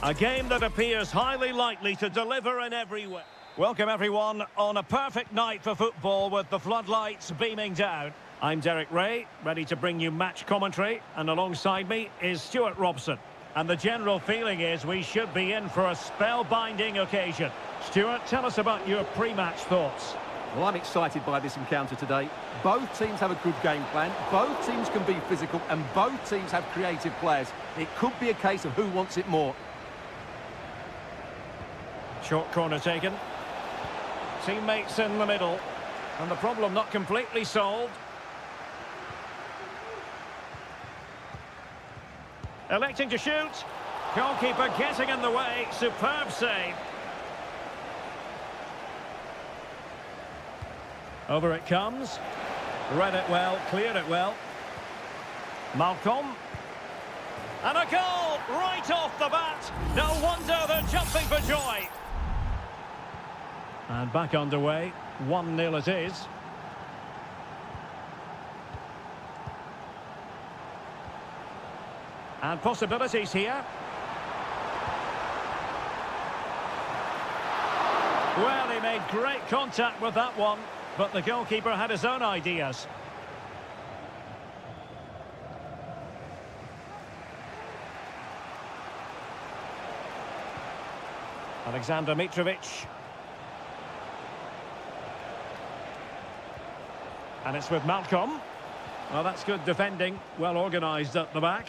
A game that appears highly likely to deliver in every way. Welcome everyone on a perfect night for football with the floodlights beaming down. I'm Derek Ray, ready to bring you match commentary, and alongside me is Stuart Robson. And the general feeling is we should be in for a spellbinding occasion. Stuart, tell us about your pre-match thoughts. Well, I'm excited by this encounter today. Both teams have a good game plan, both teams can be physical, and both teams have creative players. It could be a case of who wants it more. Short corner taken. Teammates in the middle. And the problem not completely solved. Electing to shoot. Goalkeeper getting in the way. Superb save. Over it comes. Read it well, cleared it well. Malcolm. And a goal right off the bat. No wonder they're jumping for joy. And back underway. 1-0 it is. And possibilities here. Well, he made great contact with that one, but the goalkeeper had his own ideas. Alexander Mitrovic. And it's with Malcolm. Well, that's good defending. Well organised at the back.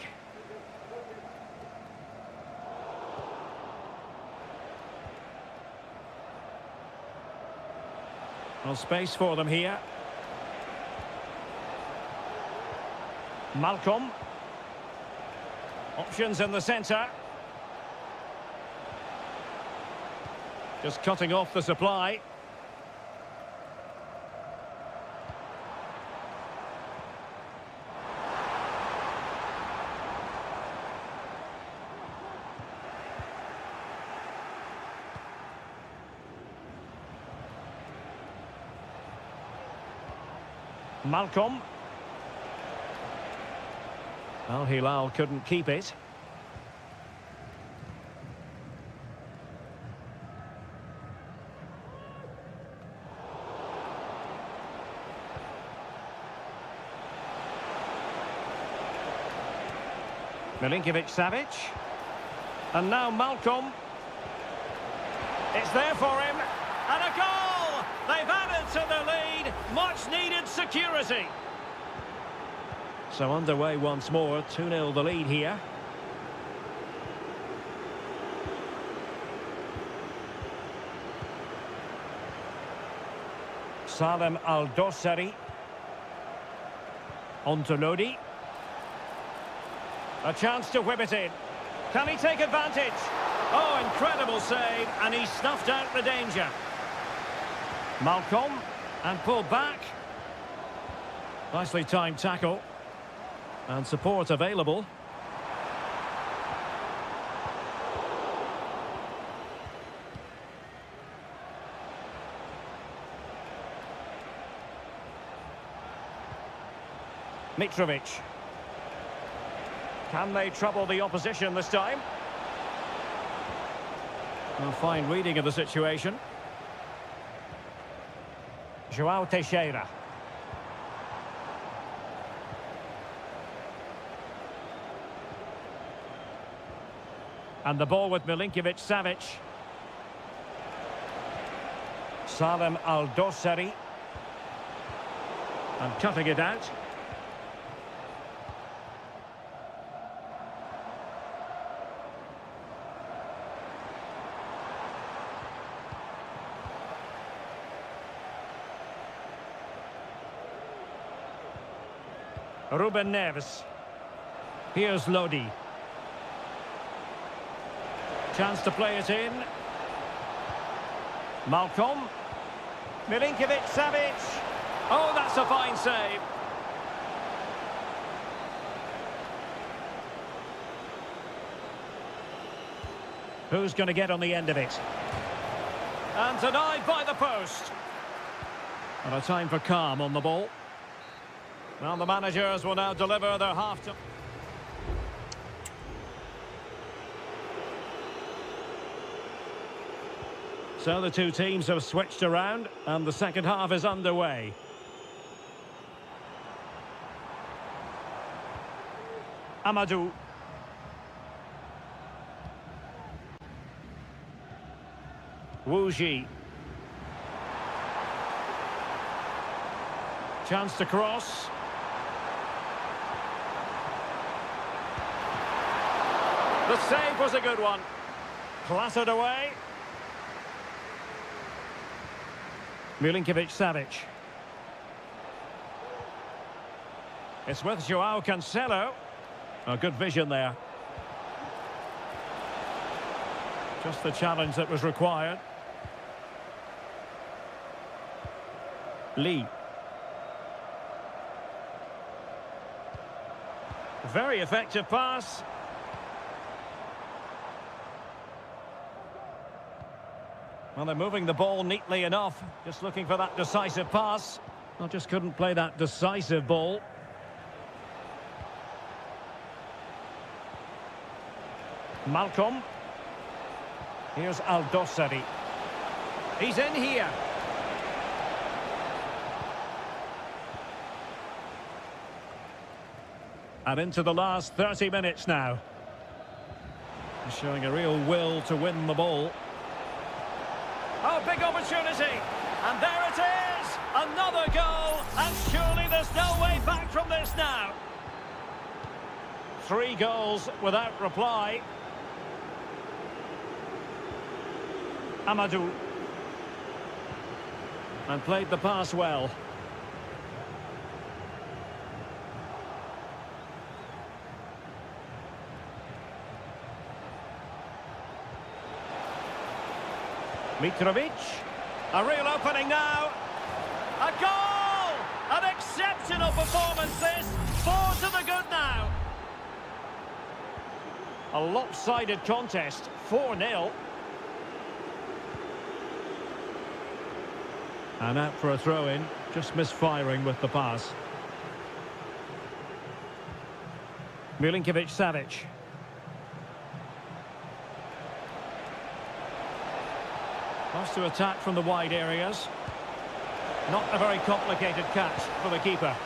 Well, space for them here. Malcolm. Options in the centre. Just cutting off the supply. Malcolm. Well, Hilal couldn't keep it. Milinkovic-Savic. And now Malcolm. It's there for him. And a goal! They've added to the lead. Much needed security. So underway once more. 2-0 the lead here. Salem Al-Dossari. On to Lodi. A chance to whip it in. Can he take advantage? Oh, incredible save, and he snuffed out the danger. Malcolm, and pulled back. Nicely timed tackle. And support available. Mitrovic. Can they trouble the opposition this time? A fine reading of the situation. João Teixeira. And the ball with Milinkovic-Savic. Salem Al-Dossari. And cutting it out. Ruben Neves. Here's Lodi. Chance to play it in. Malcolm. Milinkovic-Savic. Oh, that's a fine save. Who's going to get on the end of it? And denied by the post. And a time for calm on the ball. Well, the managers will now deliver their half-time. So the two teams have switched around and the second half is underway. Amadou. Wuji. Chance to cross. The save was a good one. Clattered away. Milinkovic-Savic. It's with Joao Cancelo. A good vision there. Just the challenge that was required. Lee. Very effective pass. Well, they're moving the ball neatly enough. Just looking for that decisive pass. Well, just couldn't play that decisive ball. Malcolm. Here's Aldosari. He's in here. And into the last 30 minutes now. He's showing a real will to win the ball. Oh, big opportunity. And there it is. Another goal. And surely there's no way back from this now. 3 goals without reply. Amadou. And played the pass well. Mitrovic. A real opening now. A goal! An exceptional performance this. 4 to the good now. A lopsided contest. 4-0. And out for a throw-in. Just misfiring with the pass. Milinkovic-Savic. Wants to attack from the wide areas. Not a very complicated catch for the keeper.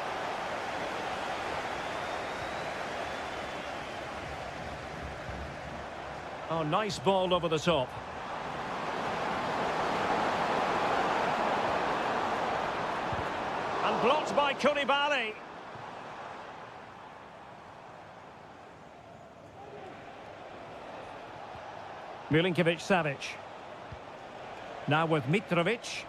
Oh, nice ball over the top. And blocked by Koulibaly. Milinkovic-Savic. Now with Mitrovic.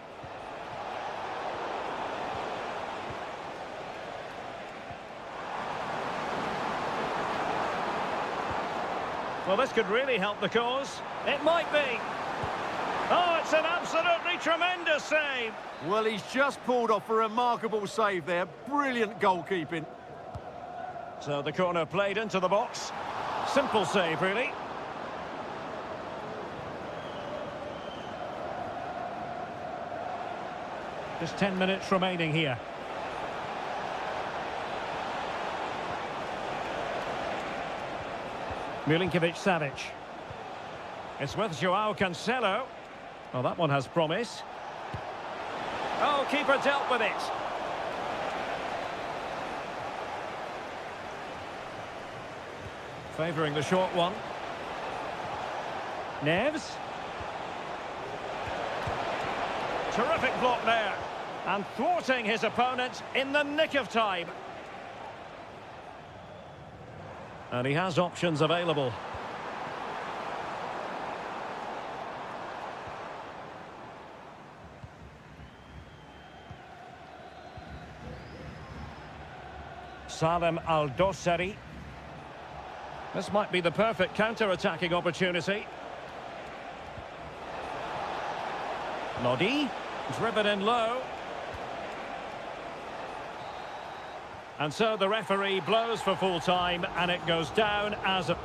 Well, this could really help the cause. It might be. Oh, it's an absolutely tremendous save. Well, he's just pulled off a remarkable save there. Brilliant goalkeeping. So the corner played into the box. Simple save, really. Just 10 minutes remaining here. Milinkovic-Savic. It's with Joao Cancelo. Well, that one has promise. Oh, keeper dealt with it. Favouring the short one. Neves. Terrific block there. And thwarting his opponent in the nick of time. And he has options available. Salem Aldosari. This might be the perfect counter-attacking opportunity. Lodi, driven in low. And so the referee blows for full time and it goes down as a...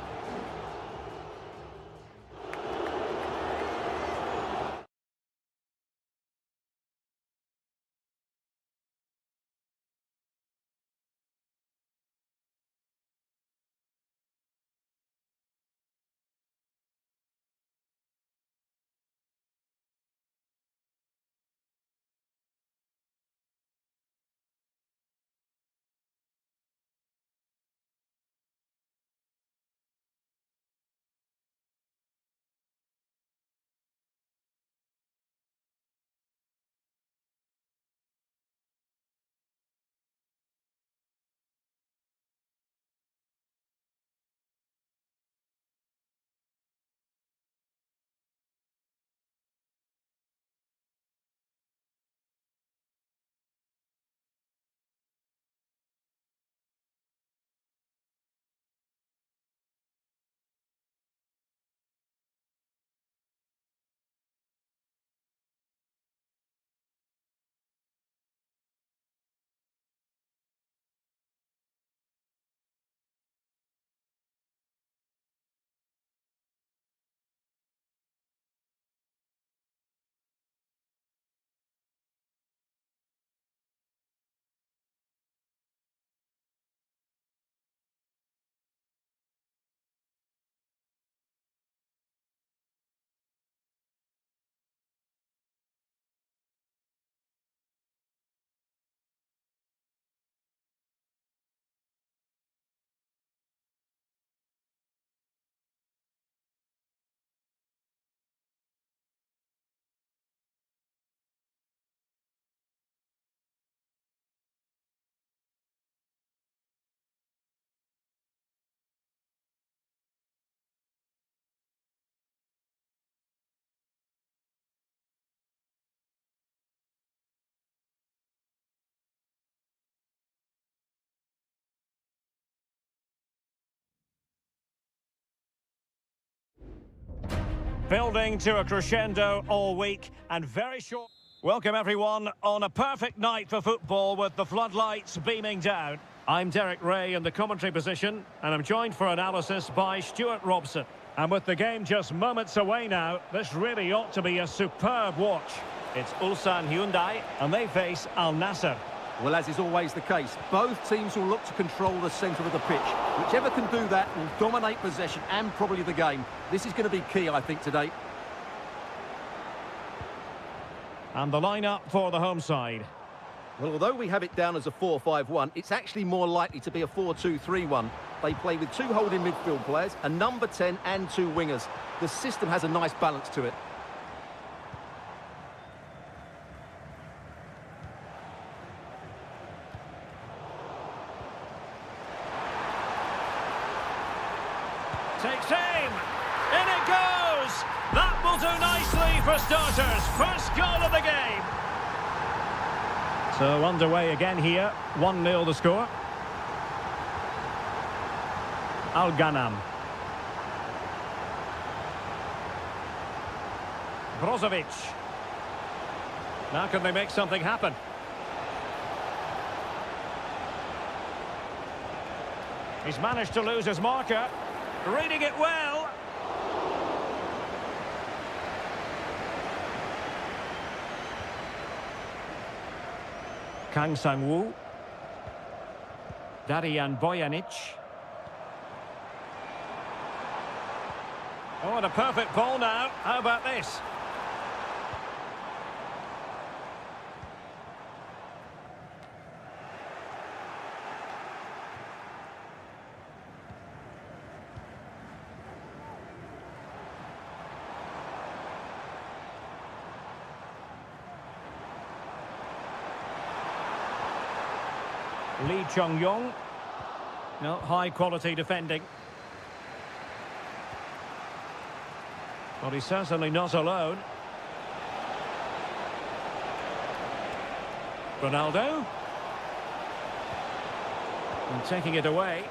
Building to a crescendo all week and very short. Welcome everyone on a perfect night for football with the floodlights beaming down. I'm Derek Ray in the commentary position and I'm joined for analysis by Stuart Robson. And with the game just moments away now, this really ought to be a superb watch. It's Ulsan Hyundai and they face Al Nassr. Well, as is always the case, both teams will look to control the centre of the pitch. Whichever can do that will dominate possession and probably the game. This is going to be key, I think, today. And the lineup for the home side. Well, although we have it down as a 4-5-1, it's actually more likely to be a 4-2-3-1. They play with two holding midfield players, a number 10 and two wingers. The system has a nice balance to it. Takes aim. In it goes. That will do nicely for starters. First goal of the game. So underway again here. 1-0 the score. Al Ghanam. Brozovic. Now can they make something happen? He's managed to lose his marker. Reading it well. Kang Sang-woo. Darian Bojanic. Oh, and a perfect ball now. How about this? Lee Chung-yong. No, high quality defending. Well, he's certainly not alone. Ronaldo. And taking it away.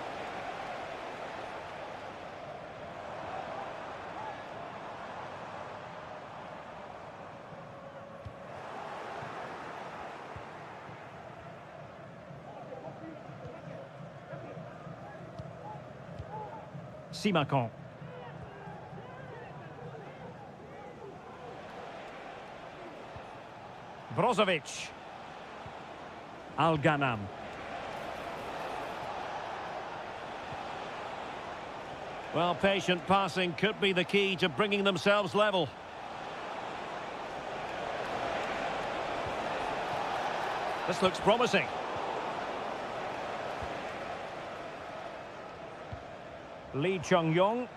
Simakon. Brozovic. Al Ghanam. Well, patient passing could be the key to bringing themselves level. This looks promising. Lee Chung-yong.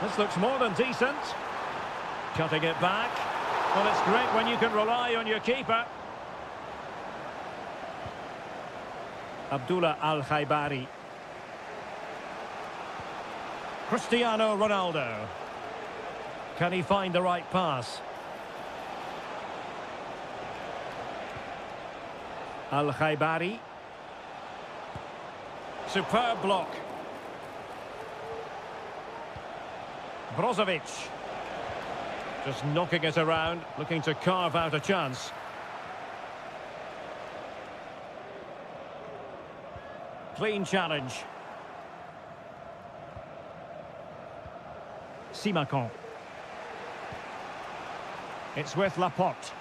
This looks more than decent. Cutting it back. Well, it's great when you can rely on your keeper. Abdullah Al-Khaibari. Cristiano Ronaldo. Can he find the right pass? Al-Khaibari. Superb block. Brozovic. Just knocking it around, looking to carve out a chance. Clean challenge. Simakon. It's with Laporte.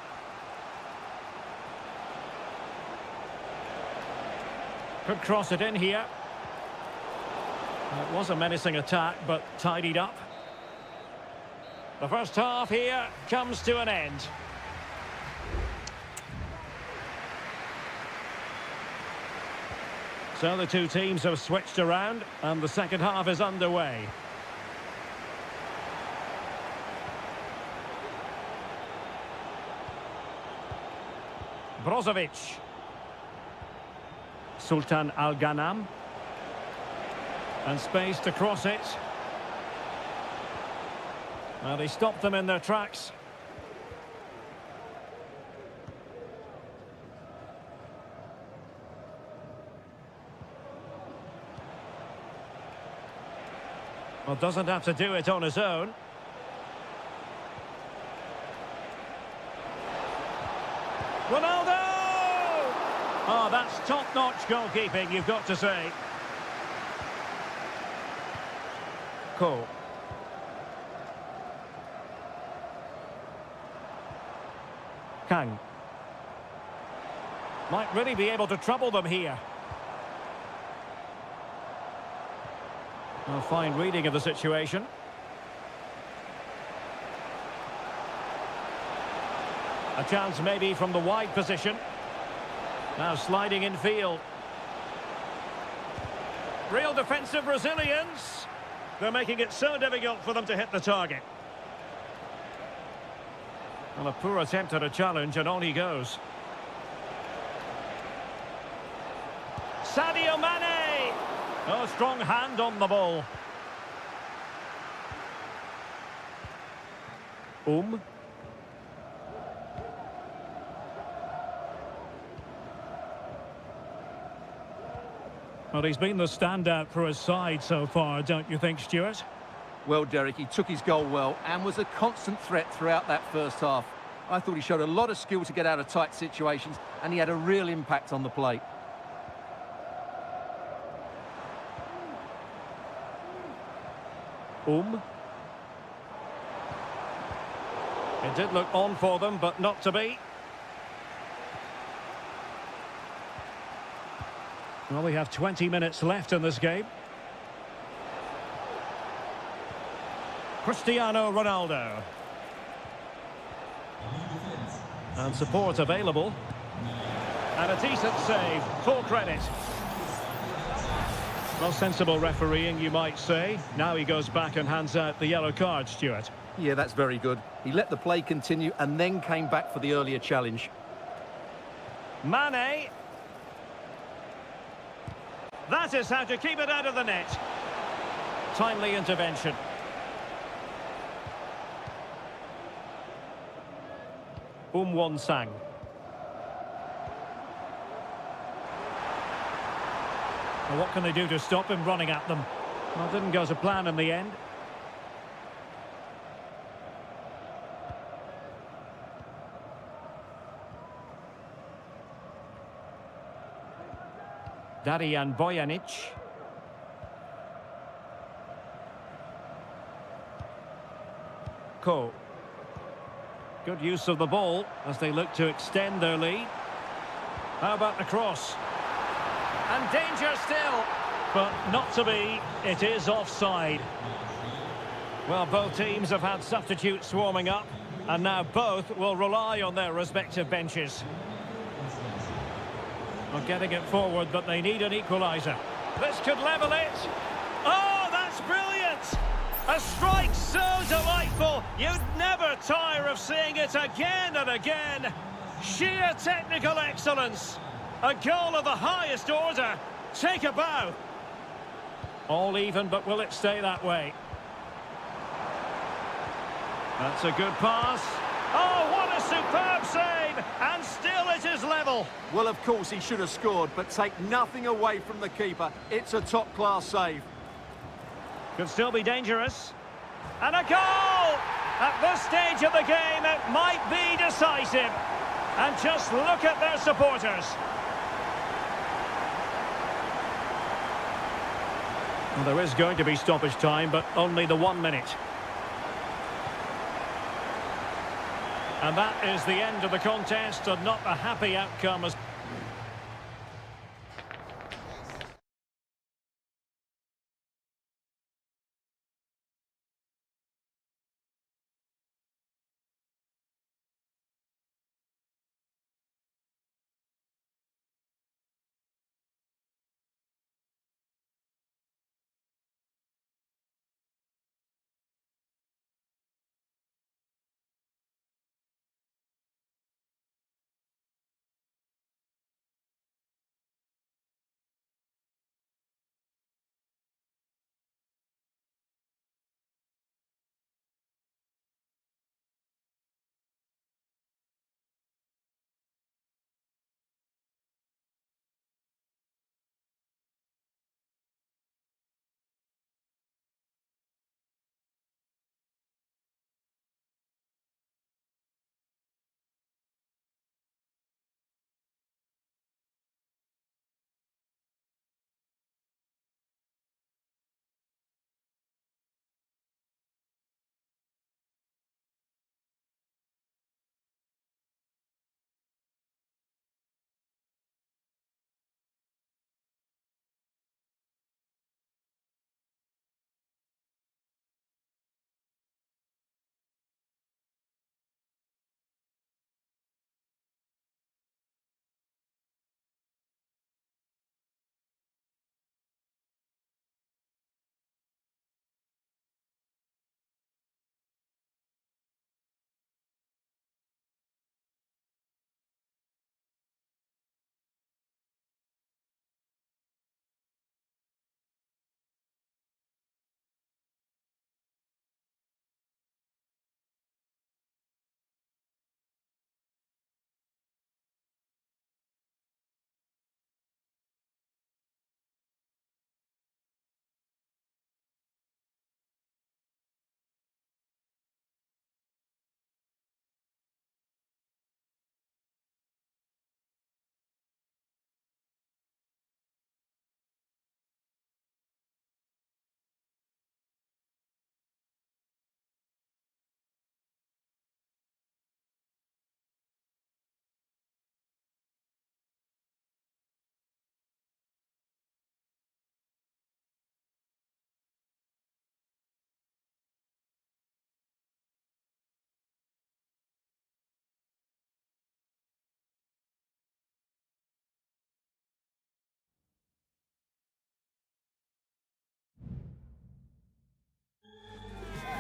Could cross it in here. It was a menacing attack, but tidied up. The first half here comes to an end. So the two teams have switched around, and the second half is underway. Brozovic. Sultan Al Ghanam. And space to cross it. Well, they stopped them in their tracks. Well, doesn't have to do it on his own. Ronaldo! Oh, that's top-notch goalkeeping, you've got to say. Cole. Kang. Might really be able to trouble them here. A fine reading of the situation. A chance maybe from the wide position. Now sliding in field. Real defensive resilience. They're making it so difficult for them to hit the target. Well, a poor attempt at a challenge, and on he goes. Sadio Mane! Oh, strong hand on the ball. Well, he's been the standout for his side so far, don't you think, Stuart? Well, Derek, he took his goal well and was a constant threat throughout that first half. I thought he showed a lot of skill to get out of tight situations, and he had a real impact on the plate. It did look on for them, but not to be. Well, we have 20 minutes left in this game. Cristiano Ronaldo. And support available. And a decent save, full credit. Well, sensible refereeing, you might say. Now he goes back and hands out the yellow card, Stuart. Yeah, that's very good. He let the play continue and then came back for the earlier challenge. Mane. That is how to keep it out of the net. Timely intervention. Won-sang. Well, what can they do to stop him running at them? Well, didn't go to plan in the end. Darijan Bojanic. Ko. Good use of the ball as they look to extend their lead. How about the cross? And danger still, but not to be. It is offside. Well, both teams have had substitutes warming up, and now both will rely on their respective benches. Well, getting it forward, but they need an equaliser. This could level it. Oh, that's brilliant! A strike so delightful, you'd never tire of seeing it again and again. Sheer technical excellence. A goal of the highest order. Take a bow. All even, but will it stay that way? That's a good pass. Oh, what a superb save! And still it is level. Well, of course, he should have scored, but take nothing away from the keeper. It's a top-class save. Could still be dangerous. And a goal! At this stage of the game, it might be decisive. And just look at their supporters. Well, there is going to be stoppage time, but only the 1 minute. And that is the end of the contest, and not a happy outcome as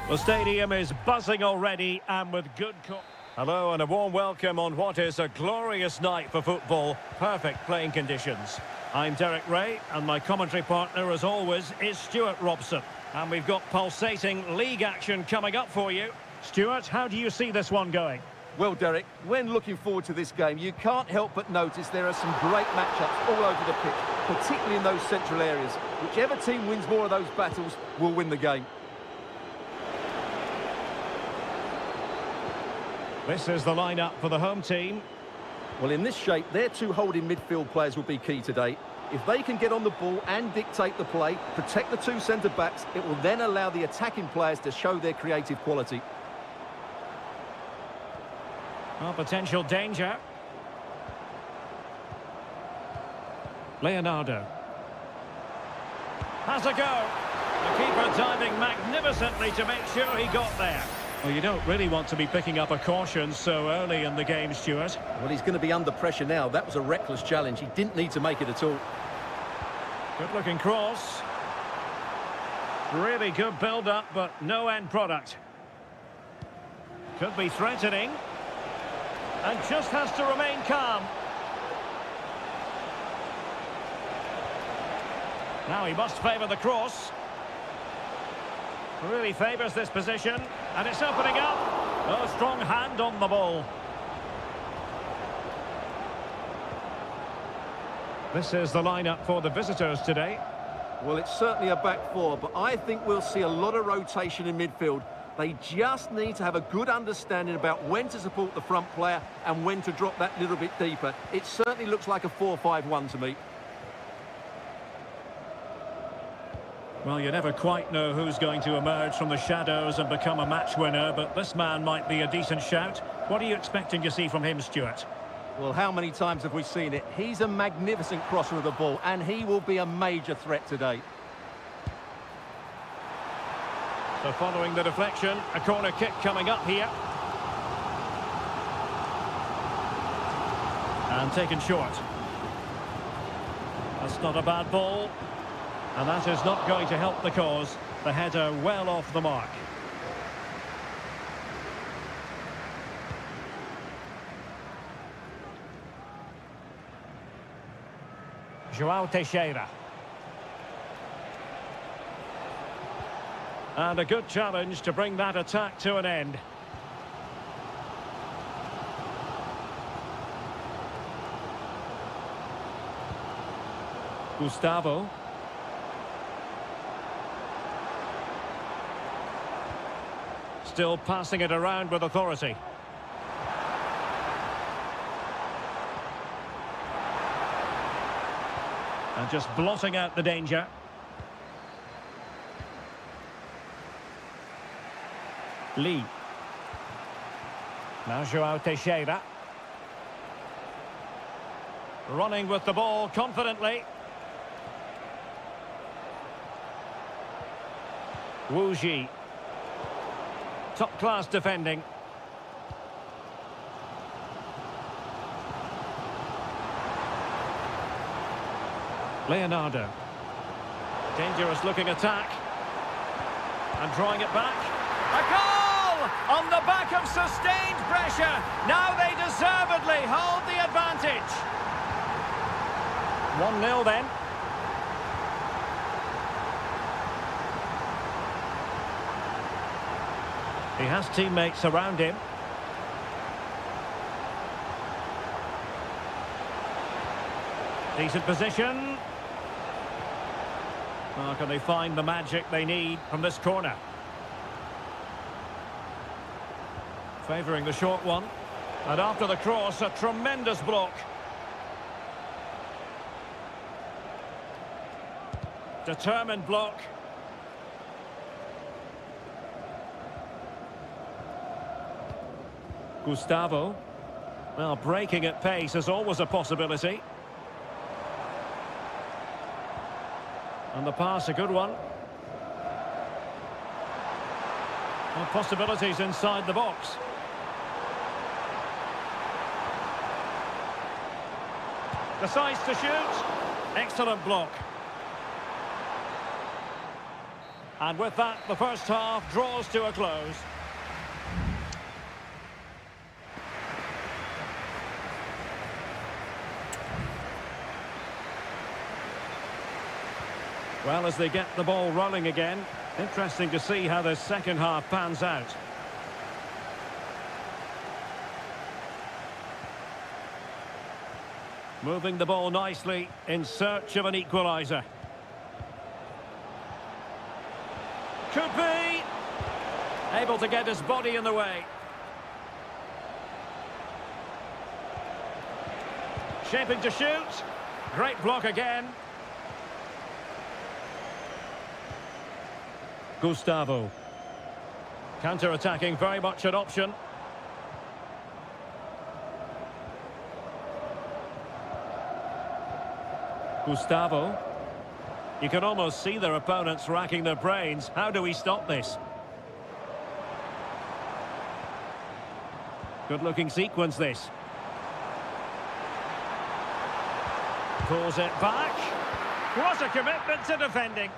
The stadium is buzzing already and with good... Hello and a warm welcome on what is a glorious night for football. Perfect playing conditions. I'm Derek Ray and my commentary partner as always is Stuart Robson. And we've got pulsating league action coming up for you. Stuart, how do you see this one going? Well, Derek, when looking forward to this game, you can't help but notice there are some great matchups all over the pitch, particularly in those central areas. Whichever team wins more of those battles will win the game. This is the lineup for the home team. Well, in this shape, their two holding midfield players will be key today. If they can get on the ball and dictate the play, protect the two centre-backs, it will then allow the attacking players to show their creative quality. Well, potential danger. Leonardo. Has a go. The keeper diving magnificently to make sure he got there. Well, you don't really want to be picking up a caution so early in the game, Stuart. Well, he's going to be under pressure now. That was a reckless challenge. He didn't need to make it at all. Good-looking cross. Really good build-up, but no end product. Could be threatening. And just has to remain calm. Now he must favour the cross. Really favours this position. And it's opening up. Oh, strong hand on the ball. This is the lineup for the visitors today. Well, it's certainly a back four, but I think we'll see a lot of rotation in midfield. They just need to have a good understanding about when to support the front player and when to drop that little bit deeper. It certainly looks like a 4-5-1 to me. Well, you never quite know who's going to emerge from the shadows and become a match winner, but this man might be a decent shout. What are you expecting to see from him, Stuart? Well, how many times have we seen it? He's a magnificent crosser of the ball, and he will be a major threat today. So following the deflection, a corner kick coming up here. And taken short. That's not a bad ball. And that is not going to help the cause. The header well off the mark. João Teixeira. And a good challenge to bring that attack to an end. Gustavo. Still passing it around with authority. And just blotting out the danger. Lee. Now João Teixeira. Running with the ball confidently. Wu Ji. Top-class defending. Leonardo. Dangerous looking attack. And drawing it back. A goal! On the back of sustained pressure. Now they deservedly hold the advantage. 1-0 then. He has teammates around him. Decent position. Oh, can they find the magic they need from this corner? Favouring the short one. And after the cross, a tremendous block. Determined block. Gustavo. Well, breaking at pace is always a possibility. And the pass, a good one. Well, possibilities inside the box. Decides to shoot. Excellent block. And with that, the first half draws to a close. Well, as they get the ball rolling again, interesting to see how the second half pans out. Moving the ball nicely in search of an equaliser. Could be. Able to get his body in the way. Shaping to shoot. Great block again. Gustavo. Counter-attacking, very much an option. Gustavo. You can almost see their opponents racking their brains. How do we stop this? Good-looking sequence, this. Pulls it back. What a commitment to defending.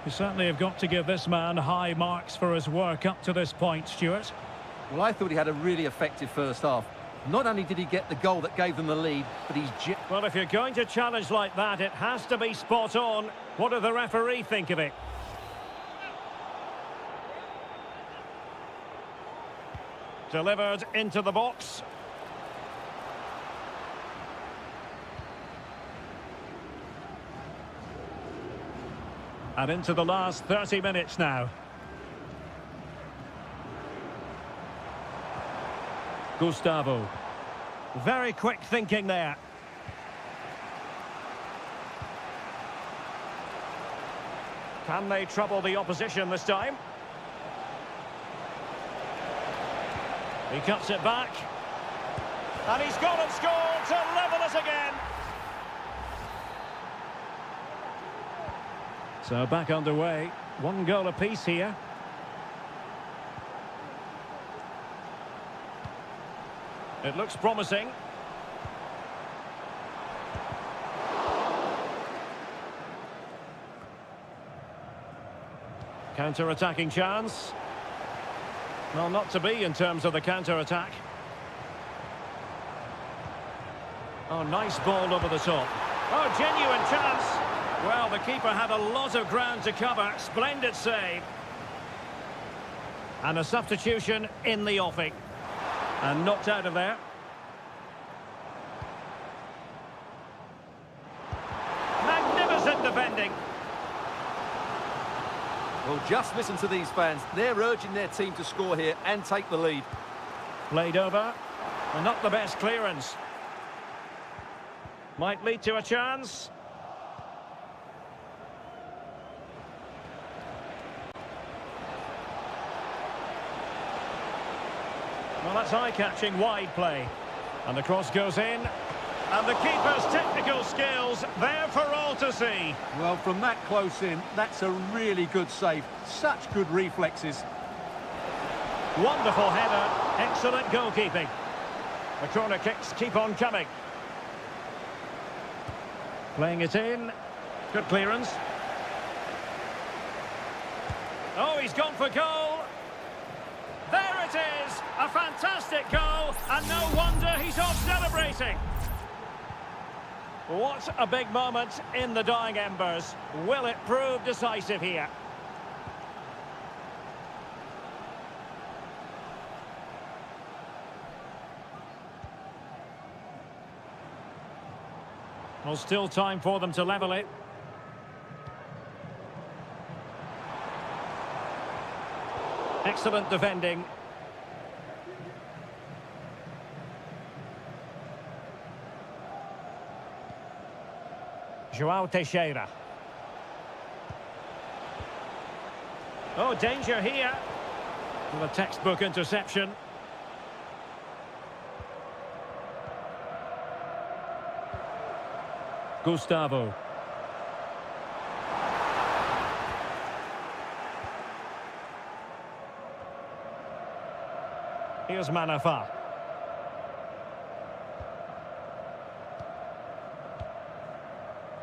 You certainly have got to give this man high marks for his work up to this point, Stuart. Well, I thought he had a really effective first half. Not only did he get the goal that gave them the lead, but he's... Well, if you're going to challenge like that, it has to be spot on. What do the referee think of it? Delivered into the box. And into the last 30 minutes now. Gustavo. Very quick thinking there. Can they trouble the opposition this time? He cuts it back. And he's gone and scored to level us again. So back underway. One goal apiece here. It looks promising. Counter-attacking chance. Well, not to be in terms of the counter-attack. Oh, nice ball over the top. Oh, genuine chance. Well, the keeper had a lot of ground to cover. Splendid save. And a substitution in the offing. And knocked out of there. Magnificent defending. Well, just listen to these fans. They're urging their team to score here and take the lead. Played over. And not the best clearance. Might lead to a chance. Well, that's eye-catching wide play. And the cross goes in. And the keeper's technical skills there for all to see. Well, from that close in, that's a really good save. Such good reflexes. Wonderful header. Excellent goalkeeping. The corner kicks keep on coming. Playing it in. Good clearance. Oh, he's gone for goal. There it is. A fantastic goal. And no wonder he's off celebrating. What a big moment in the dying embers. Will it prove decisive here? Well, still time for them to level it. Excellent defending. João Teixeira. Oh, danger here. With a textbook interception. Gustavo. Here's Manafa.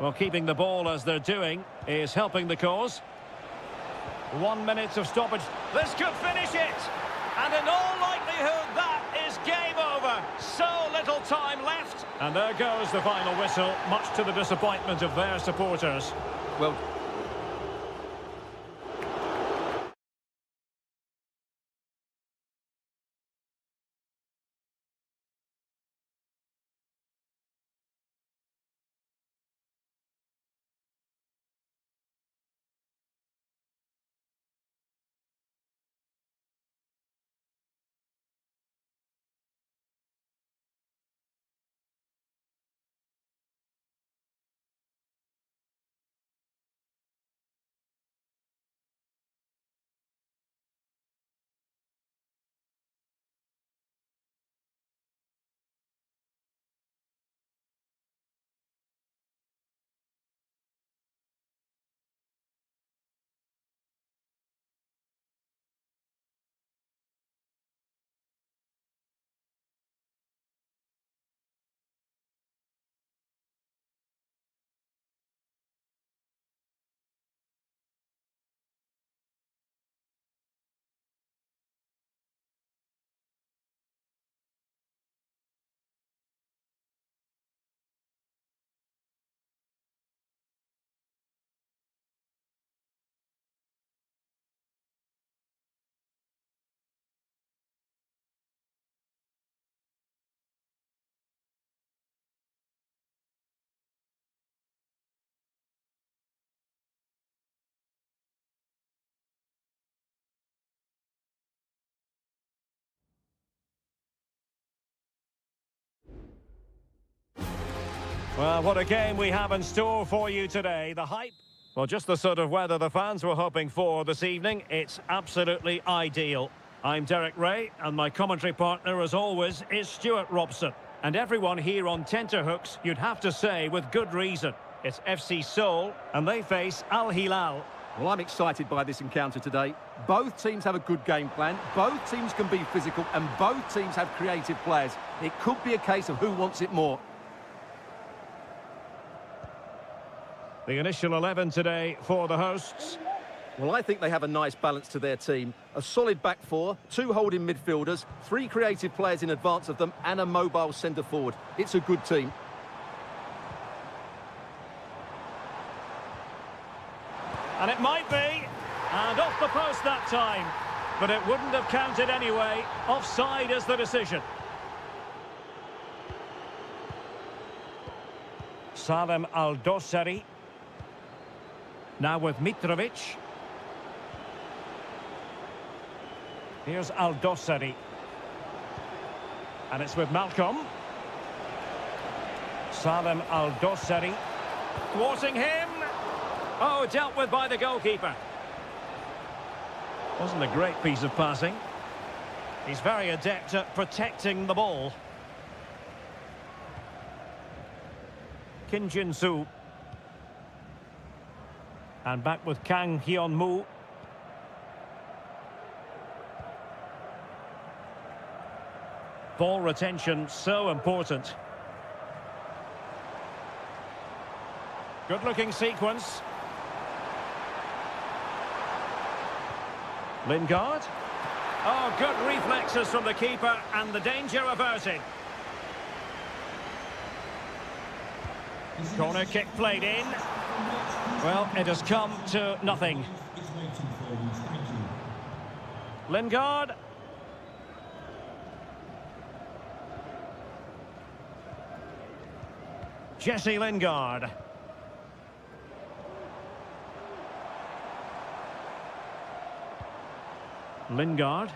Well, keeping the ball as they're doing is helping the cause. 1 minute of stoppage. This could finish it. And in all likelihood, that is game over. So little time left. And there goes the final whistle, much to the disappointment of their supporters. Well, Well, what a game we have in store for you today. The hype, well, just the sort of weather the fans were hoping for this evening. It's absolutely ideal. I'm Derek Ray, and my commentary partner, as always, is Stuart Robson. And everyone here on tenterhooks, you'd have to say, with good reason. It's FC Seoul, and they face Al Hilal. well, I'm excited by this encounter today. Both teams have a good game plan. Both teams can be physical, and both teams have creative players. It could be a case of who wants it more. The initial 11 today for the hosts. Well, I think they have a nice balance to their team. A solid back four, 2 holding midfielders, 3 creative players in advance of them, and a mobile centre-forward. It's a good team. And it might be. And off the post that time. But it wouldn't have counted anyway. Offside is the decision. Salem Al-Dossari. Now with Mitrovic. Here's Al-Dossari. And it's with Malcolm. Salem Al-Dossari. Thwarting him. Oh, dealt with by the goalkeeper. Wasn't a great piece of passing. He's very adept at protecting the ball. Kim Jin-soo. And back with Kang Hyun-moo. Ball retention so important. Good-looking sequence. Lingard. Oh, good reflexes from the keeper and the danger averted. Corner kick played in. Well, it has come to nothing. Lingard. Jesse Lingard. Lingard.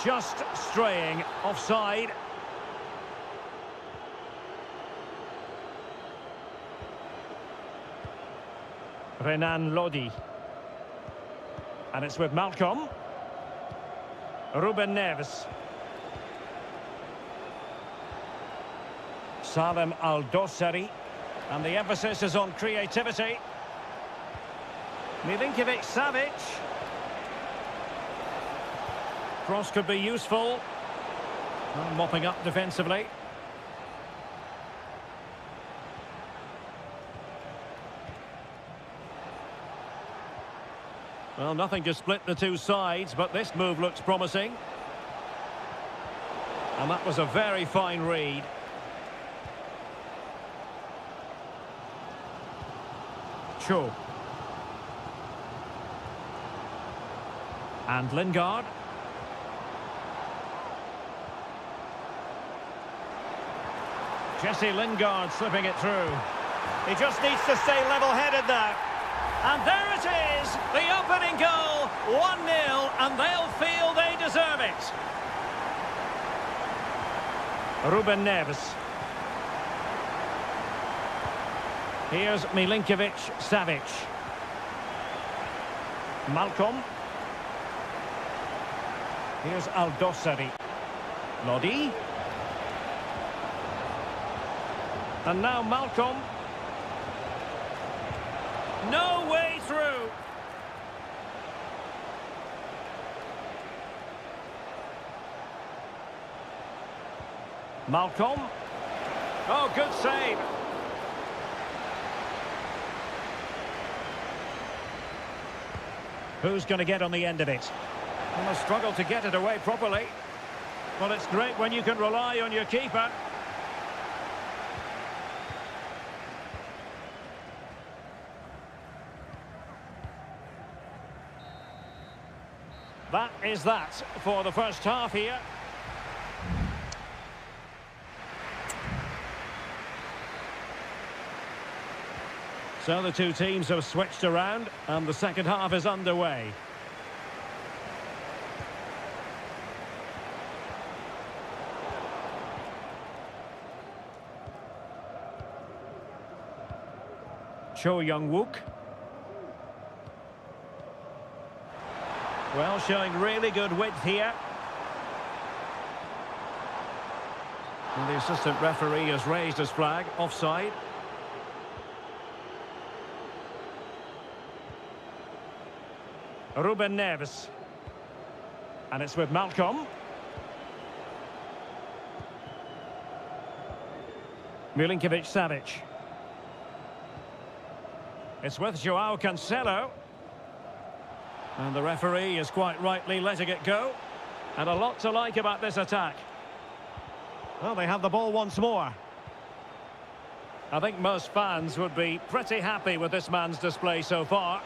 Just straying offside. Renan Lodi. And it's with Malcolm. Ruben Neves. Salem Al-Dossari. And the emphasis is on creativity. Milinkovic-Savic. Cross could be useful. Mopping up defensively. Well, nothing to split the two sides, but this move looks promising. And that was a very fine read. Cho. And Lingard. Jesse Lingard slipping it through. He just needs to stay level-headed now. And there it is, the opening goal, 1-0, and they'll feel they deserve it. Ruben Neves. Here's Milinkovic-Savic. Malcolm. Here's Aldosari. Lodi. And now Malcolm. No way through. Malcolm. Oh, good save. Who's going to get on the end of it? Well, a struggle to get it away properly. Well, it's great when you can rely on your keeper. That is that for the first half here. So the two teams have switched around and the second half is underway. Cho Young-wook. Well, showing really good width here. And the assistant referee has raised his flag, offside. Ruben Neves. And it's with Malcolm. Milinkovic-Savic. It's with Joao Cancelo. And the referee is quite rightly letting it go. And a lot to like about this attack. Well, they have the ball once more. I think most fans would be pretty happy with this man's display so far.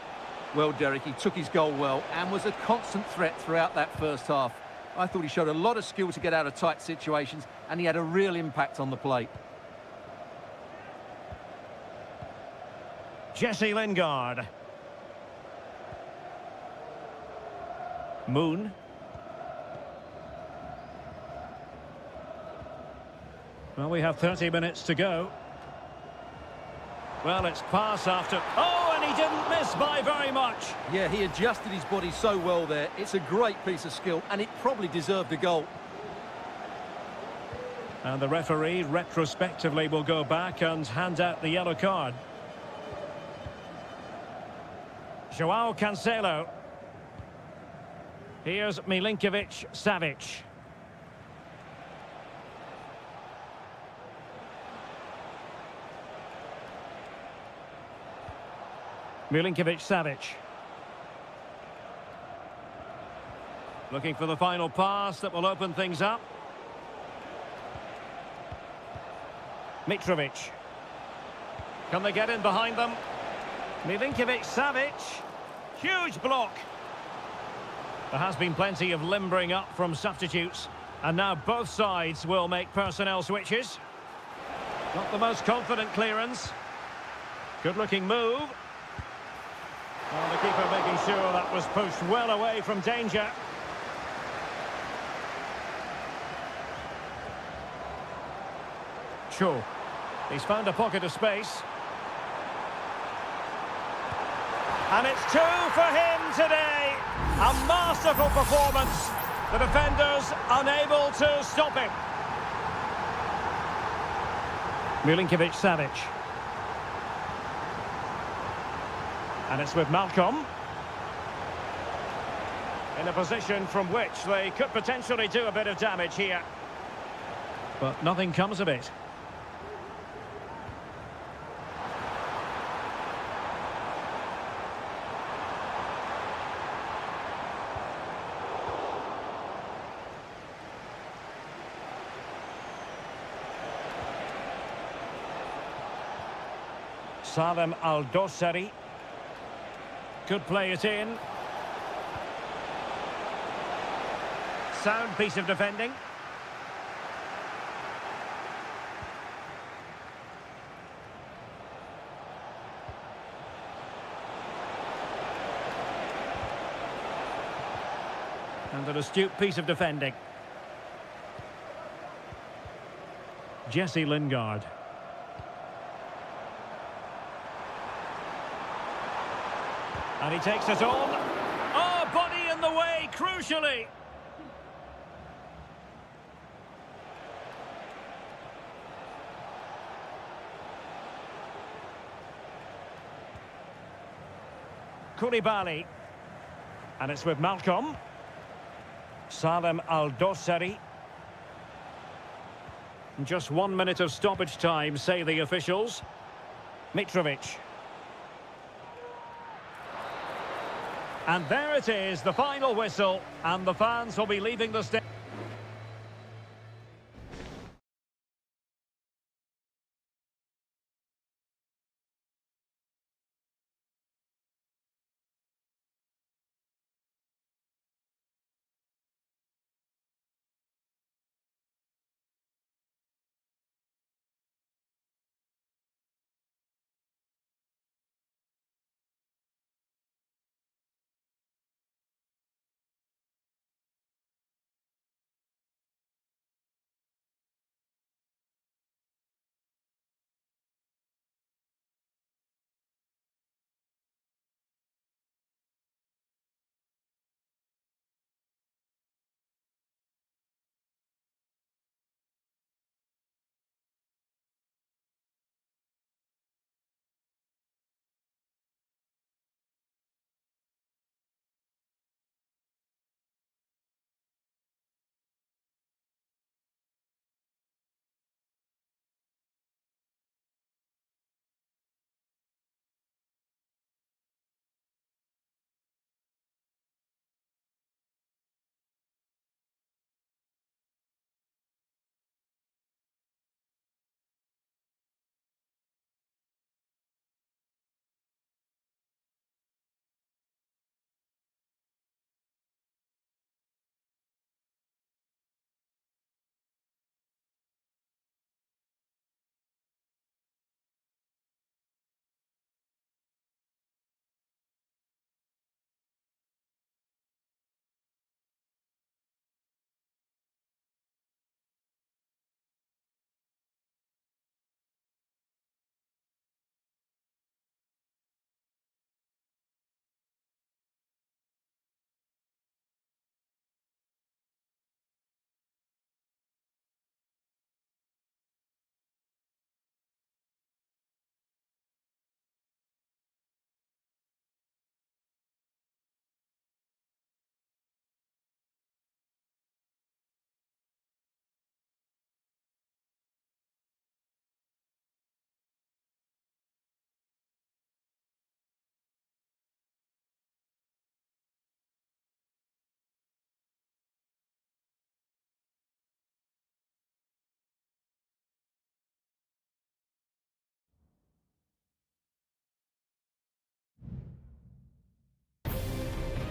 Well, Derek, he took his goal well and was a constant threat throughout that first half. I thought he showed a lot of skill to get out of tight situations, and he had a real impact on the plate. Jesse Lingard. Moon. Well, we have 30 minutes to go. Well, it's pass after... Oh, and he didn't miss by very much. Yeah, he adjusted his body so well there. It's a great piece of skill, and it probably deserved a goal. And the referee retrospectively will go back and hand out the yellow card. Joao Cancelo. Here's Milinkovic-Savic. Milinkovic-Savic. Looking for the final pass that will open things up. Mitrovic. Can they get in behind them? Milinkovic-Savic. Huge block. There has been plenty of limbering up from substitutes. And now both sides will make personnel switches. Not the most confident clearance. Good-looking move. Well, the keeper making sure that was pushed well away from danger. Cho. He's found a pocket of space. And it's two for him today. A masterful performance. The defenders unable to stop him. Milinkovic-Savic. And it's with Malcolm. In a position from which they could potentially do a bit of damage here. But nothing comes of it. Salem Al-Dossari. Could play it in. Sound piece of defending. And an astute piece of defending. Jesse Lingard. And he takes it on. Oh, body in the way, crucially. Koulibaly. And it's with Malcolm. Salem Al-Dossari. Just 1 minute of stoppage time, say the officials. Mitrovic. And there it is, the final whistle, and the fans will be leaving the stadium.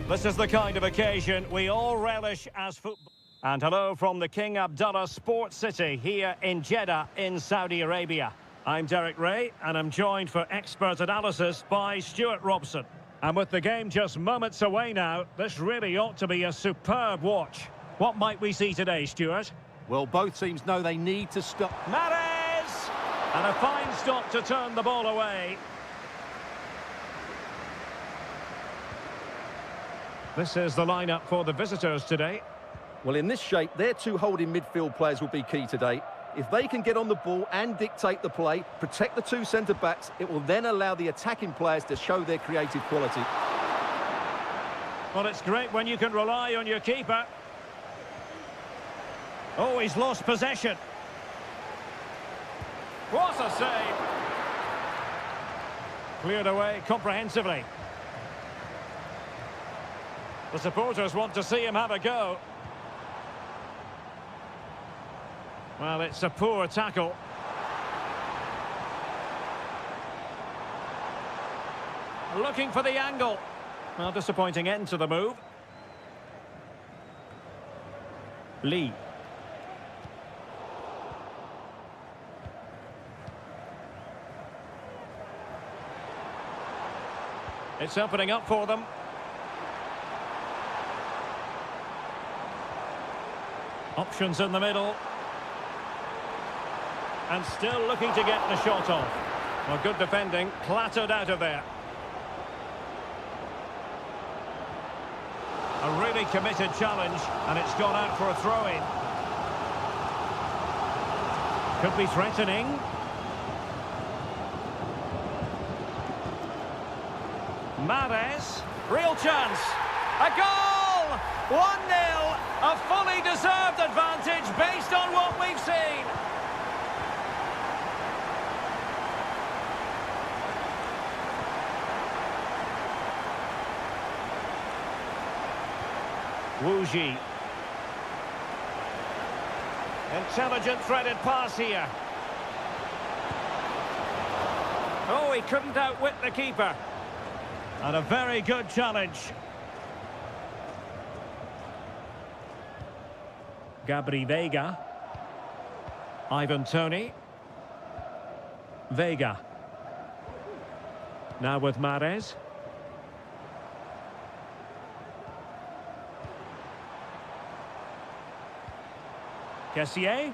This is the kind of occasion we all relish as football. And hello from the King Abdullah Sports City here in Jeddah in Saudi Arabia. I'm Derek Ray and I'm joined for expert analysis by Stuart Robson. And with the game just moments away now, this really ought to be a superb watch. What might we see today, Stuart? Well, both teams know they need to stop. Mahrez! And a fine stop to turn the ball away. This is the lineup for the visitors today. Well, in this shape, their two holding midfield players will be key today. If they can get on the ball and dictate the play, protect the two centre-backs, it will then allow the attacking players to show their creative quality. Well, it's great when you can rely on your keeper. Oh, he's lost possession. What a save! Cleared away comprehensively. The supporters want to see him have a go. Well, it's a poor tackle. Looking for the angle. Well, disappointing end to the move. Lee. It's opening up for them. Options in the middle. And still looking to get the shot off. Well, good defending, clattered out of there. A really committed challenge, and it's gone out for a throw-in. Could be threatening. Mahrez, real chance. A goal! 1-0, a fully deserved advantage based on what we've seen. Wuji. Intelligent threaded pass here. Oh, he couldn't outwit the keeper. And a very good challenge. Gabri Veiga. Ivan Toney. Veiga. Now with Mahrez. Kessié.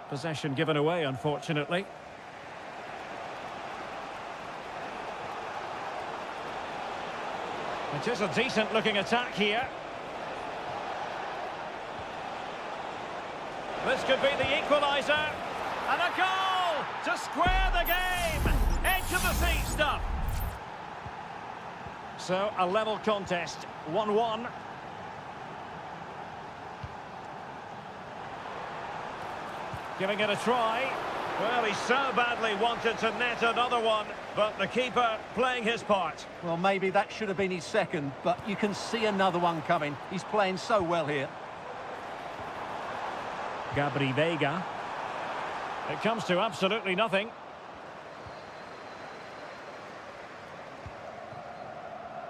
Possession given away, unfortunately. It is a decent-looking attack here. This could be the equaliser. And a goal to square the game. Edge of the seat stuff. So, a level contest. 1-1. Giving it a try. Well, he so badly wanted to net another one, but the keeper playing his part. Well, maybe that should have been his second, but you can see another one coming. He's playing so well here. Gabri Veiga. It comes to absolutely nothing.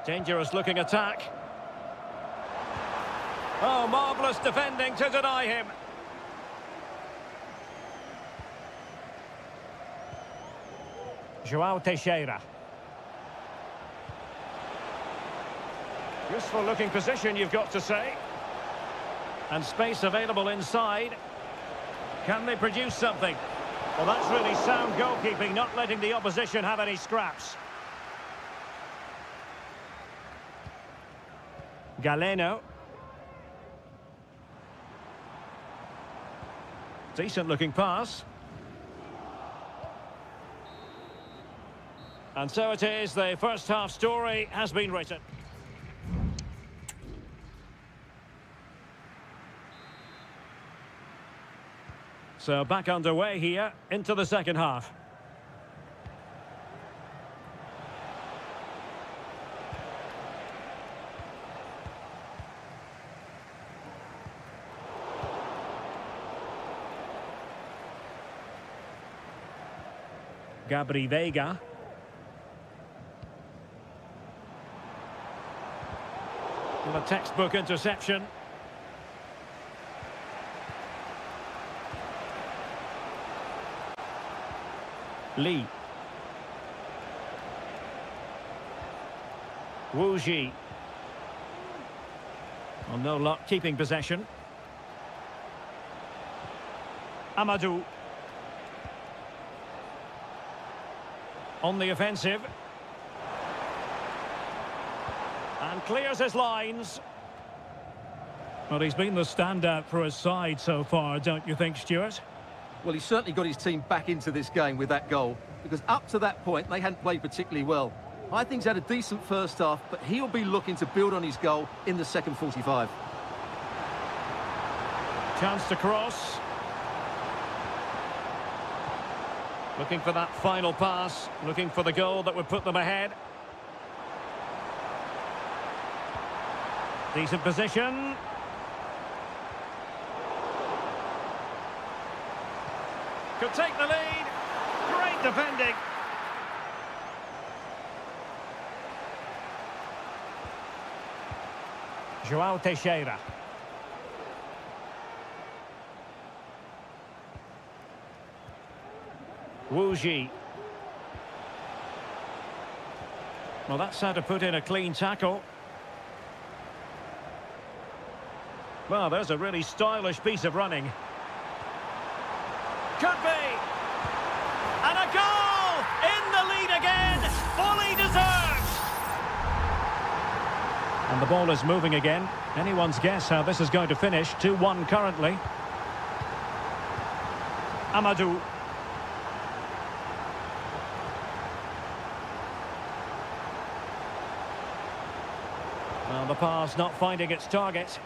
Dangerous looking attack. Oh, marvellous defending to deny him. João Teixeira. Useful looking position, you've got to say. And space available inside. Can they produce something? Well, that's really sound goalkeeping, not letting the opposition have any scraps. Galeno. Decent looking pass. And so it is, the first half story has been written. So back underway here into the second half. Gabri Veiga. And a textbook interception. Lee. Wuji. Well, no luck keeping possession. Amadou. On the offensive. And clears his lines. Well, he's been the standout for his side so far, don't you think, Stuart? Well, he's certainly got his team back into this game with that goal, because up to that point, they hadn't played particularly well. I think he's had a decent first half, but he'll be looking to build on his goal in the second 45. Chance to cross. Looking for that final pass, looking for the goal that would put them ahead. Decent position. Could take the lead. Great defending. João Teixeira. Wu Ji. Well, that's how to put in a clean tackle. Well, there's a really stylish piece of running. Could be! And a goal! In the lead again! Fully deserved! And the ball is moving again. Anyone's guess how this is going to finish. 2-1 currently. Amadou. Well, the pass not finding its target.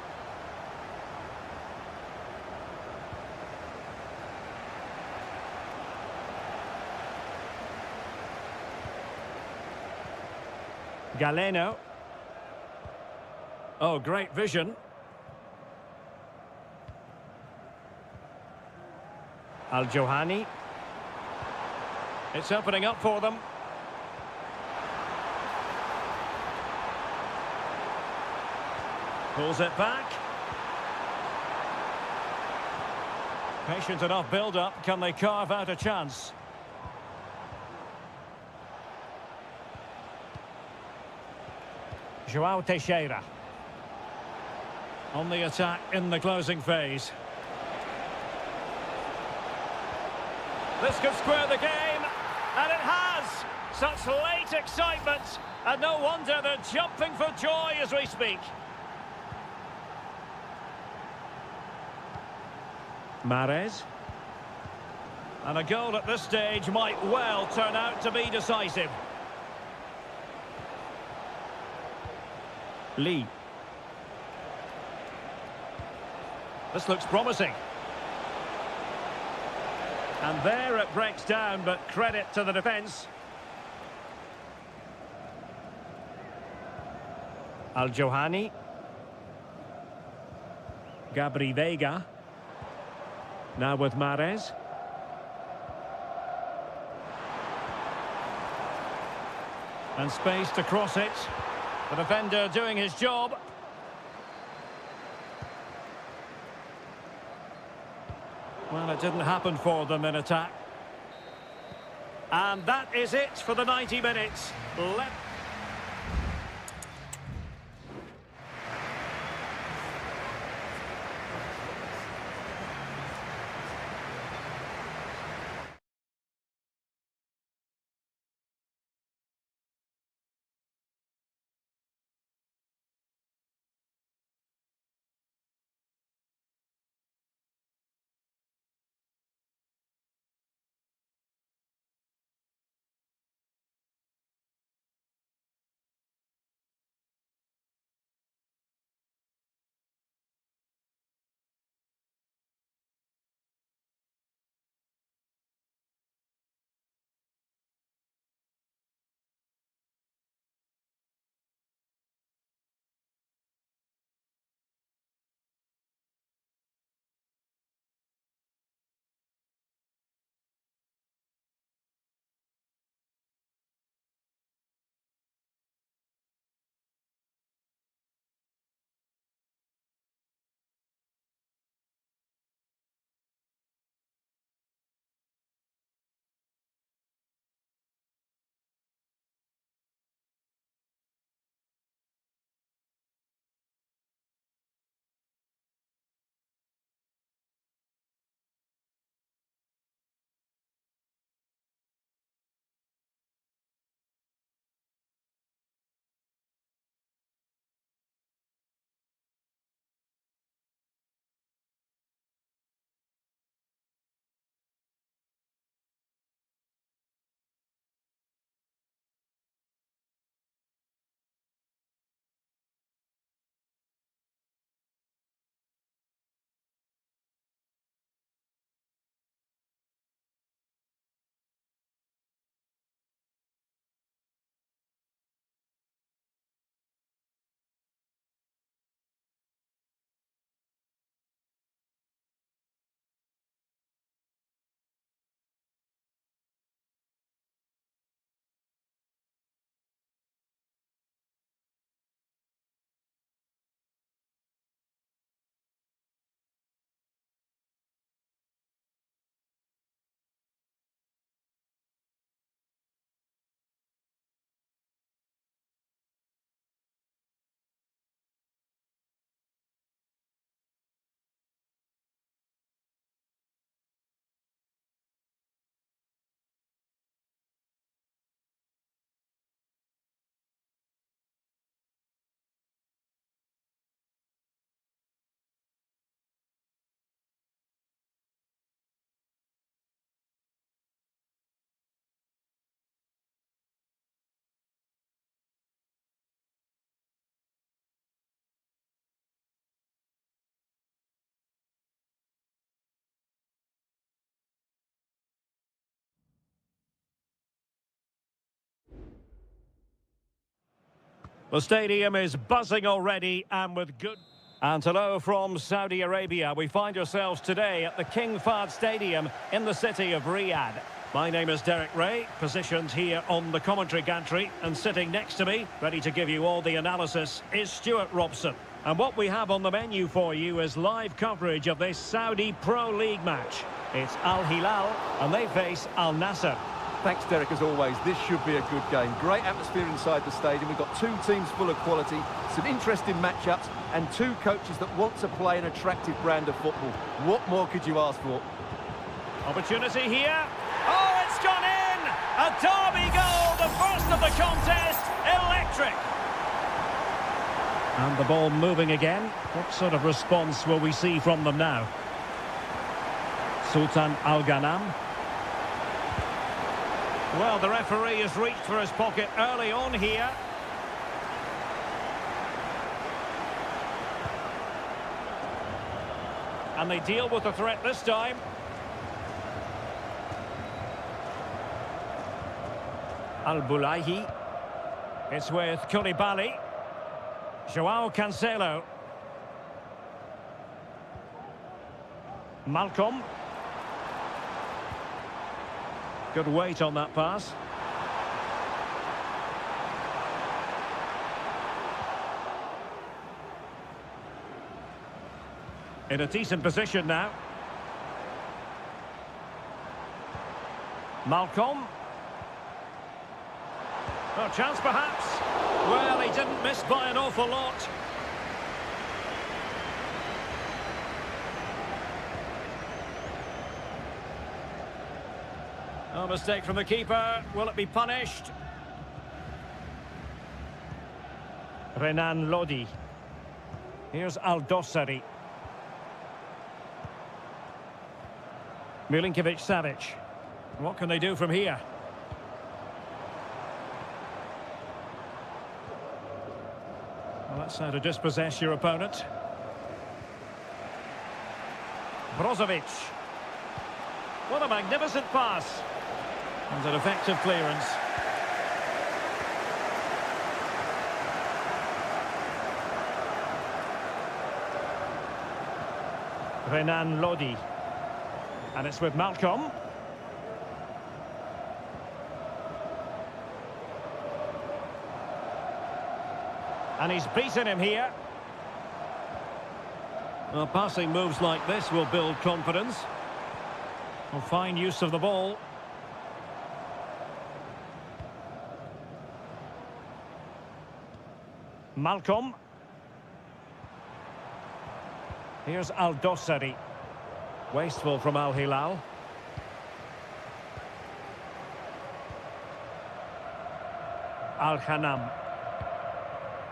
Galeno. Oh, great vision. Al-Johani. It's opening up for them. Pulls it back. Patient enough build-up. Can they carve out a chance? João Teixeira. On the attack in the closing phase. This could square the game, and it has! Such late excitement, and no wonder they're jumping for joy as we speak. Mahrez. And a goal at this stage might well turn out to be decisive. Lee. This looks promising. And there it breaks down, but credit to the defence. Al-Johani. Gabri Veiga. Now with Mahrez. And space to cross it. The defender doing his job. Well, it didn't happen for them in attack. And that is it for the 90 minutes. The stadium is buzzing already and with good... And hello from Saudi Arabia. We find ourselves today at the King Fahd Stadium in the city of Riyadh. My name is Derek Ray, positioned here on the commentary gantry, and sitting next to me, ready to give you all the analysis, is Stuart Robson. And what we have on the menu for you is live coverage of this Saudi Pro League match. It's Al Hilal, and they face Al Nassr. Thanks, Derek, as always. This should be a good game. Great atmosphere inside the stadium. We've got two teams full of quality, some interesting matchups, and two coaches that want to play an attractive brand of football. What more could you ask for? Opportunity here. Oh, it's gone in! A derby goal, the first of the contest. Electric! And the ball moving again. What sort of response will we see from them now? Sultan Al Ghanam. Well, the referee has reached for his pocket early on here. And they deal with the threat this time. Al-Bulaihi. It's with Koulibaly. Joao Cancelo. Malcolm. Good weight on that pass. In a decent position now. Malcolm. Oh, chance perhaps. Well, he didn't miss by an awful lot. No mistake from the keeper. Will it be punished? Renan Lodi. Here's Al-Dossari. Milinkovic-Savic. What can they do from here? Well, that's how to dispossess your opponent. Brozovic. What a magnificent pass. And an effective clearance. Renan Lodi. And it's with Malcolm. And he's beaten him here. Well, passing moves like this will build confidence. Well, fine use of the ball. Malcolm. Here's Al-Dossari. Wasteful from Al Hilal. Al Ghanam.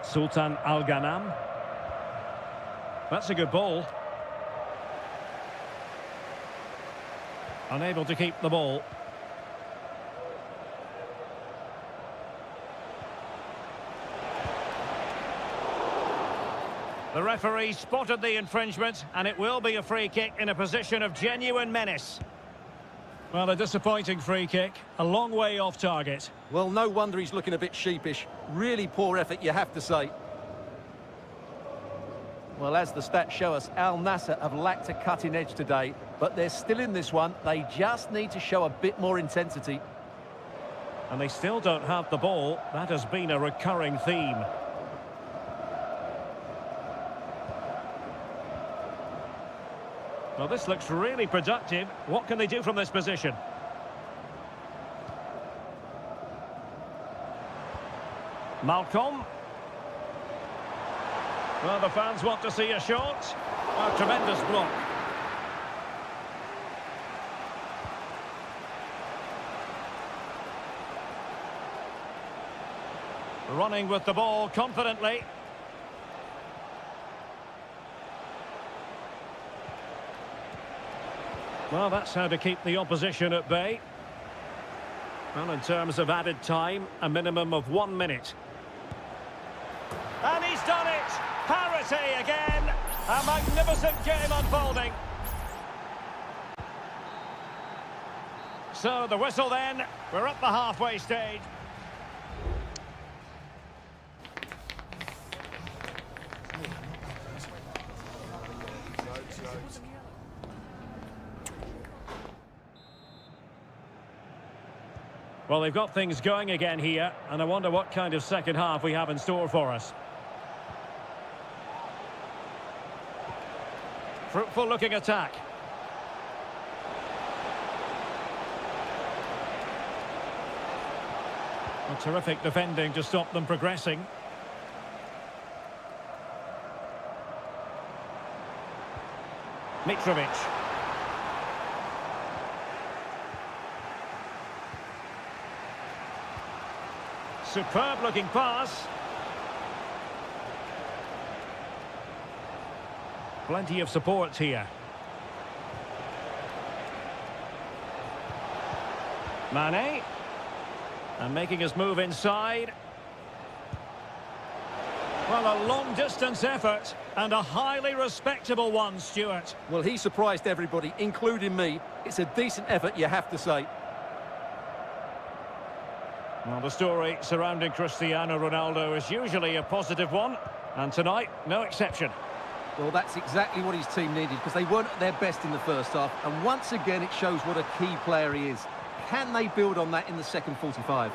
Sultan Al Ghanam. That's a good ball. Unable to keep the ball. The referee spotted the infringement, and it will be a free kick in a position of genuine menace. Well, a disappointing free kick, a long way off target. Well, no wonder he's looking a bit sheepish. Really poor effort, you have to say. Well, as the stats show us, Al Nassr have lacked a cutting edge today, but they're still in this one. They just need to show a bit more intensity. And they still don't have the ball. That has been a recurring theme. Well, this looks really productive. What can they do from this position? Malcolm. Well, the fans want to see a shot. A tremendous block. Running with the ball confidently. Well, that's how to keep the opposition at bay. Well, in terms of added time, a minimum of 1 minute. And he's done it! Parity again! A magnificent game unfolding. So, the whistle then. We're at the halfway stage. Well, they've got things going again here, and I wonder what kind of second half we have in store for us. Fruitful looking attack. Well, terrific defending to stop them progressing. Mitrovic. Superb looking pass. Plenty of support here. Mane. And making his move inside. Well, a long-distance effort and a highly respectable one, Stuart. Well, he surprised everybody, including me. It's a decent effort, you have to say. Well, the story surrounding Cristiano Ronaldo is usually a positive one, and tonight, no exception. Well, that's exactly what his team needed, because they weren't at their best in the first half, and once again it shows what a key player he is. Can they build on that in the second 45?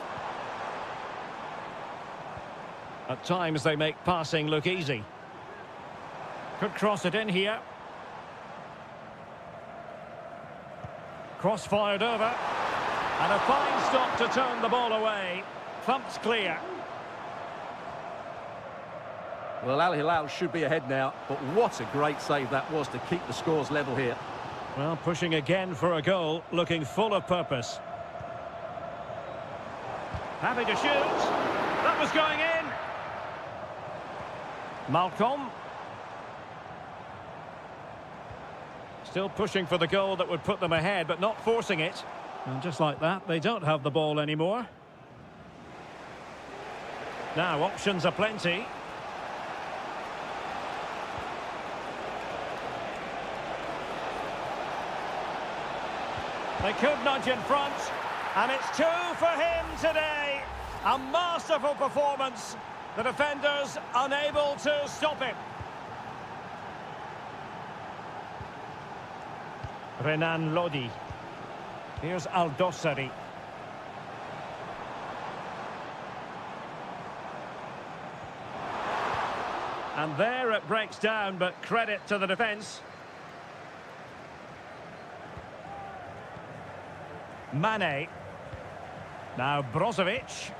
At times they make passing look easy. Could cross it in here. Cross fired over. And a fine stop to turn the ball away. Thumped clear. Well, Al Hilal should be ahead now, but what a great save that was to keep the scores level here. Well, pushing again for a goal, looking full of purpose. Happy to shoot. That was going in. Malcolm. Still pushing for the goal that would put them ahead, but not forcing it. And just like that, they don't have the ball anymore. Now, options are plenty. They could nudge in front, and it's 2 for him today. A masterful performance. The defenders unable to stop him. Renan Lodi. Here's Aldosari. And there it breaks down, but credit to the defence. Mane. Now Brozovic.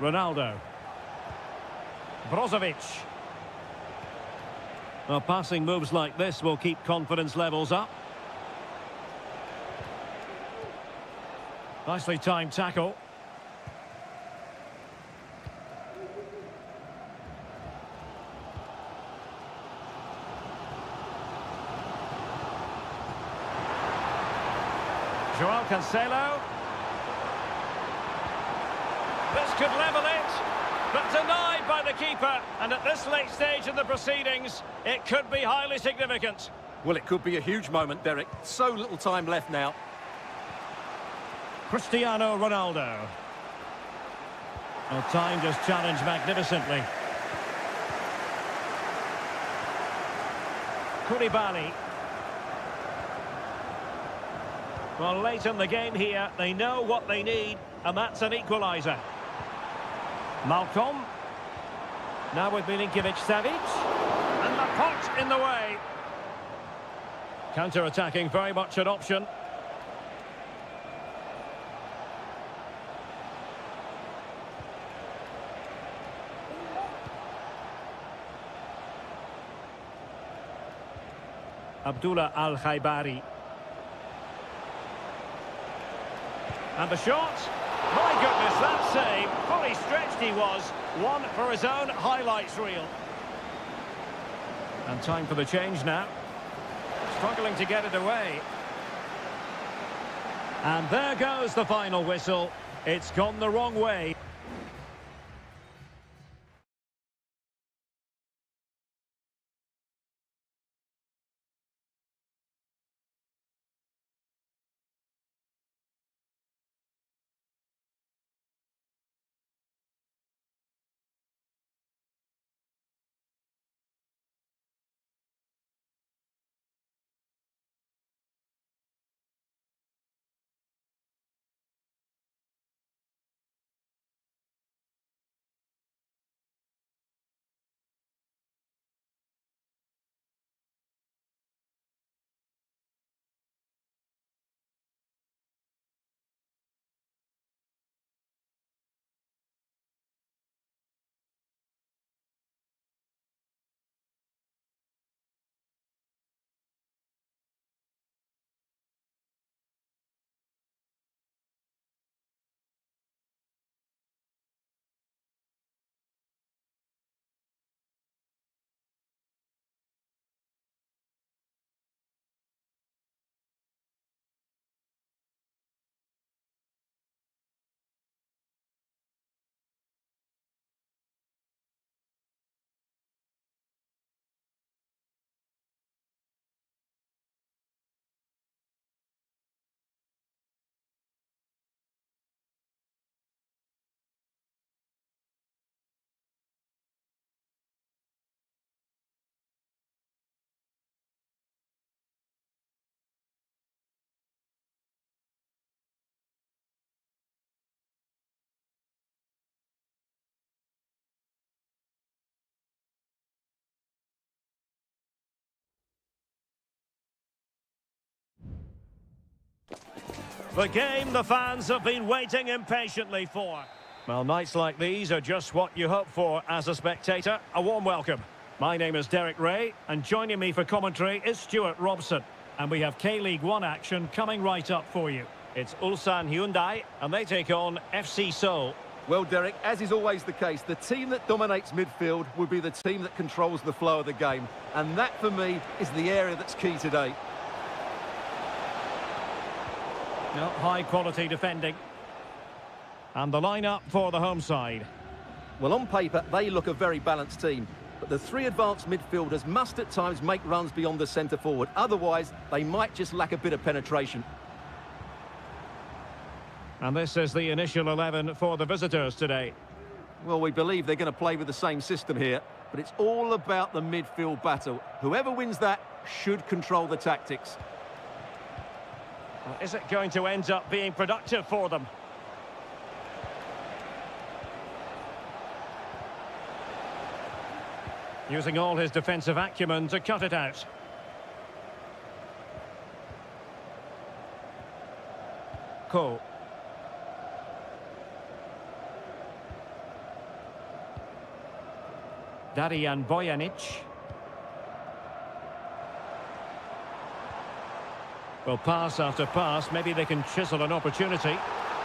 Ronaldo. Brozovic. Well, passing moves like this will keep confidence levels up. Nicely timed tackle. Joao Cancelo. This could level it, but denied by the keeper. And at this late stage in the proceedings, it could be highly significant. Well, it could be a huge moment, Derek. So little time left now. Cristiano Ronaldo. Well, timed his challenge magnificently. Koulibaly. Well, late in the game here, they know what they need, and that's an equaliser. Malcolm. Now with Milinkovic-Savic. And the pot in the way. Counter-attacking, very much an option. Abdullah Al-Khaibari. And the shot. My goodness, that save. Fully stretched he was. One for his own highlights reel. And time for the change now. Struggling to get it away. And there goes the final whistle. It's gone the wrong way. The game the fans have been waiting impatiently for. Well, nights like these are just what you hope for as a spectator. A warm welcome. My name is Derek Ray, and joining me for commentary is Stuart Robson. And we have K-League 1 action coming right up for you. It's Ulsan Hyundai, and they take on FC Seoul. Well, Derek, as is always the case, the team that dominates midfield will be the team that controls the flow of the game. And that, for me, is the area that's key today. No, high-quality defending. And the line-up for the home side. Well, on paper, they look a very balanced team. But the three advanced midfielders must at times make runs beyond the centre-forward. Otherwise, they might just lack a bit of penetration. And this is the initial 11 for the visitors today. Well, we believe they're going to play with the same system here, but it's all about the midfield battle. Whoever wins that should control the tactics. Well, is it going to end up being productive for them? Using all his defensive acumen to cut it out. Ko. Darijan Bojanic. Well, pass after pass, maybe they can chisel an opportunity.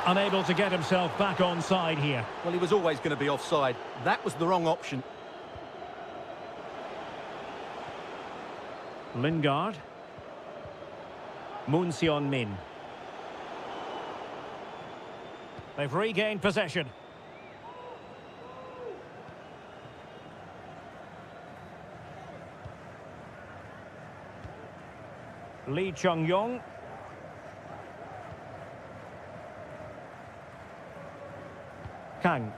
Unable to get himself back onside here. Well, he was always going to be offside. That was the wrong option. Lingard. Moon Seon-min. They've regained possession. Lee Chung-yong. Kang.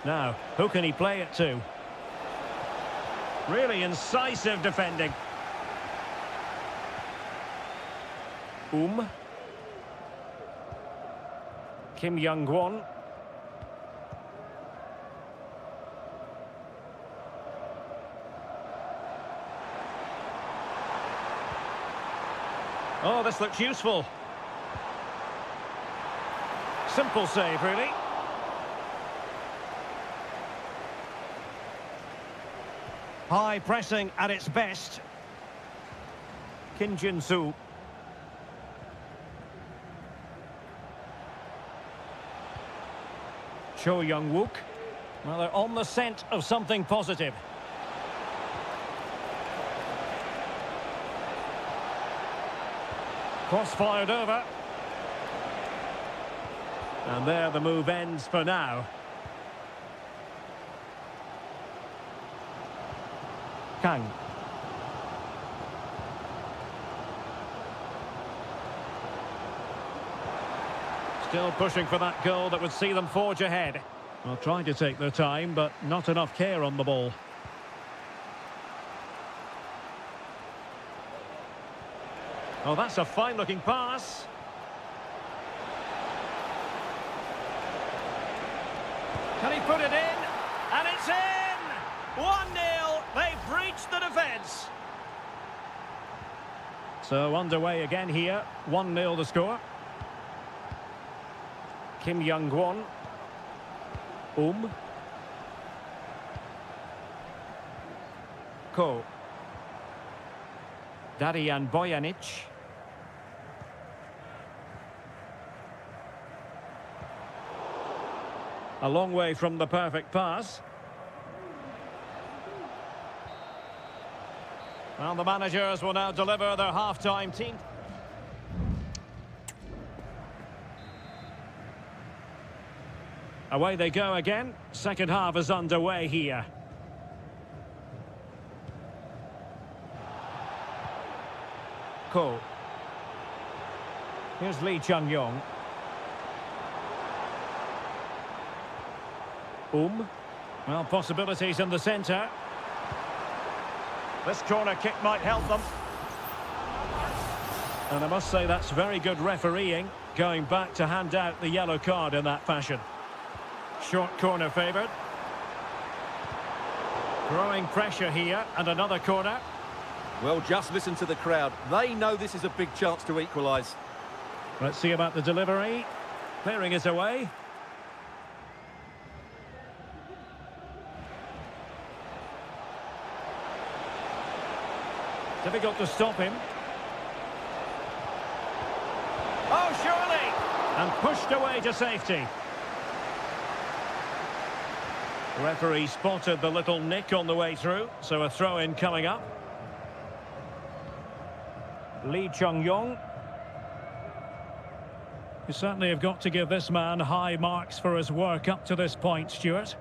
Now, who can he play it to? Really incisive defending. Kim Young-won. Oh, this looks useful. Simple save, really. High pressing at its best. Kim Jin-soo. Cho Young-wook. Well, they're on the scent of something positive. Cross-fired over. And there the move ends for now. Kang. Still pushing for that goal that would see them forge ahead. Well, trying to take their time, but not enough care on the ball. Oh, that's a fine-looking pass. Can he put it in? And it's in! 1-0. They've breached the defence. So underway again here. 1-0 the score. Kim Young-won. Ko. Darijan Bojanic. A long way from the perfect pass. Well, the managers will now deliver their half-time team. Away they go again. Second half is underway here. Ko. Here's Lee Chung-yong. Well, possibilities in the centre. This corner kick might help them. And I must say that's very good refereeing, going back to hand out the yellow card in that fashion. Short corner favoured. Growing pressure here, and another corner. Well, just listen to the crowd. They know this is a big chance to equalise. Let's see about the delivery. Clearing it away. Difficult to stop him. Oh, surely! And pushed away to safety. Referee spotted the little nick on the way through, so a throw-in coming up. Lee Chung-yong. You certainly have got to give this man high marks for his work up to this point, Stuart.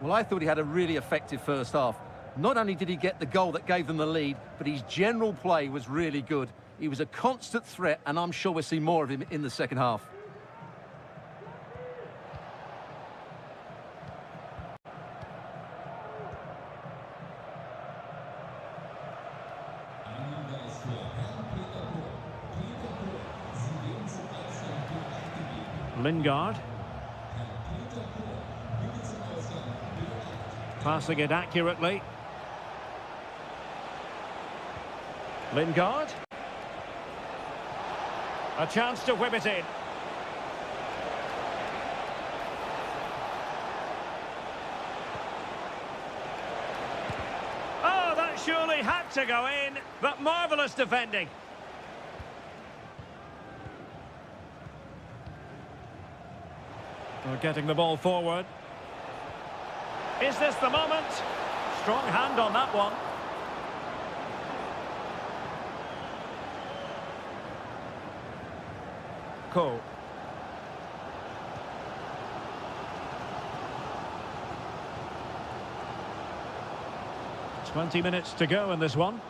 Well, I thought he had a really effective first half. Not only did he get the goal that gave them the lead, but his general play was really good. He was a constant threat, and I'm sure we'll see more of him in the second half. Lingard. Passing it accurately. Lingard. A chance to whip it in. Oh, that surely had to go in, but marvellous defending. We're getting the ball forward. Is this the moment? Strong hand on that one. Cole. "20 minutes to go in this one.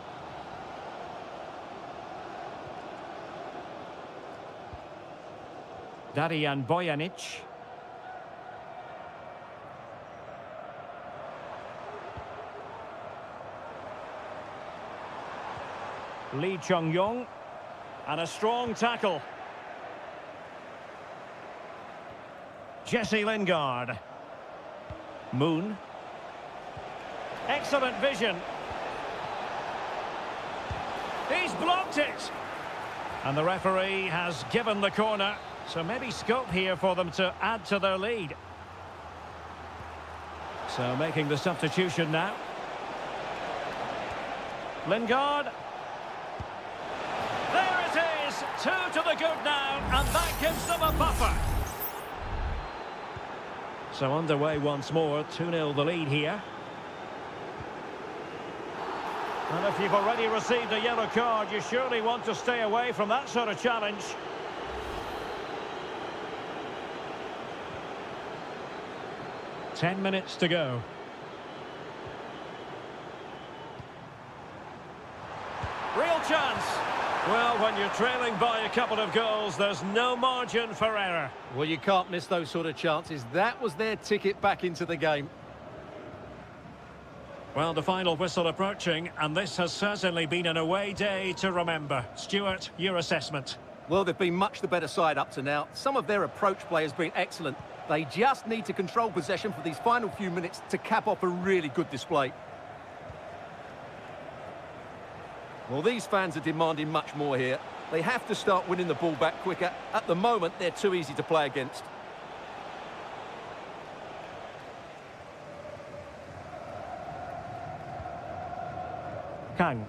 Darijan Bojanic. Lee Chung-yong. And a strong tackle. Jesse Lingard. Moon. Excellent vision. He's blocked it. And the referee has given the corner. So maybe scope here for them to add to their lead. So making the substitution now. Lingard. There it is. 2 to the good now. And that gives them a buffer. So underway once more, 2-0 the lead here. And if you've already received a yellow card, you surely want to stay away from that sort of challenge. Ten minutes to go. Real chance. Well, when you're trailing by a couple of goals, there's no margin for error. Well, you can't miss those sort of chances. That was their ticket back into the game. Well, the final whistle approaching, and this has certainly been an away day to remember. Stuart, your assessment? Well, they've been much the better side up to now. Some of their approach play has been excellent. They just need to control possession for these final few minutes to cap off a really good display. Well, these fans are demanding much more here. They have to start winning the ball back quicker. At the moment, they're too easy to play against. Kang.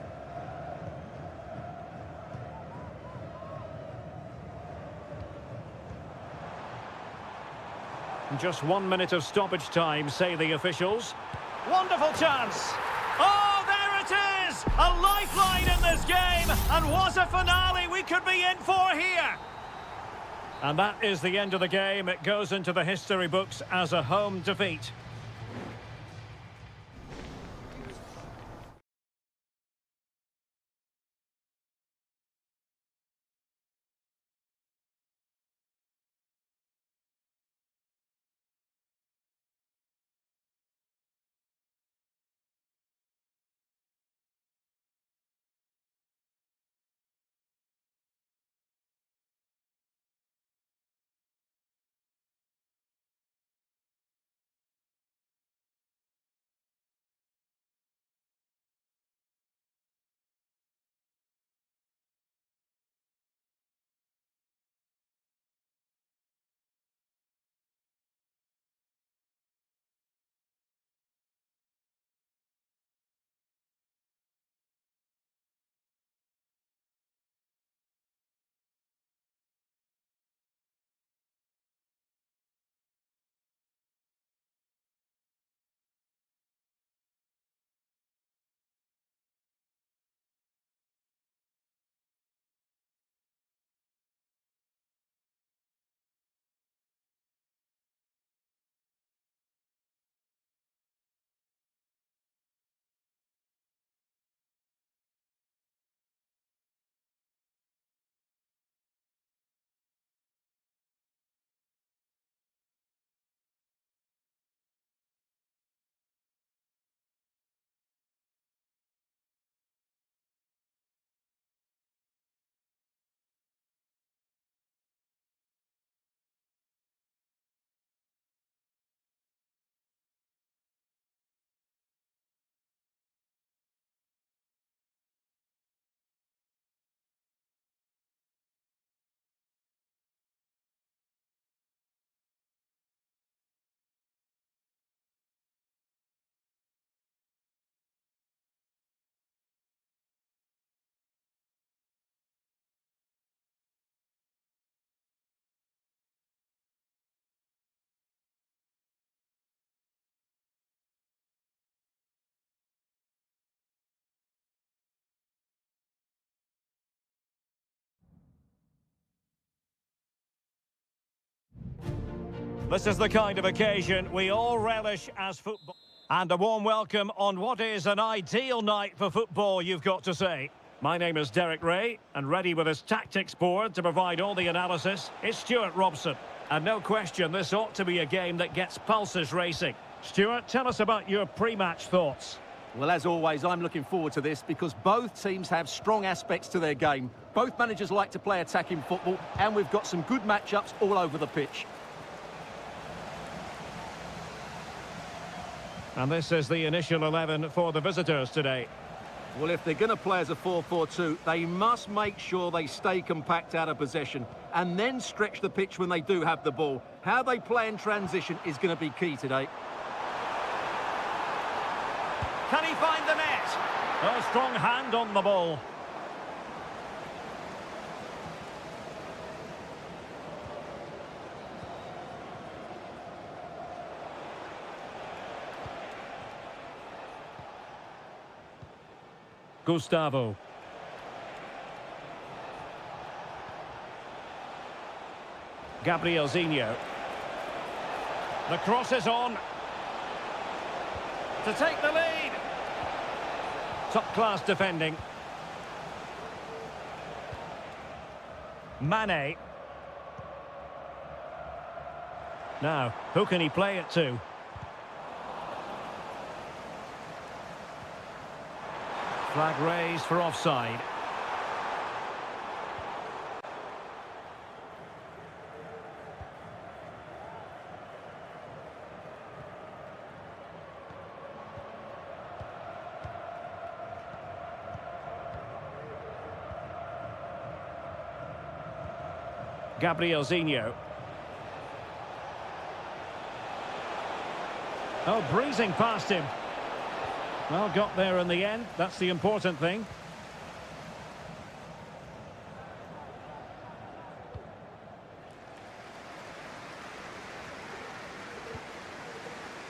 Just 1 minute of stoppage time, say the officials. Wonderful chance! Oh, there it is! A lifeline in this game! And what a finale we could be in for here! And that is the end of the game. It goes into the history books as a home defeat. This is the kind of occasion we all relish as football. And a warm welcome on what is an ideal night for football, you've got to say. My name is Derek Ray, and ready with his tactics board to provide all the analysis is Stuart Robson. And no question, this ought to be a game that gets pulses racing. Stuart, tell us about your pre-match thoughts. Well, as always, I'm looking forward to this because both teams have strong aspects to their game. Both managers like to play attacking football, and we've got some good matchups all over the pitch. And this is the initial 11 for the visitors today. Well, if they're going to play as a 4-4-2, they must make sure they stay compact out of possession and then stretch the pitch when they do have the ball. How they play in transition is going to be key today. Can he find the net? A strong hand on the ball. Gustavo. Gabrielzinho. The cross is on. To take the lead. Top-class defending. Mane. Now, who can he play it to? Flag raised for offside. Gabrielzinho. Oh, breezing past him. Well, got there in the end. That's the important thing.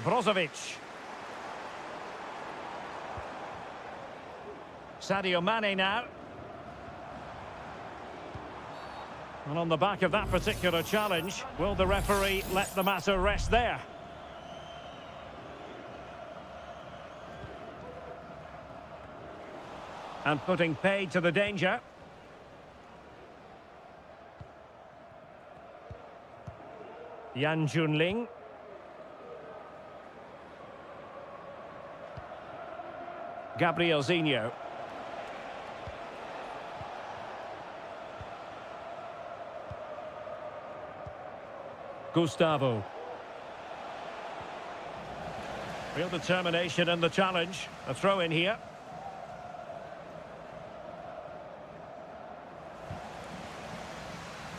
Brozovic. Sadio Mane now. And on the back of that particular challenge, will the referee let the matter rest there? And putting paid to the danger. Yan Junling. Gabrielzinho. Gustavo. Real determination in the challenge. A throw in here.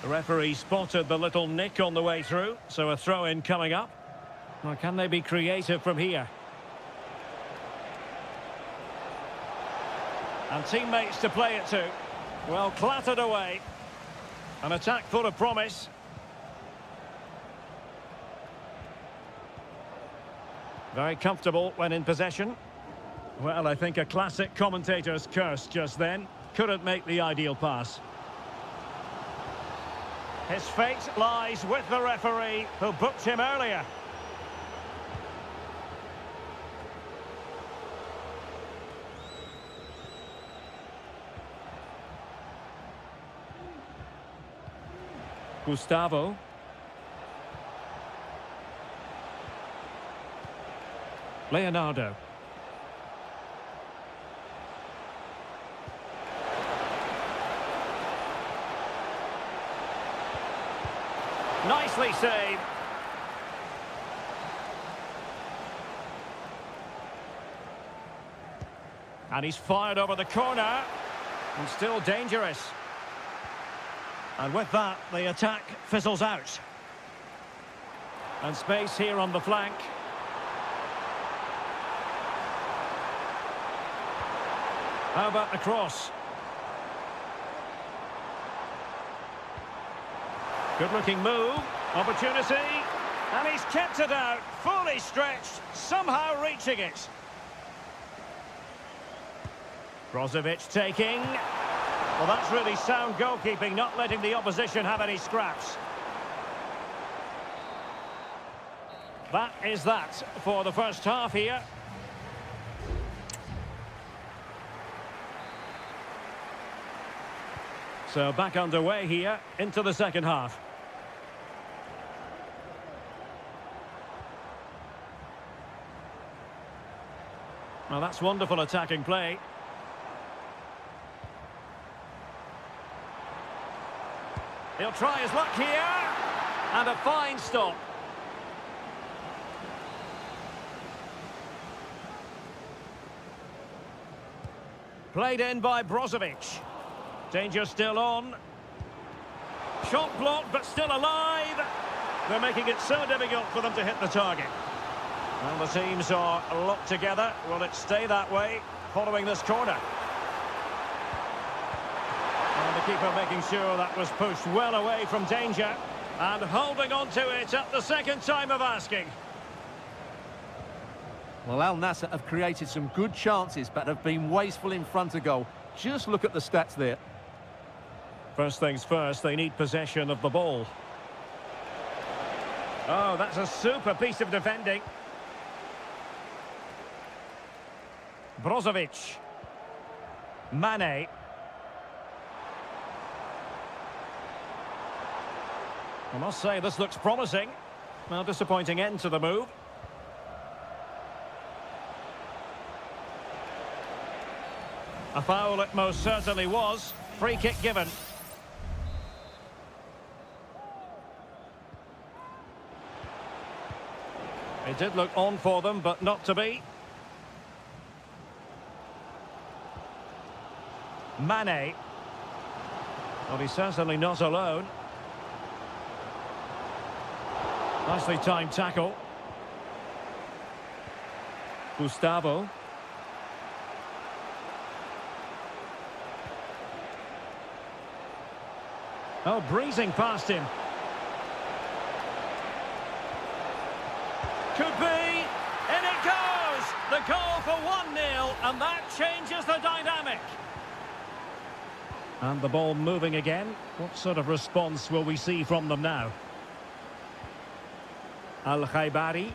The referee spotted the little nick on the way through, so a throw-in coming up. Well, can they be creative from here? And teammates to play it to. Well, clattered away. An attack full of promise. Very comfortable when in possession. Well, I think a classic commentator's curse just then. Couldn't make the ideal pass. His fate lies with the referee, who booked him earlier. Gustavo. Leonardo. Nicely saved. And he's fired over the corner. And still dangerous. And with that, the attack fizzles out. And space here on the flank. How about the cross? Good-looking move. Opportunity. And he's kept it out. Fully stretched. Somehow reaching it. Brozovic taking. Well, that's really sound goalkeeping, not letting the opposition have any scraps. That is that for the first half here. So back underway here into the second half. Well, that's wonderful attacking play. He'll try his luck here. And a fine stop. Played in by Brozovic. Danger still on. Shot blocked, but still alive. They're making it so difficult for them to hit the target. Well, the teams are locked together. Will it stay that way following this corner? And the keeper making sure that was pushed well away from danger. And holding on to it at the second time of asking. Well, Al Nassr have created some good chances, but have been wasteful in front of goal. Just look at the stats there. First things first, they need possession of the ball. Oh, that's a super piece of defending. Brozovic. Mane. I must say, this looks promising. Well, disappointing end to the move. A foul it most certainly was. Free kick given. It did look on for them, but not to be. Mane. Well, he's certainly not alone. Nicely timed tackle. Gustavo. Oh, breezing past him. Could be. In it goes. The goal for 1-0, and that changes the dynamic. And the ball moving again. What sort of response will we see from them now? Al-Khaibari.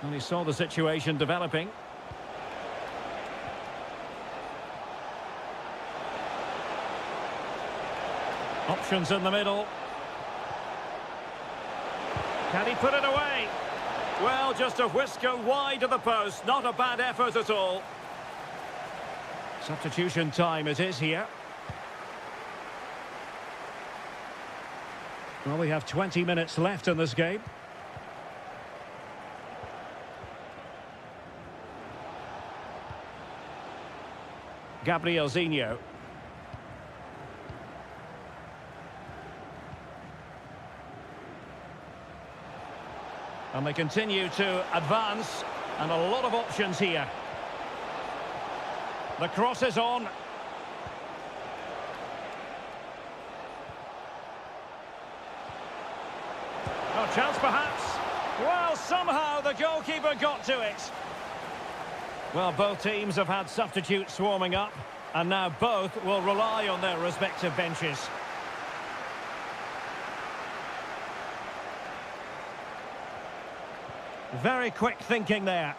And he saw the situation developing. Options in the middle. Can he put it away? Well, just a whisker wide of the post. Not a bad effort at all. Substitution time it is here. Well, we have 20 minutes left in this game. Gabrielzinho. And they continue to advance, and a lot of options here. The cross is on. No chance perhaps. Well, somehow the goalkeeper got to it. Well, both teams have had substitutes swarming up, and now both will rely on their respective benches. Very quick thinking there.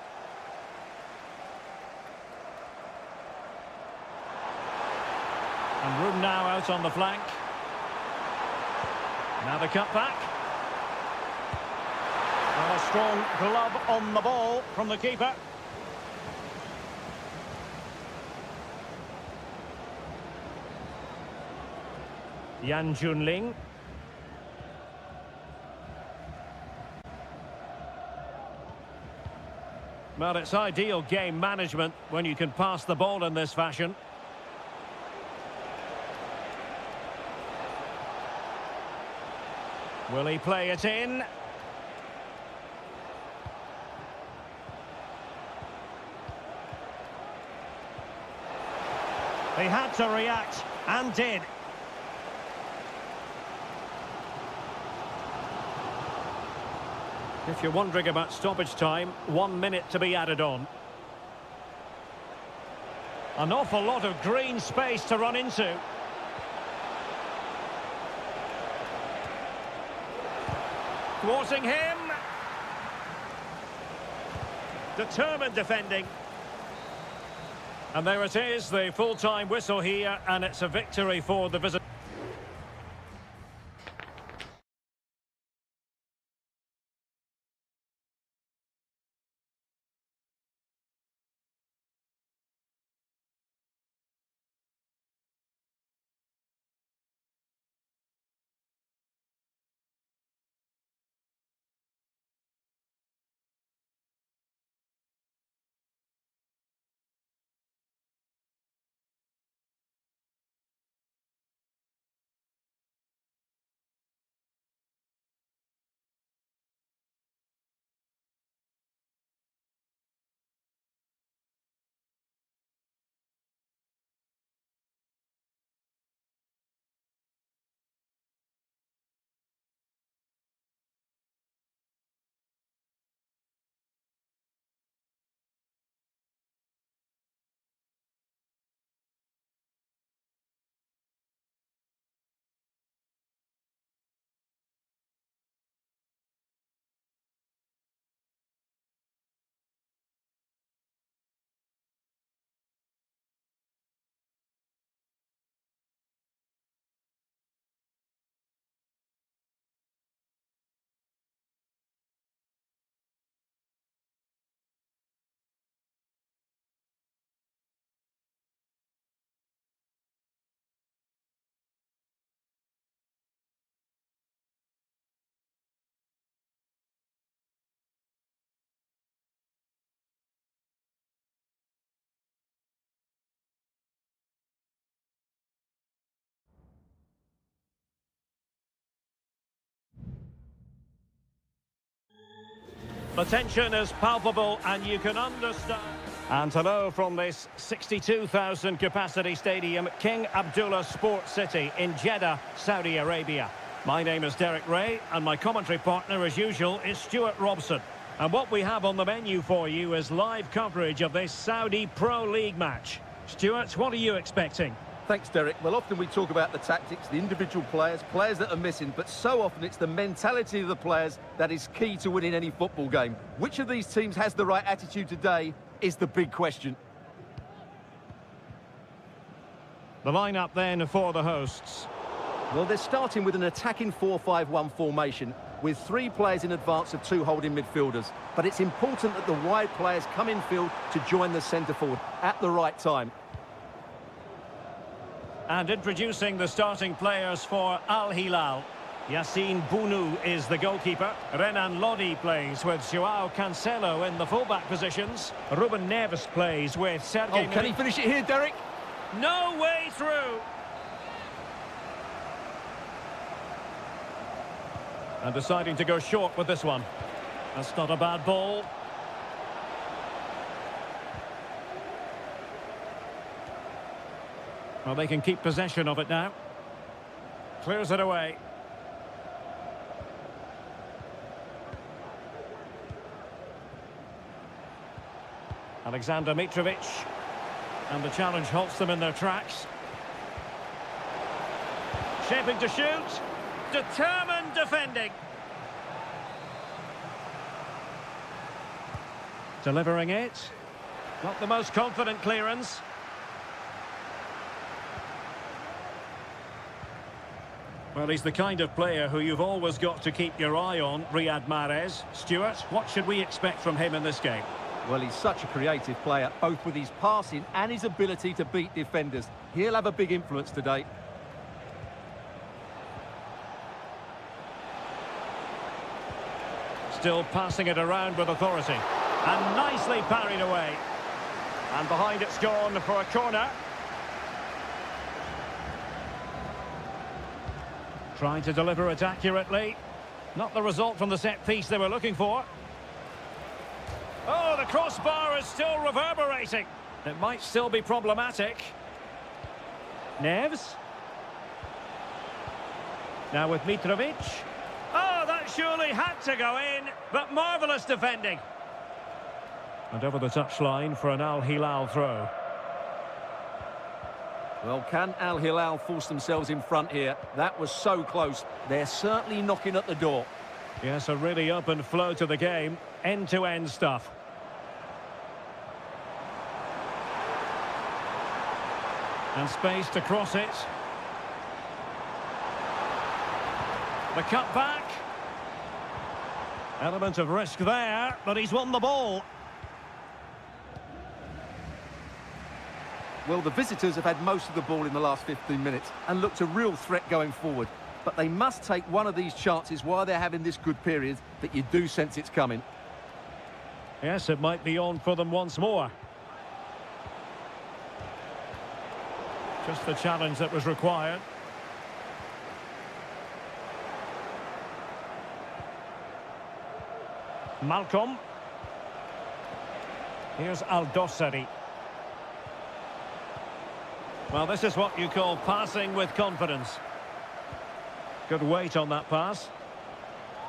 And room now out on the flank. Now the cut back. And a strong glove on the ball from the keeper. Yan Junling. Well, it's ideal game management when you can pass the ball in this fashion. Will he play it in? He had to react, and did. If you're wondering about stoppage time, 1 minute to be added on. An awful lot of green space to run into. Thwarting him. Determined defending. And there it is, the full-time whistle here, and it's a victory for the visitor. The tension is palpable and you can understand. And hello from this 62,000 capacity stadium, King Abdullah Sports City in Jeddah, Saudi Arabia. My name is Derek Ray and my commentary partner as usual is Stuart Robson. And what we have on the menu for you is live coverage of this Saudi Pro League match. Stuart, what are you expecting? Thanks, Derek. Well, often we talk about the tactics, the individual players that are missing, but so often it's the mentality of the players that is key to winning any football game. Which of these teams has the right attitude today is the big question. The lineup then for the hosts. Well, they're starting with an attacking 4-5-1 formation with 3 players in advance of 2 holding midfielders. But it's important that the wide players come in field to join the centre forward at the right time. And introducing the starting players for Al Hilal. Yassine Bounou is the goalkeeper. Renan Lodi plays with Joao Cancelo in the fullback positions. Ruben Neves plays with Sergei... Can he finish it here, Derek? No way through! And deciding to go short with this one. That's not a bad ball. Well, they can keep possession of it now. Clears it away. Alexander Mitrovic. And the challenge halts them in their tracks. Shaping to shoot. Determined defending. Delivering it. Not the most confident clearance. Well, he's the kind of player who you've always got to keep your eye on, Riyad Mahrez. Stuart, what should we expect from him in this game? Well, he's such a creative player, both with his passing and his ability to beat defenders. He'll have a big influence today. Still passing it around with authority. And nicely parried away. And behind it's gone for a corner. Trying to deliver it accurately. Not the result from the set piece they were looking for. Oh, the crossbar is still reverberating. It might still be problematic. Neves. Now with Mitrovic. Oh, that surely had to go in, but marvellous defending. And over the touchline for an Al Hilal throw. Well, can Al Hilal force themselves in front here? That was so close. They're certainly knocking at the door. Yes, a really open flow to the game. End-to-end stuff. And space to cross it. The cut back. Element of risk there, but he's won the ball. Well, the visitors have had most of the ball in the last 15 minutes and looked a real threat going forward. But they must take one of these chances while they're having this good period that you do sense it's coming. Yes, it might be on for them once more. Just the challenge that was required. Malcolm. Here's Aldosari. Well, this is what you call passing with confidence. Good weight on that pass.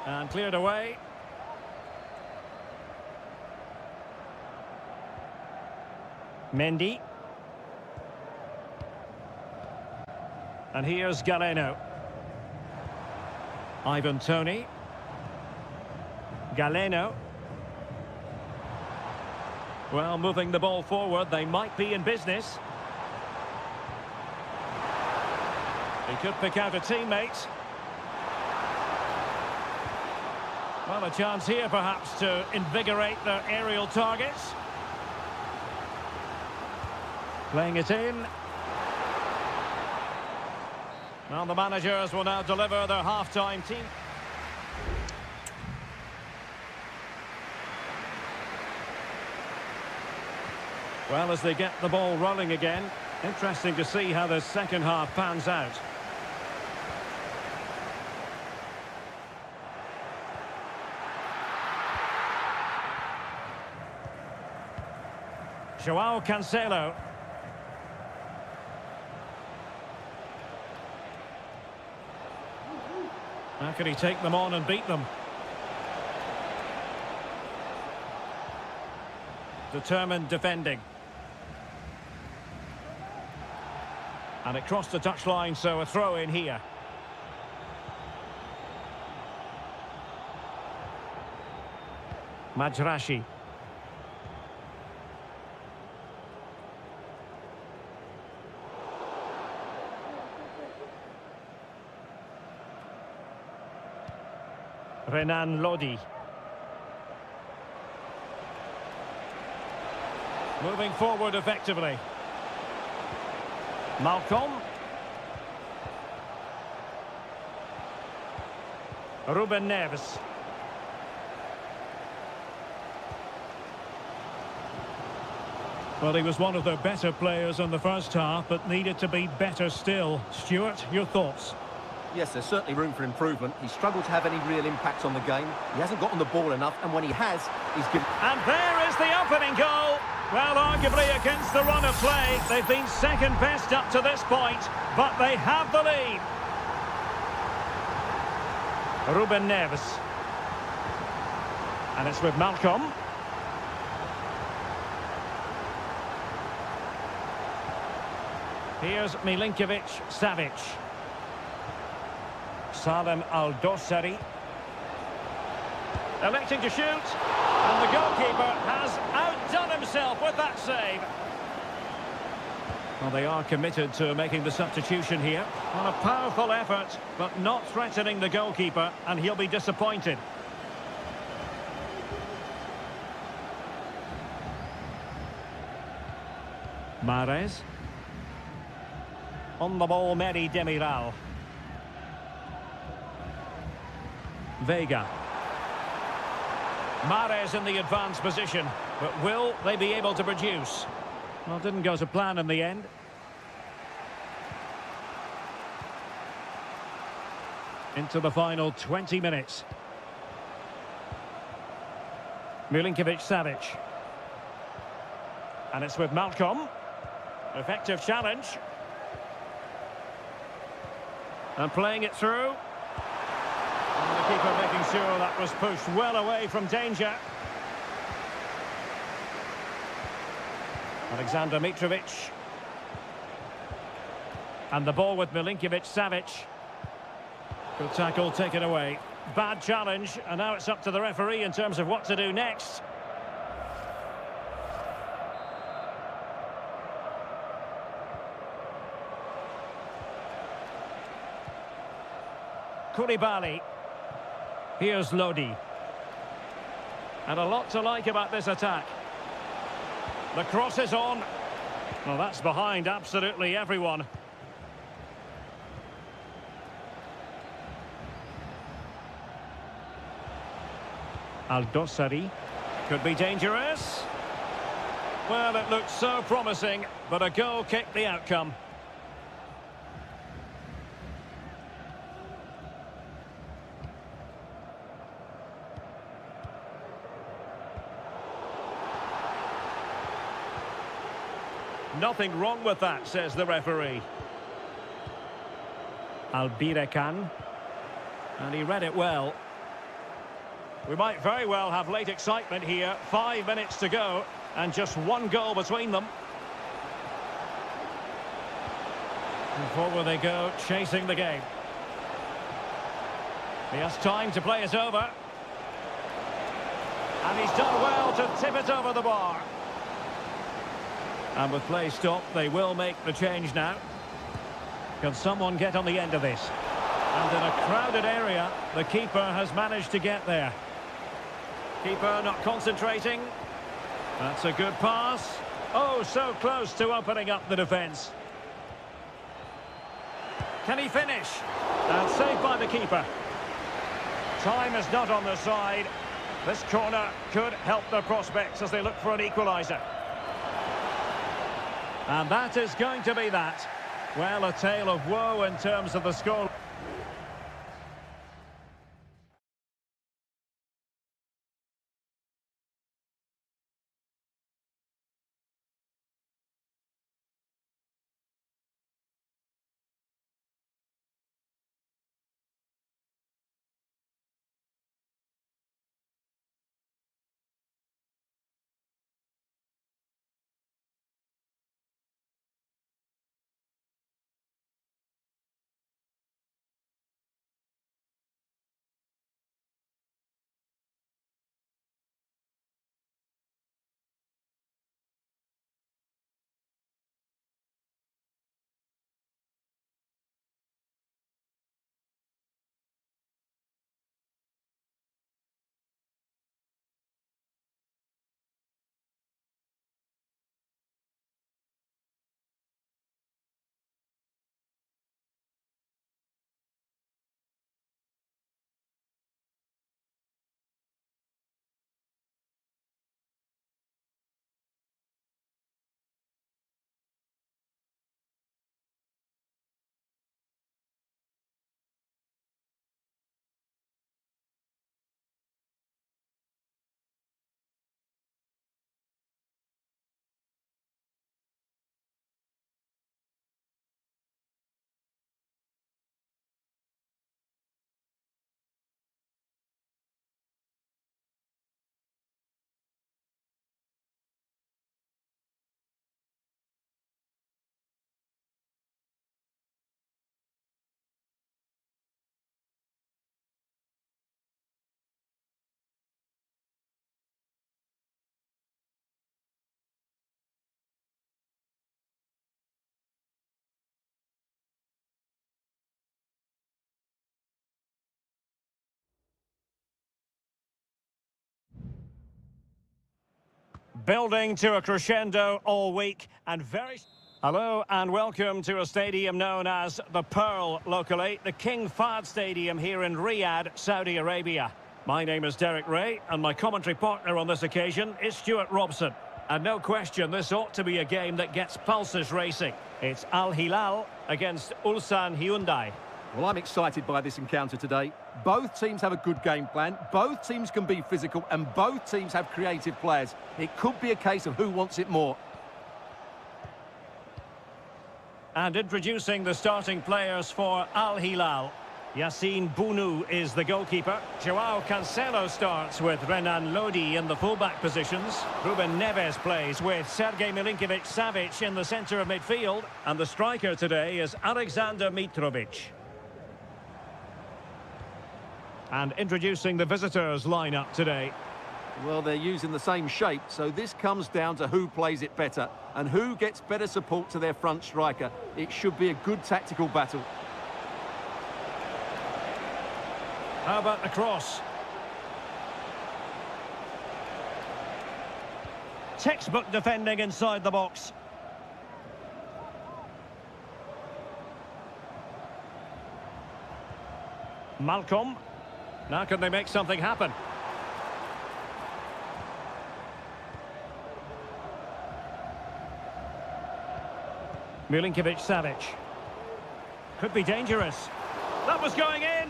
And cleared away. Mendy. And here's Galeno. Ivan Toney. Galeno. Well, moving the ball forward, they might be in business. He could pick out a teammate. Well, a chance here perhaps to invigorate their aerial targets. Playing it in. Well, the managers will now deliver their half-time team. Well, as they get the ball rolling again, interesting to see how the second half pans out. João Cancelo. How can he take them on and beat them? Determined defending. And it crossed the touchline, so a throw in here. Majrashi. Renan Lodi. Moving forward effectively. Malcolm. Ruben Neves. Well, he was one of the better players in the first half, but needed to be better still. Stuart, your thoughts? Yes, there's certainly room for improvement. He's struggled to have any real impact on the game. He hasn't gotten the ball enough, and when he has, he's given... And there is the opening goal. Well, arguably against the run of play, they've been second best up to this point, but they have the lead. Ruben Neves. And it's with Malcolm. Here's Milinkovic-Savic. Salem Aldosari. Electing to shoot. And the goalkeeper has outdone himself with that save. Well, they are committed to making the substitution here. Well, a powerful effort, but not threatening the goalkeeper, and he'll be disappointed. Mahrez. On the ball, Meri Demiral. Vega. Mahrez in the advanced position, but will they be able to produce? Well, didn't go to plan in the end. Into the final 20 minutes. Milinkovic-Savic. And it's with Malcolm. Effective challenge. And playing it through. And the keeper making sure that was pushed well away from danger. Alexander Mitrovic. And the ball with Milinkovic-Savic. Good tackle taken away. Bad challenge, and now it's up to the referee in terms of what to do next. Koulibaly. Here's Lodi. And a lot to like about this attack. The cross is on. Well, that's behind absolutely everyone. Al-Dossari. Could be dangerous. Well, it looked so promising, but a goal kicked the outcome. Nothing wrong with that, says the referee. Albirekan. And he read it well. We might very well have late excitement here. 5 minutes to go, and just one goal between them. And forward they go, chasing the game. He has time to play it over. And he's done well to tip it over the bar. And with play stopped, they will make the change now. Can someone get on the end of this? And in a crowded area, the keeper has managed to get there. Keeper not concentrating. That's a good pass. Oh, so close to opening up the defence. Can he finish? And saved by the keeper. Time is not on the side. This corner could help their prospects as they look for an equaliser. And that is going to be that. Well, a tale of woe in terms of the score. Building to a crescendo all week and very... Hello and welcome to a stadium known as the Pearl locally, the King Fahd Stadium here in Riyadh, Saudi Arabia. My name is Derek Ray and my commentary partner on this occasion is Stuart Robson. And no question, this ought to be a game that gets pulses racing. It's Al Hilal against Ulsan Hyundai. Well, I'm excited by this encounter today. Both teams have a good game plan, both teams can be physical, and both teams have creative players. It could be a case of who wants it more. And introducing the starting players for Al Hilal. Yassine Bounou is the goalkeeper. Joao Cancelo starts with Renan Lodi in the fullback positions. Ruben Neves plays with Sergej Milinkovic-Savic in the centre of midfield. And the striker today is Alexander Mitrovic. And introducing the visitors lineup today. Well, they're using the same shape, so this comes down to who plays it better and who gets better support to their front striker. It should be a good tactical battle. How about the cross? Textbook defending inside the box. Malcolm. Now can they make something happen? Milinkovic-Savic. Could be dangerous. That was going in.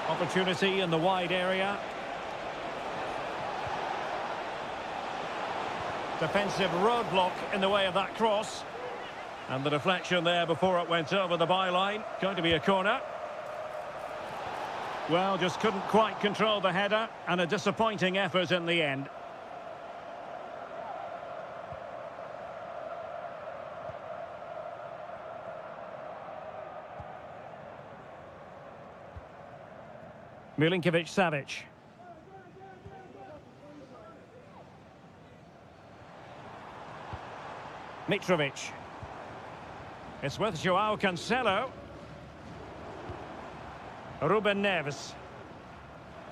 Opportunity in the wide area. Defensive roadblock in the way of that cross. And the deflection there before it went over the byline. Going to be a corner. Well, just couldn't quite control the header, and a disappointing effort in the end. Milinkovic-Savic. Mitrovic. It's with João Cancelo. Ruben Neves.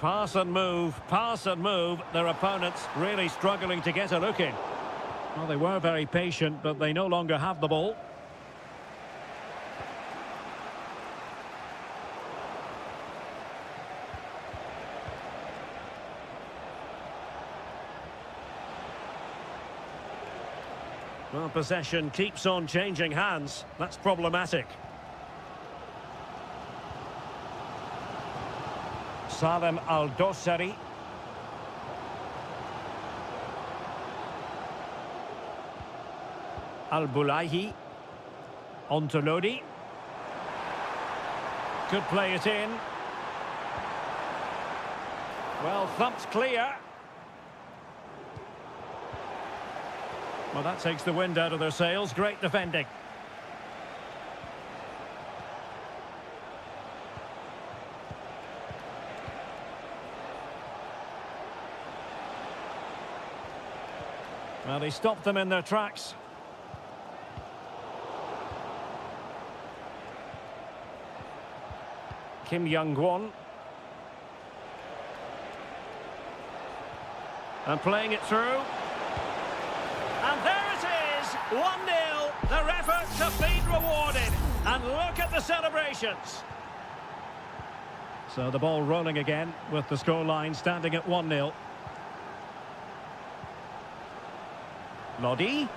Pass and move, pass and move. Their opponents really struggling to get a look in. Well, they were very patient, but they no longer have the ball. Well, possession keeps on changing hands. That's problematic. Salem Al-Dossari. Al-Bulaihi. Ontolodi. Could play it in. Well, thumped clear. Well, that takes the wind out of their sails. Great defending. Well, they stopped them in their tracks. Kim Young-won. And playing it through. And there it is, 1-0. Their efforts have been rewarded. And look at the celebrations. So the ball rolling again with the scoreline standing at 1-0. Lodi.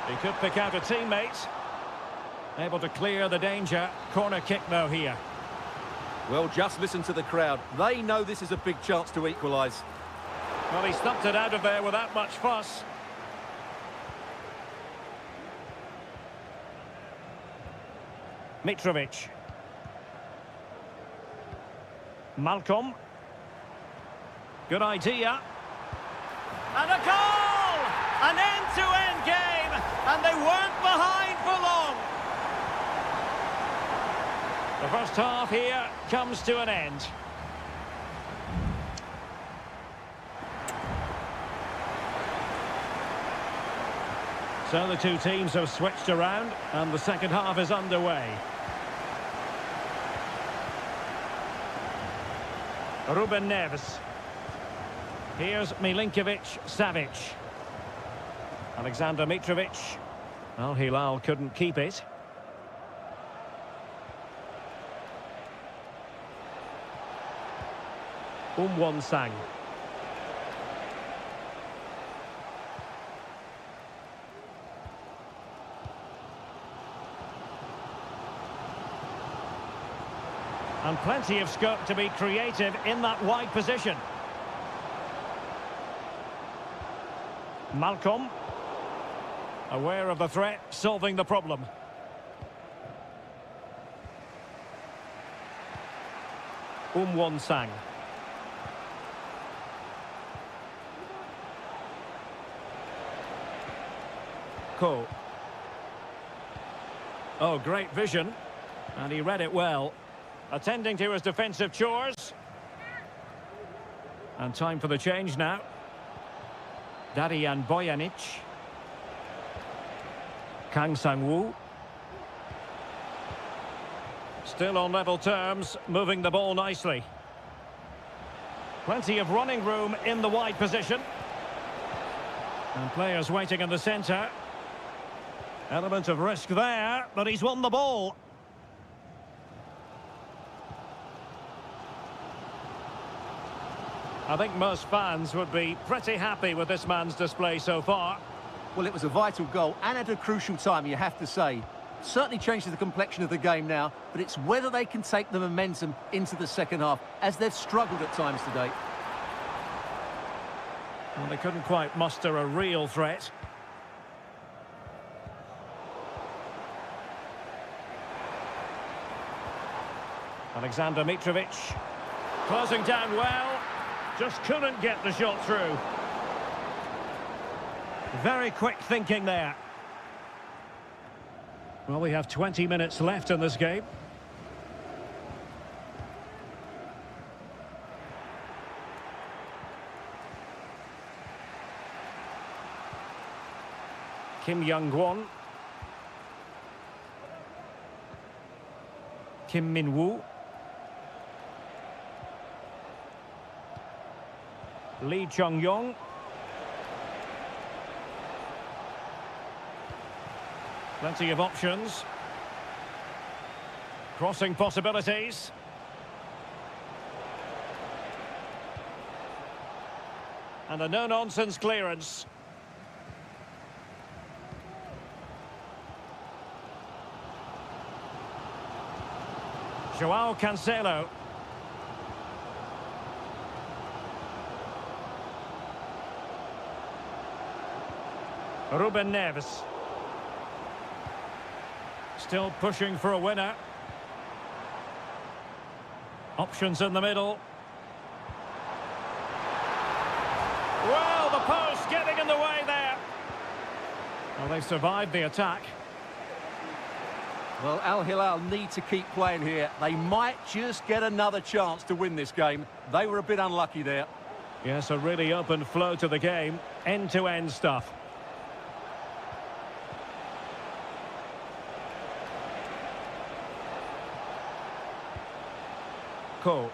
He could pick out a teammate. Able to clear the danger. Corner kick though here. Well, just listen to the crowd. They know this is a big chance to equalise. Well, he stumped it out of there without much fuss. Mitrovic. Malcolm. Good idea. And a goal! An end-to-end game, and they weren't behind for long. The first half here comes to an end. So the two teams have switched around, and the second half is underway. Ruben Neves. Here's Milinkovic-Savic. Alexander Mitrovic. Well, Hilal couldn't keep it. Won-sang. And plenty of scope to be creative in that wide position. Malcolm. Aware of the threat, solving the problem. Won-sang. Ko. Oh, great vision. And he read it well. Attending to his defensive chores. And time for the change now. Darijan Bojanic. Kang Sang-woo. Still on level terms, moving the ball nicely. Plenty of running room in the wide position. And players waiting in the centre. Element of risk there, but he's won the ball. I think most fans would be pretty happy with this man's display so far. Well, it was a vital goal and at a crucial time, you have to say. Certainly changes the complexion of the game now, but it's whether they can take the momentum into the second half, as they've struggled at times today. Well, they couldn't quite muster a real threat. Alexander Mitrovic. Closing down well. Just couldn't get the shot through. Very quick thinking there. Well, we have 20 minutes left in this game. Kim Young-won. Kim Min-woo. Lee Chung-yong. Plenty of options. Crossing possibilities. And a no-nonsense clearance. Joao Cancelo. Ruben Neves. Still pushing for a winner. Options in the middle. Well, the post getting in the way there. Well, they survived the attack. Well, Al Hilal need to keep playing here. They might just get another chance to win this game. They were a bit unlucky there. Yes, a really open flow to the game. End-to-end stuff. Ko.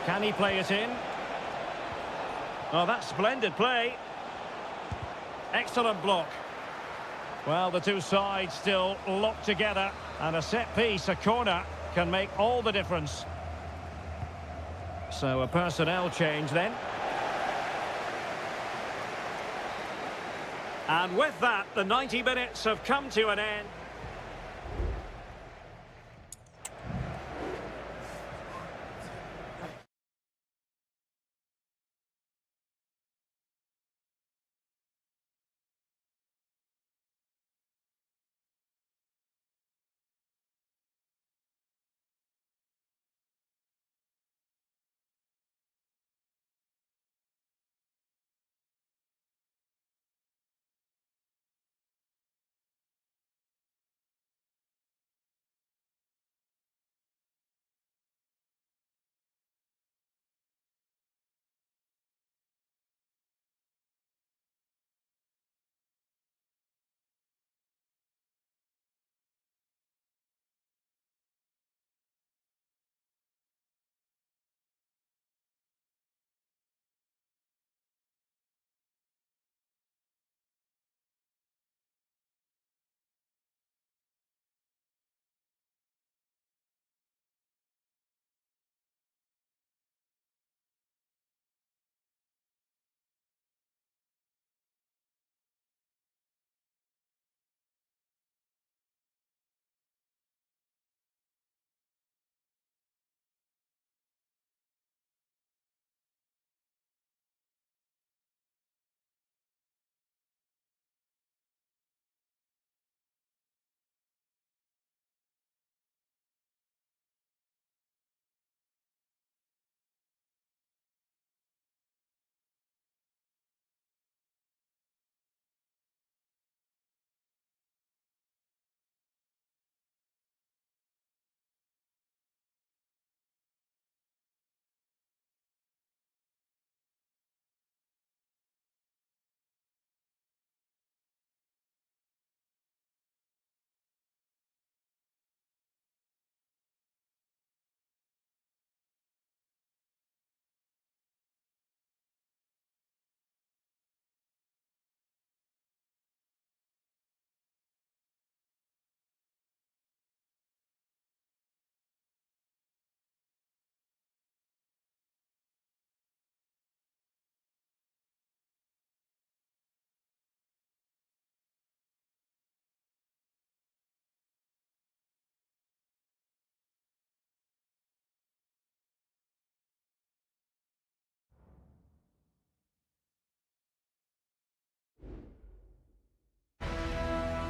Can he play it in? Oh, that's splendid play. Excellent block. Well, the two sides still locked together, and a set piece, a corner, can make all the difference. So a personnel change then. And with that, the 90 minutes have come to an end.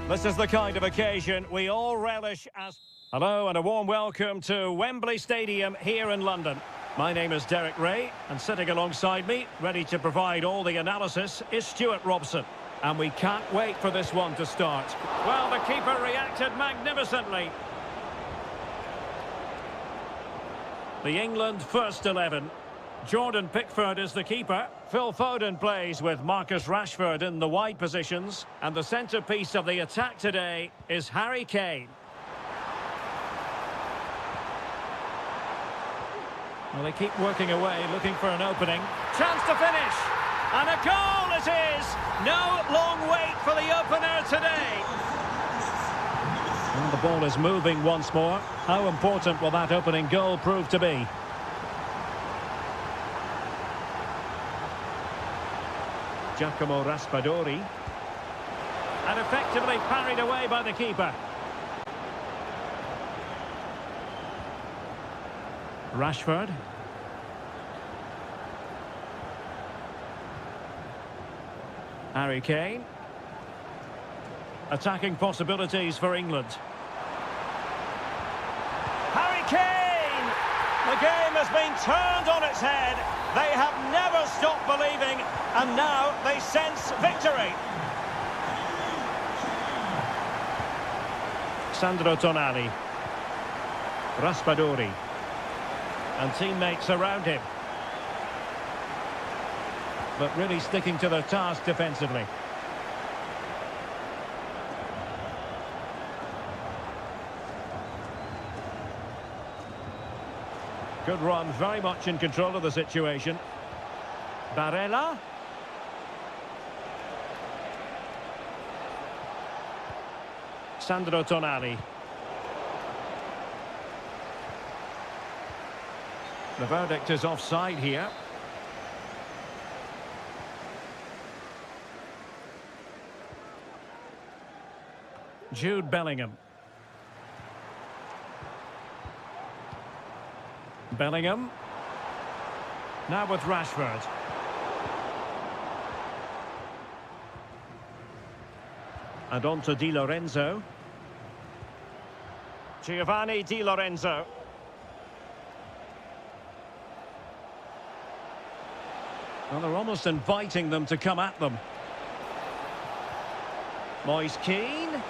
This is the kind of occasion we all relish as... Hello and a warm welcome to Wembley Stadium here in London. My name is Derek Ray, and sitting alongside me, ready to provide all the analysis, is Stuart Robson. And we can't wait for this one to start. Well, the keeper reacted magnificently. The England first 11. Jordan Pickford is the keeper. Phil Foden plays with Marcus Rashford in the wide positions. And the centrepiece of the attack today is Harry Kane. Well, they keep working away, looking for an opening. Chance to finish! And a goal it is! No long wait for the opener today. And the ball is moving once more. How important will that opening goal prove to be? Giacomo Raspadori. And effectively parried away by the keeper. Rashford. Harry Kane. Attacking possibilities for England. Harry Kane! The game has been turned on its head. They have never stopped believing, and now they sense victory. Sandro Tonali. Raspadori. And teammates around him. But really sticking to their task defensively. Good run, very much in control of the situation. Barella. Sandro Tonali. The verdict is offside here. Jude Bellingham. Bellingham. Now with Rashford. And on to Di Lorenzo. Giovanni Di Lorenzo. Well, they're almost inviting them to come at them. Moise Keane.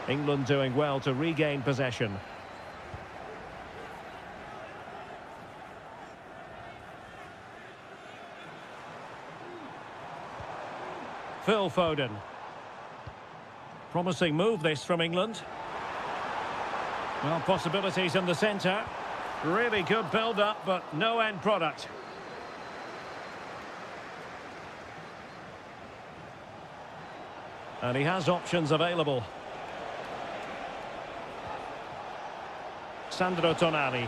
England doing well to regain possession. Phil Foden. Promising move this from England. Well, possibilities in the centre. Really good build-up, but no end product. And he has options available. Sandro Tonali.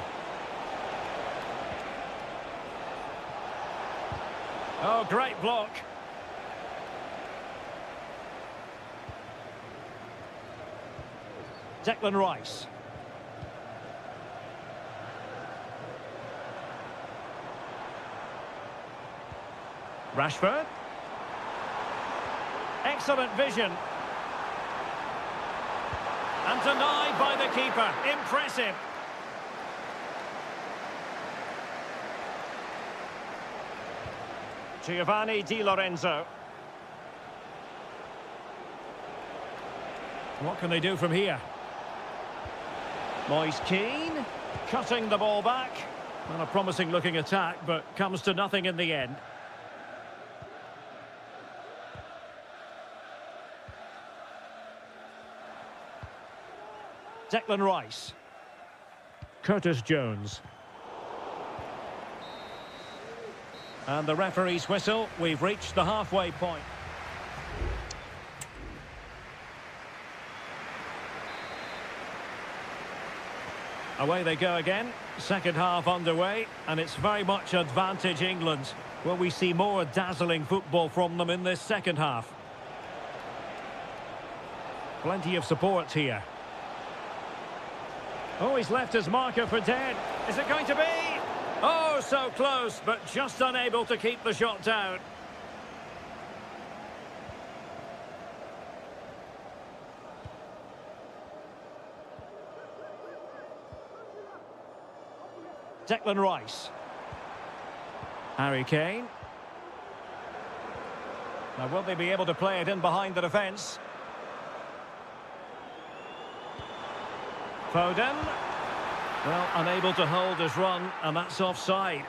Oh, great block. Declan Rice. Rashford. Excellent vision. And denied by the keeper. Impressive. Giovanni Di Lorenzo. What can they do from here? Moise Keane. Cutting the ball back. Well, a promising looking attack, but comes to nothing in the end. Declan Rice. Curtis Jones. And the referee's whistle. We've reached the halfway point. Away they go again. Second half underway, and it's very much advantage England. Will we see more dazzling football from them in this second half? Plenty of support here. Oh, he's left his marker for dead. Is it going to be? Oh, so close, but just unable to keep the shot down. Declan Rice. Harry Kane. Now, will they be able to play it in behind the defence? Foden. Well, unable to hold his run, and that's offside.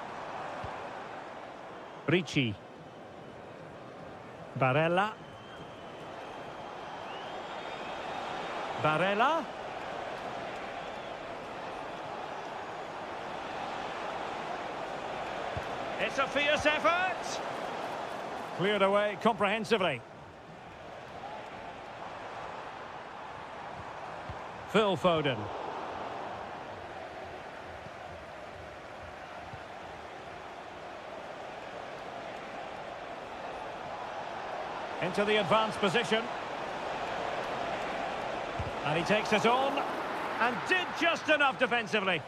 Ricci. Barella. Barella. It's a fierce effort. Cleared away comprehensively. Phil Foden. Into the advanced position. And he takes it on. And did just enough defensively.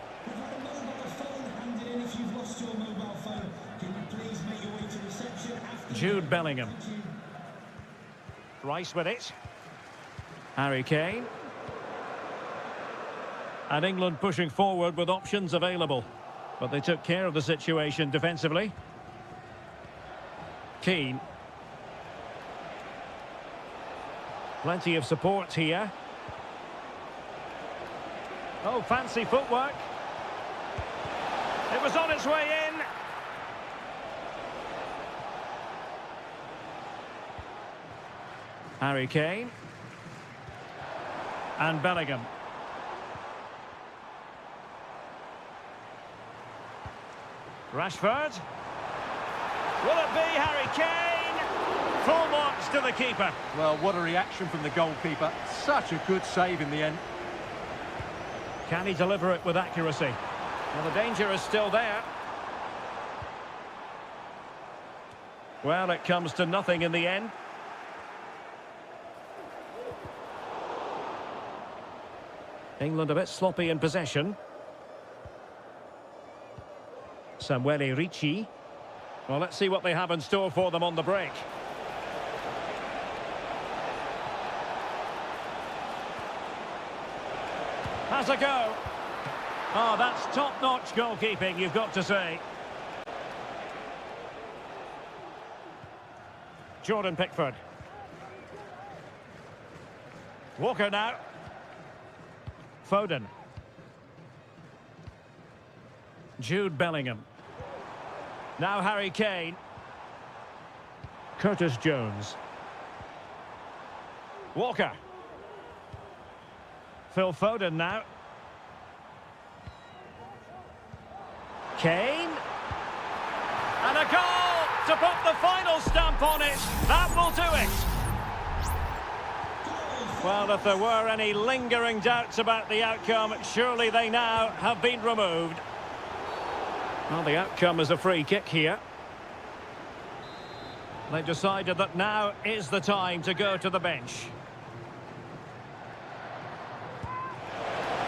Jude Bellingham. Rice with it. Harry Kane. And England pushing forward with options available. But they took care of the situation defensively. Keane. Plenty of support here. Oh, fancy footwork. It was on its way in. Harry Kane. And Bellingham. Rashford. Will it be Harry Kane? Full marks to the keeper. Well, what a reaction from the goalkeeper. Such a good save in the end. Can he deliver it with accuracy? Well, the danger is still there. Well, it comes to nothing in the end. England a bit sloppy in possession. Samuele Ricci. Well, let's see what they have in store for them on the break. Has a go. Oh, that's top-notch goalkeeping, you've got to say. Jordan Pickford. Walker now. Foden. Jude Bellingham. Now Harry Kane. Curtis Jones. Walker. Phil Foden now. Kane. And a goal to put the final stamp on it. That will do it. Well, if there were any lingering doubts about the outcome, surely they now have been removed. Well, the outcome is a free kick here. They've decided that now is the time to go to the bench.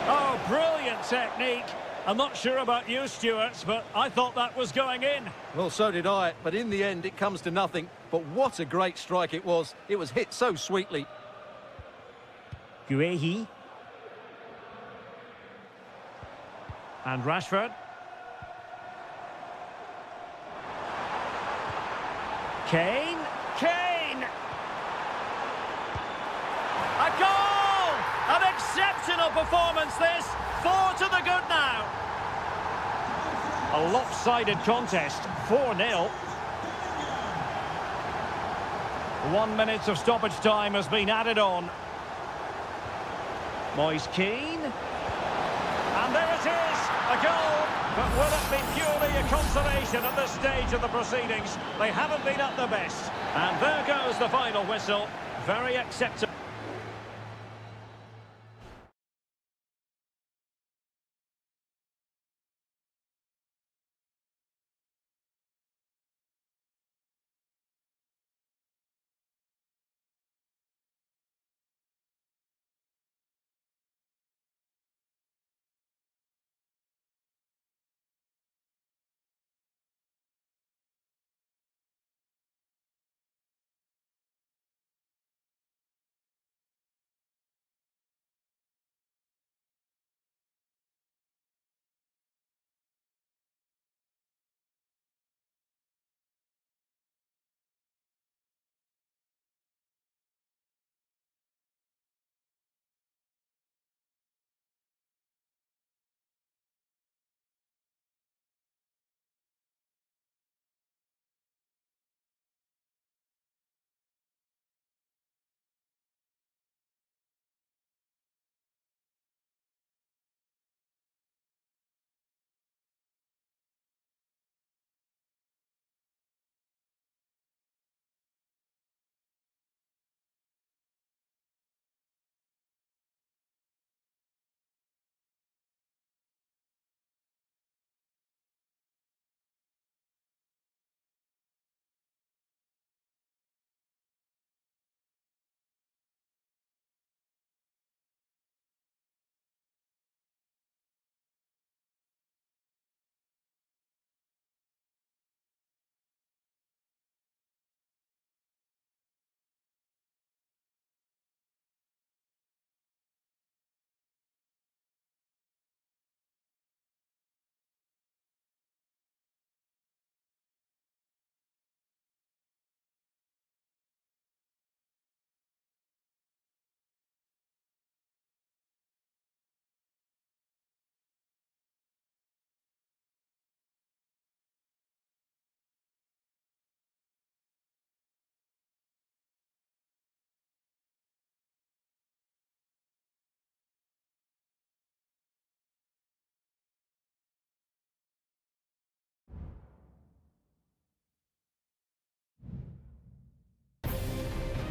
Oh, brilliant technique. I'm not sure about you, Stuart, but I thought that was going in. Well, so did I, but in the end it comes to nothing. But what a great strike it was. It was hit so sweetly. Guehi. And Rashford. Kane. Kane! A goal! An exceptional performance this. 4 to the good now. A lopsided contest. 4-0. 1 minute of stoppage time has been added on. Moise Keane. And there it is, a goal. But will it be purely a consolation at this stage of the proceedings? They haven't been at their best. And there goes the final whistle. Very acceptable.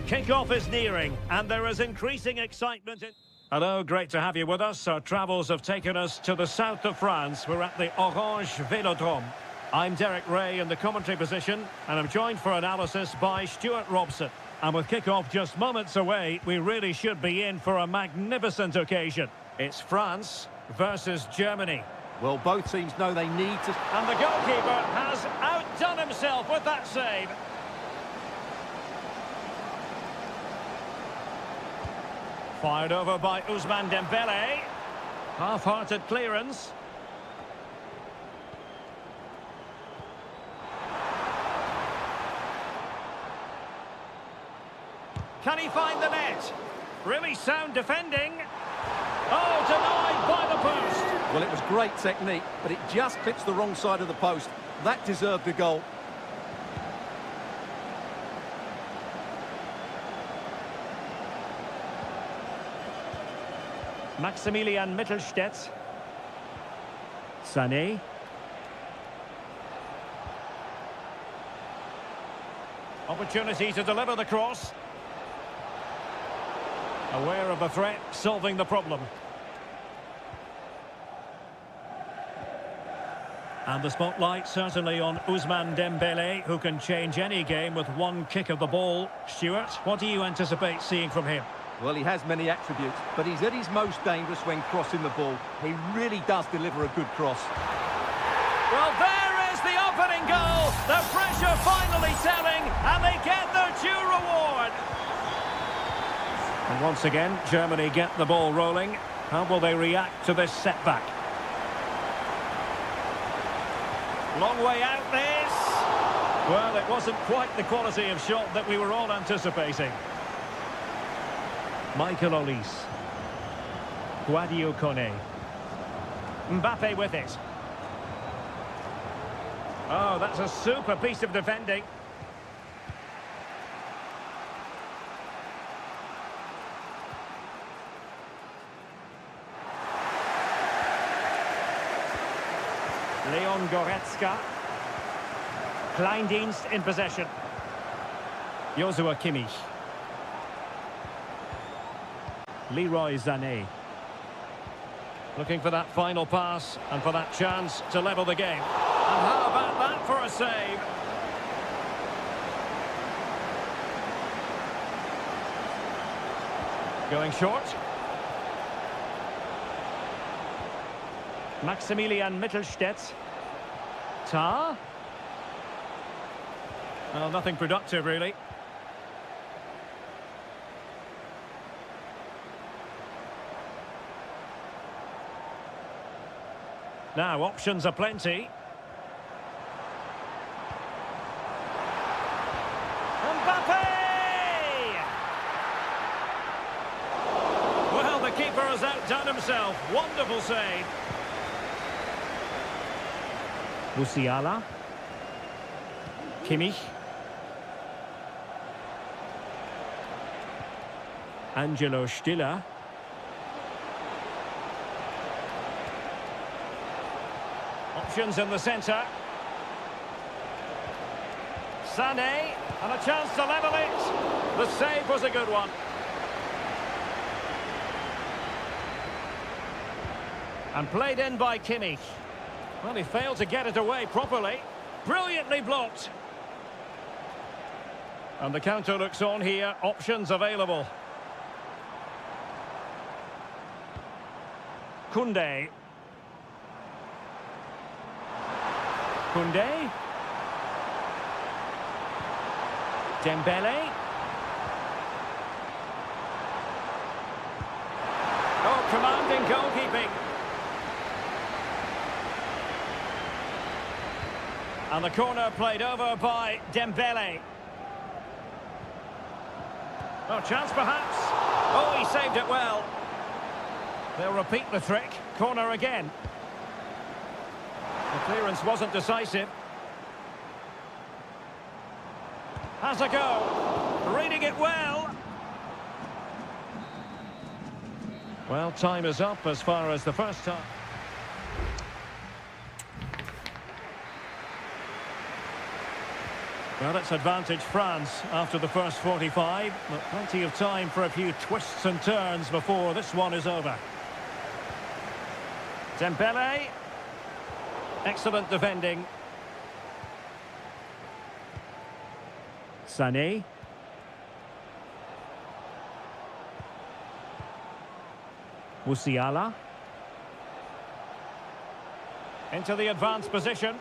Kick-off is nearing, and there is increasing excitement. Hello, great to have you with us. Our travels have taken us to the south of France. We're at the Orange Vélodrome. I'm Derek Ray in the commentary position, and I'm joined for analysis by Stuart Robson. And with kick-off just moments away, we really should be in for a magnificent occasion. It's France versus Germany. Well, both teams know they need to... And the goalkeeper has outdone himself with that save. Fired over by Ousmane Dembélé. Half-hearted clearance. Can he find the net? Really sound defending. Oh, denied by the post. Well, it was great technique, but it just clips the wrong side of the post. That deserved a goal. Maximilian Mittelstädt. Sané. Opportunity to deliver the cross. Aware of the threat, solving the problem. And the spotlight certainly on Ousmane Dembélé, who can change any game with one kick of the ball. Stuart, what do you anticipate seeing from him? Well, he has many attributes, but he's at his most dangerous when crossing the ball. He really does deliver a good cross. Well, there is the opening goal. The pressure finally telling, and they get their due reward. And once again, Germany get the ball rolling. How will they react to this setback? Long way out this. Well, it wasn't quite the quality of shot that we were all anticipating. Michael Olise. Guadio Kone. Mbappe with it. Oh, that's a super piece of defending. Leon Goretzka. Kleindienst in possession. Joshua Kimmich. Leroy Sané. Looking for that final pass and for that chance to level the game. And how about that for a save? Going short. Maximilian Mittelstädt. Tar. Well, nothing productive, really. Now, options are plenty. Mbappe! Well, the keeper has outdone himself. Wonderful save. Musiala. Kimmich. Angelo Stiller. Options in the centre. Sané, and a chance to level it. The save was a good one. And played in by Kimmich. Well, he failed to get it away properly. Brilliantly blocked. And the counter looks on here. Options available. Koundé. Koundé. Dembélé. Oh, commanding goalkeeping. And the corner played over by Dembélé. Oh, chance perhaps. Oh, he saved it well. They'll repeat the trick. Corner again. The clearance wasn't decisive. Has a go. Reading it well. Well, time is up as far as the first time. Well, it's advantage France after the first 45, but plenty of time for a few twists and turns before this one is over. Dembele. Excellent defending. Sané. Musiala. Into the advanced position.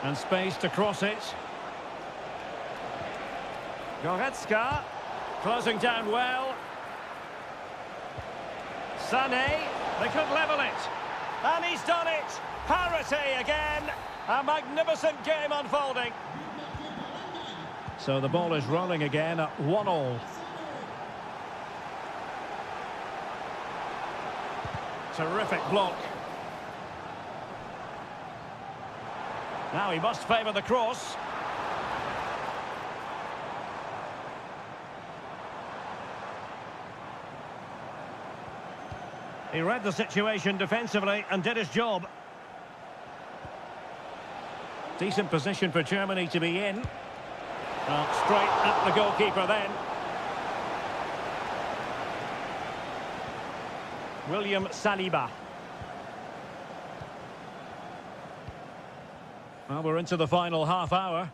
And space to cross it. Goretzka. Closing down well. Sané. They could level it. And he's done it. Parity again. A magnificent game unfolding. So the ball is rolling again at 1-1. Terrific block. Now he must favour the cross. He read the situation defensively and did his job. Decent position for Germany to be in. Straight at the goalkeeper then. William Saliba. Well, we're into the final half hour.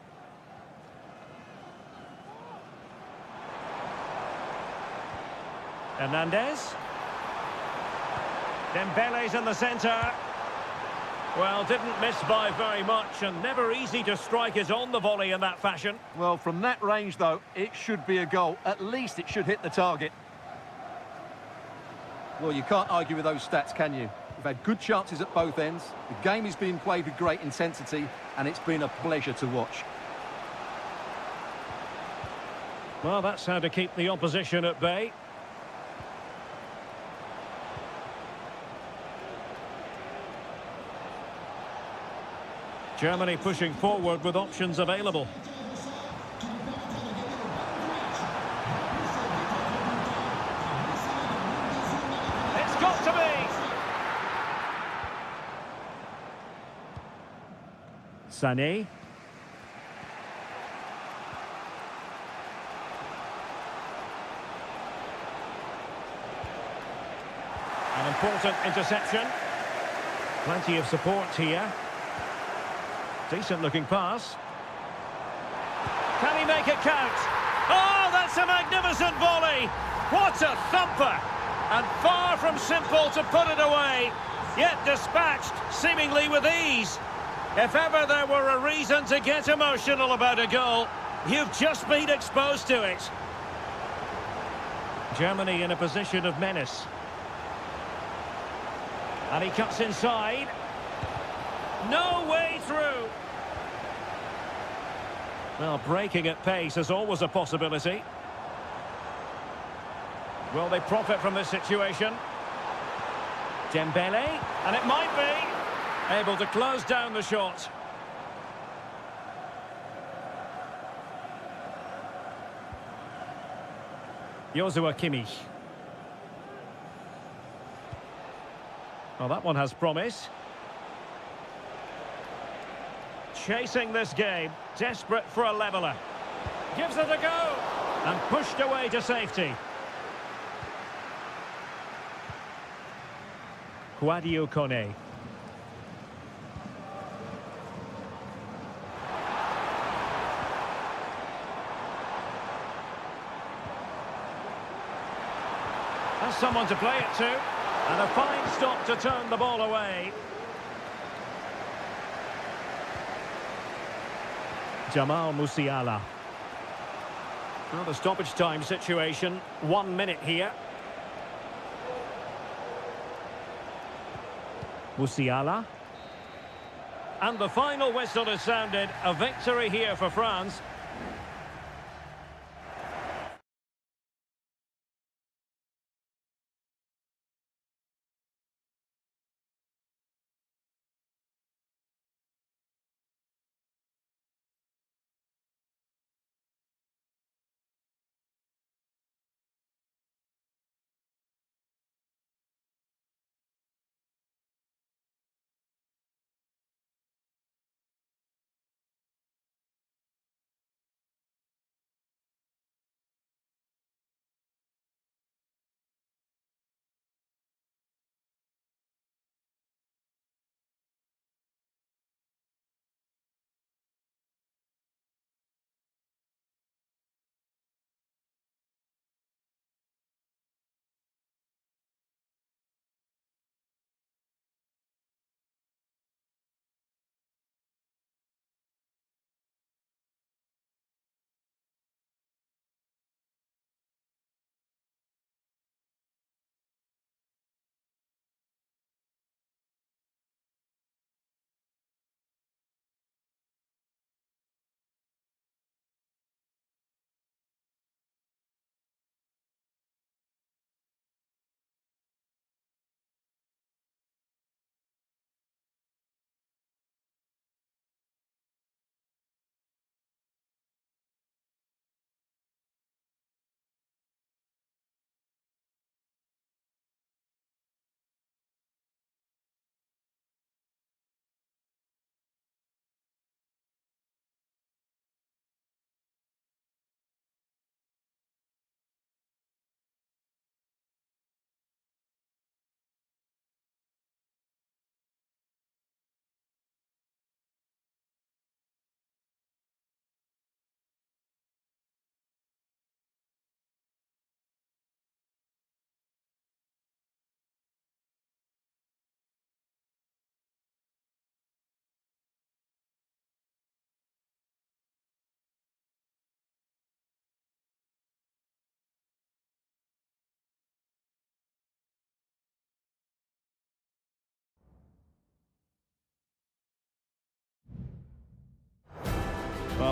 Hernandez. Dembele's in the centre. Well, didn't miss by very much, and never easy to strike it on the volley in that fashion. Well, from that range, though, it should be a goal. At least it should hit the target. Well, you can't argue with those stats, can you? We've had good chances at both ends. The game is being played with great intensity, and it's been a pleasure to watch. Well, that's how to keep the opposition at bay. Germany pushing forward with options available. It's got to be! Sané. An important interception. Plenty of support here. Decent looking pass. Can he make it count? Oh, that's a magnificent volley! What a thumper! And far from simple to put it away, yet dispatched seemingly with ease. If ever there were a reason to get emotional about a goal, you've just been exposed to it. Germany in a position of menace. And he cuts inside. No way through. Well, breaking at pace is always a possibility. Will they profit from this situation? Dembele, and it might be. Able to close down the shot. Joshua Kimmich. Well, that one has promise. Chasing this game, desperate for a leveller. Gives it a go, and pushed away to safety. Sadio Kone. Has someone to play it to, and a fine stop to turn the ball away. Jamal Musiala. Well, the stoppage time situation, 1 minute here. Musiala. And the final whistle is sounded. A victory here for France.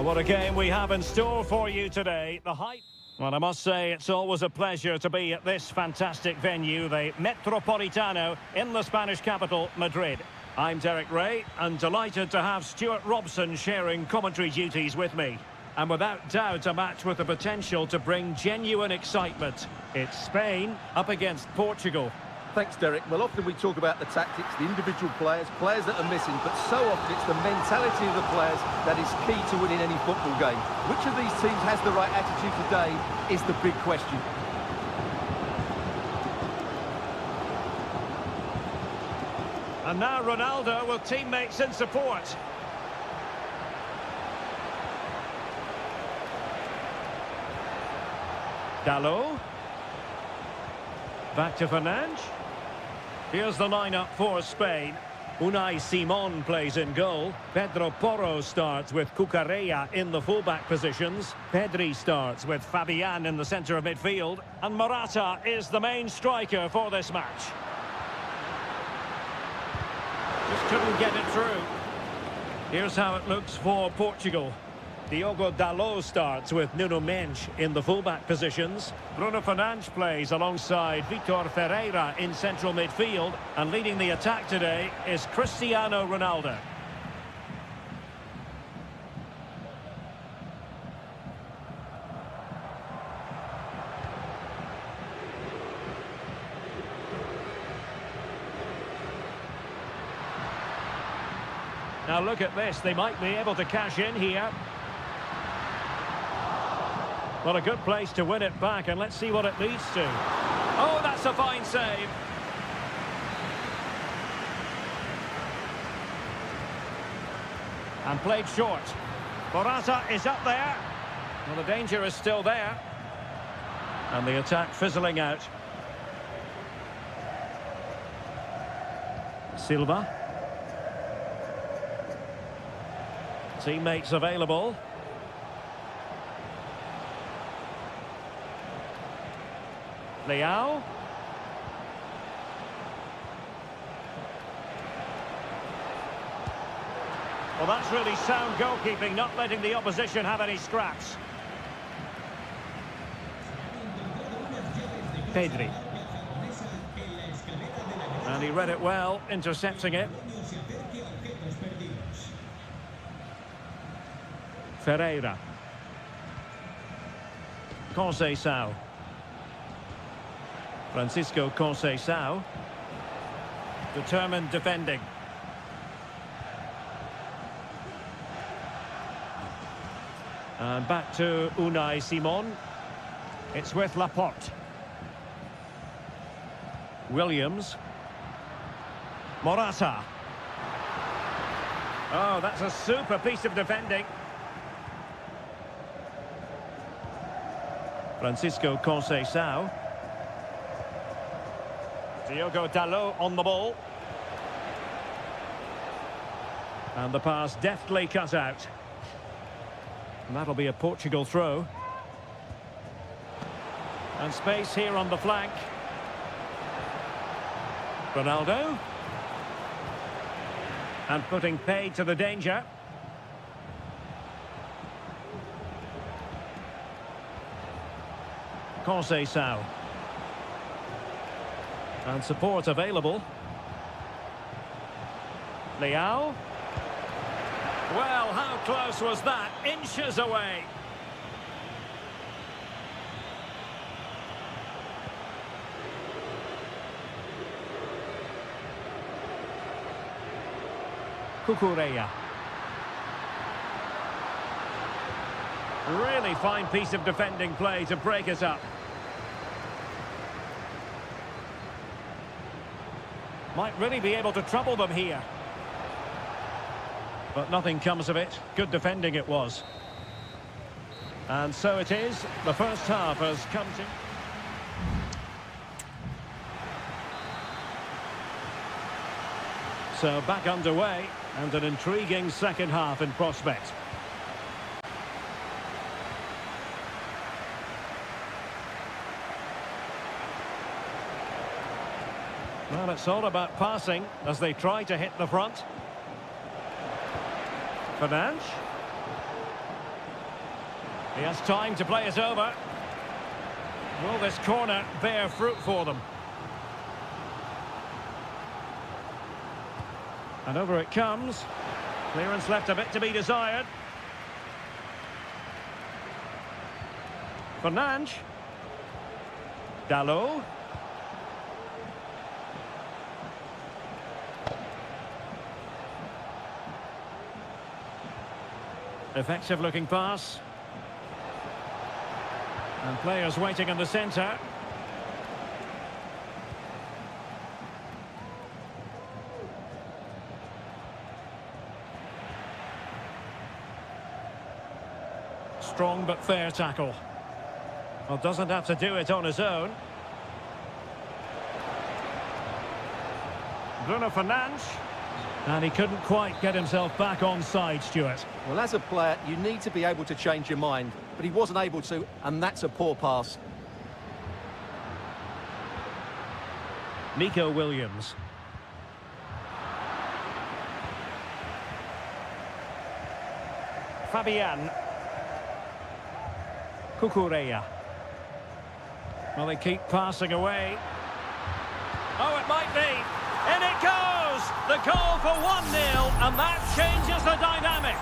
What a game we have in store for you today. The hype. Well, I must say it's always a pleasure to be at this fantastic venue, the Metropolitano, in the Spanish capital, Madrid. I'm Derek Ray, and delighted to have Stuart Robson sharing commentary duties with me. And without doubt, a match with the potential to bring genuine excitement. It's Spain up against Portugal. Thanks, Derek. Well, often we talk about the tactics, the individual players that are missing, but so often it's the mentality of the players that is key to winning any football game. Which of these teams has the right attitude today is the big question. And now Ronaldo with teammates in support. Dalot. Back to Fernandes. Here's the lineup for Spain. Unai Simon plays in goal. Pedro Porro starts with Cucurella in the fullback positions. Pedri starts with Fabian in the centre of midfield. And Morata is the main striker for this match. Just couldn't get it through. Here's how it looks for Portugal. Diogo Dalot starts with Nuno Mendes in the fullback positions. Bruno Fernandes plays alongside Vitor Ferreira in central midfield. And leading the attack today is Cristiano Ronaldo. Now look at this, they might be able to cash in here. Well, a good place to win it back, and let's see what it leads to. Oh, that's a fine save. And played short. Morata is up there. Well, the danger is still there. And the attack fizzling out. Silva. Teammates available. Leao. Well, that's really sound goalkeeping, not letting the opposition have any scraps. Pedri. And he read it well, intercepting it. Ferreira. Conceição. Francisco Conceição. Determined defending. And back to Unai Simon. It's with Laporte. Williams. Morata. Oh, that's a super piece of defending. Francisco Conceição. Diogo Dalot on the ball. And the pass deftly cut out. And that'll be a Portugal throw. And space here on the flank. Ronaldo. And putting paid to the danger. Conceição. And support available. Leao. Well, how close was that? Inches away. Cucurella. Really fine piece of defending play to break it up. Might really be able to trouble them here. But nothing comes of it. Good defending it was. And so it is. The first half has come to... So back underway, and an intriguing second half in prospect. Well, it's all about passing as they try to hit the front. Fernandes. He has time to play it over. Will this corner bear fruit for them? And over it comes. Clearance left a bit to be desired. Fernandes. Dalot. Effective looking pass. And players waiting in the centre. Strong but fair tackle. Well, doesn't have to do it on his own. Bruno Fernandes. And he couldn't quite get himself back on side, Stuart. Well, as a player, you need to be able to change your mind, but he wasn't able to, and that's a poor pass. Nico Williams. Fabian. Cucurella. Well, they keep passing away. Oh, it might be. In it goes! The goal for 1-0, and that changes the dynamic.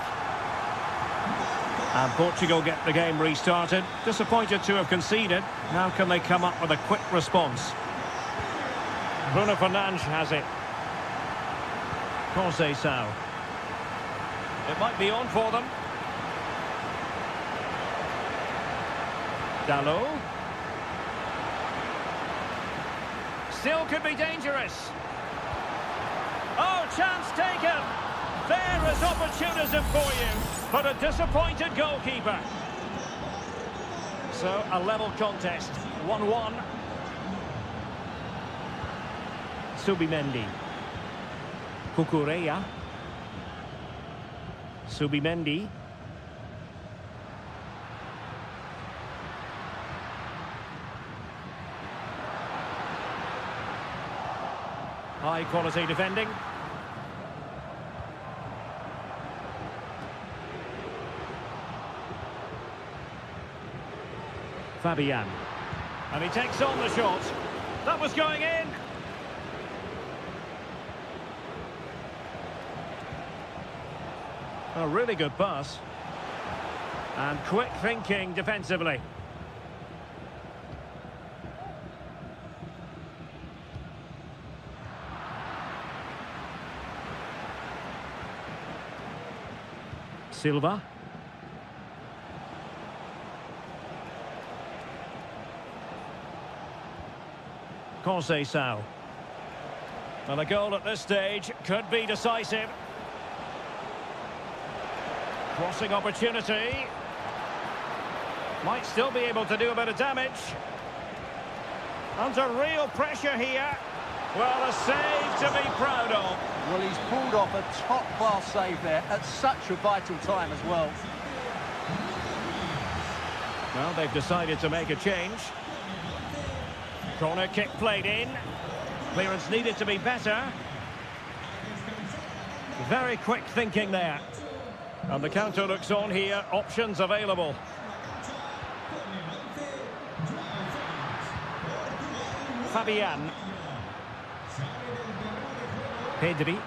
And Portugal get the game restarted. Disappointed to have conceded. Now can they come up with a quick response? Bruno Fernandes has it. Conceição. It might be on for them. Dalot. Still could be dangerous. Oh, chance taken. There is opportunism for you, but a disappointed goalkeeper. So, a level contest, 1-1. Subimendi. Cucurella. Subimendi. High quality defending. Fabian. And he takes on the shot. That was going in. A really good pass. And quick thinking defensively. Silva. Conceição. Well, a goal at this stage could be decisive. Crossing opportunity. Might still be able to do a bit of damage. Under real pressure here. Well, a save to be proud of. Well, he's pulled off a top-class save there at such a vital time as well. Well, they've decided to make a change. Corner kick played in. Clearance needed to be better. Very quick thinking there. And the counter looks on here. Options available. Fabian. Pedri.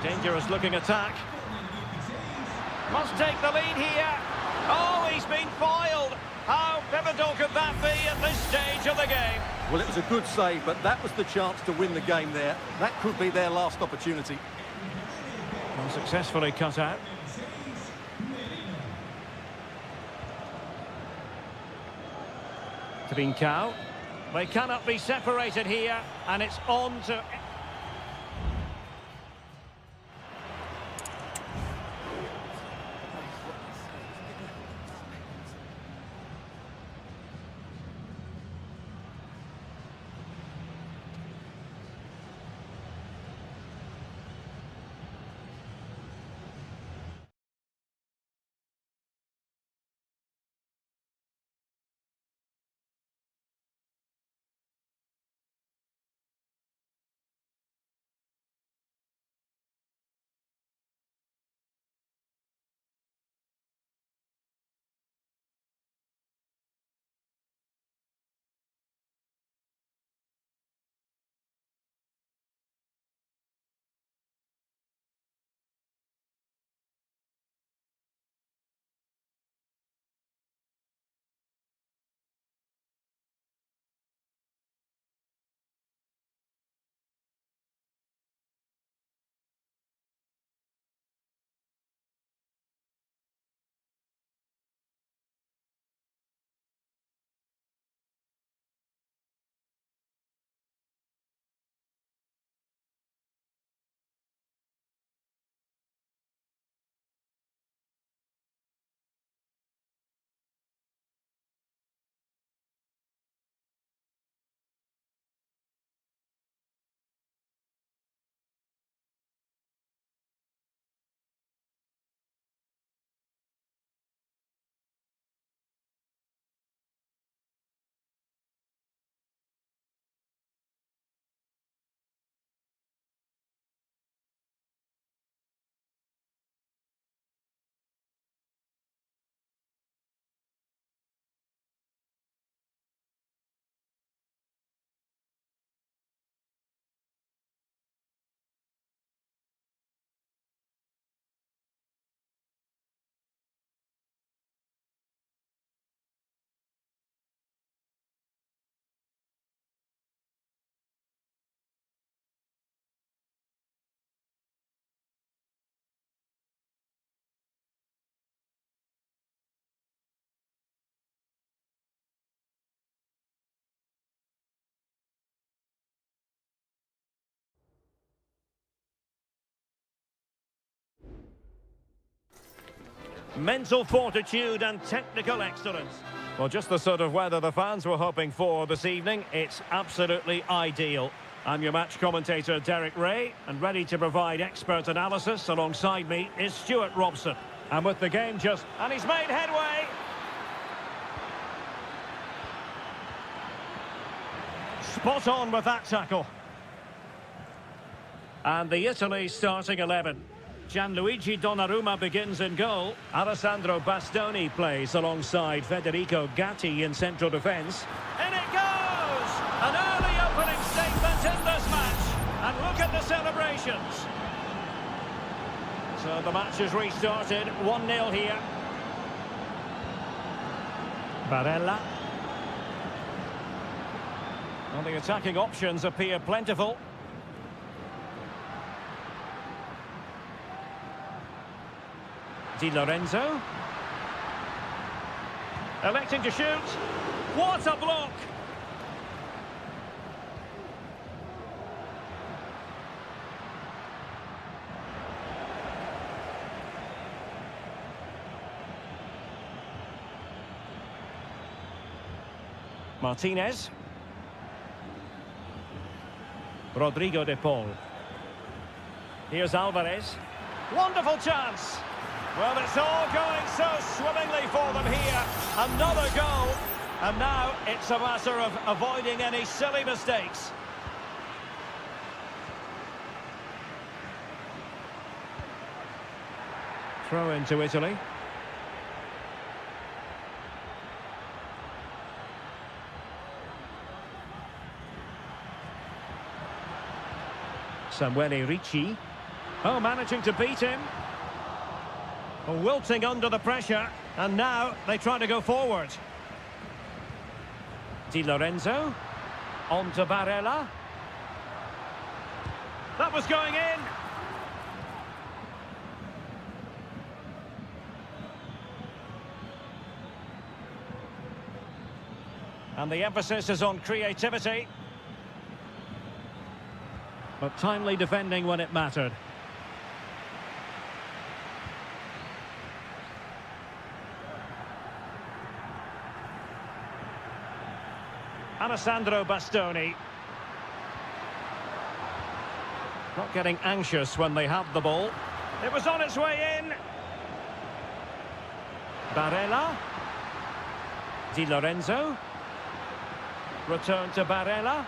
Dangerous looking attack. Must take the lead here. Oh, he's been foiled. How pivotal could that be at this stage of the game? Well, it was a good save, but that was the chance to win the game there. That could be their last opportunity. Well, successfully cut out. Trincao. They cannot be separated here, and it's on to Mental fortitude and technical excellence. Well, just the sort of weather the fans were hoping for this evening. It's absolutely ideal. I'm your match commentator, Derek Ray, and ready to provide expert analysis alongside me is Stuart Robson. And with the game and he's made headway! Spot on with that tackle. And the Italy starting 11. Gianluigi Donnarumma begins in goal. Alessandro Bastoni plays alongside Federico Gatti in central defence. In it goes! An early opening statement in this match. And look at the celebrations. So the match has restarted. 1-0 here. Barella. Well, the attacking options appear plentiful. Di Lorenzo. Electing to shoot. What a block! Martinez. Rodrigo de Paul. Here's Alvarez. Wonderful chance! Well, it's all going so swimmingly for them here. Another goal. And now it's a matter of avoiding any silly mistakes. Throw into Italy. Samuele Ricci. Oh, managing to beat him. Wilting under the pressure, and now they try to go forward. Di Lorenzo. On to Barella. That was going in. And the emphasis is on creativity. But timely defending when it mattered. Alessandro Bastoni. Not getting anxious when they have the ball. It was on its way in. Barella. Di Lorenzo. Return to Barella.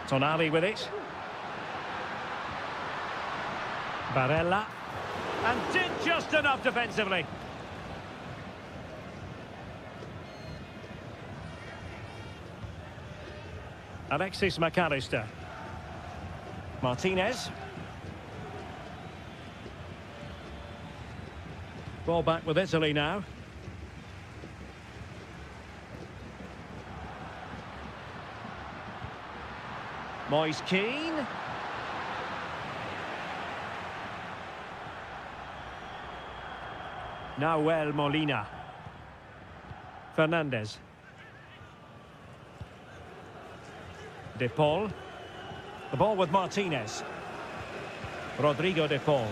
Tonali with it. Barella. And did just enough defensively. Alexis McAllister. Martinez. Ball back with Italy now. Moise Keane. Nahuel Molina. Fernandez. De Paul. The ball with Martinez. Rodrigo de Paul.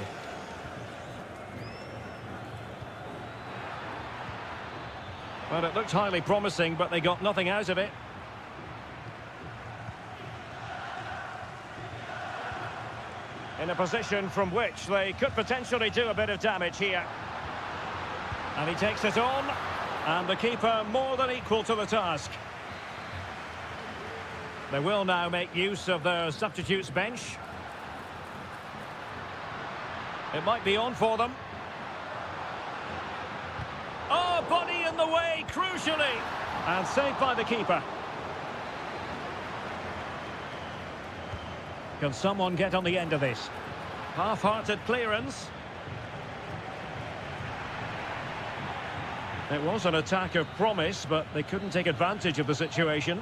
Well, it looked highly promising, but they got nothing out of it. In a position from which they could potentially do a bit of damage here. And he takes it on, and the keeper more than equal to the task. They will now make use of their substitutes bench. It might be on for them. Oh, body in the way, crucially. And saved by the keeper. Can someone get on the end of this? Half-hearted clearance. It was an attack of promise, but they couldn't take advantage of the situation.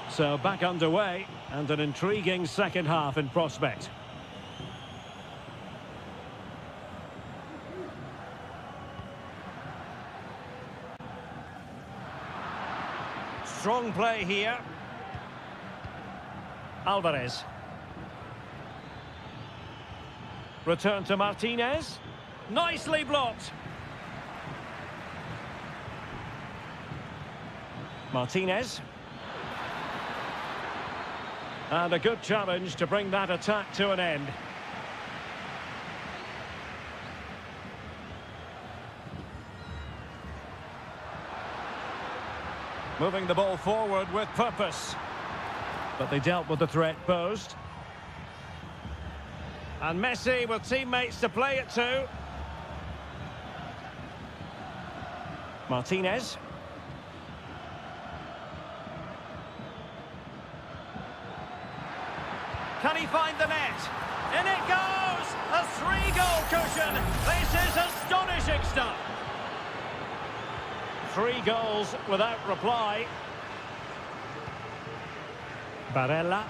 So back underway, and an intriguing second half in prospect. Strong play here. Alvarez. Return to Martinez. Nicely blocked. Martinez. And a good challenge to bring that attack to an end. Moving the ball forward with purpose. But they dealt with the threat posed. And Messi with teammates to play it to. Martinez. Can he find the net? In it goes! A 3-goal cushion! This is astonishing stuff! 3 goals without reply. Barella.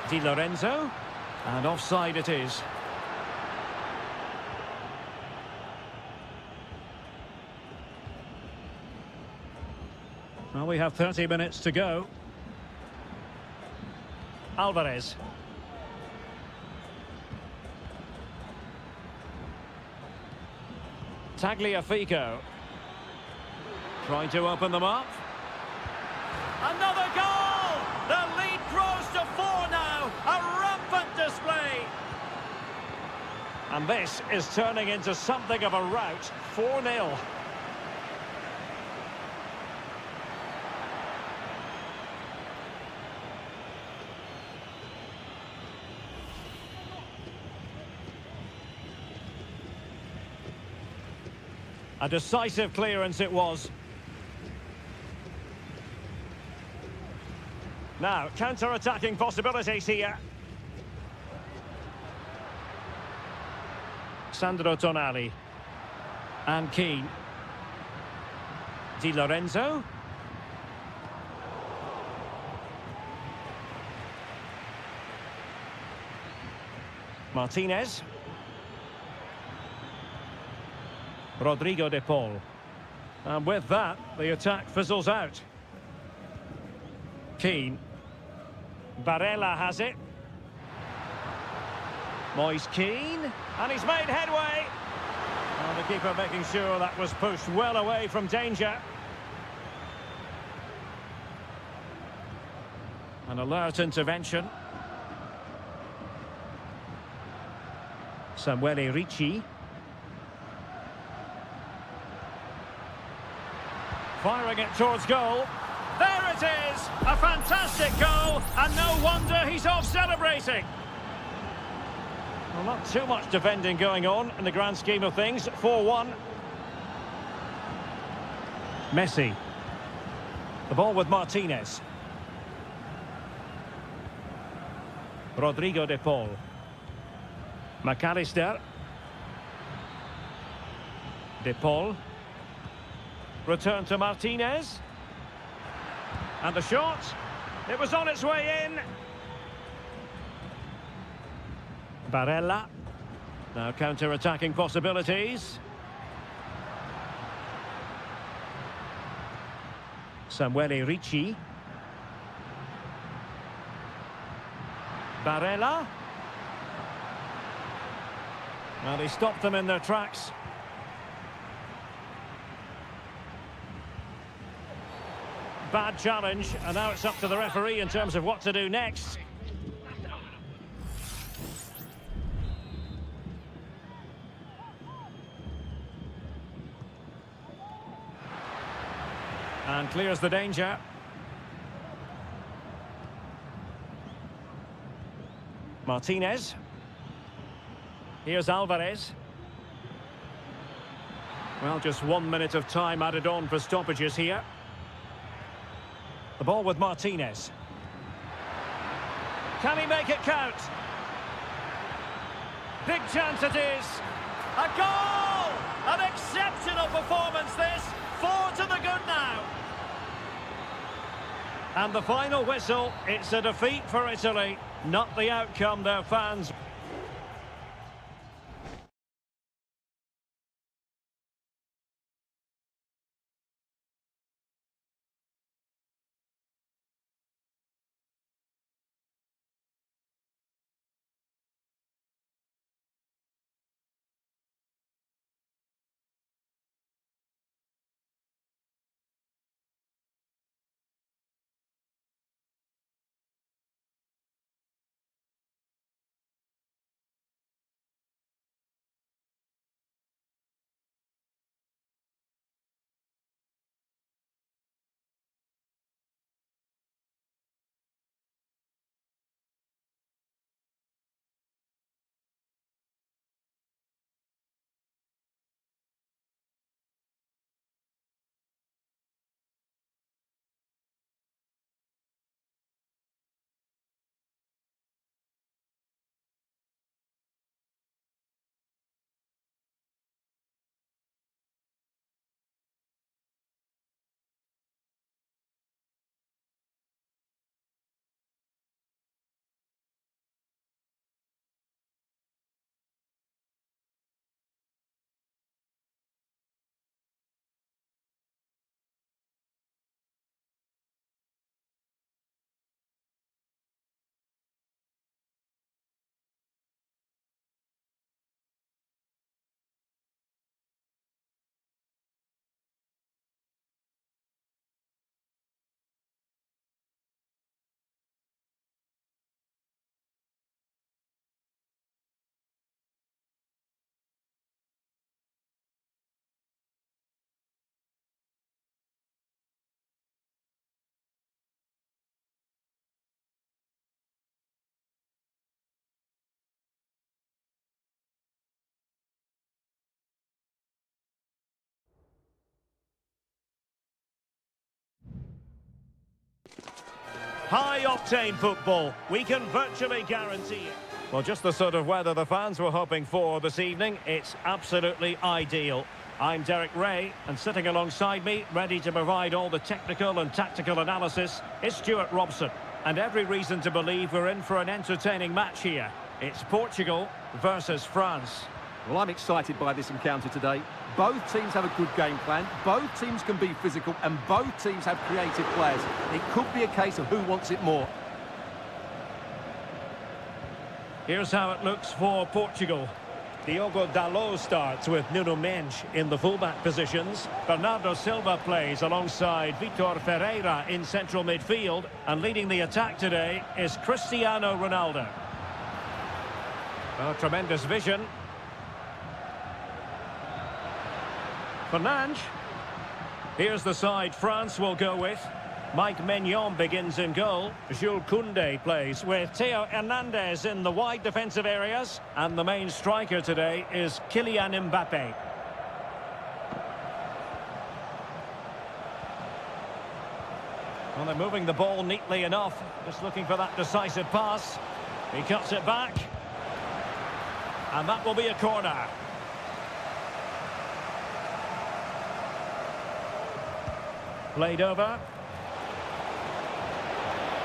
Di Lorenzo. And offside it is. Well, we have 30 minutes to go. Alvarez. Tagliafico. Trying to open them up. Another goal! The lead grows to 4 now. A rampant display. And this is turning into something of a rout. 4-0. A decisive clearance it was. Now, counter-attacking possibilities here. Sandro Tonali. And Keane. Di Lorenzo. Martinez. Rodrigo de Paul. And with that, the attack fizzles out. Keane. Barella has it. Moise Keane. And he's made headway. And the keeper making sure that was pushed well away from danger. An alert intervention. Samuele Ricci. Firing it towards goal. There it is! A fantastic goal, and no wonder he's off celebrating. Well, not too much defending going on in the grand scheme of things. 4-1. Messi. The ball with Martinez. Rodrigo de Paul. McAllister. De Paul. Return to Martinez. And the shot. It was on its way in. Barella. Now counter-attacking possibilities. Samuele Ricci. Barella. And he stopped them in their tracks. Bad challenge, and now it's up to the referee in terms of what to do next. And clears the danger. Martinez. Here's Alvarez. Well, just 1 minute of time added on for stoppages here. The ball with Martinez. Can he make it count? Big chance it is. A goal! An exceptional performance this. 4 to the good now. And the final whistle, it's a defeat for Italy. Not the outcome their fans High-octane football. We can virtually guarantee it. Well, just the sort of weather the fans were hoping for this evening. It's absolutely ideal. I'm Derek Ray, and sitting alongside me, ready to provide all the technical and tactical analysis, is Stuart Robson. And every reason to believe we're in for an entertaining match here. It's Portugal versus France. Well, I'm excited by this encounter today. Both teams have a good game plan, both teams can be physical, and both teams have creative players. It could be a case of who wants it more. Here's how it looks for Portugal. Diogo Dalot starts with Nuno Mendes in the fullback positions. Bernardo Silva plays alongside Vitor Ferreira in central midfield. And leading the attack today is Cristiano Ronaldo. Oh, tremendous vision. Fernandes. Here's the side France will go with. Mike Maignan begins in goal. Jules Koundé plays with Theo Hernandez in the wide defensive areas. And the main striker today is Kylian Mbappe. Well, they're moving the ball neatly enough. Just looking for that decisive pass. He cuts it back. And that will be a corner. Played over.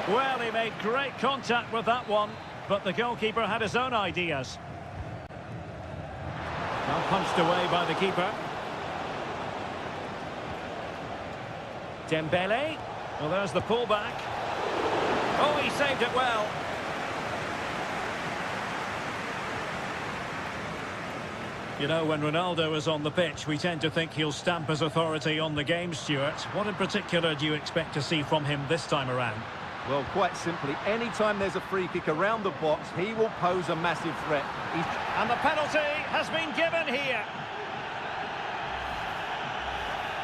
Well, he made great contact with that one, but the goalkeeper had his own ideas. Now punched away by the keeper. Dembele. Well, there's the pullback. Oh, he saved it well. You know, when Ronaldo is on the pitch, we tend to think he'll stamp his authority on the game, Stuart. What in particular do you expect to see from him this time around? Well, quite simply, anytime there's a free kick around the box, he will pose a massive threat. And the penalty has been given here.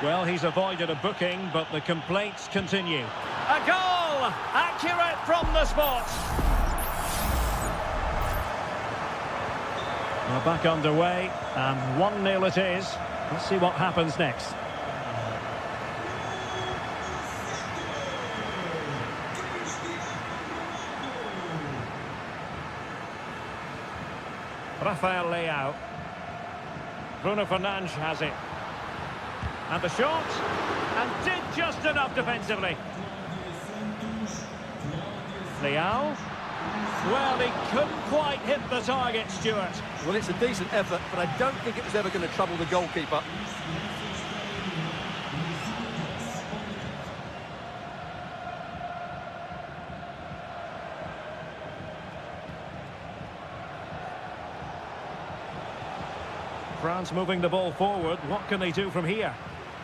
Well, he's avoided a booking, but the complaints continue. A goal! Accurate from the spot. We're back underway, and 1-0 it is. Let's see what happens next. Rafael Leao. Bruno Fernandes has it. And the shot. And did just enough defensively. Leao. Well, he couldn't quite hit the target, Stuart. Well, it's a decent effort, but I don't think it was ever going to trouble the goalkeeper. France moving the ball forward. What can they do from here?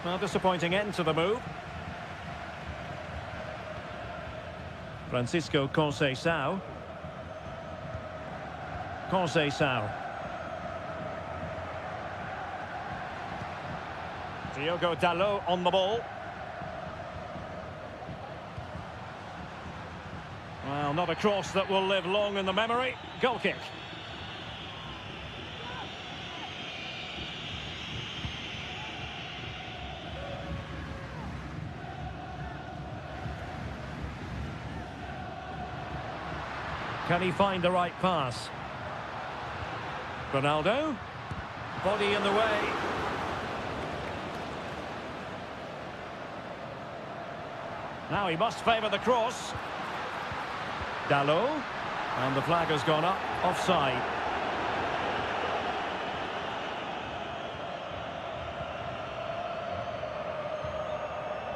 Well, disappointing end to the move. Francisco Conceição. Conceição. Diogo Dalot on the ball. Well, not a cross that will live long in the memory. Goal kick. Can he find the right pass? Ronaldo. Body in the way. Now he must favour the cross. Dalot. And the flag has gone up. Offside.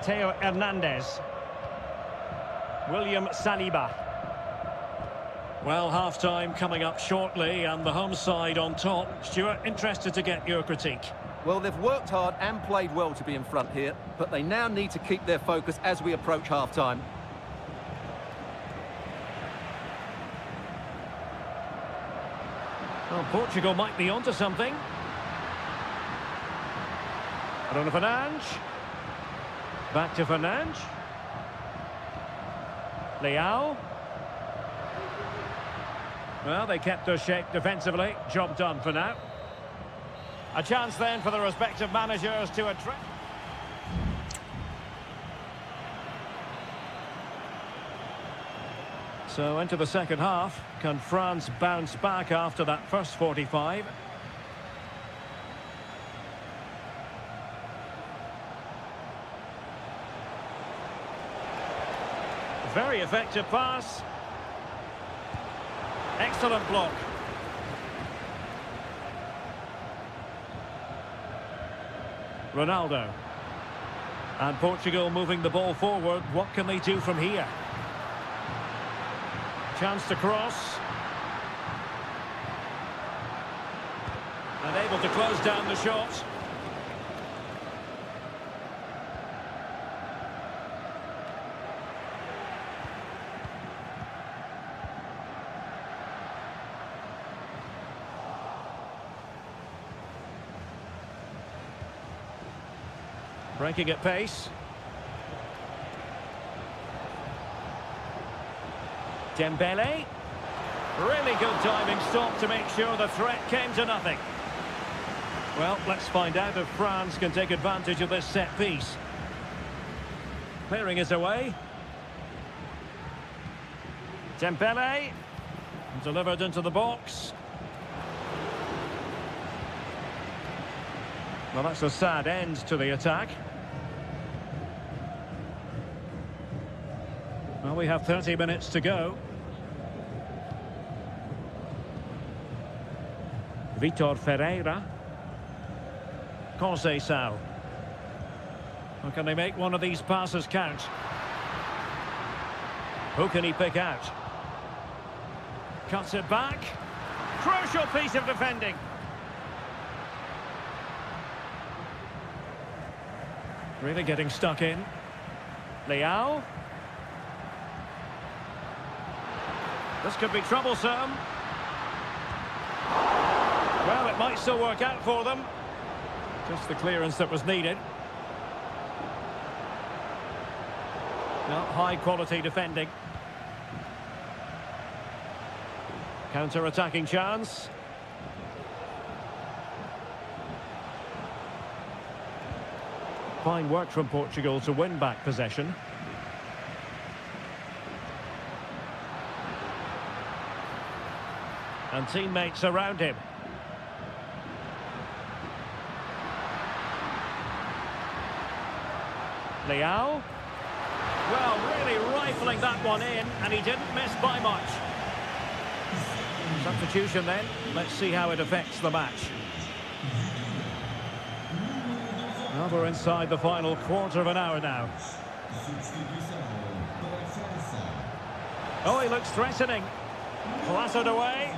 Theo Hernandez. William Saliba. Well, half-time coming up shortly, and the home side on top. Stuart, interested to get your critique. Well, they've worked hard and played well to be in front here, but they now need to keep their focus as we approach half-time. Well, Portugal might be onto something. Bruno Fernandes. Back to Fernandes. Leao. Well, they kept their shape defensively. Job done for now. A chance then for the respective managers to address. So into the second half. Can France bounce back after that first 45? Very effective pass. Excellent block. Ronaldo. And Portugal moving the ball forward. What can they do from here? Chance to cross. And able to close down the shot. Breaking at pace. Dembele. Really good timing stop to make sure the threat came to nothing. Well, let's find out if France can take advantage of this set piece. Clearing is away. Dembele. Delivered into the box. Well, that's a sad end to the attack. Well, we have 30 minutes to go. Vitor Ferreira. Conceição. Or can they make one of these passes count? Who can he pick out? Cuts it back. Crucial piece of defending. Really getting stuck in. Leao. This could be troublesome. Well, it might still work out for them. Just the clearance that was needed. Well, high quality defending. Counter-attacking chance. Fine work from Portugal to win back possession. And teammates around him. Leao. Well, really rifling that one in, and he didn't miss by much. Substitution then. Let's see how it affects the match. Well, we're inside the final quarter of an hour now. Oh, he looks threatening. Clattered away.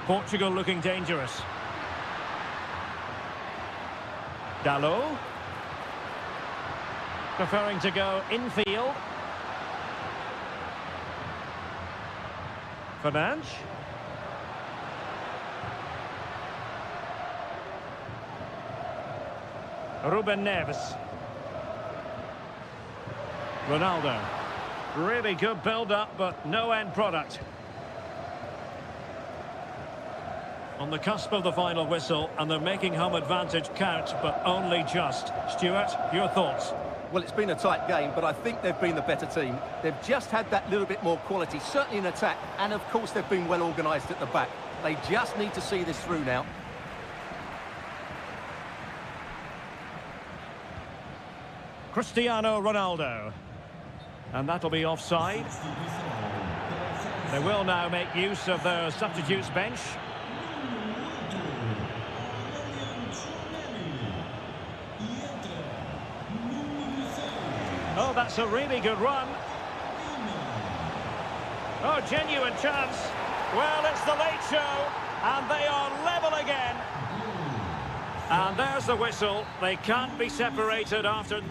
Portugal looking dangerous. Dalot. Preferring to go infield. Fernandes. Ruben Neves. Ronaldo. Really good build-up, but no end product. On the cusp of the final whistle, and they're making home advantage count, but only just. Stuart, your thoughts? Well, it's been a tight game, but I think they've been the better team. They've just had that little bit more quality, certainly in attack, and of course they've been well organised at the back. They just need to see this through now. Cristiano Ronaldo. And that'll be offside. They will now make use of their substitutes bench. Oh, that's a really good run. Oh, genuine chance. Well, it's the late show, and they are level again. And there's the whistle. They can't be separated after...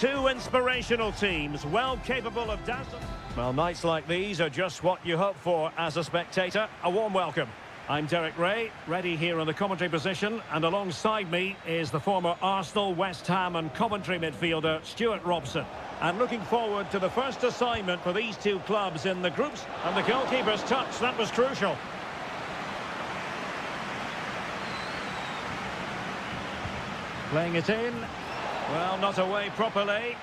Two inspirational teams, well capable of dazzling. Well, nights like these are just what you hope for as a spectator. A warm welcome. I'm Derek Ray, ready here in the commentary position, and alongside me is the former Arsenal, West Ham and Coventry midfielder Stuart Robson. And looking forward to the first assignment for these two clubs in the groups, and the goalkeeper's touch, that was crucial. Playing it in. Well, not away properly.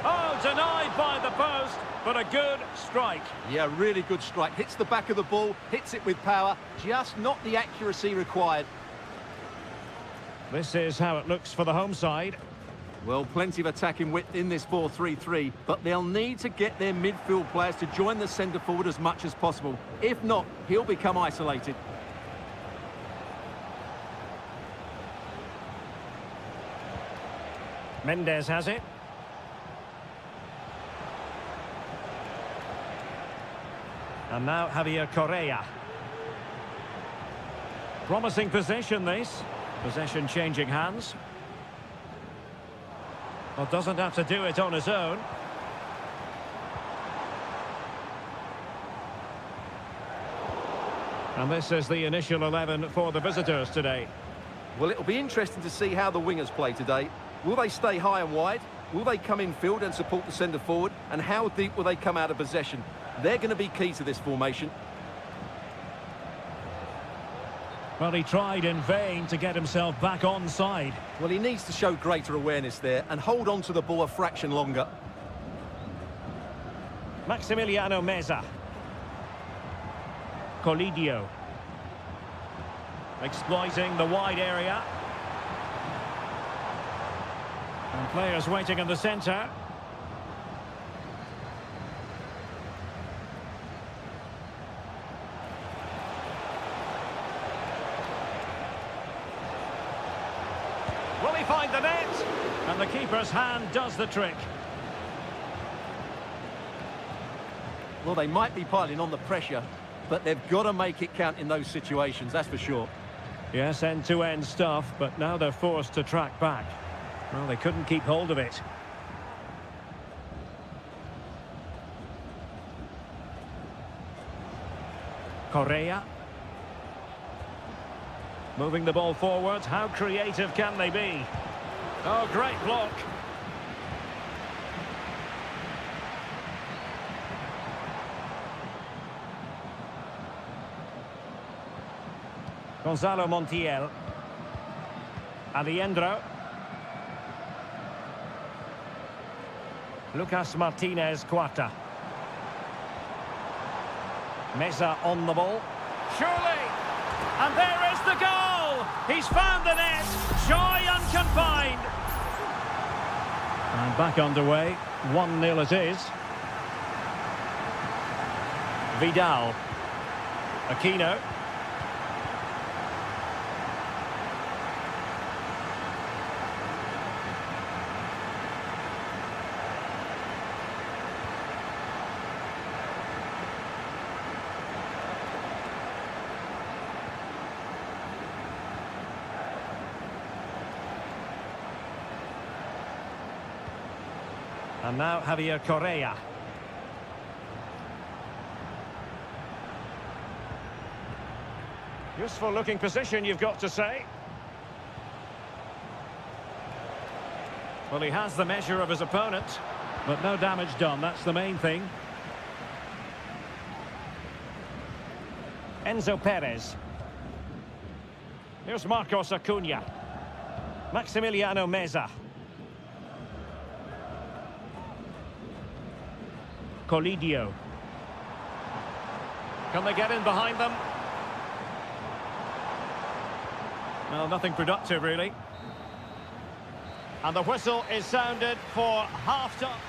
Oh, denied by the post, but a good strike. Yeah, really good strike. Hits the back of the ball, hits it with power, just not the accuracy required. This is how it looks for the home side. Well, plenty of attacking width in this 4-3-3, but they'll need to get their midfield players to join the centre forward as much as possible. If not, he'll become isolated. Mendes has it. And now Javier Correa. Promising possession this. Possession changing hands. Well, doesn't have to do it on his own. And this is the initial 11 for the visitors today. Well, it'll be interesting to see how the wingers play today. Will they stay high and wide? Will they come in field and support the centre forward? And how deep will they come out of possession? They're going to be key to this formation. Well, he tried in vain to get himself back onside. Well, he needs to show greater awareness there and hold on to the ball a fraction longer. Maximiliano Meza. Colidio. Exploiting the wide area. And players waiting in the centre. Will he find the net? And the keeper's hand does the trick. Well, they might be piling on the pressure, but they've got to make it count in those situations, that's for sure. Yes, end-to-end stuff, but now they're forced to track back. Well, they couldn't keep hold of it. Correa. Moving the ball forward. How creative can they be? Oh, great block. Gonzalo Montiel. Aliendro. Lucas Martinez Quarta. Meza on the ball. Surely! And there is the goal! He's found the net! Joy unconfined! And back underway. 1-0 it is. Vidal. Aquino. And now Javier Correa. Useful looking position, you've got to say. Well, he has the measure of his opponent, but no damage done, that's the main thing. Enzo Perez. Here's Marcos Acuna. Maximiliano Meza. Colidio. Can they get in behind them? Well, nothing productive, really. And the whistle is sounded for half-time.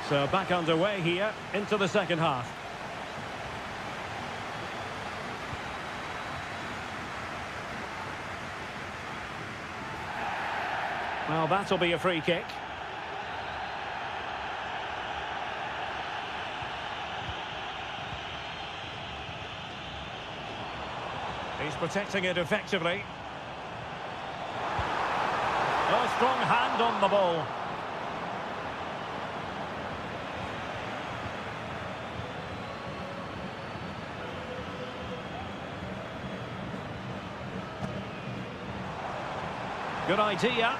So back underway here into the second half. Well, that'll be a free kick. protecting it effectively. Oh, strong hand on the ball. Good idea.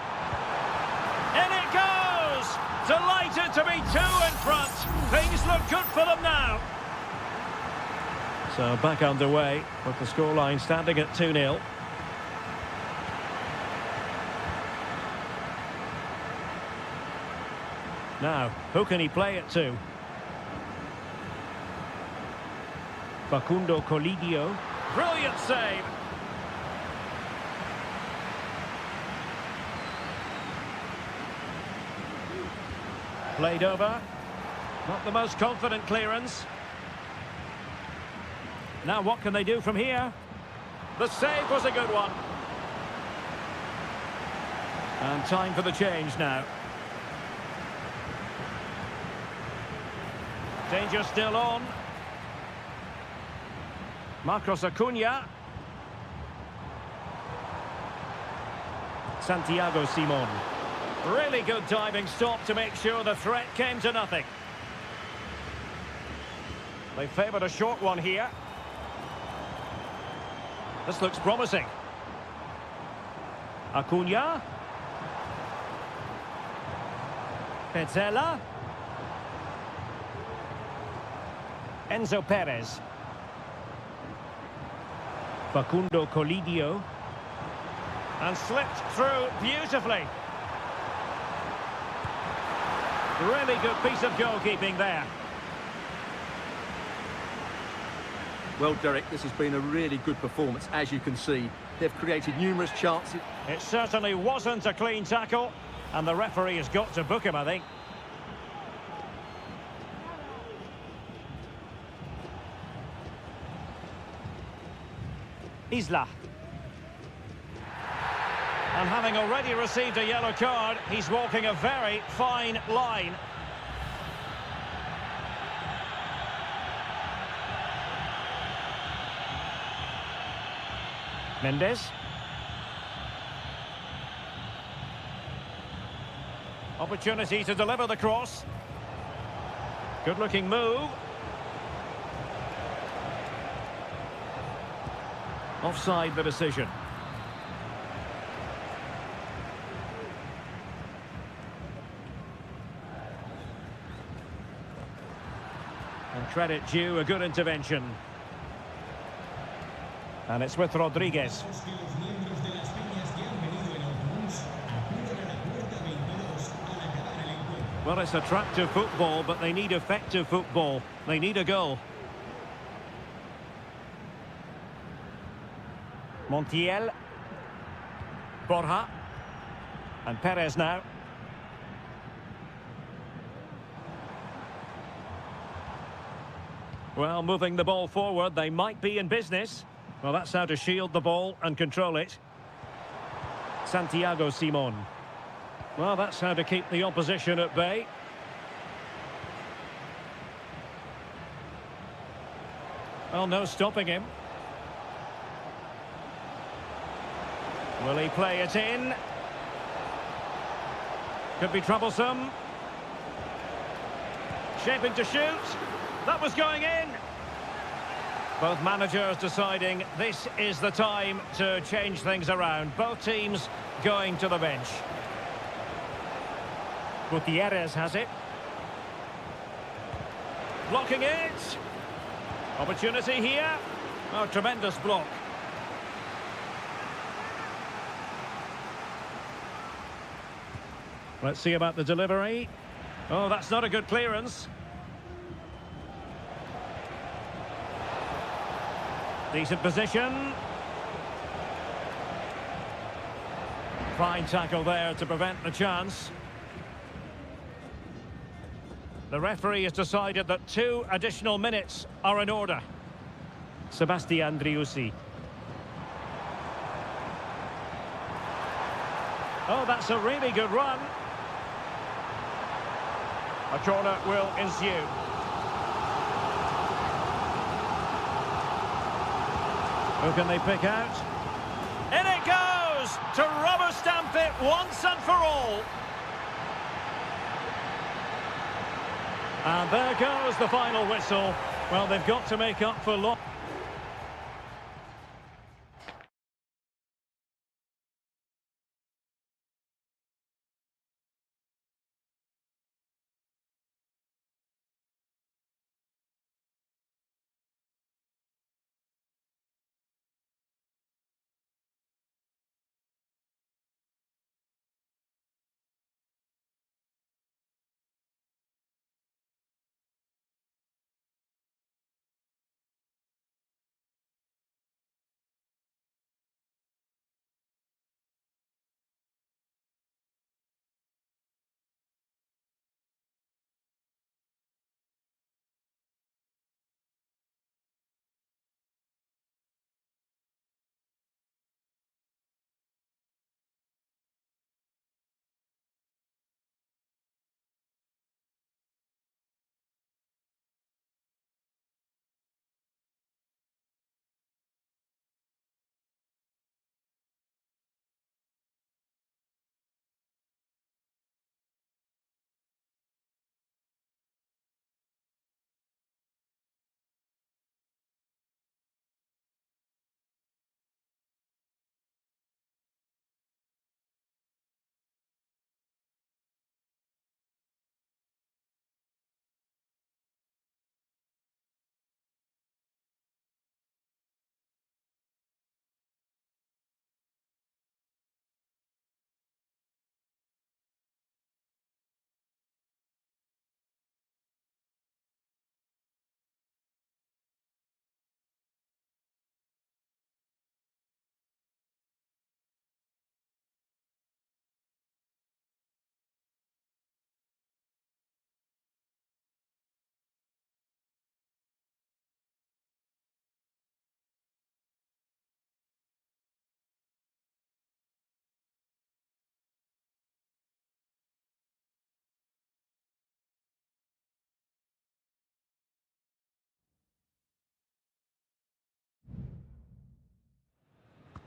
In it goes! Delighted to be two in front. Things look good for them now. So back underway with the scoreline standing at 2-0. Now, who can he play it to? Facundo Colidio. Brilliant save. Played over. Not the most confident clearance. Now what can they do from here? The save was a good one. And time for the change now. Danger still on. Marcos Acuna. Santiago Simon. Really good diving stop to make sure the threat came to nothing. They favoured a short one here. This looks promising. Acuna. Petzela. Enzo Perez. Facundo Colidio. And slipped through beautifully. Really good piece of goalkeeping there. Well, Derek, this has been a really good performance, as you can see. They've created numerous chances. It certainly wasn't a clean tackle, and the referee has got to book him, I think. Isla. And having already received a yellow card, he's walking a very fine line. Mendes. Opportunity to deliver the cross. Good-looking move. Offside the decision. And credit due, a good intervention. And it's with Rodriguez. Well, it's attractive football, but they need effective football. They need a goal. Montiel. Borja. And Perez now. Well, moving the ball forward, they might be in business. Well, that's how to shield the ball and control it. Santiago Simon. Well, that's how to keep the opposition at bay. Well, no stopping him. Will he play it in? Could be troublesome. Shaping to shoot. That was going in. Both managers deciding this is the time to change things around. Both teams going to the bench. Gutierrez has it. Blocking it. Opportunity here. Oh, tremendous block. Let's see about the delivery. Oh, that's not a good clearance. Decent position. Fine tackle there to prevent the chance. The referee has decided that 2 additional minutes are in order. Sebastian Driussi. Oh, that's a really good run. A corner will ensue. Who can they pick out? In it goes! To rubber stamp it once and for all. And there goes the final whistle. Well, they've got to make up for loss.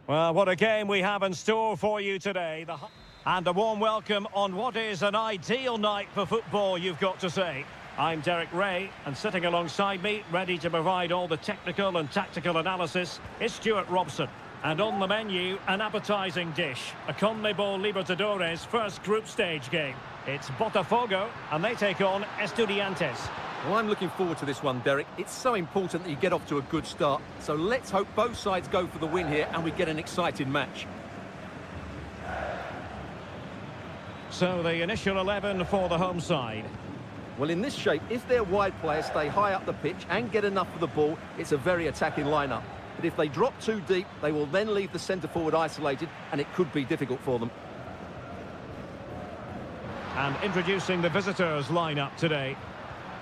Well, what a game we have in store for you today. And a warm welcome on what is an ideal night for football, you've got to say. I'm Derek Ray, and sitting alongside me, ready to provide all the technical and tactical analysis, is Stuart Robson. And on the menu, an appetising dish, a CONMEBOL Libertadores first group stage game. It's Botafogo, and they take on Estudiantes. Well, I'm looking forward to this one, Derek. It's so important that you get off to a good start. So let's hope both sides go for the win here and we get an exciting match. So the initial 11 for the home side. Well, in this shape, if their wide players stay high up the pitch and get enough of the ball, it's a very attacking lineup. But if they drop too deep, they will then leave the centre-forward isolated, and it could be difficult for them. And introducing the visitors' lineup today.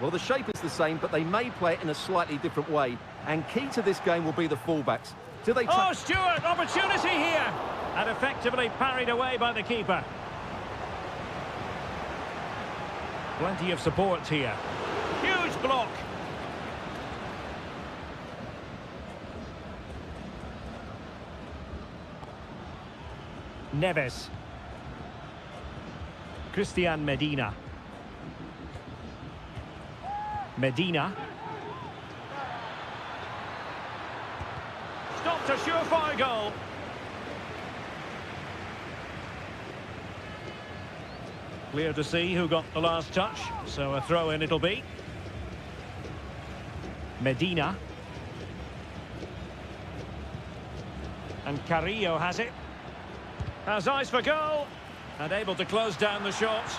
Well, the shape is the same, but they may play it in a slightly different way. And key to this game will be the fullbacks. Do they? Oh, Stuart, opportunity here! And effectively parried away by the keeper. Plenty of support here. Huge block. Neves. Christian Medina. Medina. Stopped a surefire goal. Clear to see who got the last touch, so a throw-in it'll be. Medina. And Carrillo has it. Has eyes for goal. And able to close down the shots.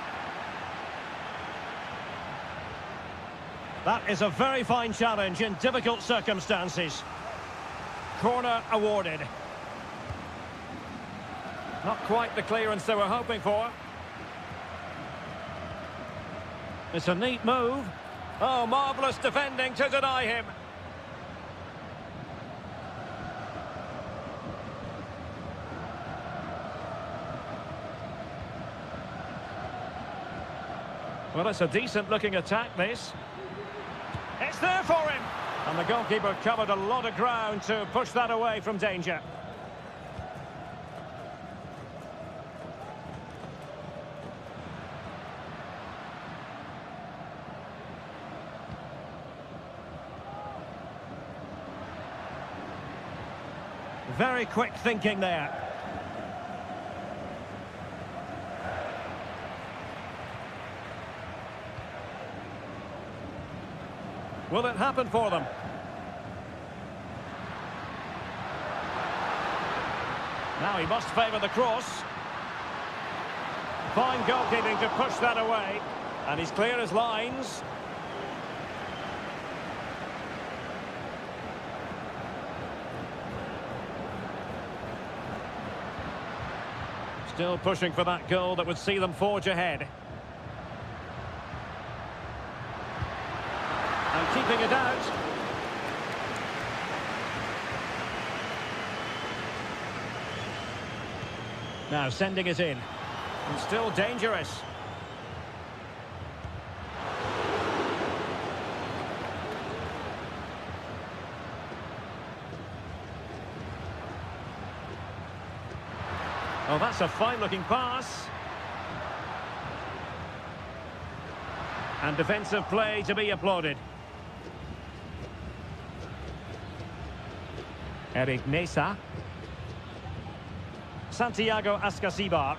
That is a very fine challenge in difficult circumstances. Corner awarded. Not quite the clearance they were hoping for. It's a neat move. Oh, marvellous defending to deny him. Well, it's a decent-looking attack, this. It's there for him. And the goalkeeper covered a lot of ground to push that away from danger. Very quick thinking there. Will it happen for them? Now he must favour the cross. Fine goalkeeping to push that away. And he's clear as lines. Still pushing for that goal that would see them forge ahead. And keeping it out. Now sending it in. And still dangerous. Oh, that's a fine-looking pass. And defensive play to be applauded. Eric Mesa. Santiago Ascasibar.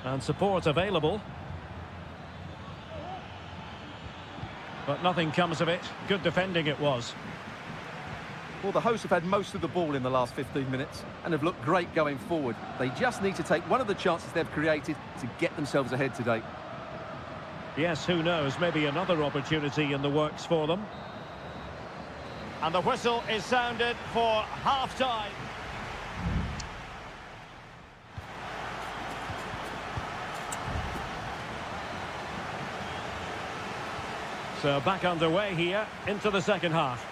And support available. But nothing comes of it. Good defending it was. Well, the hosts have had most of the ball in the last 15 minutes and have looked great going forward. They just need to take one of the chances they've created to get themselves ahead today. Yes, who knows, maybe another opportunity in the works for them. And the whistle is sounded for half-time. So back underway here into the second half.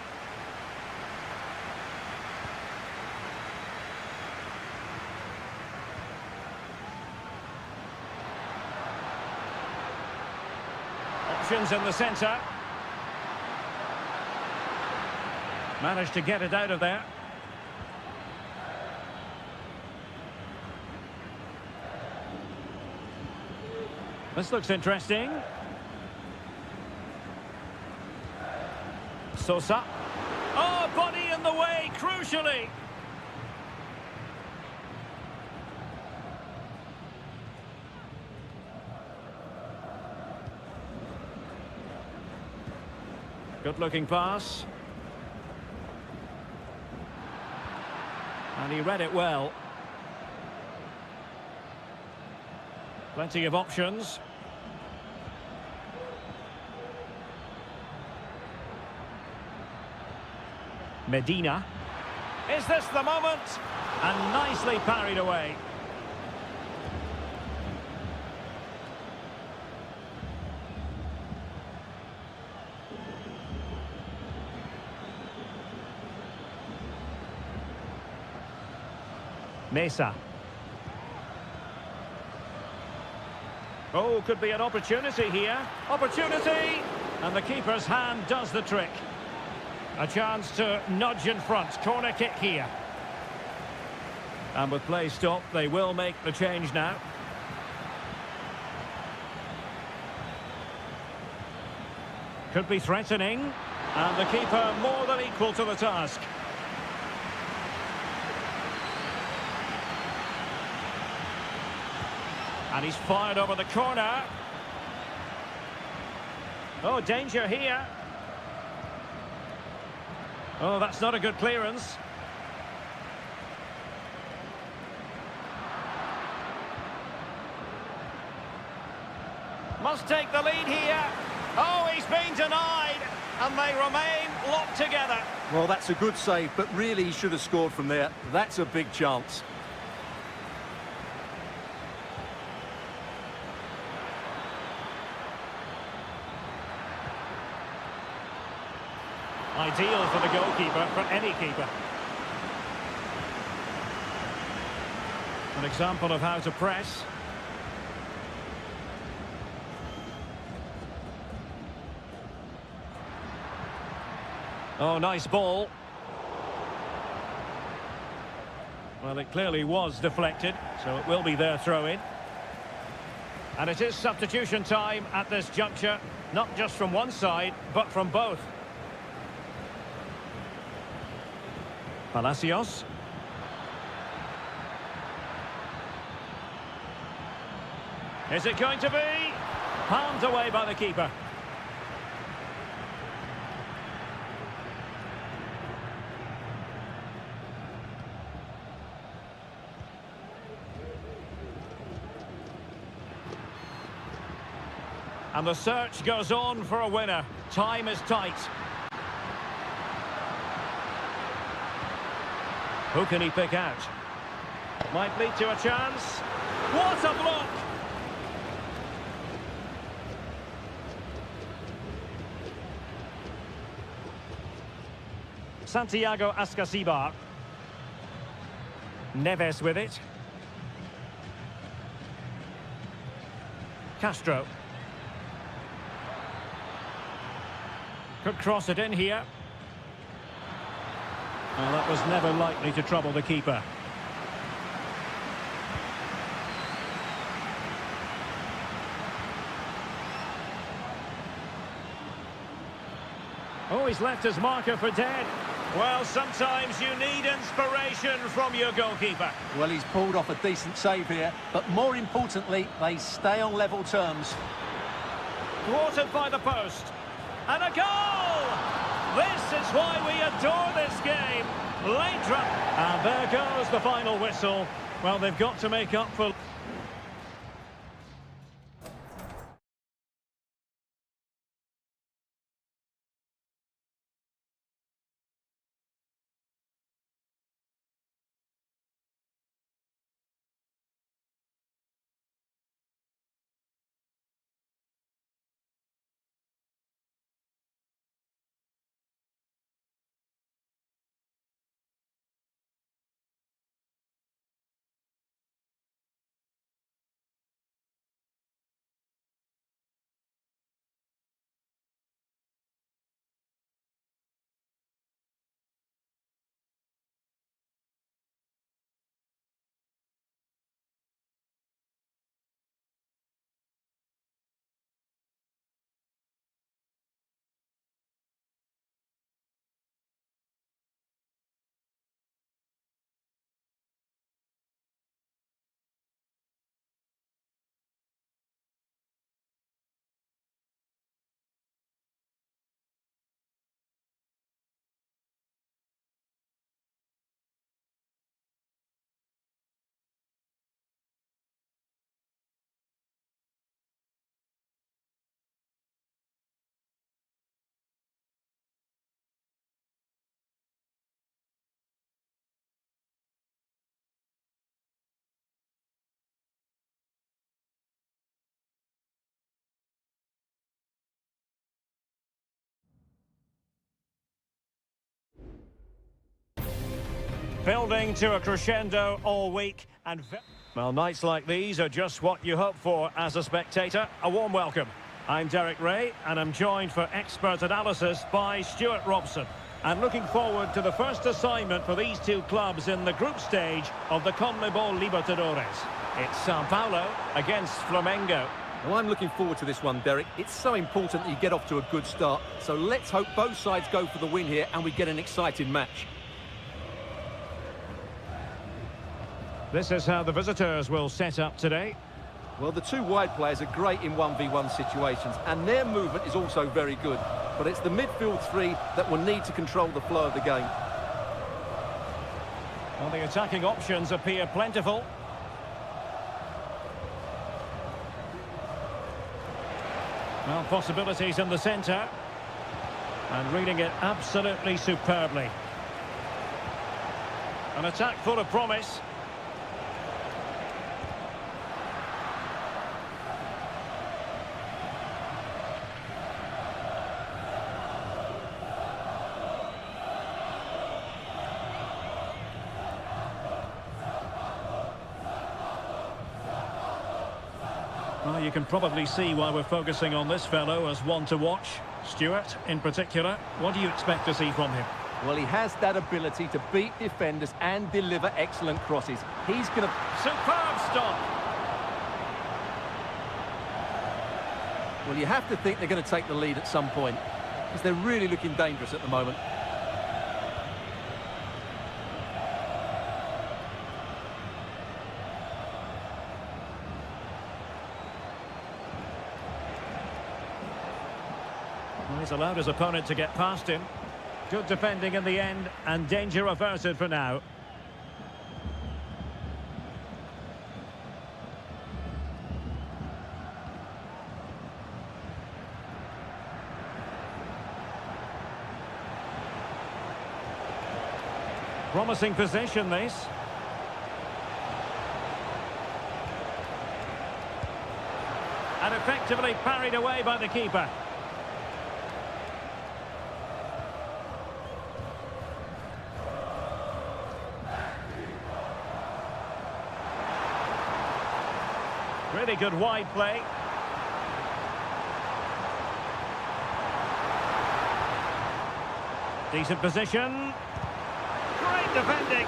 Options in the centre. Managed to get it out of there. This looks interesting. Sosa. Oh, body in the way, crucially. Good-looking pass. And he read it well. Plenty of options. Medina. Is this the moment? And nicely parried away. Mesa. Oh, could be an opportunity here. Opportunity! And the keeper's hand does the trick. A chance to nudge in front. Corner kick here. And with play stopped, they will make the change now. Could be threatening. And the keeper more than equal to the task. And he's fired over the corner. Oh, danger here. Oh, that's not a good clearance. Must take the lead here. Oh, he's been denied. And they remain locked together. Well, that's a good save, but really he should have scored from there. That's a big chance. Ideal for the goalkeeper, for any keeper. An example of how to press. Oh, nice ball. Well, it clearly was deflected, so it will be their throw-in. And it is substitution time at this juncture, not just from one side, but from both. Palacios. Is it going to be? Palmed away by the keeper. And the search goes on for a winner. Time is tight. Who can he pick out? Might lead to a chance. What a block! Santiago Ascasibar. Neves with it. Castro. Could cross it in here. Well, that was never likely to trouble the keeper. Oh, he's left his marker for dead. Well, sometimes you need inspiration from your goalkeeper. Well, he's pulled off a decent save here, but more importantly, they stay on level terms. Thwarted by the post. And a goal! This is why we adore this game. Late drop. And there goes the final whistle. Well, they've got to make up for... Building to a crescendo all week, and well, nights like these are just what you hope for as a spectator. A warm welcome. I'm Derek Ray, and I'm joined for expert analysis by Stuart Robson. And looking forward to the first assignment for these two clubs in the group stage of the CONMEBOL Libertadores. It's Sao Paulo against Flamengo. Well, I'm looking forward to this one, Derek. It's so important that you get off to a good start. So let's hope both sides go for the win here and we get an exciting match. This is how the visitors will set up today. Well, the two wide players are great in 1v1 situations, and their movement is also very good. But it's the midfield three that will need to control the flow of the game. Well, the attacking options appear plentiful. Well, possibilities in the centre. And reading it absolutely superbly. An attack full of promise. Well, you can probably see why we're focusing on this fellow as one to watch. Stuart, in particular, what do you expect to see from him? Well, he has that ability to beat defenders and deliver excellent crosses. He's going to... Superb stop! Well, you have to think they're going to take the lead at some point, because they're really looking dangerous at the moment. Well, he's allowed his opponent to get past him. Good defending in the end, and danger averted for now. Promising position, this. And effectively parried away by the keeper. Really good wide play. Decent position. Great defending.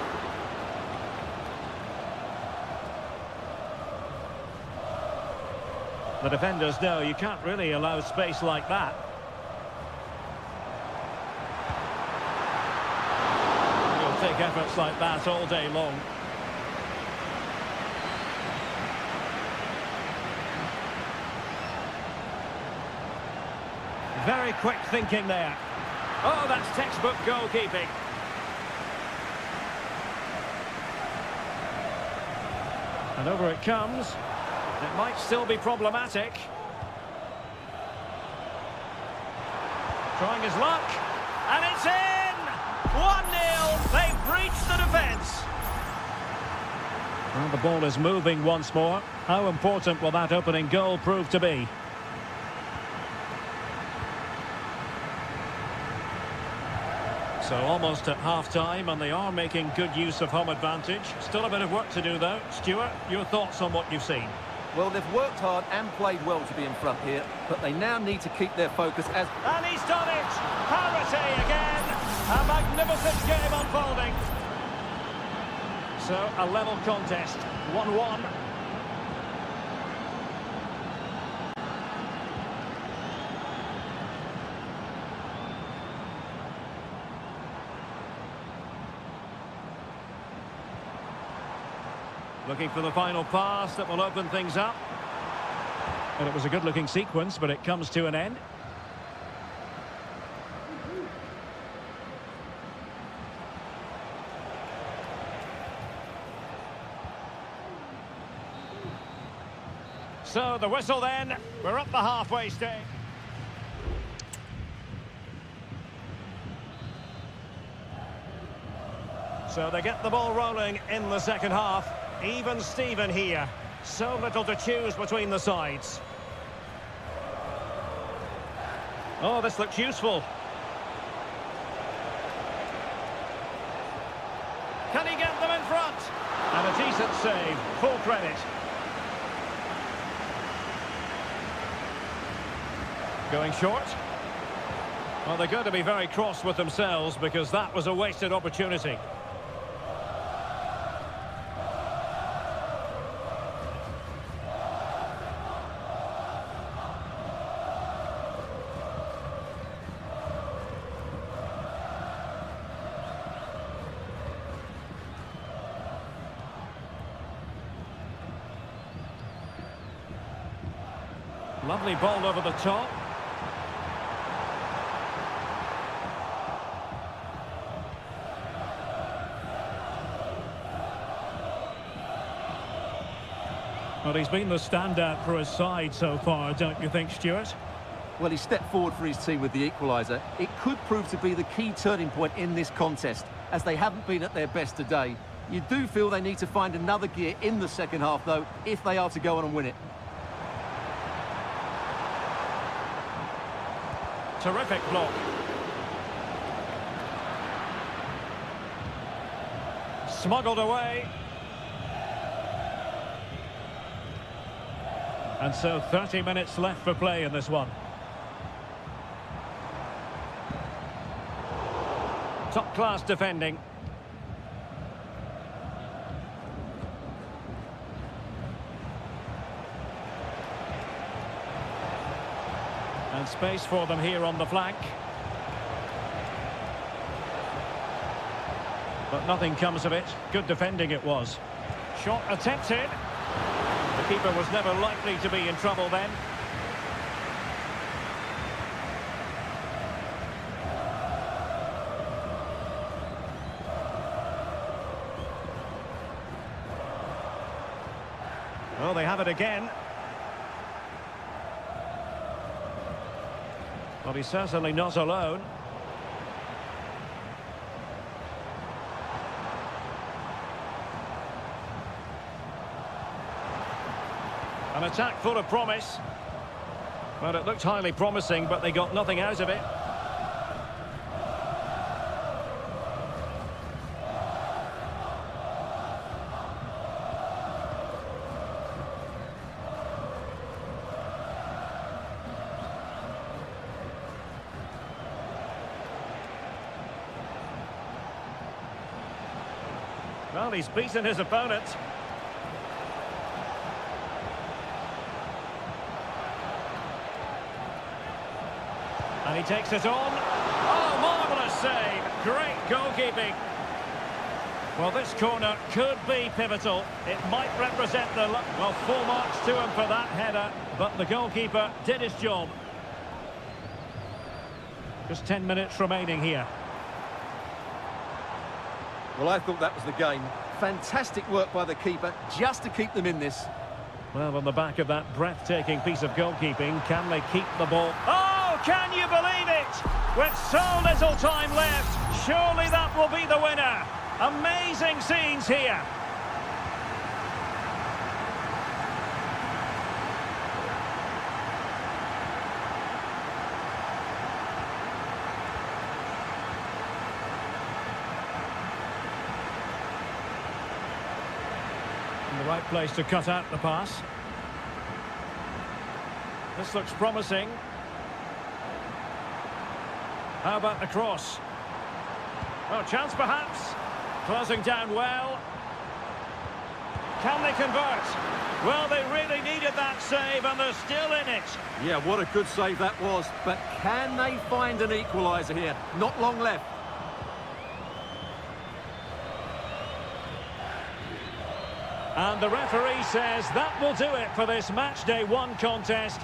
The defenders know you can't really allow space like that. You'll take efforts like that all day long. Very quick thinking there. Oh, that's textbook goalkeeping. And over it comes. It might still be problematic. Trying his luck. And it's in! 1-0. They've breached the defence. Well, the ball is moving once more. How important will that opening goal prove to be? So almost at half-time, and they are making good use of home advantage. Still a bit of work to do, though. Stuart, your thoughts on what you've seen? Well, they've worked hard and played well to be in front here, but they now need to keep their focus as... And he's done it! Parity again! A magnificent game unfolding. So, a level contest. 1-1. Looking for the final pass that will open things up. And it was a good-looking sequence, but it comes to an end. So the whistle then. We're up the halfway stage. So they get the ball rolling in the second half. Even Steven here. So little to choose between the sides. Oh, this looks useful. Can he get them in front? And a decent save. Full credit. Going short. Well, they're going to be very cross with themselves because that was a wasted opportunity. Lovely ball over the top. Well, he's been the standout for his side so far, don't you think, Stuart? Well, he stepped forward for his team with the equaliser. It could prove to be the key turning point in this contest, as they haven't been at their best today. You do feel they need to find another gear in the second half, though, if they are to go on and win it. Terrific block. Smuggled away. And so 30 minutes left for play in this one. Top-class defending. And space for them here on the flank. But nothing comes of it. Good defending it was. Shot attempted. The keeper was never likely to be in trouble then. Well, they have it again. Well, he's certainly not alone. An attack full of promise. Well, it looked highly promising, but they got nothing out of it. Well, he's beaten his opponent. And he takes it on. Oh, marvellous save. Great goalkeeping. Well, this corner could be pivotal. It might represent the... Well, full marks to him for that header, but the goalkeeper did his job. Just 10 minutes remaining here. Well, I thought that was the game. Fantastic work by the keeper just to keep them in this. Well, on the back of that breathtaking piece of goalkeeping, can they keep the ball? Oh, can you believe it? With so little time left, surely that will be the winner. Amazing scenes here. In the right place to cut out the pass. This looks promising. How about the cross? Well, chance perhaps. Closing down well. Can they convert? Well, they really needed that save, and they're still in it. Yeah, what a good save that was. But can they find an equaliser here? Not long left. And the referee says that will do it for this match day 1 contest.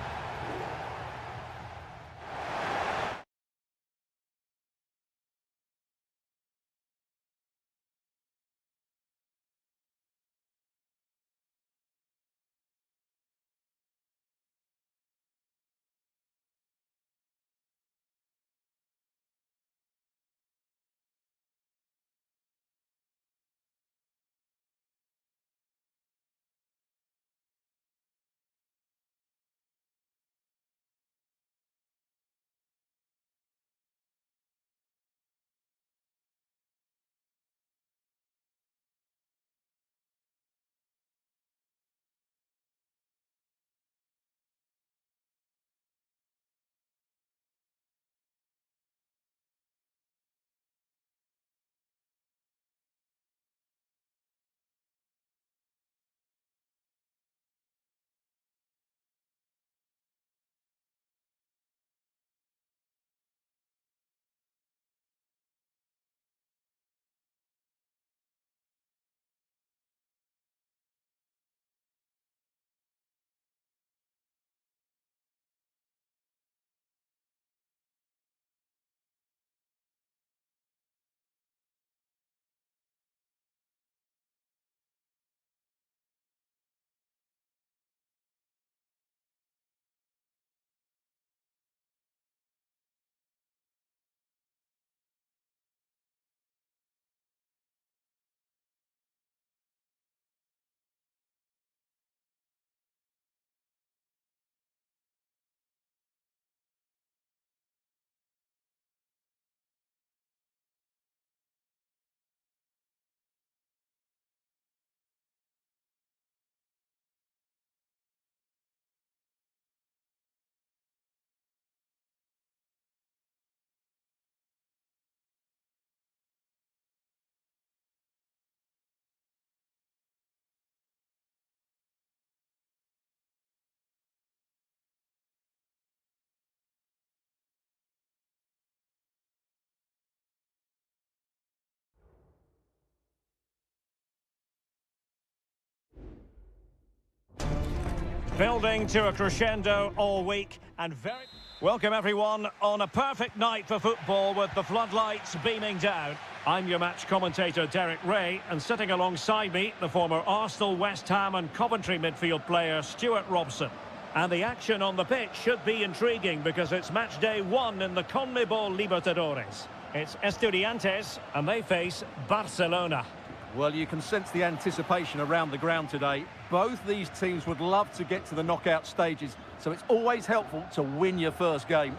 Building to a crescendo all week and very... Welcome everyone on a perfect night for football with the floodlights beaming down. I'm your match commentator Derek Ray, and sitting alongside me, the former Arsenal, West Ham and Coventry midfield player Stuart Robson. And the action on the pitch should be intriguing because it's match day 1 in the CONMEBOL Libertadores. It's Estudiantes and they face Barcelona. Well, you can sense the anticipation around the ground today. Both these teams would love to get to the knockout stages, so it's always helpful to win your first game.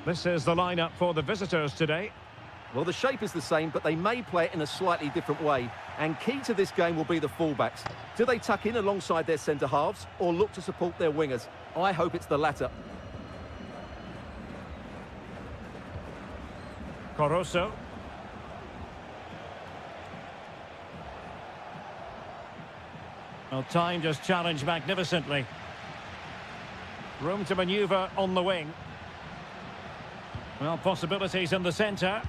This is the lineup for the visitors today. Well, the shape is the same, but they may play it in a slightly different way. And key to this game will be the fullbacks. Do they tuck in alongside their centre-halves or look to support their wingers? I hope it's the latter. Coroso. Well, time just challenged magnificently. Room to manoeuvre on the wing. Well, possibilities in the centre.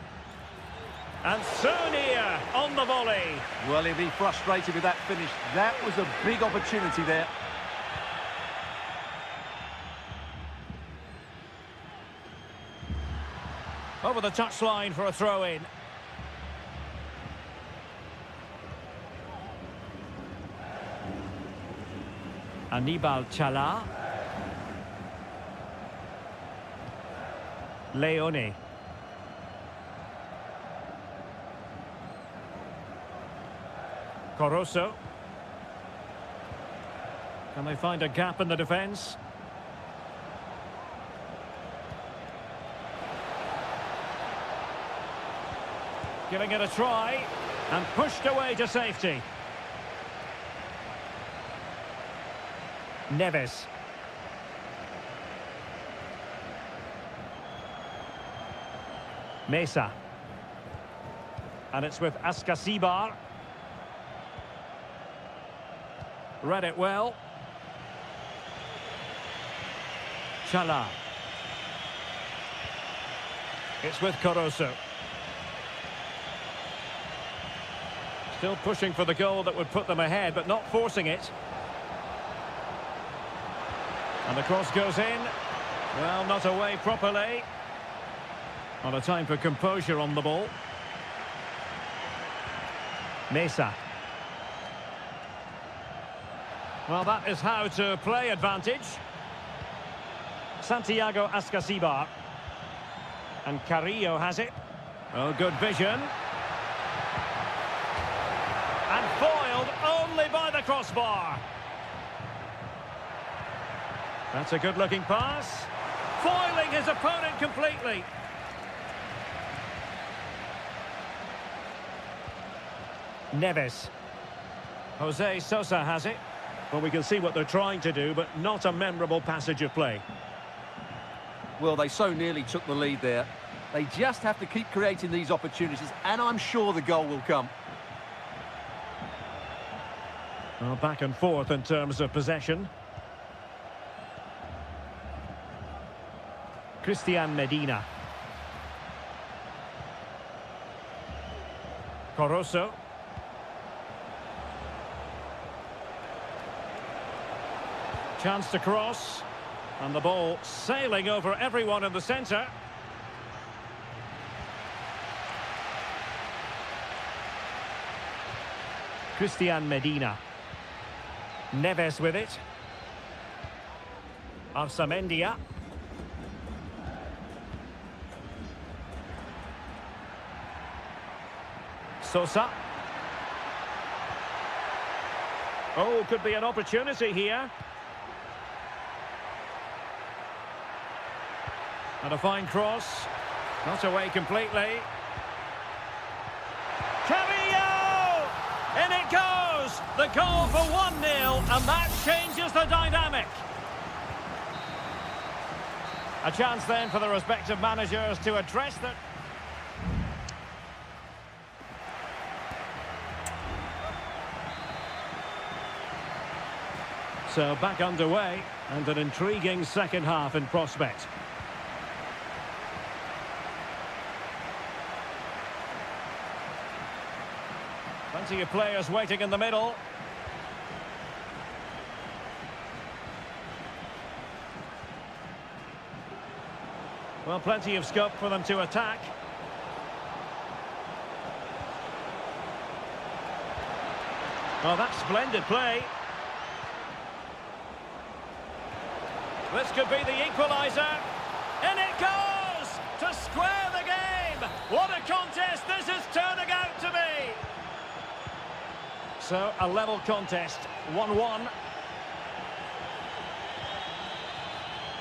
And Sonia on the volley. Well, he'll be frustrated with that finish. That was a big opportunity there. Over the touchline for a throw-in. Anibal Chala. Leone. Coroso. Can they find a gap in the defence? Giving it a try and pushed away to safety. Neves. Mesa. And it's with Ascasibar. Read it well. Chala. It's with Coroso. Still pushing for the goal that would put them ahead, but not forcing it. And the cross goes in. Well, not away properly. Not a time for composure on the ball. Mesa. Well, that is how to play advantage. Santiago Ascasibar. And Carrillo has it. Oh, good vision. And foiled only by the crossbar. That's a good-looking pass. Foiling his opponent completely. Neves. Jose Sosa has it. Well, we can see what they're trying to do, but not a memorable passage of play. Well, they so nearly took the lead there. They just have to keep creating these opportunities, and I'm sure the goal will come. Well, back and forth in terms of possession. Christian Medina. Coroso. Chance to cross. And the ball sailing over everyone in the centre. Christian Medina. Neves with it. Arsamendia. Sosa. Oh, could be an opportunity here. And a fine cross. Not away completely. Carrillo! In it goes! The goal for 1-0, and that changes the dynamic. A chance then for the respective managers to address the... So back underway, and an intriguing second half in prospect. Plenty of players waiting in the middle. Well, plenty of scope for them to attack. Well, that's splendid play. This could be the equaliser. In it goes! To square the game! What a contest this is turning out to be! So, a level contest. 1-1.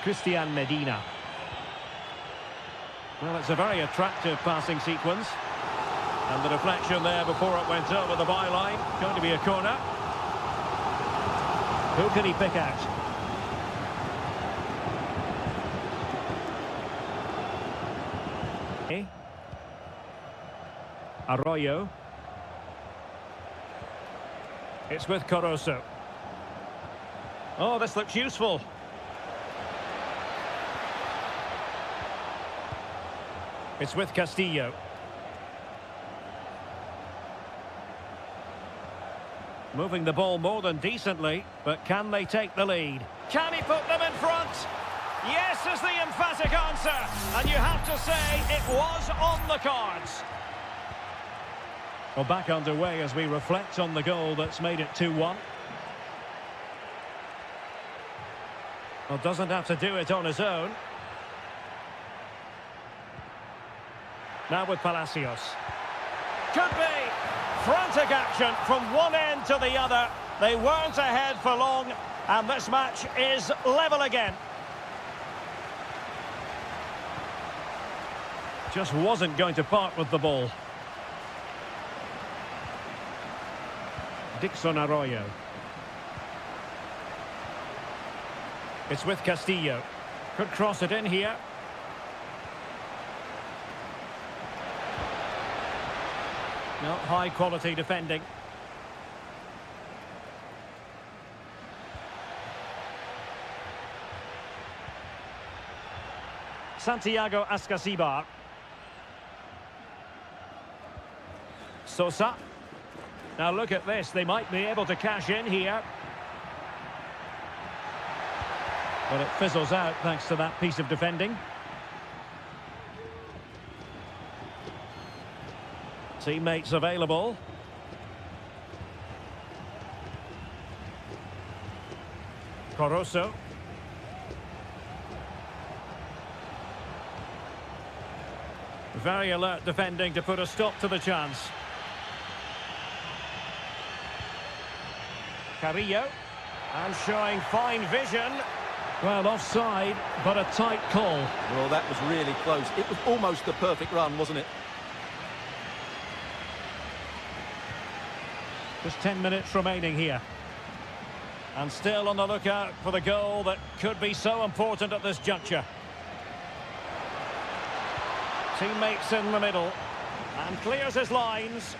Christian Medina. Well, it's a very attractive passing sequence. And the deflection there before it went over the byline. Going to be a corner. Who can he pick out? Arroyo. It's with Caruso. Oh, this looks useful. It's with Castillo. Moving the ball more than decently, but can they take the lead? Can he put them in front? Yes is the emphatic answer, and you have to say it was on the cards. Well, back underway as we reflect on the goal that's made it 2-1. Well, doesn't have to do it on his own. Now with Palacios. Could be. Frantic action from one end to the other. They weren't ahead for long, and this match is level again. Just wasn't going to part with the ball. Dixon Arroyo. It's with Castillo. Could cross it in here. No, high quality defending. Santiago Ascasibar. Sosa. Now look at this, they might be able to cash in here. But it fizzles out thanks to that piece of defending. Teammates available. Caruso. Very alert defending to put a stop to the chance. Carrillo. And showing fine vision. Well, offside, but a tight call. Well, that was really close. It was almost the perfect run, wasn't it? Just 10 minutes remaining here. And still on the lookout for the goal that could be so important at this juncture. Teammates in the middle. And clears his lines.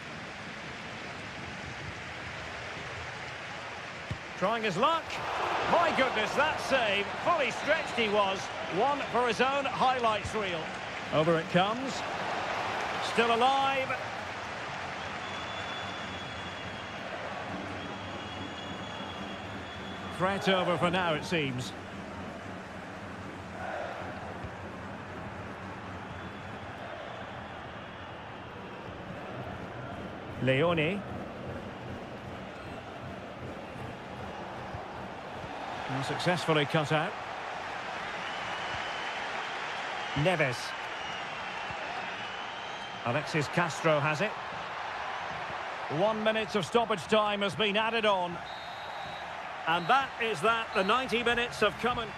Trying his luck. My goodness, that save. Fully stretched he was. One for his own highlights reel. Over it comes. Still alive. Threat over for now, it seems. Leone. And successfully cut out. Neves. Alexis Castro has it. 1 minute of stoppage time has been added on. And that is that. The 90 minutes have come and...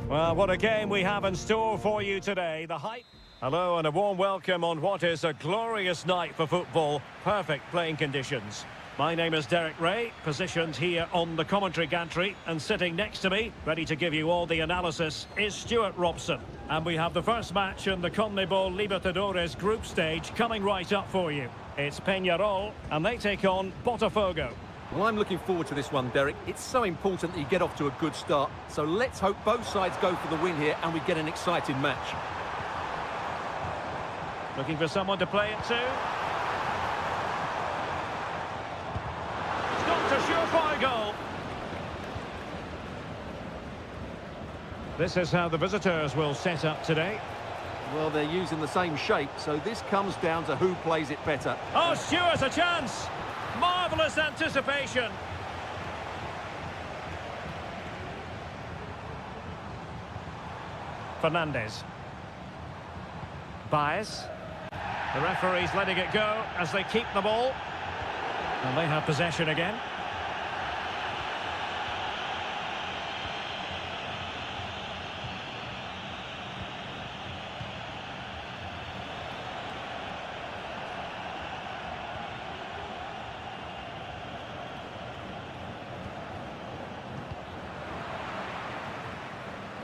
Well, what a game we have in store for you today. The hype. Hello and a warm welcome on what is a glorious night for football. Perfect playing conditions. My name is Derek Ray, positioned here on the commentary gantry, and sitting next to me, ready to give you all the analysis, is Stuart Robson. And we have the first match in the CONMEBOL Libertadores group stage coming right up for you. It's Peñarol, and they take on Botafogo. Well, I'm looking forward to this one, Derek. It's so important that you get off to a good start. So let's hope both sides go for the win here and we get an exciting match. Looking for someone to play it to. It's got a surefire goal. This is how the visitors will set up today. Well, they're using the same shape, so this comes down to who plays it better. Oh, Stuart, a chance! Marvellous anticipation. Fernandez. Baez. The referee's letting it go as they keep the ball. And they have possession again.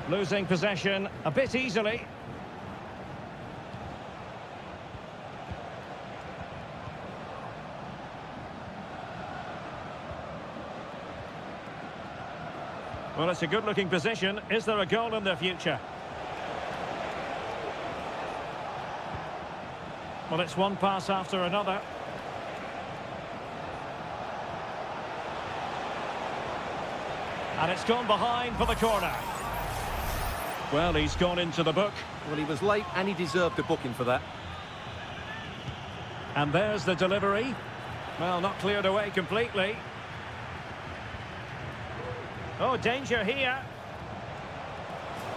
Losing possession a bit easily. Well, it's a good-looking position. Is there a goal in the future? Well, it's one pass after another. And it's gone behind for the corner. Well, he's gone into the book. Well, he was late and he deserved a booking for that. And there's the delivery. Well, not cleared away completely. Oh, danger here.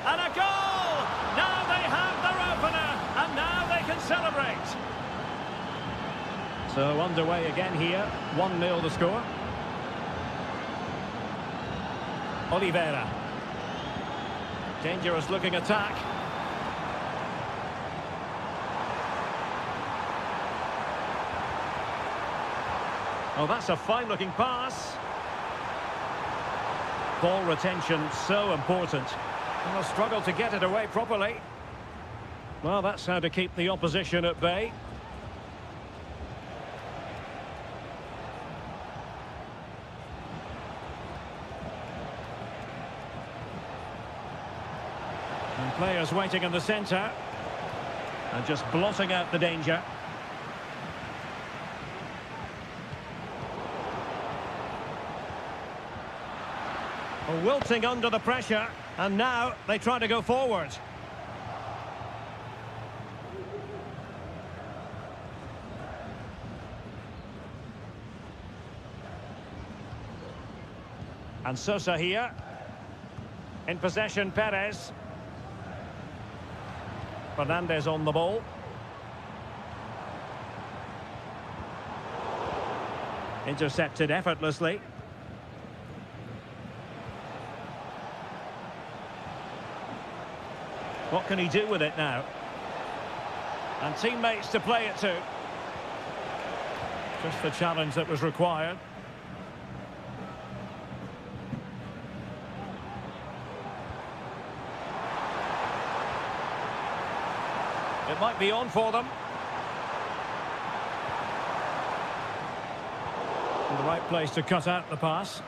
And a goal! Now they have their opener, and now they can celebrate. So underway again here. 1-0 the score. Oliveira. Dangerous looking attack. Oh, that's a fine looking pass. Ball retention so important. And they'll struggle to get it away properly. Well, that's how to keep the opposition at bay. And players waiting in the centre. And just blotting out the danger. Wilting under the pressure, and now they try to go forward. And Sosa here. In possession, Perez. Fernandez on the ball. Intercepted effortlessly. What can he do with it now? And teammates to play it to. Just the challenge that was required. It might be on for them. In the right place to cut out the pass.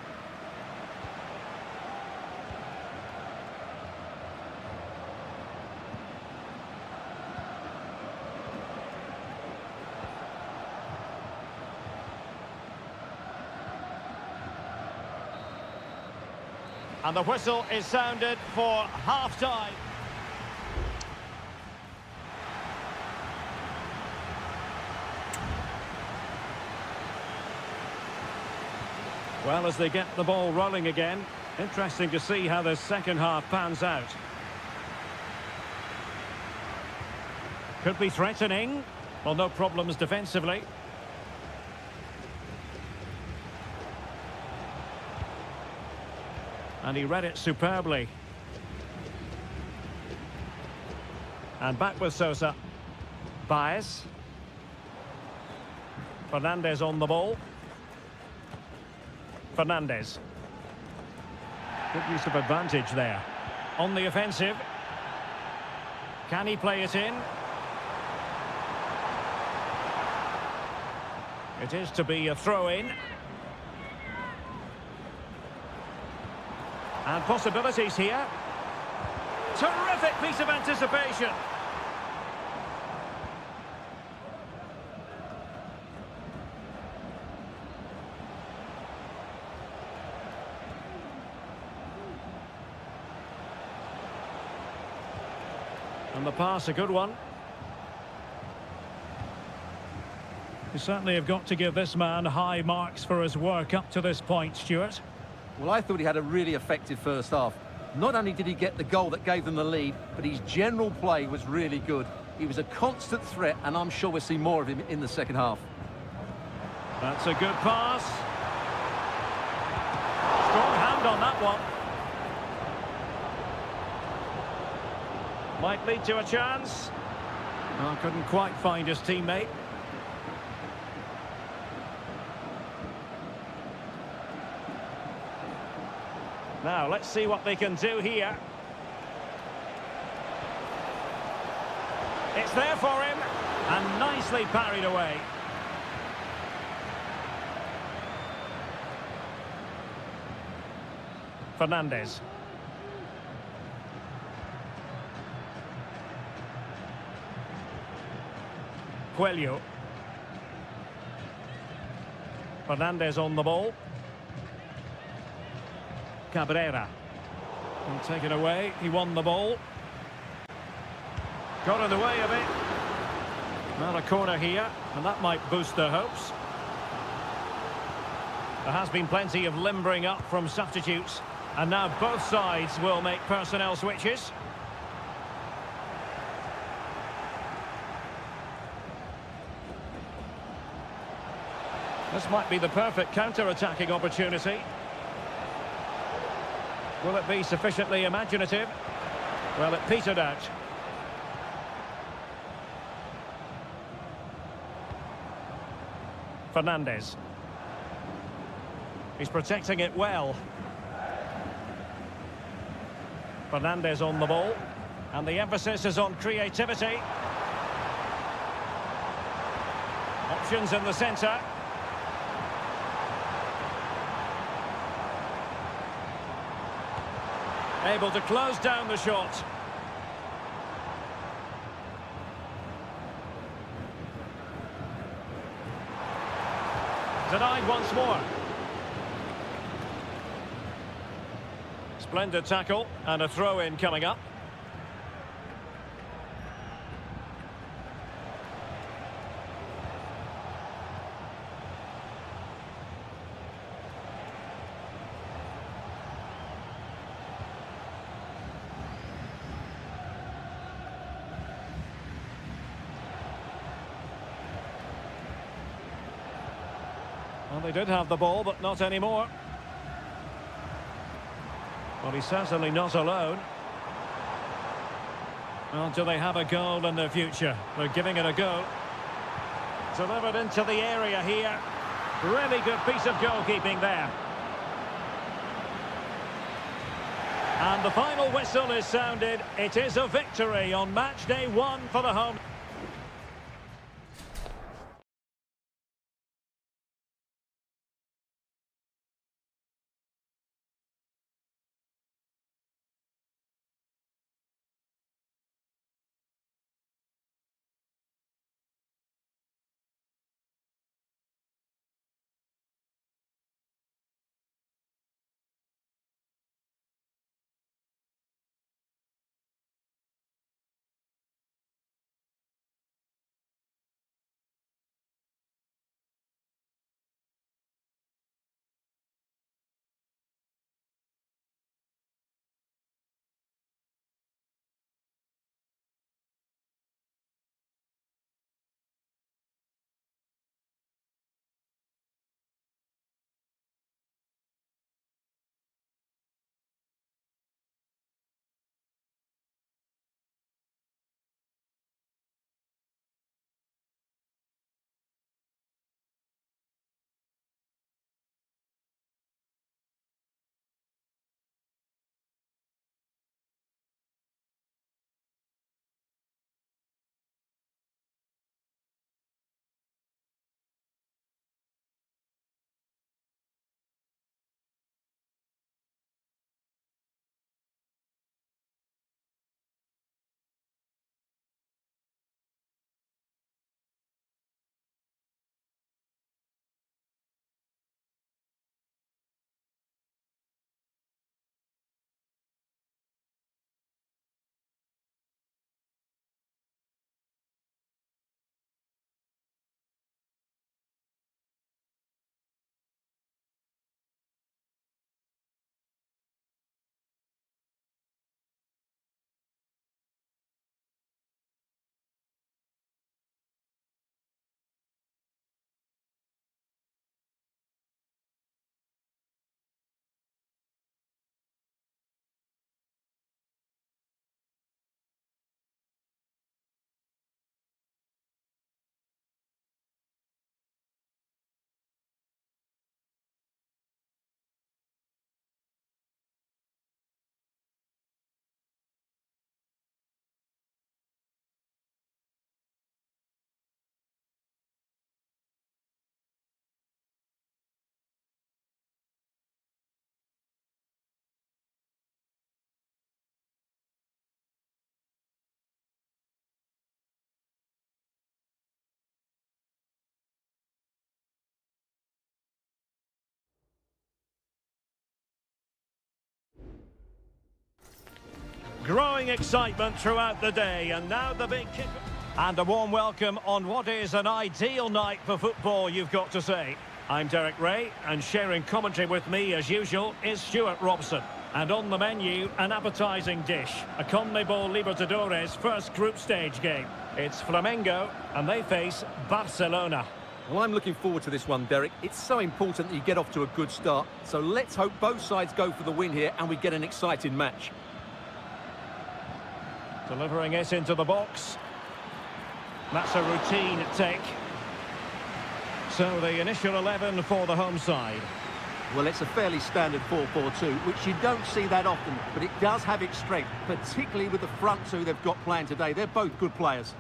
And the whistle is sounded for half-time. Well, as they get the ball rolling again, interesting to see how the second half pans out. Could be threatening. Well, no problems defensively. And he read it superbly. And back with Sosa. Baez. Fernandez on the ball. Fernandez. Good use of advantage there. On the offensive. Can he play it in? It is to be a throw-in. And possibilities here. Terrific piece of anticipation. And the pass, a good one. You certainly have got to give this man high marks for his work up to this point, Stuart. Well, I thought he had a really effective first half. Not only did he get the goal that gave them the lead, but his general play was really good. He was a constant threat, and I'm sure we'll see more of him in the second half. That's a good pass. Strong hand on that one. Might lead to a chance. Oh, couldn't quite find his teammate. Now, let's see what they can do here. It's there for him, and nicely parried away. Fernandez. Coelho. Fernandez on the ball. Cabrera. He'll take it away. He won the ball. Got in the way of it. Not a corner here, and that might boost their hopes. There has been plenty of limbering up from substitutes, and now both sides will make personnel switches. This might be the perfect counter-attacking opportunity. Will it be sufficiently imaginative? Well, it petered out. Fernandez. He's protecting it well. Fernandez on the ball. And the emphasis is on creativity. Options in the centre. Able to close down the shot. Denied once more. Splendid tackle and a throw-in coming up. Well, they did have the ball, but not anymore. Well, he's certainly not alone. Well, do they have a goal in their future? They're giving it a go. Delivered into the area here. Really good piece of goalkeeping there. And the final whistle is sounded. It is a victory on match day 1 for the home. Growing excitement throughout the day, and now the big kick. And a warm welcome on what is an ideal night for football, you've got to say. I'm Derek Ray, and sharing commentary with me, as usual, is Stuart Robson. And on the menu, an appetising dish, a CONMEBOL Libertadores first group stage game. It's Flamengo, and they face Barcelona. Well, I'm looking forward to this one, Derek. It's so important that you get off to a good start. So let's hope both sides go for the win here and we get an exciting match. Delivering it into the box. That's a routine take. So the initial 11 for the home side. Well, it's a fairly standard 4-4-2, which you don't see that often, but it does have its strength, particularly with the front two they've got playing today. They're both good players.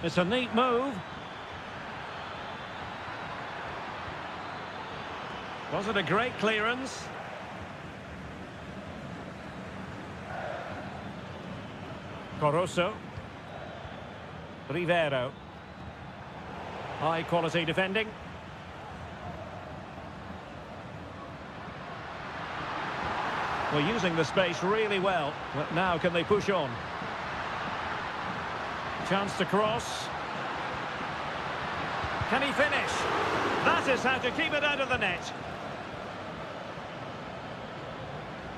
It's a neat move. Was it a great clearance? Corosso. Rivero. High quality defending. Well, using the space really well, but now can they push on? Chance to cross. Can he finish? That is how to keep it out of the net.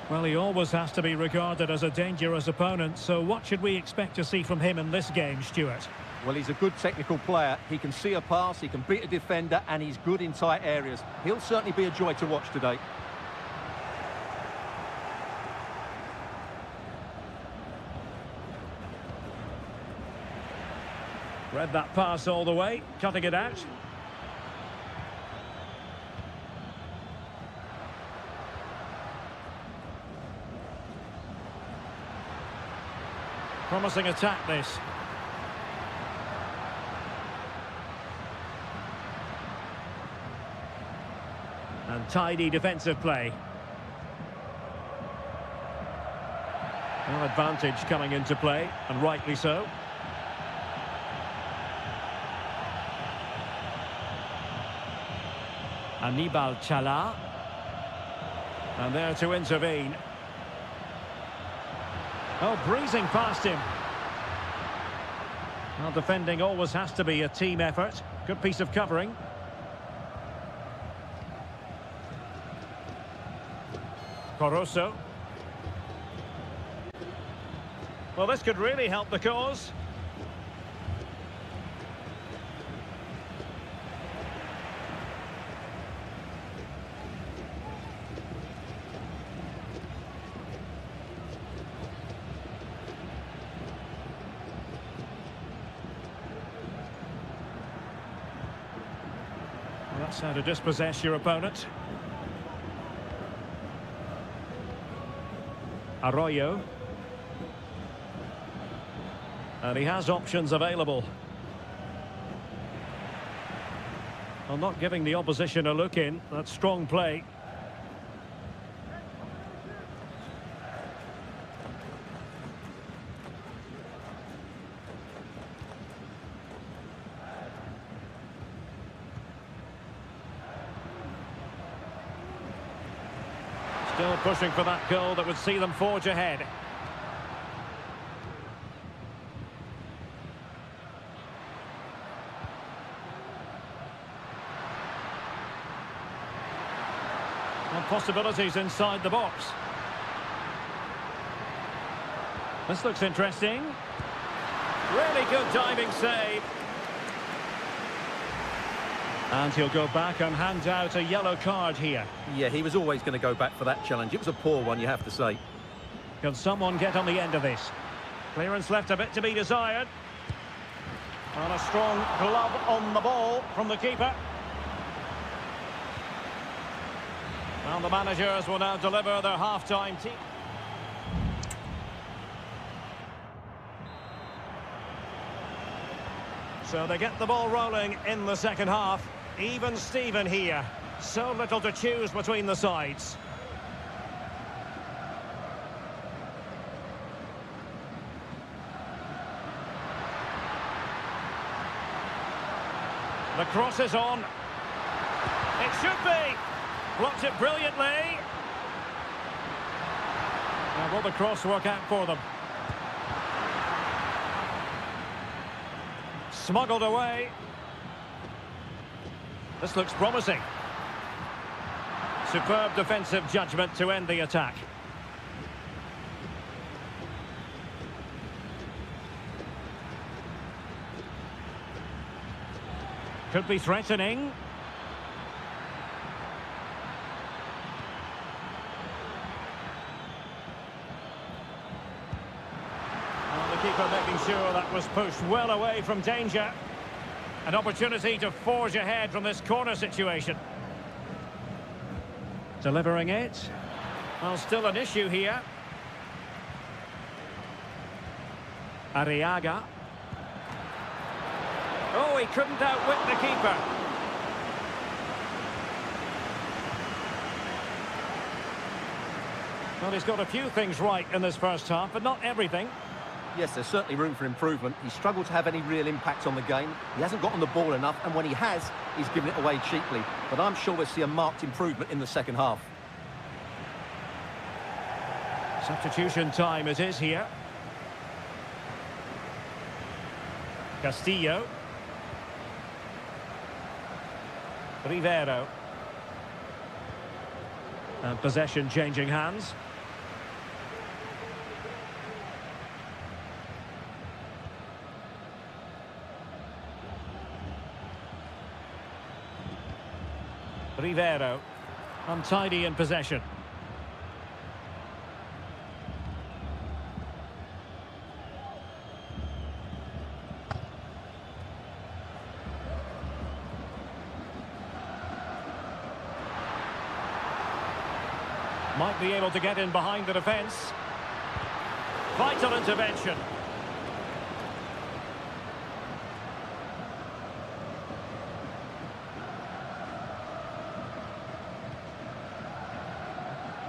Well, he always has to be regarded as a dangerous opponent, so what should we expect to see from him in this game, Stuart? Well, he's a good technical player. He can see a pass, he can beat a defender, and he's good in tight areas. He'll certainly be a joy to watch today. Read that pass all the way, cutting it out. Promising attack, this. And tidy defensive play. Well, advantage coming into play, and rightly so. Anibal Chala. And there to intervene. Oh, breezing past him. Well, defending always has to be a team effort. Good piece of covering. Corosso. Well, this could really help the cause. That's how to dispossess your opponent. Arroyo. And he has options available. Well, not giving the opposition a look in. That's strong play. Still pushing for that goal that would see them forge ahead. Well, possibilities inside the box. This looks interesting. Really good diving save. And he'll go back and hand out a yellow card here. Yeah, he was always going to go back for that challenge. It was a poor one, you have to say. Can someone get on the end of this? Clearance left a bit to be desired. And a strong glove on the ball from the keeper. Well, the managers will now deliver their half-time team. So they get the ball rolling in the second half. Even Steven here. So little to choose between the sides. The cross is on. It should be. Blocked it brilliantly. Now, will the cross work out for them? Smuggled away. This looks promising. Superb defensive judgment to end the attack. Could be threatening. Well, the keeper making sure that was pushed well away from danger. An opportunity to forge ahead from this corner situation. Delivering it. Well, still an issue here. Arriaga. Oh, he couldn't outwit the keeper. Well, he's got a few things right in this first half, but not everything. Yes, there's certainly room for improvement. He's struggled to have any real impact on the game. He hasn't got on the ball enough, and when he has, he's given it away cheaply. But I'm sure we'll see a marked improvement in the second half. Substitution time it is here. Castillo. Rivero. And possession changing hands. Rivero. Untidy in possession. Might be able to get in behind the defence. Vital intervention.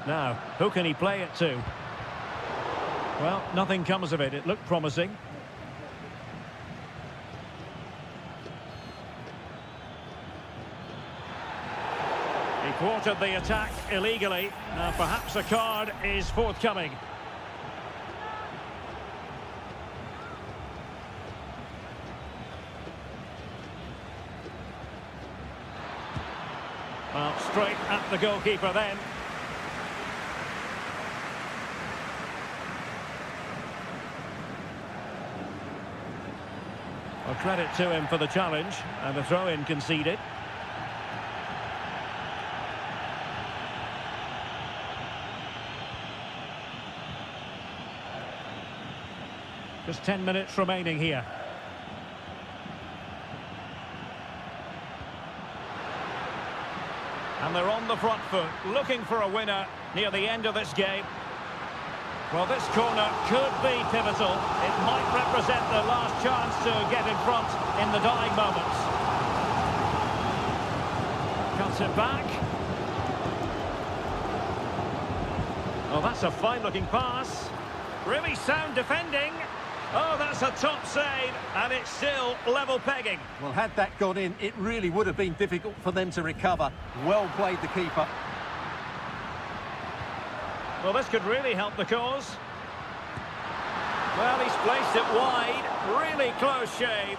Now, who can he play it to? Well, nothing comes of it. It looked promising. He thwarted the attack illegally. Now, perhaps a card is forthcoming. Well, straight at the goalkeeper then. Well, credit to him for the challenge, and the throw-in conceded. Just 10 minutes remaining here. And they're on the front foot, looking for a winner near the end of this game. Well, this corner could be pivotal. It might represent the last chance to get in front in the dying moments. Cuts it back. Oh, that's a fine-looking pass. Really sound defending. Oh, that's a top save, and it's still level pegging. Well, had that gone in, it really would have been difficult for them to recover. Well played, the keeper. Well, this could really help the cause. Well, he's placed it wide. Really close shave.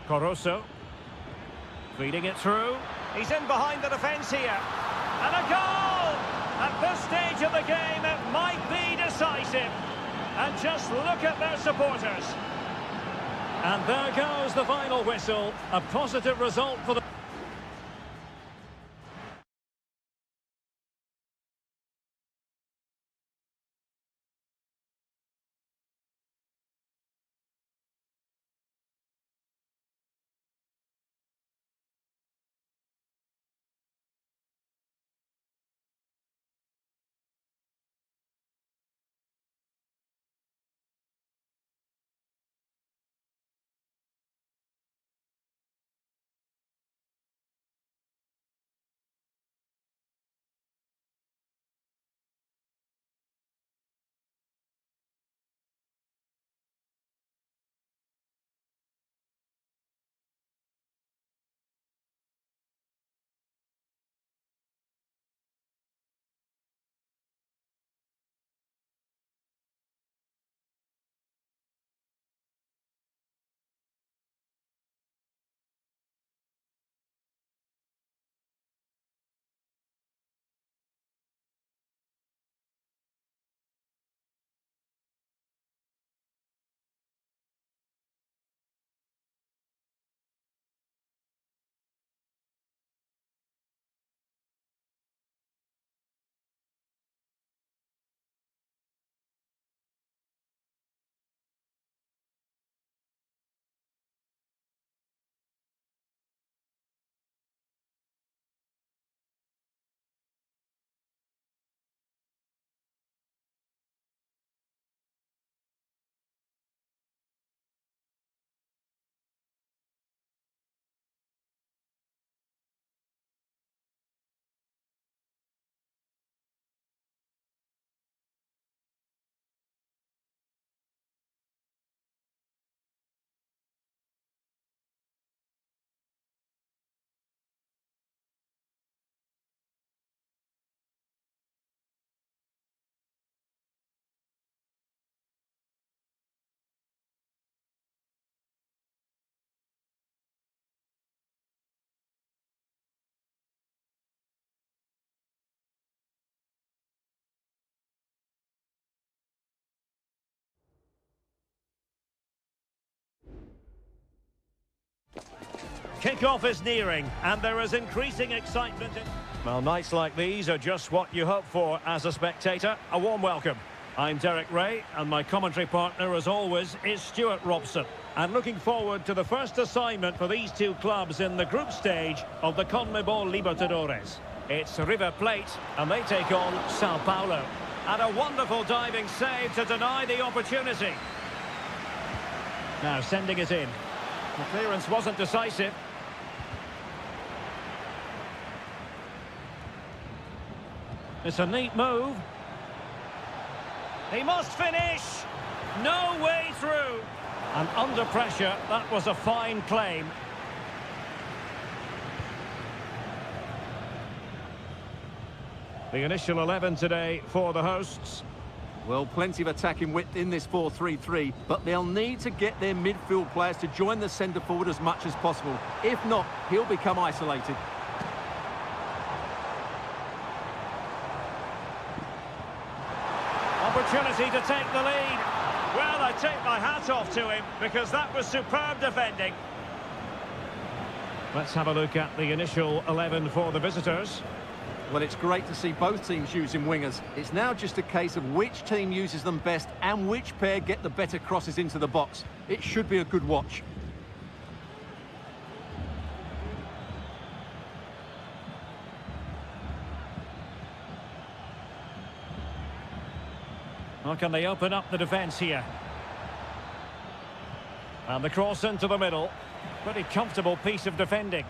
Corosso. Feeding it through. He's in behind the defence here. And a goal! At this stage of the game, it might be decisive. And just look at their supporters. And there goes the final whistle. A positive result for the... Kick-off is nearing, and there is increasing excitement. Well, nights like these are just what you hope for as a spectator. A warm welcome. I'm Derek Ray, and my commentary partner, as always, is Stuart Robson. And looking forward to the first assignment for these two clubs in the group stage of the CONMEBOL Libertadores. It's River Plate, and they take on Sao Paulo. And a wonderful diving save to deny the opportunity. Now sending it in. The clearance wasn't decisive. It's a neat move. He must finish. No way through. And under pressure, that was a fine claim. The initial 11 today for the hosts. Well, plenty of attacking width in this 4-3-3, but they'll need to get their midfield players to join the centre forward as much as possible. If not, he'll become isolated. Opportunity to take the lead. Well, I take my hat off to him because that was superb defending. Let's have a look at the initial 11 for the visitors. Well, it's great to see both teams using wingers. It's now just a case of which team uses them best and which pair get the better crosses into the box. It should be a good watch. How can they open up the defence here? And the cross into the middle. Pretty comfortable piece of defending.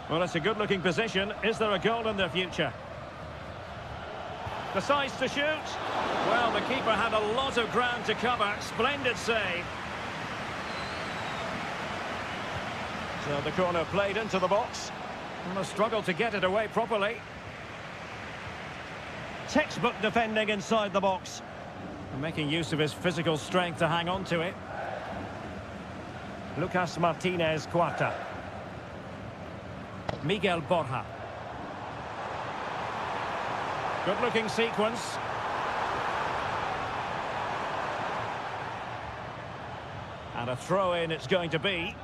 Well, it's a good-looking position. Is there a goal in their future? Decides to shoot. Well, the keeper had a lot of ground to cover. Splendid save. So the corner played into the box. And a struggle to get it away properly. Textbook defending inside the box. Making use of his physical strength to hang on to it. Lucas Martinez Cuarta. Miguel Borja. Good-looking sequence. And a throw-in it's going to be.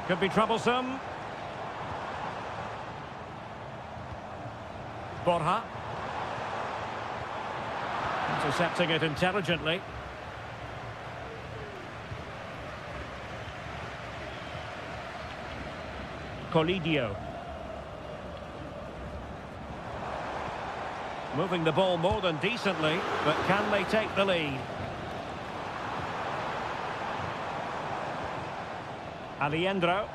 Could be troublesome. Borja. Intercepting it intelligently. Colidio. Moving the ball more than decently, but can they take the lead? Aliendro.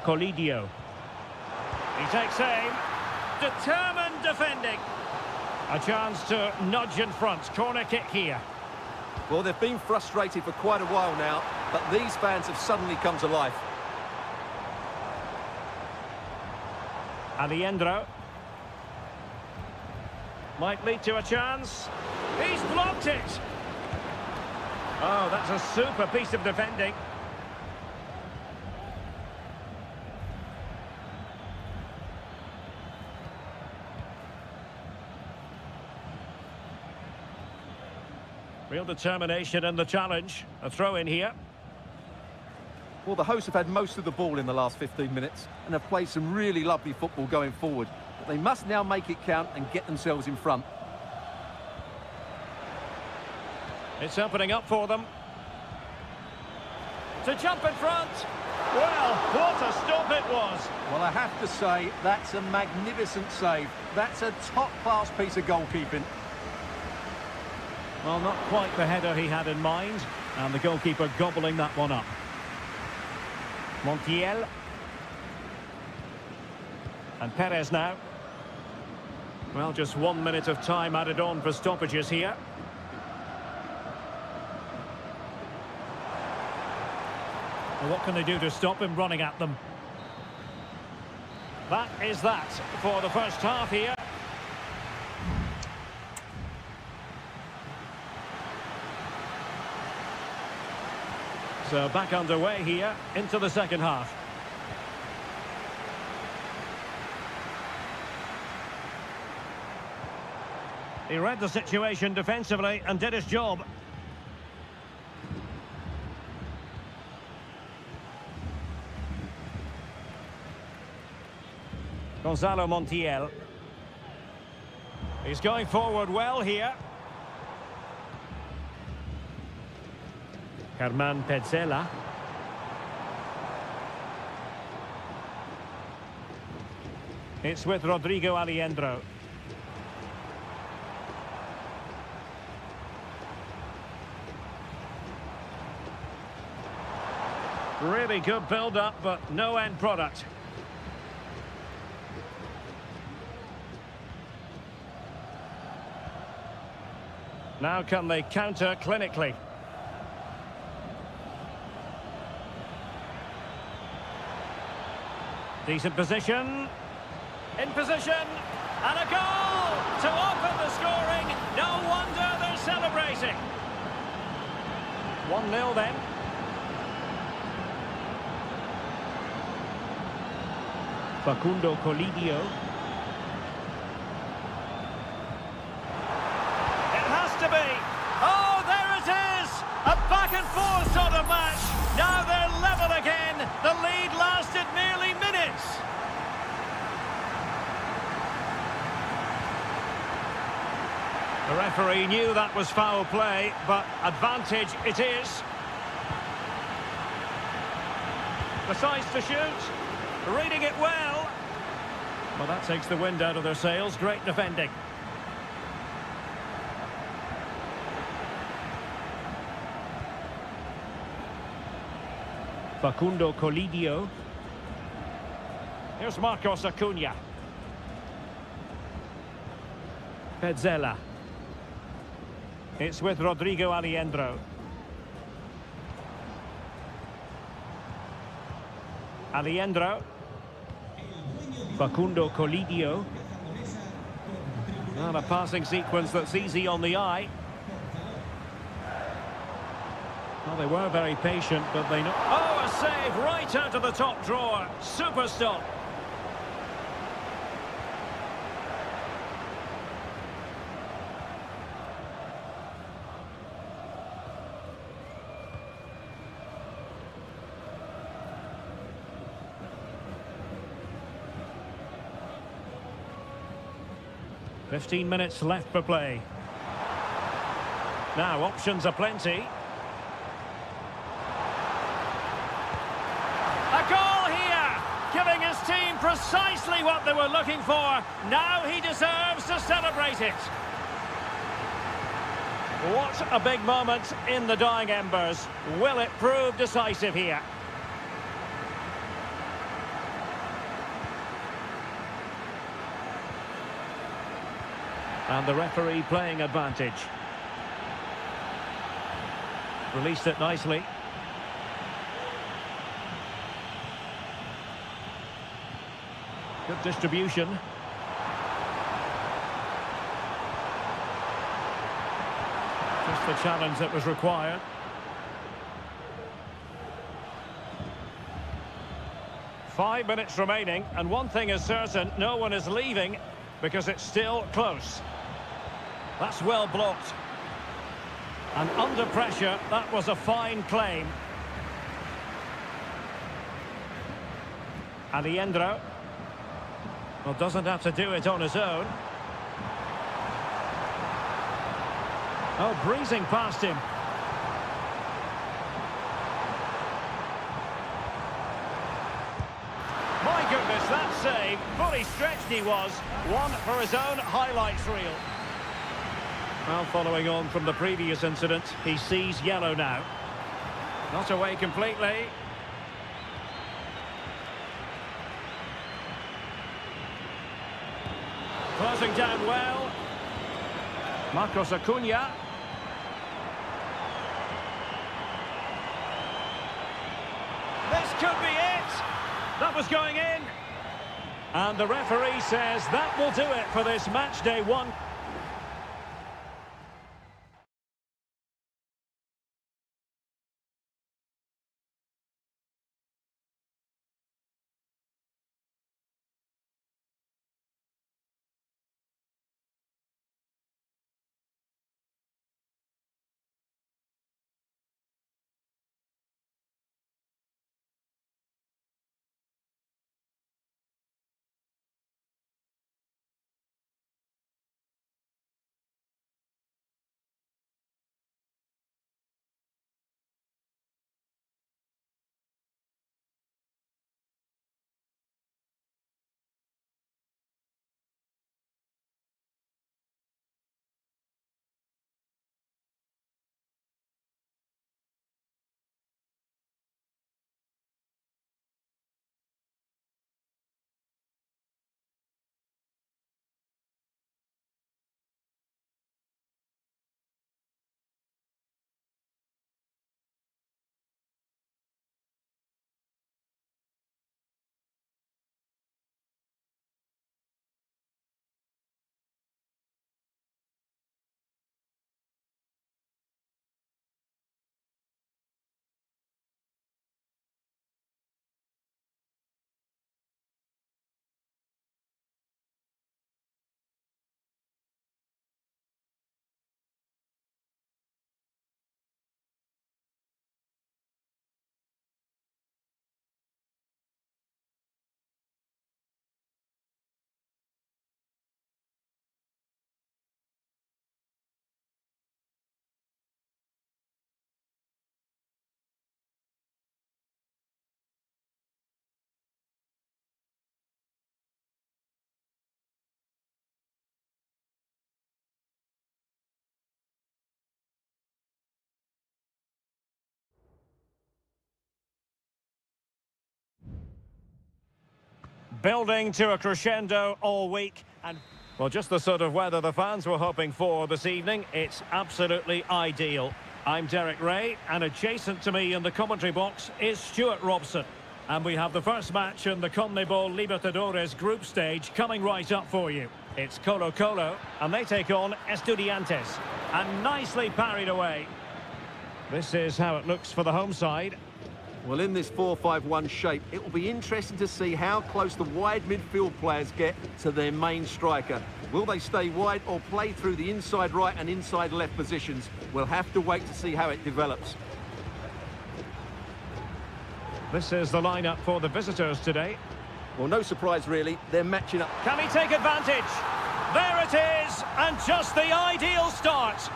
Colidio. He takes aim. Determined defending. A chance to nudge in front. Corner kick here. Well, they've been frustrated for quite a while now, but these fans have suddenly come to life. Aliendro. Might lead to a chance. He's blocked it. Oh, that's a super piece of defending. Real determination in the challenge. A throw in here. Well, the hosts have had most of the ball in the last 15 minutes and have played some really lovely football going forward. But they must now make it count and get themselves in front. It's opening up for them. To jump in front. Well, what a stop it was. Well, I have to say, that's a magnificent save. That's a top-class piece of goalkeeping. Well, not quite the header he had in mind. And the goalkeeper gobbling that one up. Montiel. And Perez now. Well, just 1 minute of time added on for stoppages here. Well, what can they do to stop him running at them? That is that for the first half here. So back underway here into the second half. He read the situation defensively and did his job. Gonzalo Montiel. He's going forward well here. Herman Petzela. It's with Rodrigo Aliendro. Really good build-up, but no end product. Now can they counter clinically? Decent position. In position. And a goal to open the scoring. No wonder they're celebrating. 1-0 then. Facundo Colidio. It has to be. Oh, there it is! A back-and-forth sort of match. Now they're level again. The lead lasted merely minutes. The referee knew that was foul play, but advantage it is. Decides to shoot. Reading it well. Well, that takes the wind out of their sails. Great defending. Facundo Colidio. Here's Marcos Acuna. Petzela. It's with Rodrigo Aliendro. Aliendro. Facundo Colidio. Not a passing sequence that's easy on the eye. Well, they were very patient, but they know... Oh, a save right out of the top drawer. Super stop. "15 minutes left for play. Now, options are plenty. A goal here, giving his team precisely what they were looking for. Now he deserves to celebrate it. What a big moment in the dying embers. Will it prove decisive here? And the referee playing advantage. Released it nicely. Good distribution. Just the challenge that was required. Five minutes remaining, and one thing is certain, no one is leaving because it's still close. That's well blocked. And under pressure, that was a fine claim. Aliendro. Well, doesn't have to do it on his own. Oh, breezing past him. My goodness, that save. Fully stretched he was. One for his own highlights reel. Well, following on from the previous incident, he sees yellow now. Not away completely. Closing down well. Marcos Acuna. This could be it. That was going in. And the referee says that will do it for this match day one. Building to a crescendo all week. And well, just the sort of weather the fans were hoping for this evening. It's absolutely ideal. I'm Derek Ray, and adjacent to me in the commentary box is Stuart Robson. And we have the first match in the CONMEBOL Libertadores group stage coming right up for you. It's Colo-Colo, and they take on Estudiantes. And nicely parried away. This is how it looks for the home side. Well, in this 4-5-1 shape, it will be interesting to see how close the wide midfield players get to their main striker. Will they stay wide or play through the inside right and inside left positions? We'll have to wait to see how it develops. This is the lineup for the visitors today. Well, no surprise really, they're matching up. Can he take advantage? There it is, and just the ideal start.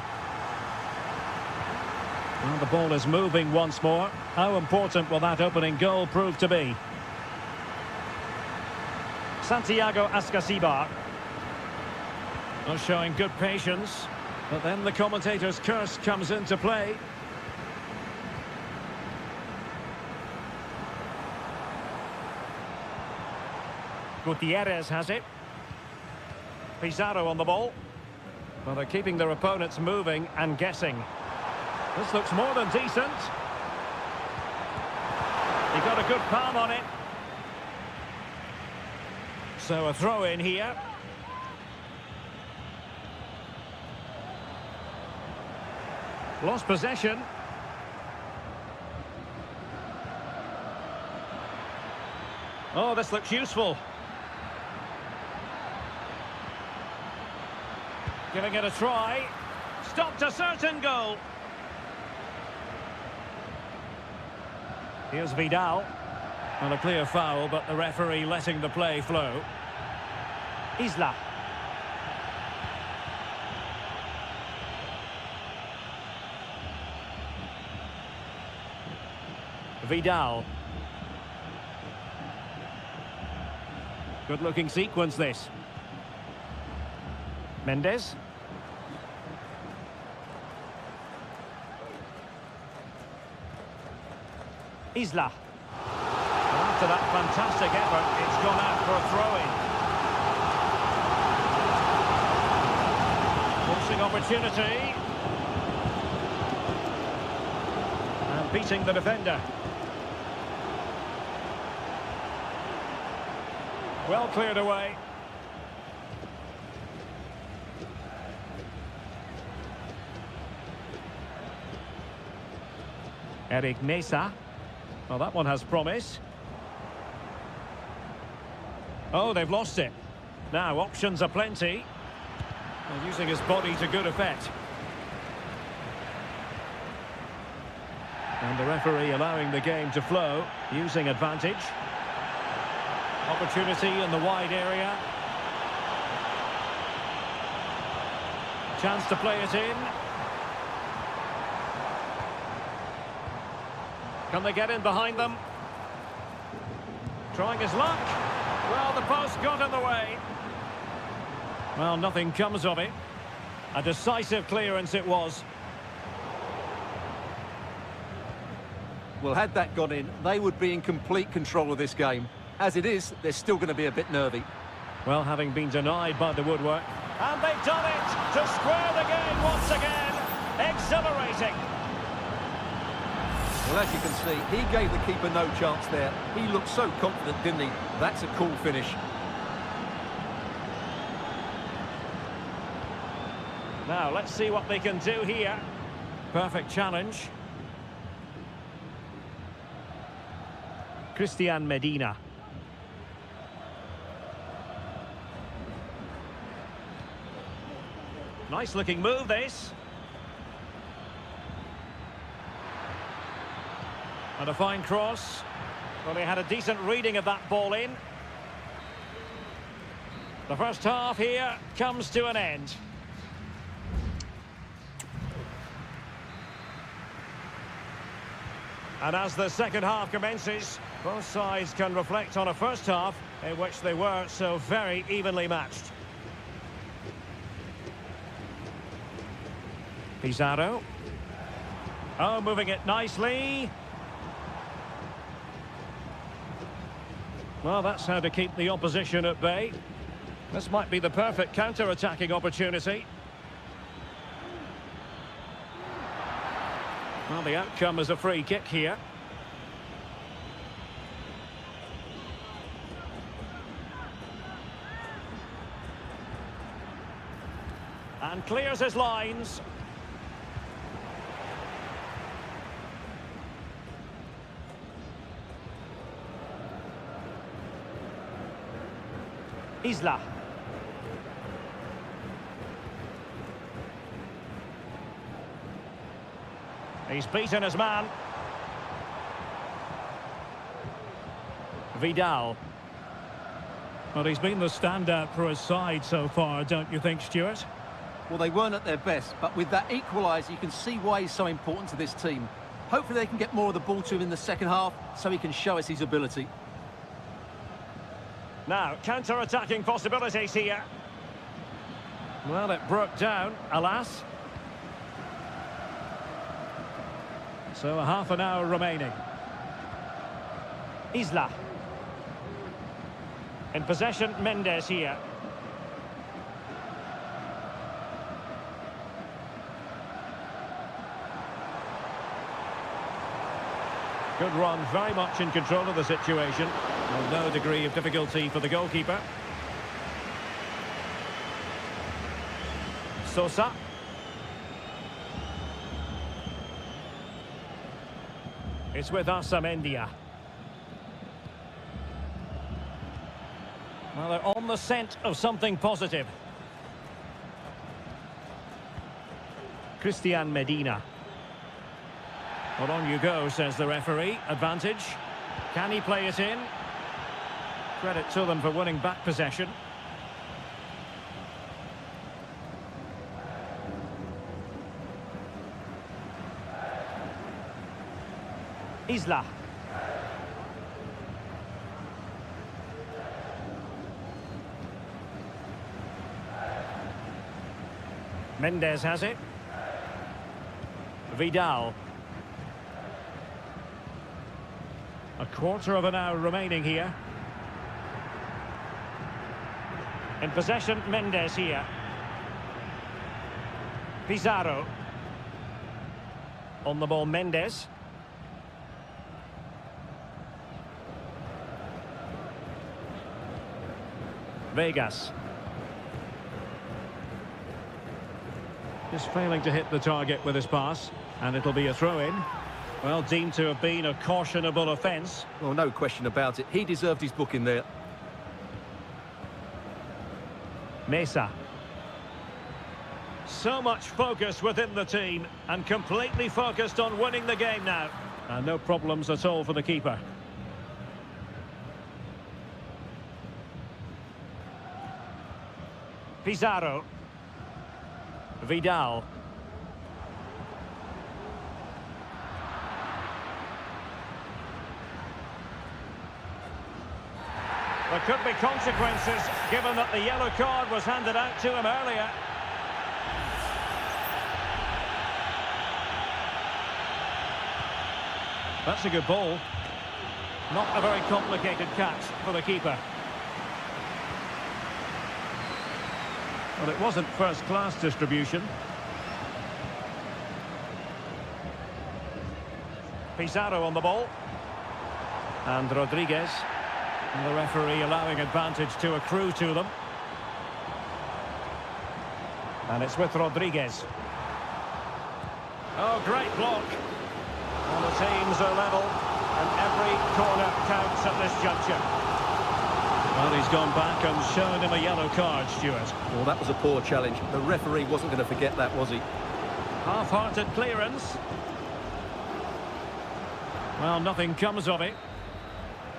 Well, the ball is moving once more. How important will that opening goal prove to be? Santiago Ascasibar. Well, showing good patience, but then the commentator's curse comes into play. Gutierrez has it. Pizarro on the ball. Well, they're keeping their opponents moving and guessing. This looks more than decent. He got a good palm on it. So a throw in here. Lost possession. Oh, this looks useful. Giving it a try. Stopped a certain goal. Here's Vidal. And a clear foul, but the referee letting the play flow. Isla. Vidal. Good-looking sequence, this. Mendes. Isla. And after that fantastic effort, it's gone out for a throw-in. Forcing opportunity. And beating the defender. Well cleared away. Eric Mesa. Well, that one has promise. Oh, they've lost it. Now, options are plenty. And using his body to good effect. And the referee allowing the game to flow, using advantage. Opportunity in the wide area. Chance to play it in. Can they get in behind them? Trying his luck. Well, the post got in the way. Well, nothing comes of it. A decisive clearance it was. Well, had that gone in, they would be in complete control of this game. As it is, they're still going to be a bit nervy. Well, having been denied by the woodwork. And they've done it to square the game once again. Exhilarating. Well, as you can see, he gave the keeper no chance there. He looked so confident, didn't he? That's a cool finish. Now, let's see what they can do here. Perfect challenge. Christian Medina. Nice looking move, this. And a fine cross. Well, they had a decent reading of that ball in. The first half here comes to an end. And as the second half commences, both sides can reflect on a first half in which they were so very evenly matched. Pizarro. Oh, moving it nicely. Well, that's how to keep the opposition at bay. This might be the perfect counter-attacking opportunity. Well, the outcome is a free kick here. And clears his lines. Isla. He's beaten his man. Vidal. Well, he's been the standout for his side so far, don't you think, Stuart? Well, they weren't at their best, but with that equaliser, you can see why he's so important to this team. Hopefully they can get more of the ball to him in the second half so he can show us his ability. Now, counter-attacking possibilities here. Well, it broke down, alas. So a half an hour remaining. Isla. In possession, Mendes here. Good run, very much in control of the situation. Well, no degree of difficulty for the goalkeeper. Sosa. It's with Amendia. Well, they're on the scent of something positive. Christian Medina. Well, on you go, says the referee. Advantage. Can he play it in? Credit to them for winning back possession. Isla. Mendes has it. Vidal. A quarter of an hour remaining here. In possession, Mendes here. Pizarro. On the ball, Mendes. Vegas. Just failing to hit the target with his pass. And it'll be a throw-in. Well, deemed to have been a cautionable offence. Well, no question about it. He deserved his booking there. Mesa. So much focus within the team and completely focused on winning the game now. And no problems at all for the keeper. Pizarro. Vidal. There could be consequences given that the yellow card was handed out to him earlier. That's a good ball. Not a very complicated catch for the keeper. Well, it wasn't first-class distribution. Pizarro on the ball. And Rodriguez. And the referee allowing advantage to accrue to them. And it's with Rodriguez. Oh, great block. And the teams are level. And every corner counts at this juncture. Well, he's gone back and shown him a yellow card, Stuart. Well, that was a poor challenge. The referee wasn't going to forget that, was he? Half-hearted clearance. Well, nothing comes of it.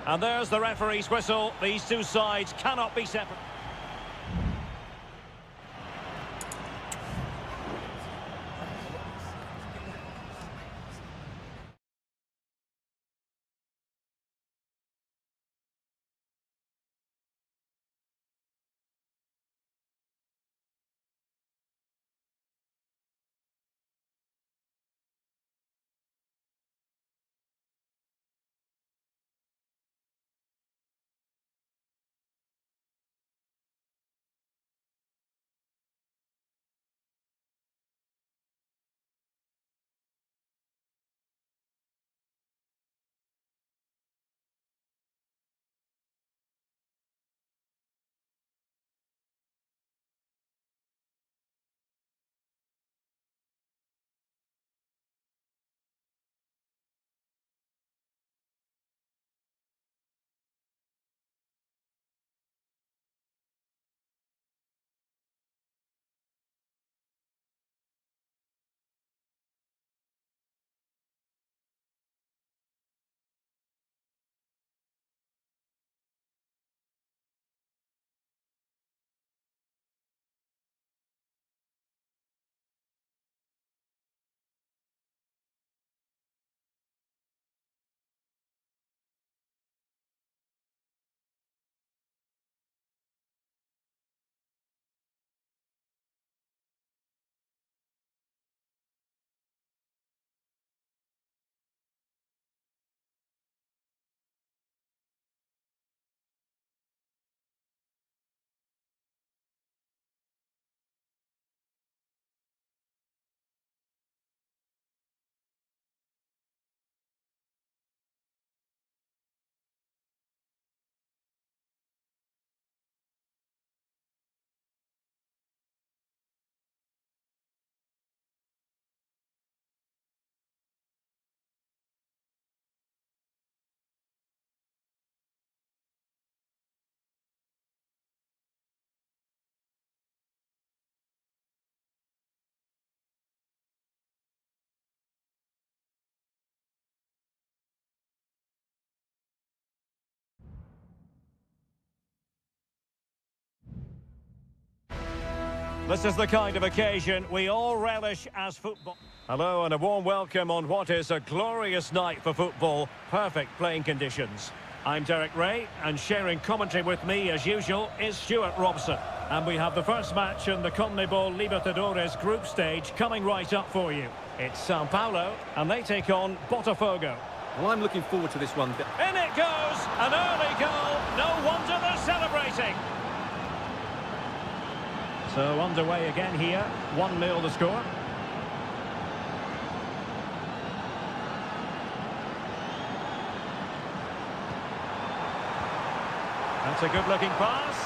And there's the referee's whistle. These two sides cannot be separate. This is the kind of occasion we all relish as football. Hello and a warm welcome on what is a glorious night for football. Perfect playing conditions. I'm Derek Ray, and sharing commentary with me as usual is Stuart Robson. And we have the first match in the CONMEBOL Libertadores group stage coming right up for you. It's Sao Paulo, and they take on Botafogo. Well, I'm looking forward to this one. In it goes! An early goal! No wonder they're celebrating! So underway again here. 1-0 the score. That's a good-looking pass.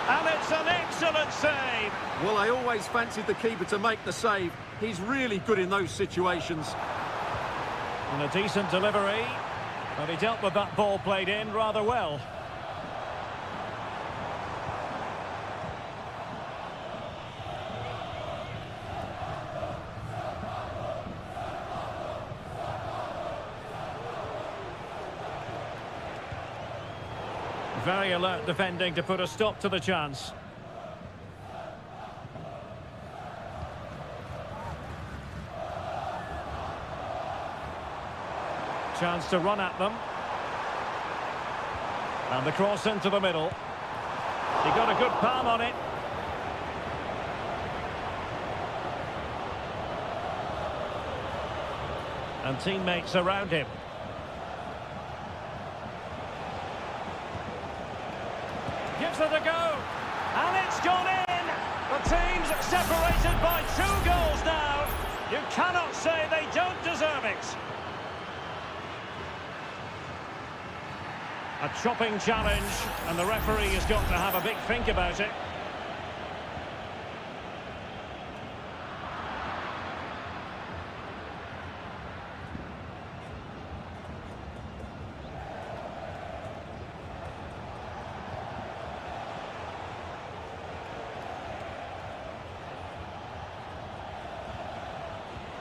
And it's an excellent save. Well, I always fancied the keeper to make the save. He's really good in those situations. And a decent delivery. But he dealt with that ball played in rather well. Very alert defending to put a stop to the chance. Chance to run at them. And the cross into the middle. He got a good palm on it. And teammates around him. Gives it a go, and it's gone in. The team's separated by 2 goals now. You cannot say they don't deserve it. A chopping challenge, and the referee has got to have a big think about it.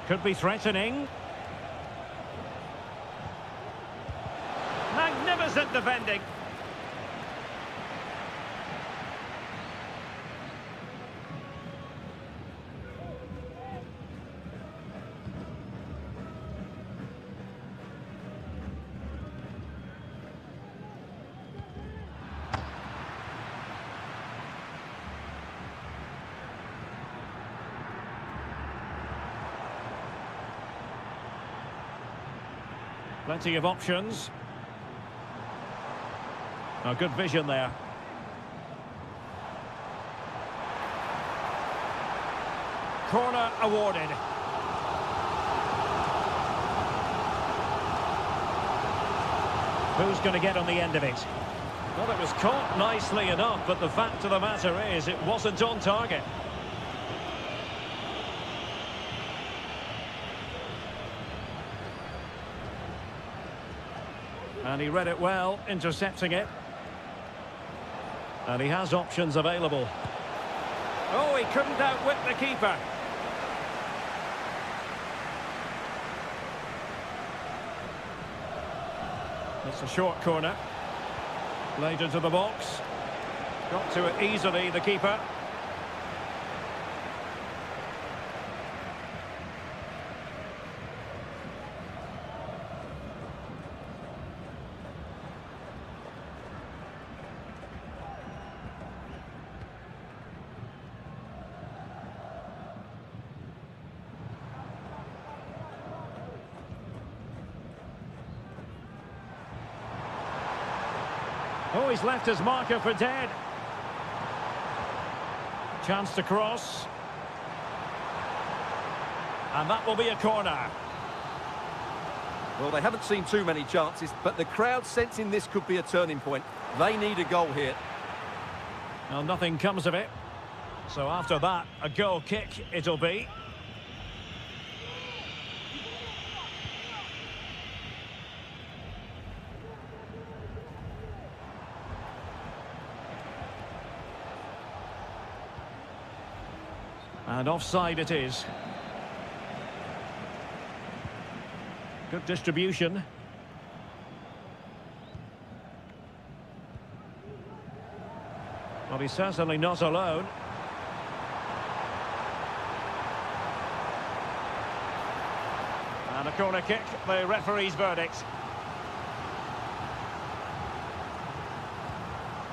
Could be threatening. Magnificent defending. Plenty of options. Oh, good vision there. Corner awarded. Who's going to get on the end of it? Well, it was caught nicely enough, but the fact of the matter is it wasn't on target. And he read it well, intercepting it. And he has options available. Oh, he couldn't outwit the keeper. It's a short corner. Laid into the box. Got to it easily, the keeper. Oh, he's left his marker for dead. Chance to cross. And that will be a corner. Well, they haven't seen too many chances, but the crowd sensing this could be a turning point. They need a goal here. Well, nothing comes of it. So after that, a goal kick it'll be. And offside it is. Good distribution. Well, he's certainly not alone. And a corner kick, the referee's verdict.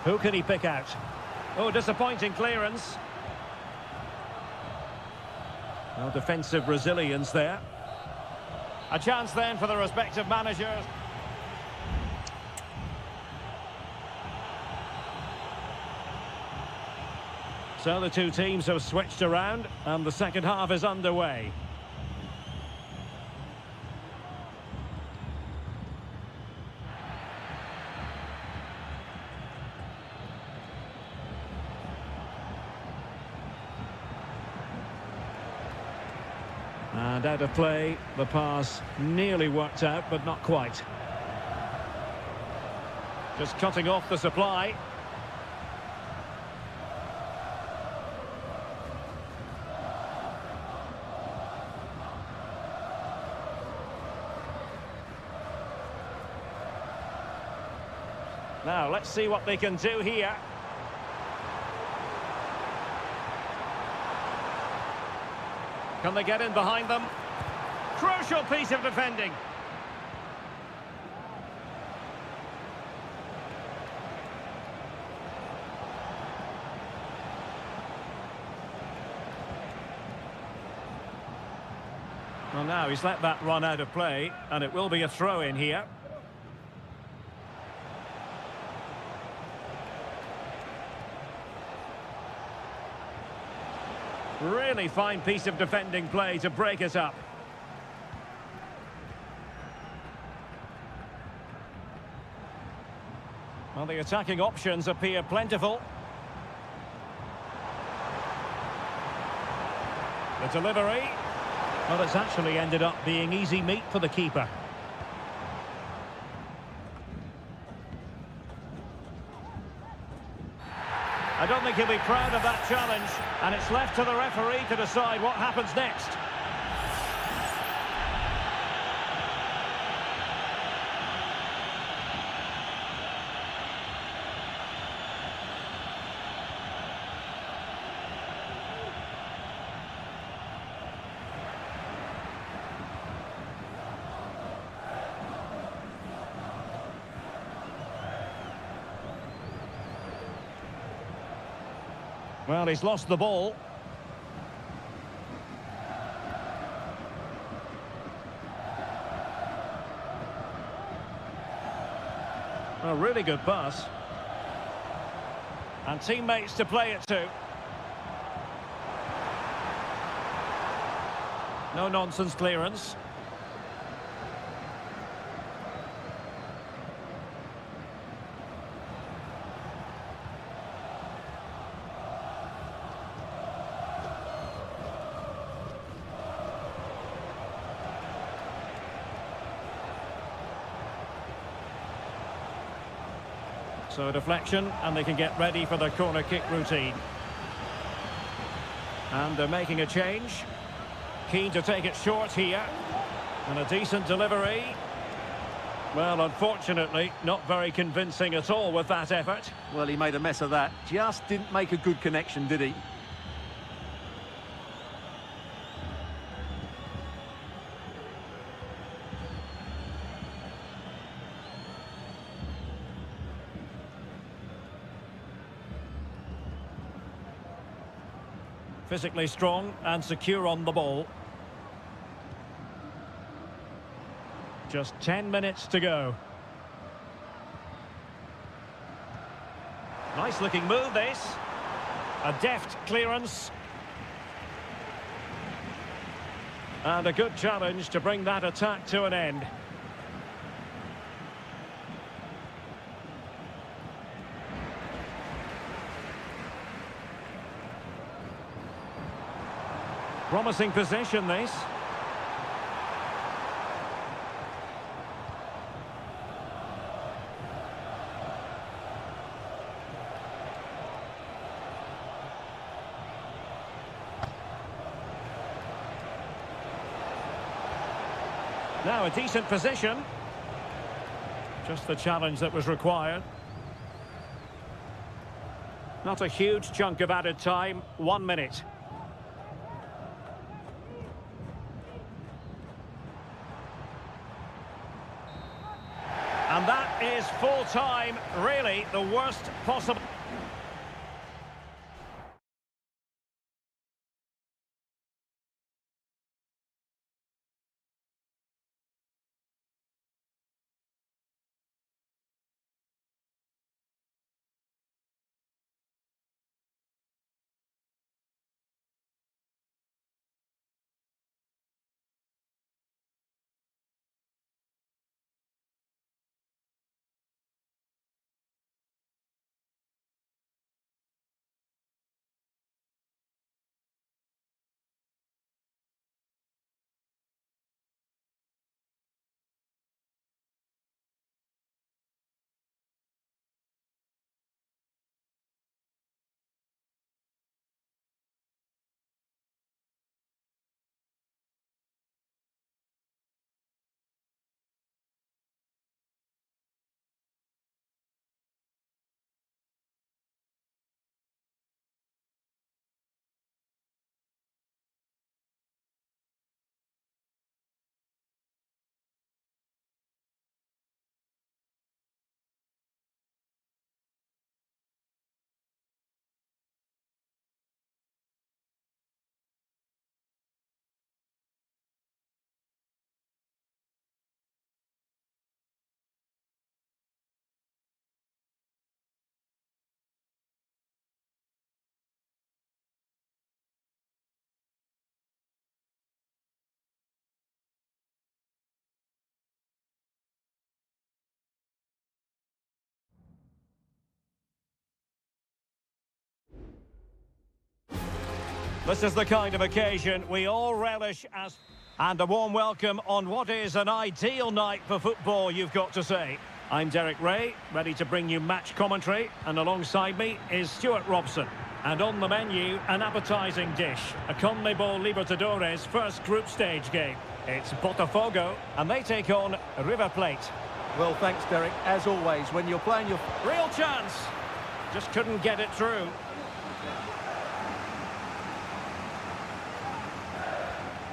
Who can he pick out? Oh, disappointing clearance. No defensive resilience there. A chance then for the respective managers. So the two teams have switched around and the second half is underway. And out of play, the pass nearly worked out, but not quite. Just cutting off the supply. Now, let's see what they can do here. Can they get in behind them? Crucial piece of defending. Well, now he's let that run out of play, and it will be a throw-in here. Really fine piece of defending play to break it up. Well, the attacking options appear plentiful. The delivery. Well, it's actually ended up being easy meat for the keeper. I don't think he'll be proud of that challenge, and it's left to the referee to decide what happens next. Well, he's lost the ball. A really good pass. And teammates to play it to. No nonsense clearance. So a deflection, and they can get ready for the corner kick routine. And they're making a change. Keen to take it short here. And a decent delivery. Well, unfortunately, not very convincing at all with that effort. Well, he made a mess of that. Just didn't make a good connection, did he? Physically strong and secure on the ball. Just 10 minutes to go. Nice looking move this. A deft clearance. And a good challenge to bring that attack to an end. Promising possession, this. Now a decent position. Just the challenge that was required. Not a huge chunk of added time, 1 minute. That is full time, really the worst possible. This is the kind of occasion we all relish as... And a warm welcome on what is an ideal night for football, you've got to say. I'm Derek Ray, ready to bring you match commentary, and alongside me is Stuart Robson. And on the menu, an appetising dish, a CONMEBOL Libertadores first group stage game. It's Botafogo, and they take on River Plate. Well, thanks, Derek. As always, when you're playing your... Real chance! Just couldn't get it through.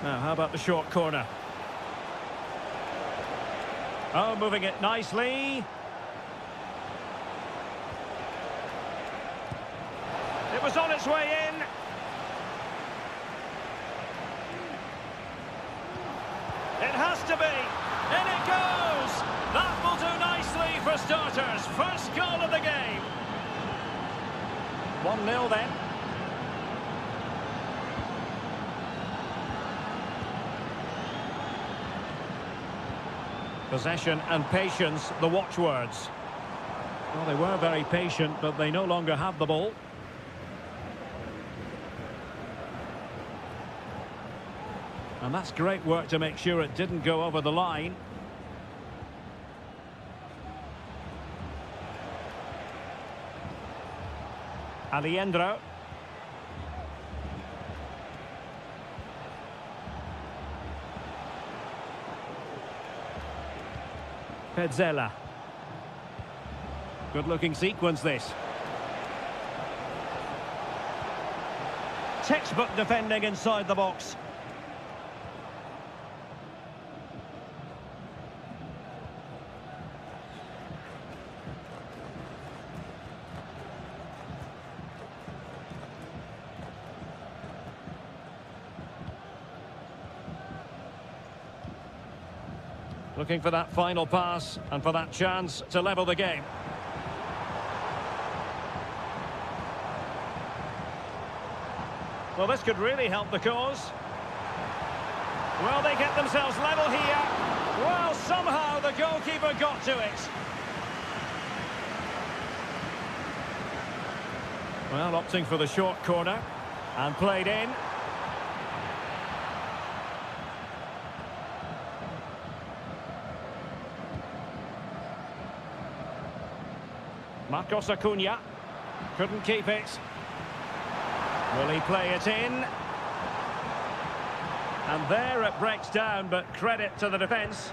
Now, how about the short corner? Oh, moving it nicely. It was on its way in. It has to be. In it goes. That will do nicely for starters. First goal of the game. 1-0 then. Possession and patience, the watchwords. Well, they were very patient, but they no longer have the ball. And that's great work to make sure it didn't go over the line. Aliendro. Petzela. Good-looking sequence, this. Textbook defending inside the box. Looking for that final pass and for that chance to level the game. Well, this could really help the cause. Well, they get themselves level here. Well, somehow the goalkeeper got to it. Well, opting for the short corner and played in. Marcos Acuna couldn't keep it. Will he play it in? And there it breaks down, but credit to the defence.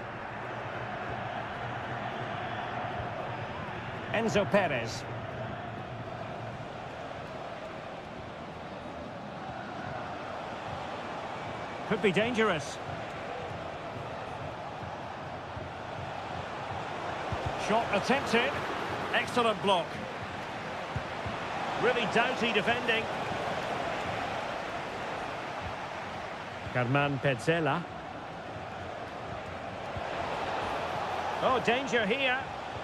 Enzo Perez. Could be dangerous. Shot attempted. Excellent block. Really doughty defending. Carman Petzela. Oh, danger here.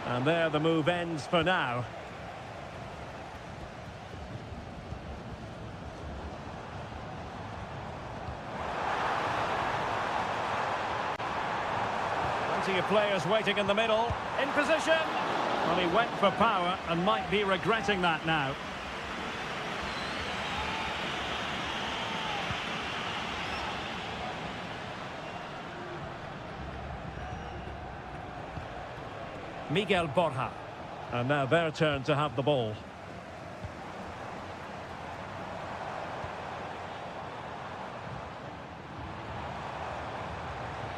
And there the move ends for now. Plenty of players waiting in the middle. In position. Well, he went for power and might be regretting that now. Miguel Borja. And now their turn to have the ball.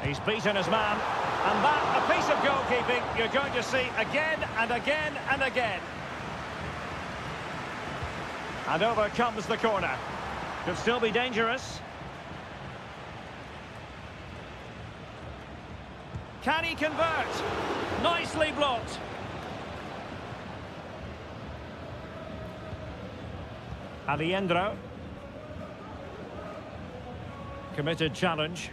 He's beaten his man. And that, a piece of goalkeeping you're going to see again and again and again. And over comes the corner. Could still be dangerous. Can he convert? Nicely blocked. Aliendro. Committed challenge.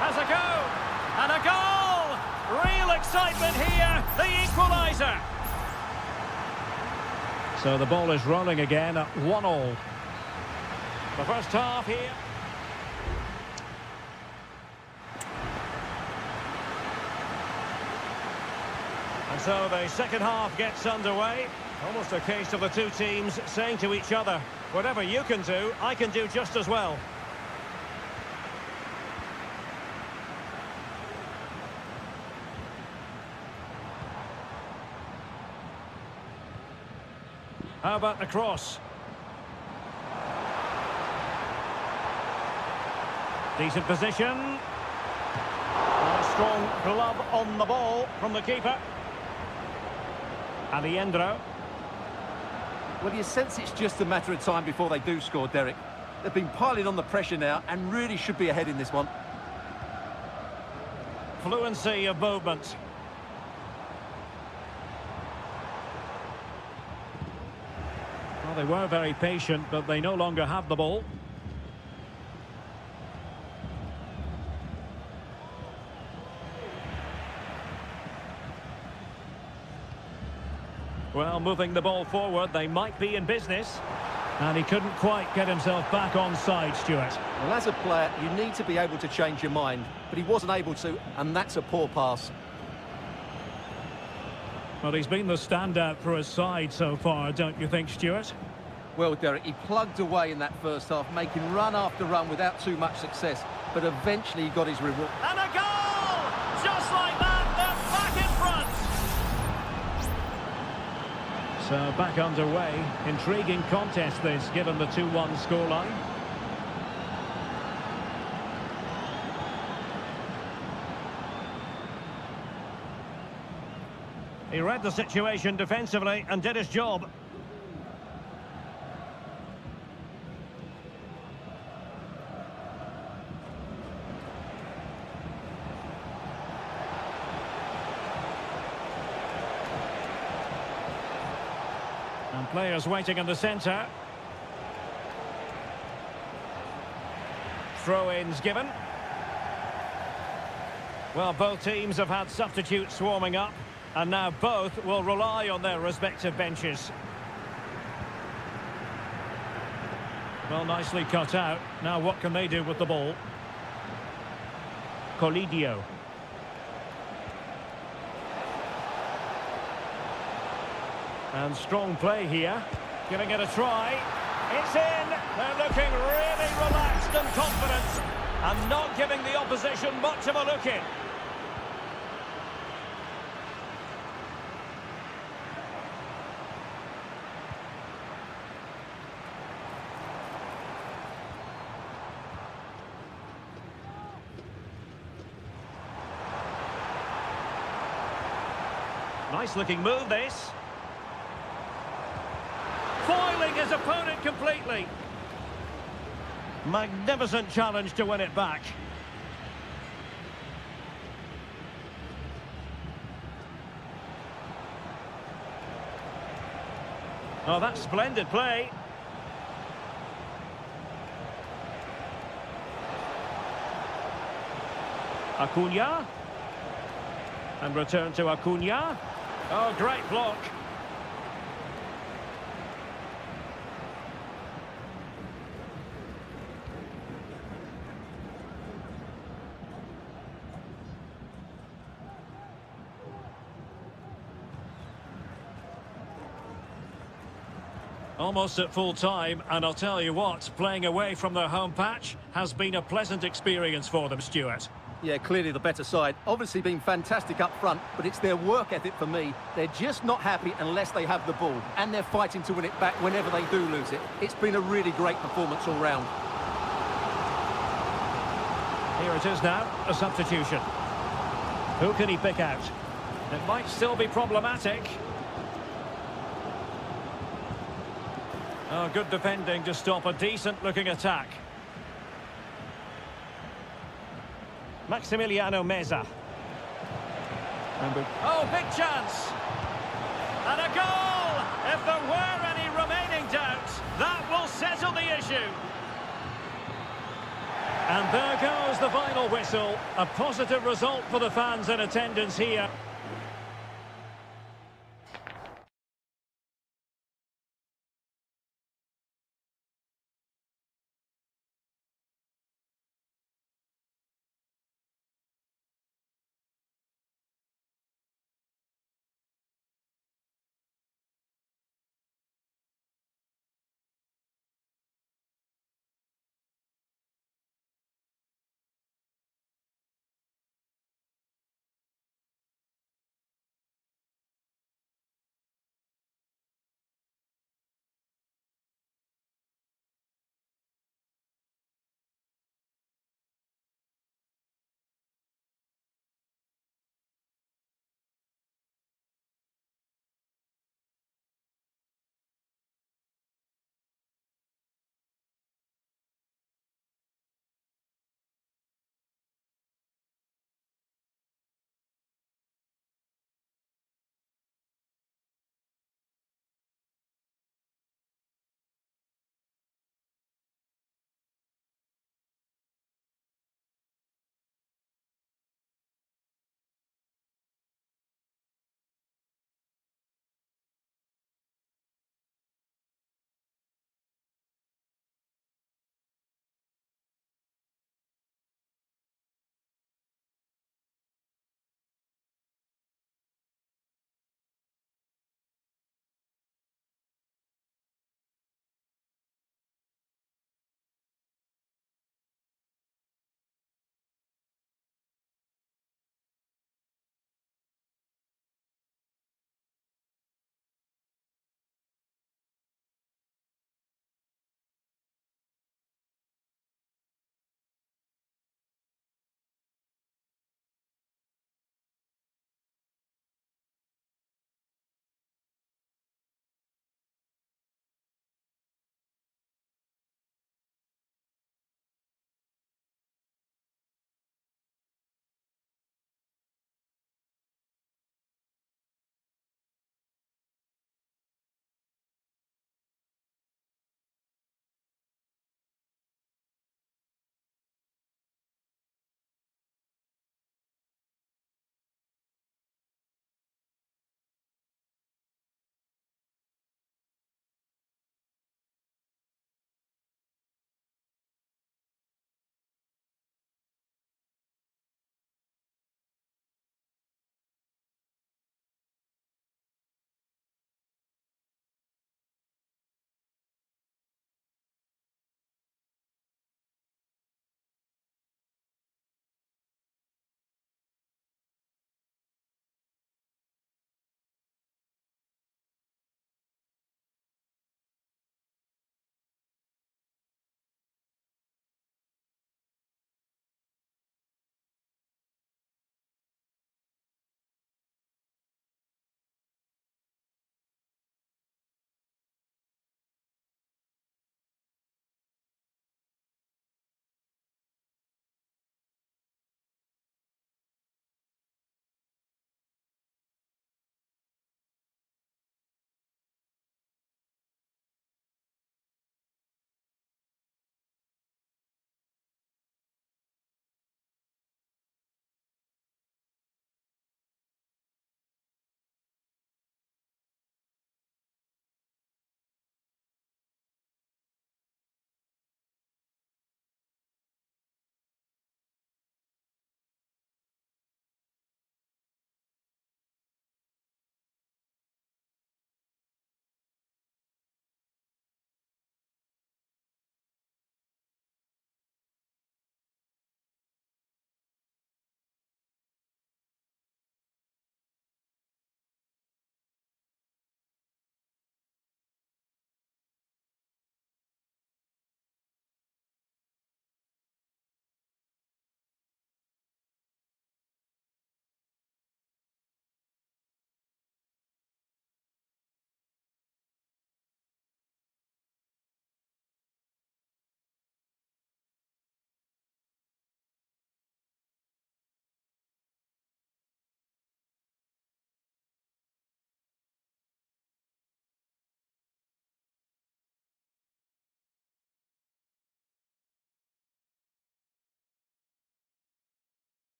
Has a go. And a goal! Real excitement here. The equaliser. So the ball is rolling again at 1-1. The first half here. And so the second half gets underway. Almost a case of the two teams saying to each other, whatever you can do, I can do just as well. How about the cross? Decent position. And a strong glove on the ball from the keeper. Aliendro. Well, you sense it's just a matter of time before they do score, Derek. They've been piling on the pressure now and really should be ahead in this one. Fluency of movement. Well, they were very patient, but they no longer have the ball. Well, moving the ball forward, they might be in business. And he couldn't quite get himself back on side, Stuart. Well, as a player, you need to be able to change your mind, but he wasn't able to, and that's a poor pass. Well, he's been the standout for his side so far, don't you think, Stuart? Well, Derek, he plugged away in that first half, making run after run without too much success, but eventually he got his reward. And a goal! Just like that, they're back in front! So back underway. Intriguing contest this, given the 2-1 scoreline. He read the situation defensively and did his job. And players waiting in the centre. Throw-ins given. Well, both teams have had substitutes warming up, and now both will rely on their respective benches. Well, nicely cut out. Now what can they do with the ball? Colidio. And strong play here. Giving it a try. It's in. They're looking really relaxed and confident. And not giving the opposition much of a look in. Nice looking move, this. Foiling his opponent completely. Magnificent challenge to win it back. Oh, that's splendid play. Acuna. And return to Acuna. Oh, great block. Almost at full time, and I'll tell you what, playing away from their home patch has been a pleasant experience for them, Stuart. Yeah, clearly the better side. Obviously been fantastic up front, but it's their work ethic for me. They're just not happy unless they have the ball, and they're fighting to win it back whenever they do lose it. It's been a really great performance all round. Here it is now, a substitution. Who can he pick out? It might still be problematic. Oh, good defending to stop a decent-looking attack. Maximiliano Meza. Oh, big chance! And a goal! If there were any remaining doubts, that will settle the issue. And there goes the final whistle. A positive result for the fans in attendance here.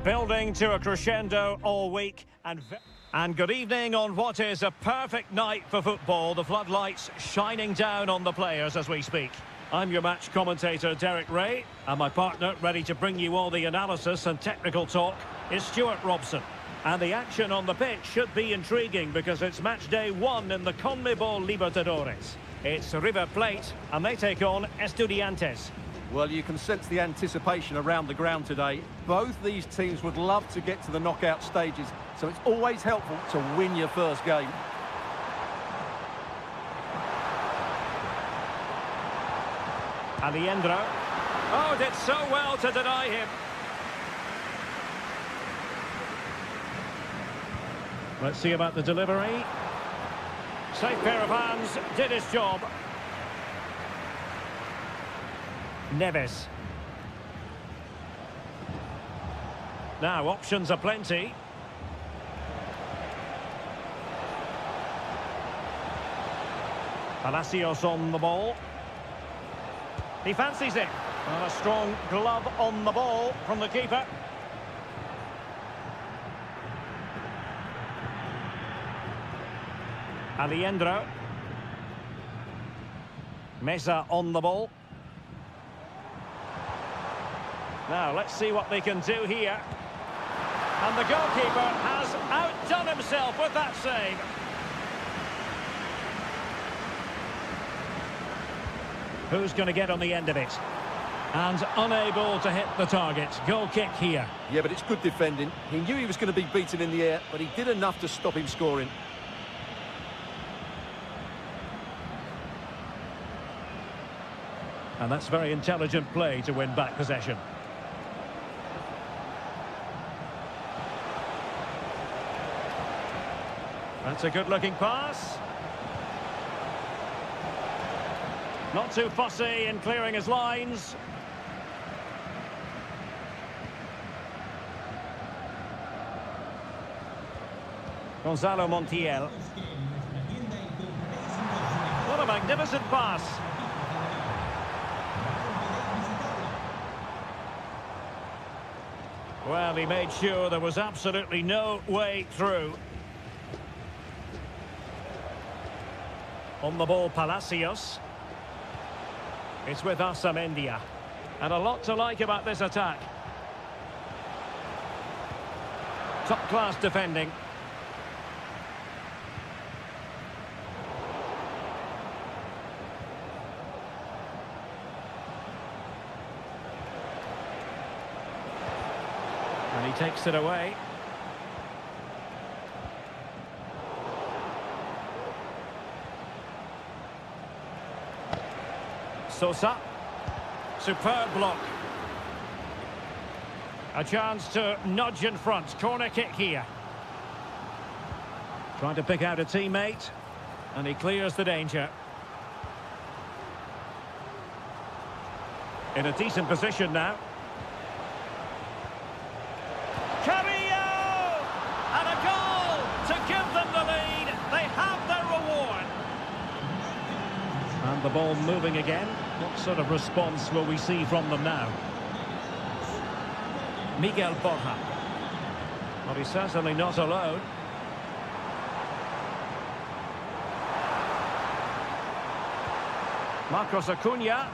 Building to a crescendo all week and good evening on what is a perfect night for football. The floodlights shining down on the players as we speak. I'm your match commentator, Derek Ray, and my partner, ready to bring you all the analysis and technical talk, is Stuart Robson. And the action on the pitch should be intriguing because it's match day 1 in the CONMEBOL Libertadores. It's River Plate, and they take on Estudiantes. Well, you can sense the anticipation around the ground today. Both these teams would love to get to the knockout stages, so it's always helpful to win your first game. Aliendro. Oh, did so well to deny him. Let's see about the delivery. Safe pair of hands, did his job. Neves. Now, options are plenty. Palacios on the ball. He fancies it. And a strong glove on the ball from the keeper. Aliendro. Mesa on the ball. Now, let's see what they can do here. And the goalkeeper has outdone himself with that save. Who's going to get on the end of it? And unable to hit the target. Goal kick here. Yeah, but it's good defending. He knew he was going to be beaten in the air, but he did enough to stop him scoring. And that's very intelligent play to win back possession. That's a good-looking pass. Not too fussy in clearing his lines. Gonzalo Montiel. What a magnificent pass. Well, he made sure there was absolutely no way through. On the ball, Palacios. It's with Amendia. And a lot to like about this attack. Top-class defending. And he takes it away. Sosa. Superb block. A chance to nudge in front. Corner kick here. Trying to pick out a teammate. And he clears the danger. In a decent position now. Carrillo! And a goal to give them the lead. They have their reward. And the ball moving again. What sort of response will we see from them now? Miguel Borja. Well, he's certainly not alone. Marcos Acuna.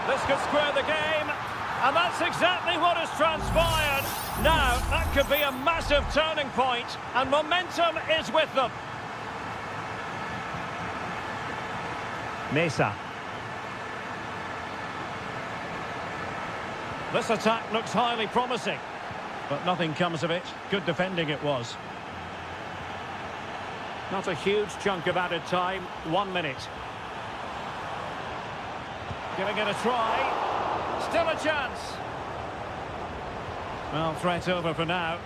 This could square the game, and that's exactly what has transpired. Now, that could be a massive turning point, and momentum is with them. Mesa. This attack looks highly promising, but nothing comes of it. Good defending it was. Not a huge chunk of added time, 1 minute. Giving it a try. Still a chance. Well, threat over for now.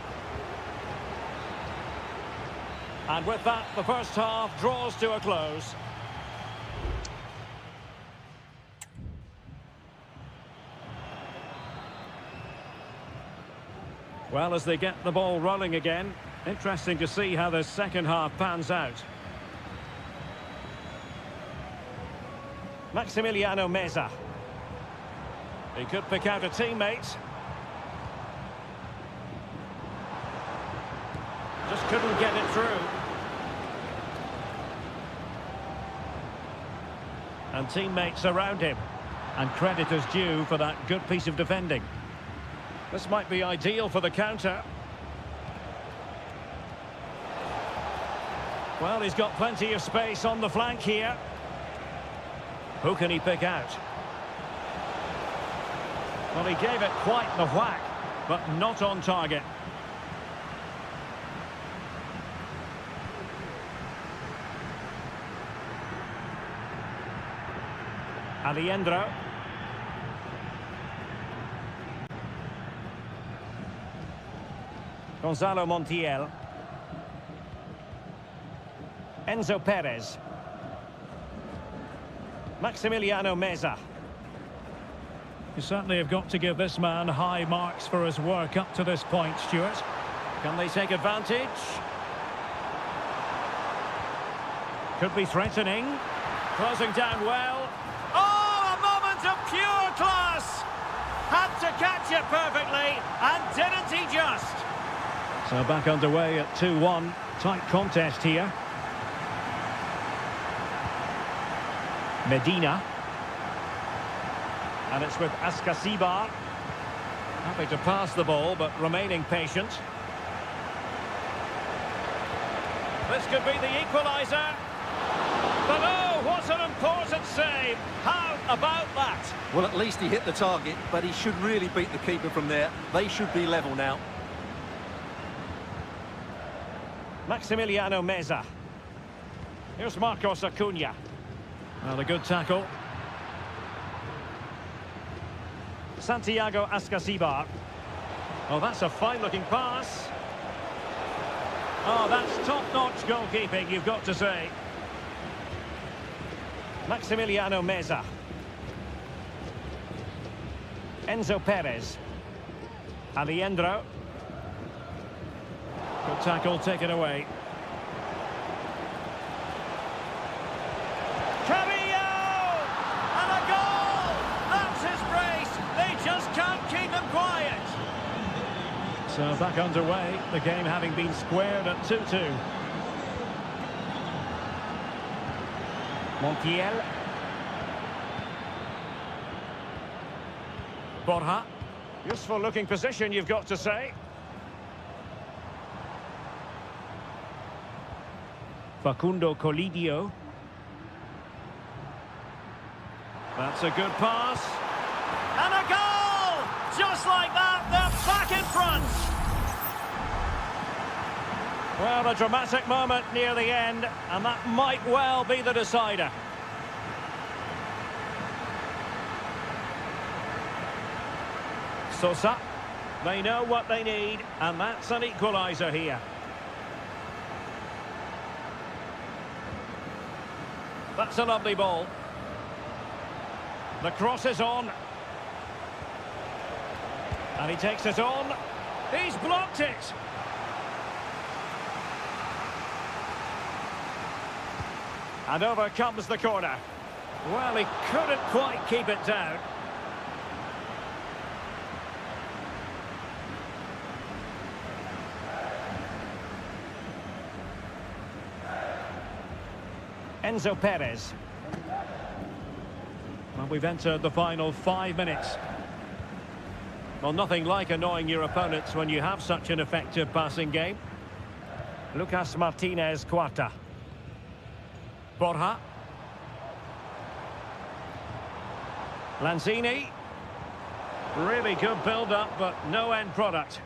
And with that, the first half draws to a close. Well, as they get the ball rolling again, interesting to see how the second half pans out. Maximiliano Meza. He could pick out a teammate. Just couldn't get it through. And teammates around him. And credit is due for that good piece of defending. This might be ideal for the counter. Well, he's got plenty of space on the flank here. Who can he pick out? Well, he gave it quite the whack, but not on target. Aliendro. Gonzalo Montiel. Enzo Perez. Maximiliano Meza. You certainly have got to give this man high marks for his work up to this point, Stuart. Can they take advantage? Could be threatening. Closing down well. Oh, a moment of pure class! Had to catch it perfectly, and didn't he just? So back underway at 2-1. Tight contest here. Medina. And it's with Ascasibar. Happy to pass the ball, but remaining patient. This could be the equaliser. But oh, what an important save. How about that? Well, at least he hit the target, but he should really beat the keeper from there. They should be level now. Maximiliano Meza. Here's Marcos Acuna. Well, a good tackle. Santiago Ascasibar. Oh, that's a fine-looking pass. Oh, that's top-notch goalkeeping, you've got to say. Maximiliano Meza. Enzo Perez. Aliendro. Good tackle, taken away. Carrillo! And a goal! That's his brace! They just can't keep him quiet! So back underway, the game having been squared at 2-2. Montiel. Borja. Useful looking position, you've got to say. Facundo Colidio. That's a good pass. And a goal! Just like that, they're back in front. Well, a dramatic moment near the end, and that might well be the decider. Sosa. They know what they need, and that's an equaliser here. That's a lovely ball. The cross is on. And he takes it on. He's blocked it. And over comes the corner. Well, he couldn't quite keep it down. Enzo Perez. Well, we've entered the final 5 minutes. Well, nothing like annoying your opponents when you have such an effective passing game. Lucas Martinez Quarta. Borja. Lanzini. Really good build-up, but no end product.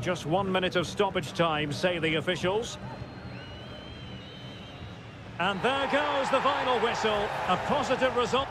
Just 1 minute of stoppage time, say the officials. And there goes the final whistle. A positive result.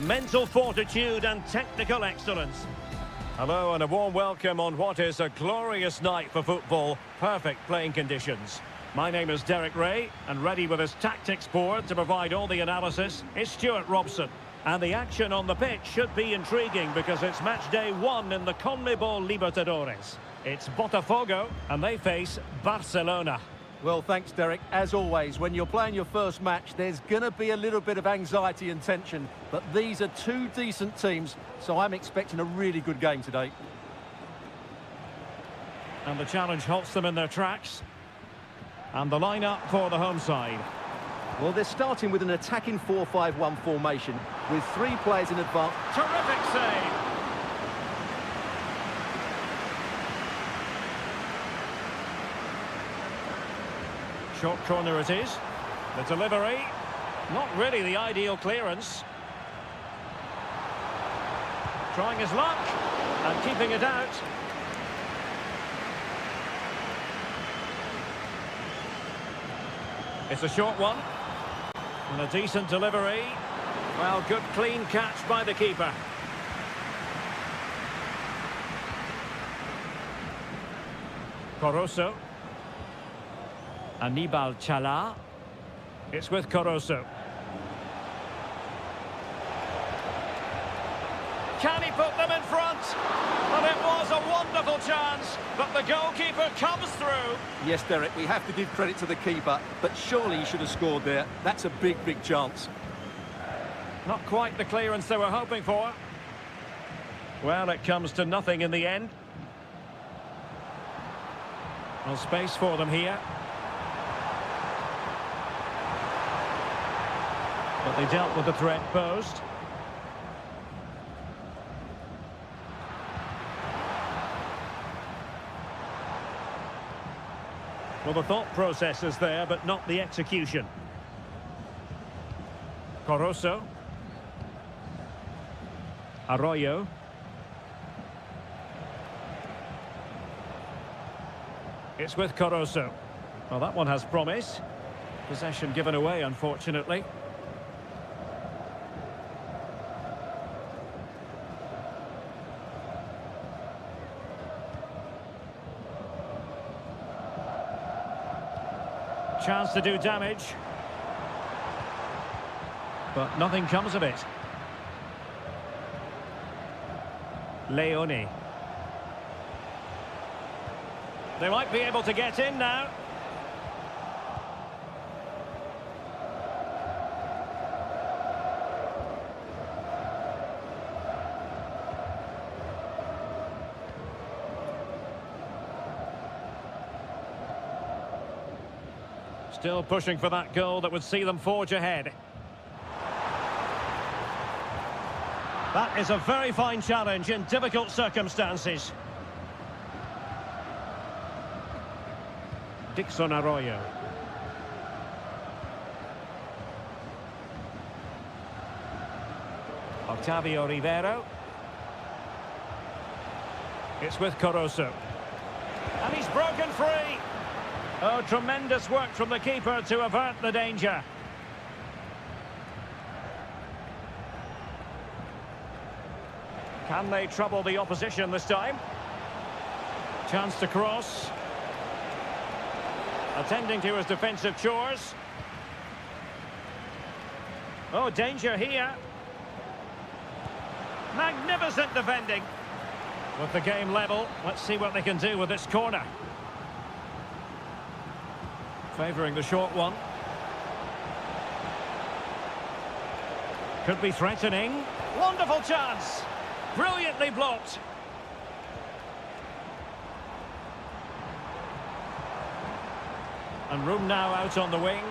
mental fortitude and technical excellence. Hello and a warm welcome on what is a glorious night for football. Perfect playing conditions. My name is Derek Ray, and ready with his tactics board to provide all the analysis is Stuart Robson. And the action on the pitch should be intriguing because it's match day 1 in the CONMEBOL Libertadores. It's Botafogo and they face Barcelona. Well, thanks, Derek. As always, when you're playing your first match, there's going to be a little bit of anxiety and tension. But these are two decent teams, so I'm expecting a really good game today. And the challenge halts them in their tracks. And the lineup for the home side. Well, they're starting with an attacking 4-5-1 formation with 3 players in advance. Terrific save. Short corner it is. The delivery, not really the ideal clearance. Trying his luck and keeping it out. It's a short one. And a decent delivery. Well, good clean catch by the keeper. Corozo. Anibal Chala. It's with Corozo. Can he put them in front? Well, it was a wonderful chance, but the goalkeeper comes through. Yes, Derek, we have to give credit to the keeper, but surely he should have scored there. That's a big, big chance. Not quite the clearance they were hoping for. Well, it comes to nothing in the end. Well, space for them here. But they dealt with the threat posed. Well, the thought process is there, but not the execution. Corozo. Arroyo. It's with Corozo. Well, that one has promise. Possession given away, unfortunately. Chance to do damage. But nothing comes of it. Leone. They might be able to get in now. Still pushing for that goal that would see them forge ahead. That is a very fine challenge in difficult circumstances. Dixon Arroyo. Octavio Rivero. It's with Corozo. And he's broken free. Oh, tremendous work from the keeper to avert the danger. Can they trouble the opposition this time? Chance to cross. Attending to his defensive chores. Oh, danger here. Magnificent defending. With the game level, let's see what they can do with this corner. Favouring the short one. Could be threatening. Wonderful chance. Brilliantly blocked. And room now out on the wing.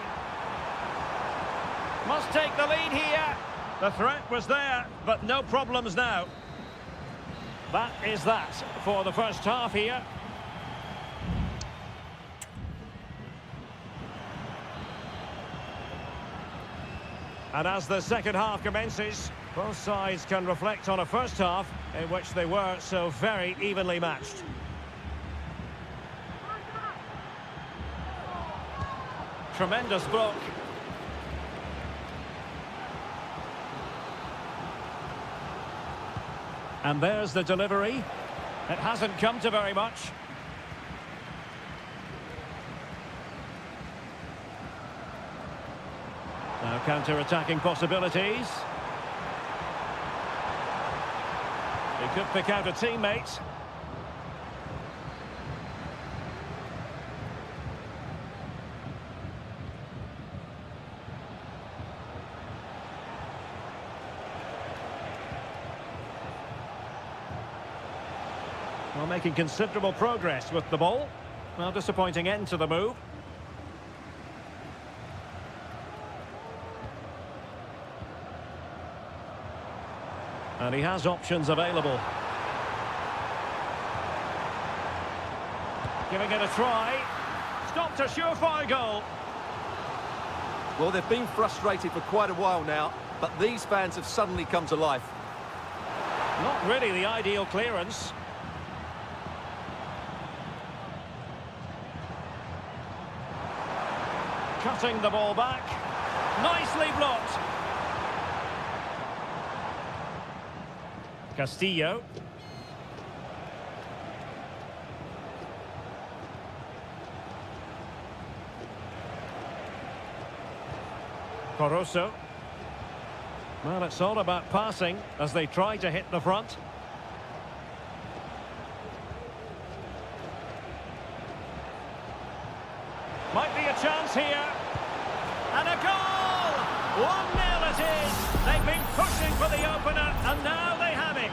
Must take the lead here. The threat was there, but no problems now. That is that for the first half here. And as the second half commences, both sides can reflect on a first half in which they were so very evenly matched. Tremendous block. And there's the delivery. It hasn't come to very much. Now counter-attacking possibilities. He could pick out a teammate. Well, making considerable progress with the ball. Well, disappointing end to the move. And he has options available. Giving it a try. Stopped a surefire goal. Well, they've been frustrated for quite a while now, but these fans have suddenly come to life. Not really the ideal clearance. Cutting the ball back. Nicely blocked. Castillo. Coroso. Well, it's all about passing as they try to hit the front. Might be a chance here. And a goal! 1-0 it is. They've been pushing for the opener, and now they have it.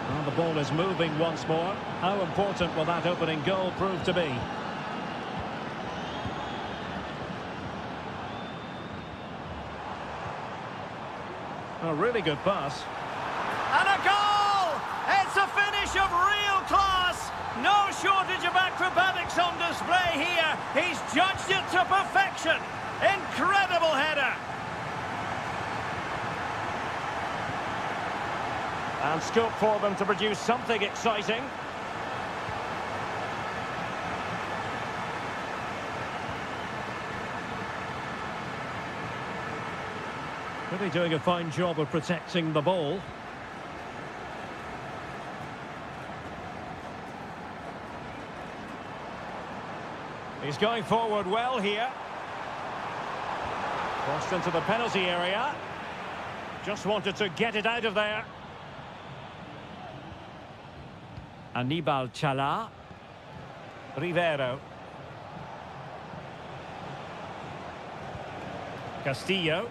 Well, the ball is moving once more. How important will that opening goal prove to be? A really good pass. And a goal! It's a finish of real class. No shortage of acrobatics on display here. He's judged it to perfection. Incredible header. And scope for them to produce something exciting. Really doing a fine job of protecting the ball. He's going forward well here. Crossed into the penalty area. Just wanted to get it out of there. Anibal Chala. Rivero. Castillo.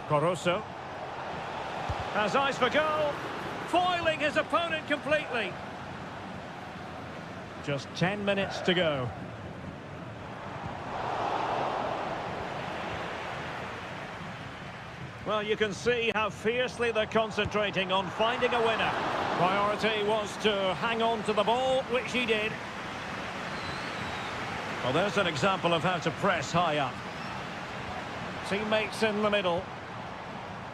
Coroso. Has eyes for goal. Foiling his opponent completely. Just 10 minutes to go. Well, you can see how fiercely they're concentrating on finding a winner. Priority was to hang on to the ball, which he did. Well, there's an example of how to press high up. Teammates in the middle.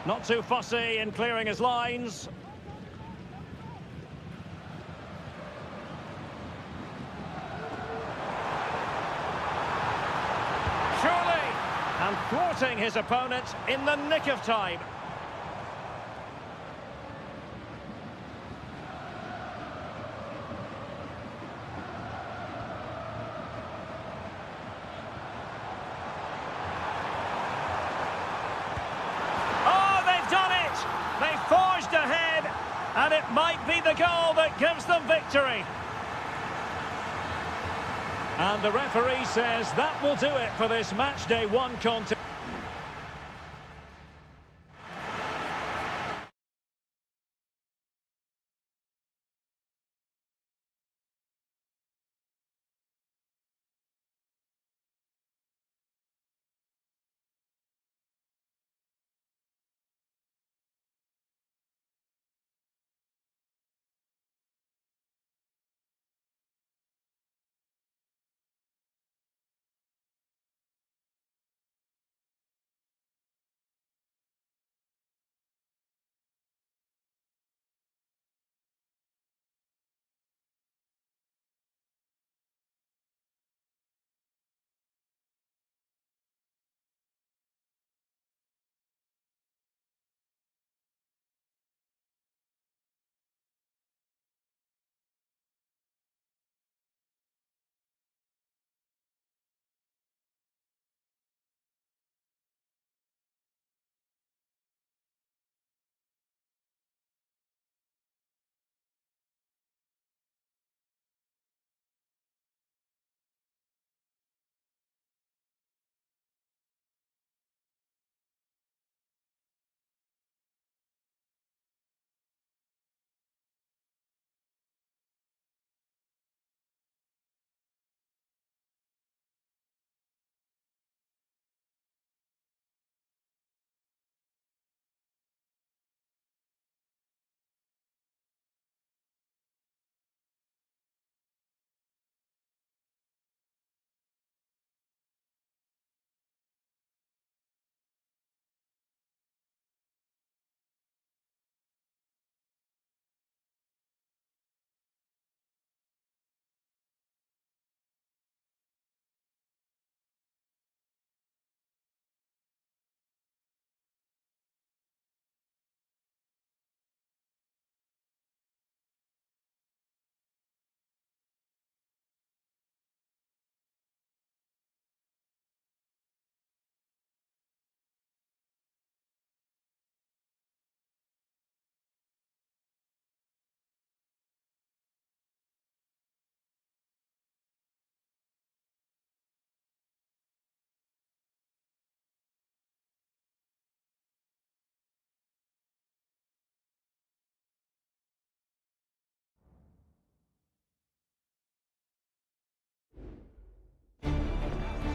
Not too fussy in clearing his lines. Surely! And thwarting his opponent in the nick of time. They forged ahead, and it might be the goal that gives them victory. And the referee says that will do it for this match day 1 contest.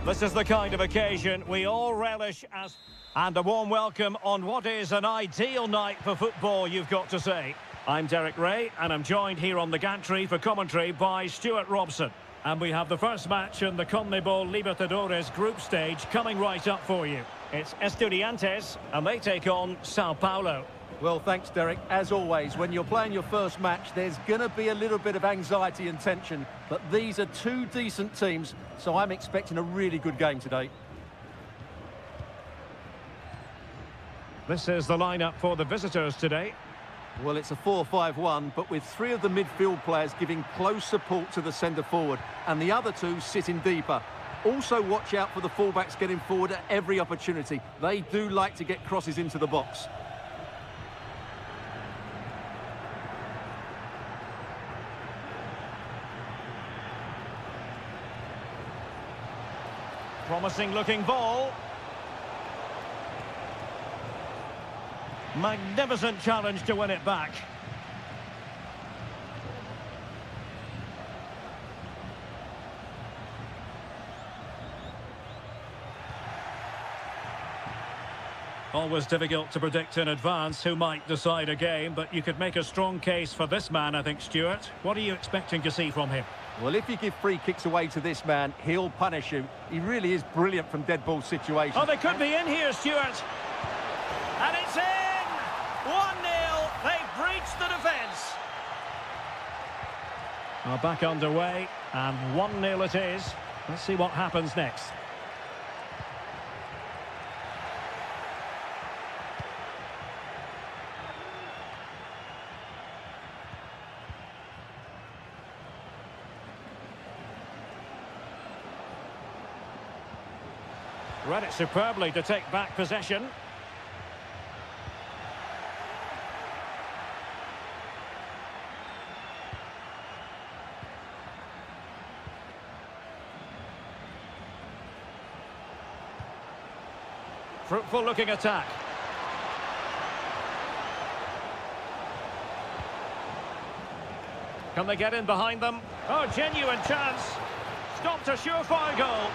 This is the kind of occasion we all relish as... And a warm welcome on what is an ideal night for football, you've got to say. I'm Derek Ray, and I'm joined here on the gantry for commentary by Stuart Robson. And we have the first match in the CONMEBOL Libertadores group stage coming right up for you. It's Estudiantes, and they take on Sao Paulo. Well, thanks, Derek. As always, when you're playing your first match, there's going to be a little bit of anxiety and tension. But these are two decent teams, so I'm expecting a really good game today. This is the lineup for the visitors today. Well, it's a 4-5-1, but with three of the midfield players giving close support to the centre forward, and the other two sitting deeper. Also, watch out for the fullbacks getting forward at every opportunity. They do like to get crosses into the box. Promising looking ball. Magnificent challenge to win it back. Always difficult to predict in advance who might decide a game, but you could make a strong case for this man, I think, Stuart. What are you expecting to see from him? Well, if you give free kicks away to this man, he'll punish you. He really is brilliant from dead ball situations. Oh, they could be in here, Stuart. And it's in! 1-0, they've breached the defence. Well, back underway, and 1-0 it is. Let's see what happens next. Read it superbly to take back possession. Fruitful looking attack. Can they get in behind them? Oh, genuine chance. Stopped a surefire goal.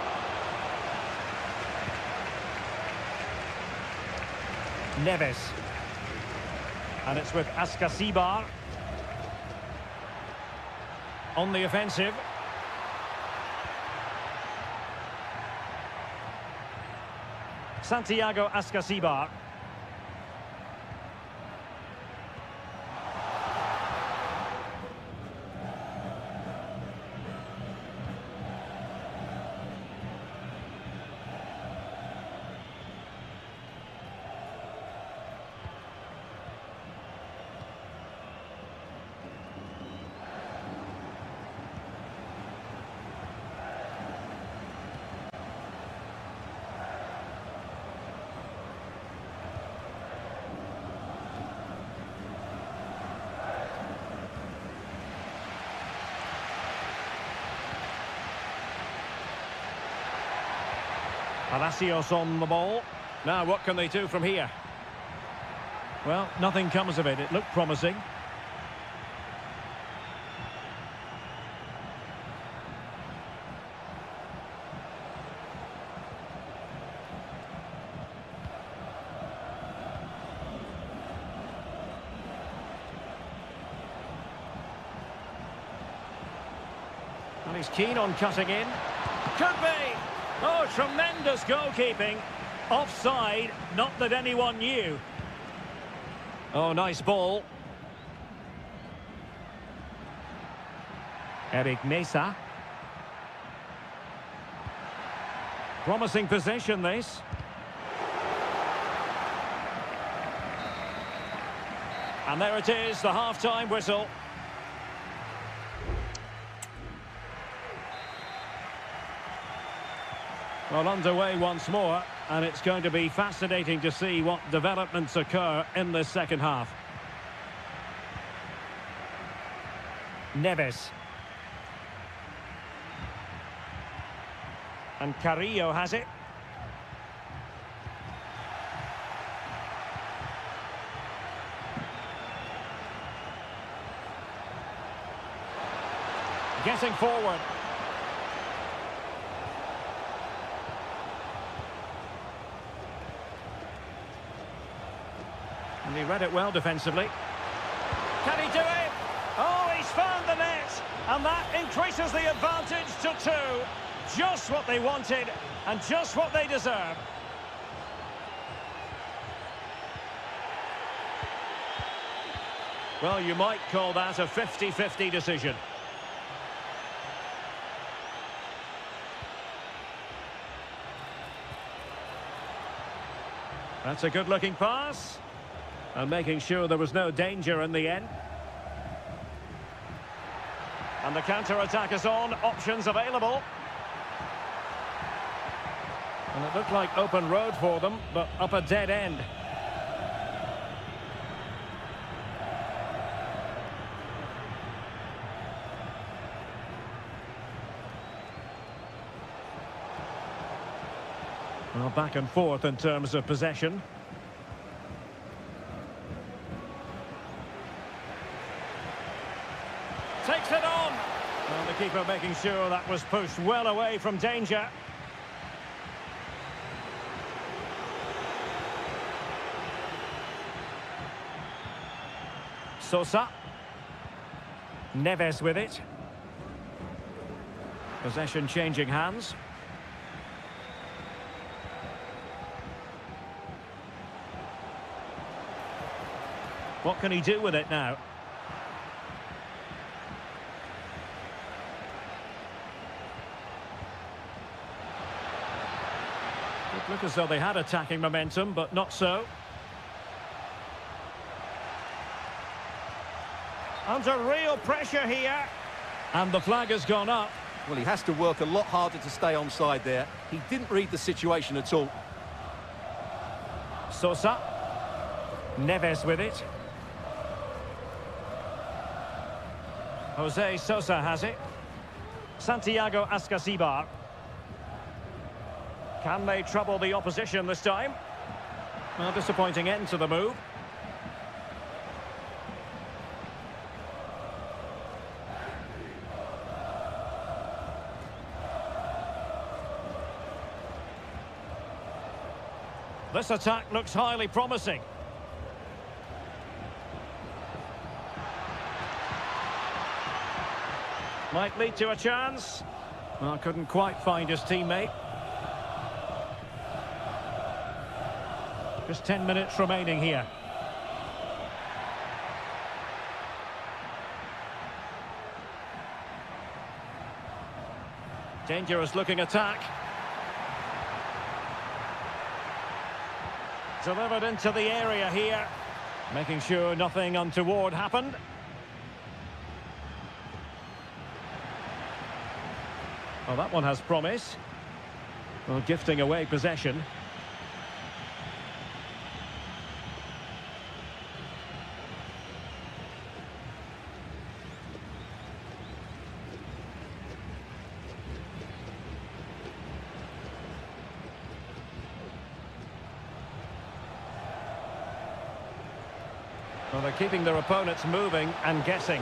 Neves. And it's with Ascasibar. On the offensive. Santiago Ascasibar. Palacios on the ball. Now what can they do from here? Well, nothing comes of it. It looked promising. And he's keen on cutting in. Could be! Oh, tremendous goalkeeping. Offside, not that anyone knew. Oh, nice ball. Eric Mesa. Promising possession, this. And there it is, the half-time whistle. Well, underway once more, and it's going to be fascinating to see what developments occur in this second half. Neves. And Carrillo has it. Getting forward. And he read it well defensively. Can he do it? Oh, he's found the net. And that increases the advantage to 2. Just what they wanted and just what they deserve. Well, you might call that a 50-50 decision. That's a good-looking pass. And making sure there was no danger in the end. And the counter-attack is on. Options available. And it looked like open road for them, but up a dead end. Well, back and forth in terms of possession. Takes it on. Well, the keeper making sure that was pushed well away from danger. Sosa. Neves with it. Possession changing hands. What can he do with it now? It looked as though they had attacking momentum, but not so. Under real pressure here. And the flag has gone up. Well, he has to work a lot harder to stay onside there. He didn't read the situation at all. Sosa. Neves with it. Jose Sosa has it. Santiago Ascasibar. Can they trouble the opposition this time? Well, disappointing end to the move. This attack looks highly promising. Might lead to a chance. Well, couldn't quite find his teammate. Just 10 minutes remaining here. Dangerous looking attack. Delivered into the area here. Making sure nothing untoward happened. Well, that one has promise. Well, gifting away possession. Well, they're keeping their opponents moving and guessing.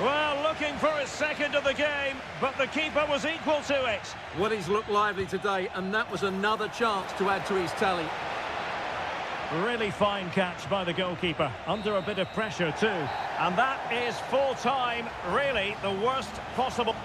Well, looking for his second of the game, but the keeper was equal to it. Well, he's looked lively today, and that was another chance to add to his tally. Really fine catch by the goalkeeper, under a bit of pressure too. And that is full time, really the worst possible.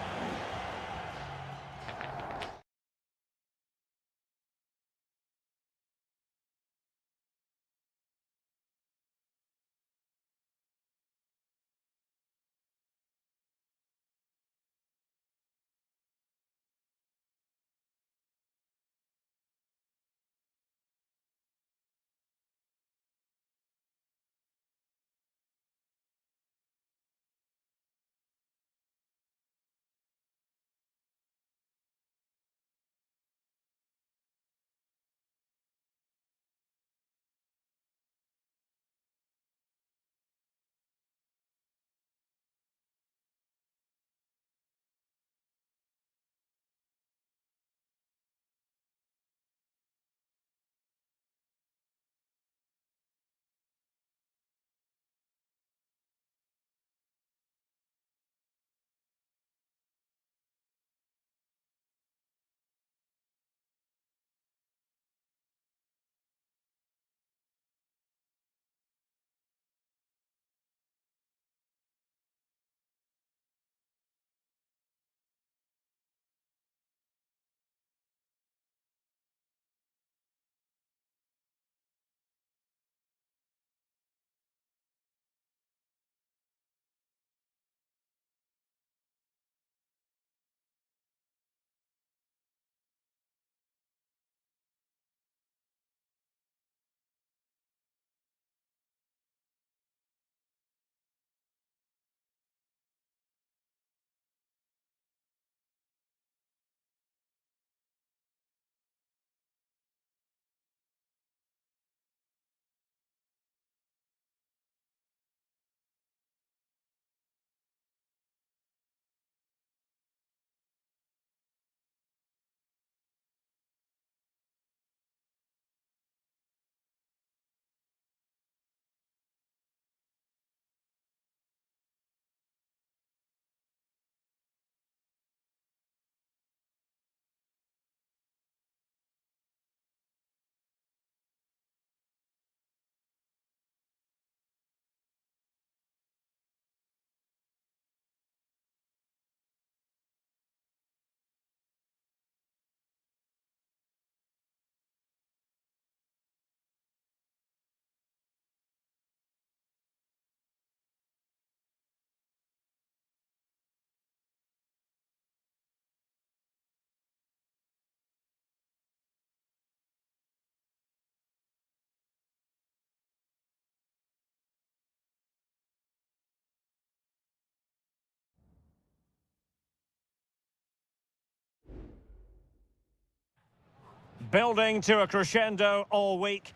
Building to a crescendo all week.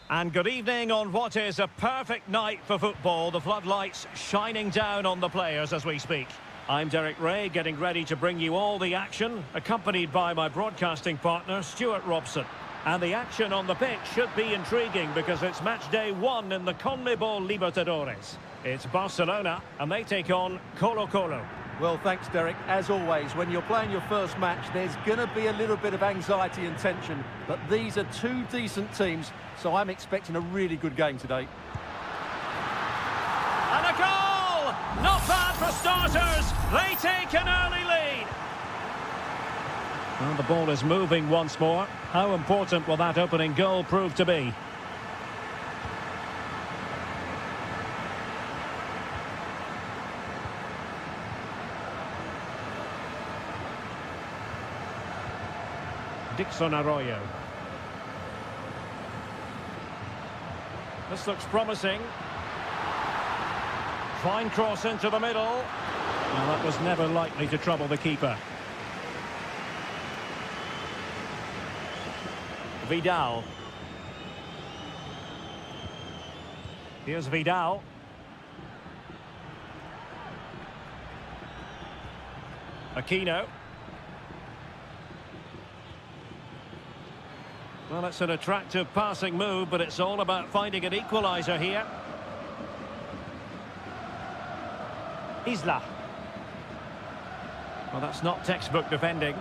And good evening on what is a perfect night for football. The floodlights shining down on the players as we speak. I'm Derek Ray, getting ready to bring you all the action, accompanied by my broadcasting partner, Stuart Robson. And the action on the pitch should be intriguing because it's match day 1 in the CONMEBOL Libertadores. It's Barcelona, and they take on Colo-Colo. Well, thanks, Derek. As always, when you're playing your first match, there's going to be a little bit of anxiety and tension. But these are two decent teams, so I'm expecting a really good game today. And a goal! Not bad for starters. They take an early lead. Well, the ball is moving once more. How important will that opening goal prove to be? Dixon Arroyo. This looks promising. Fine cross into the middle. Well, that was never likely to trouble the keeper. Vidal. Here's Vidal. Aquino. Well, it's an attractive passing move, but it's all about finding an equaliser here. Isla. Well, that's not textbook defending.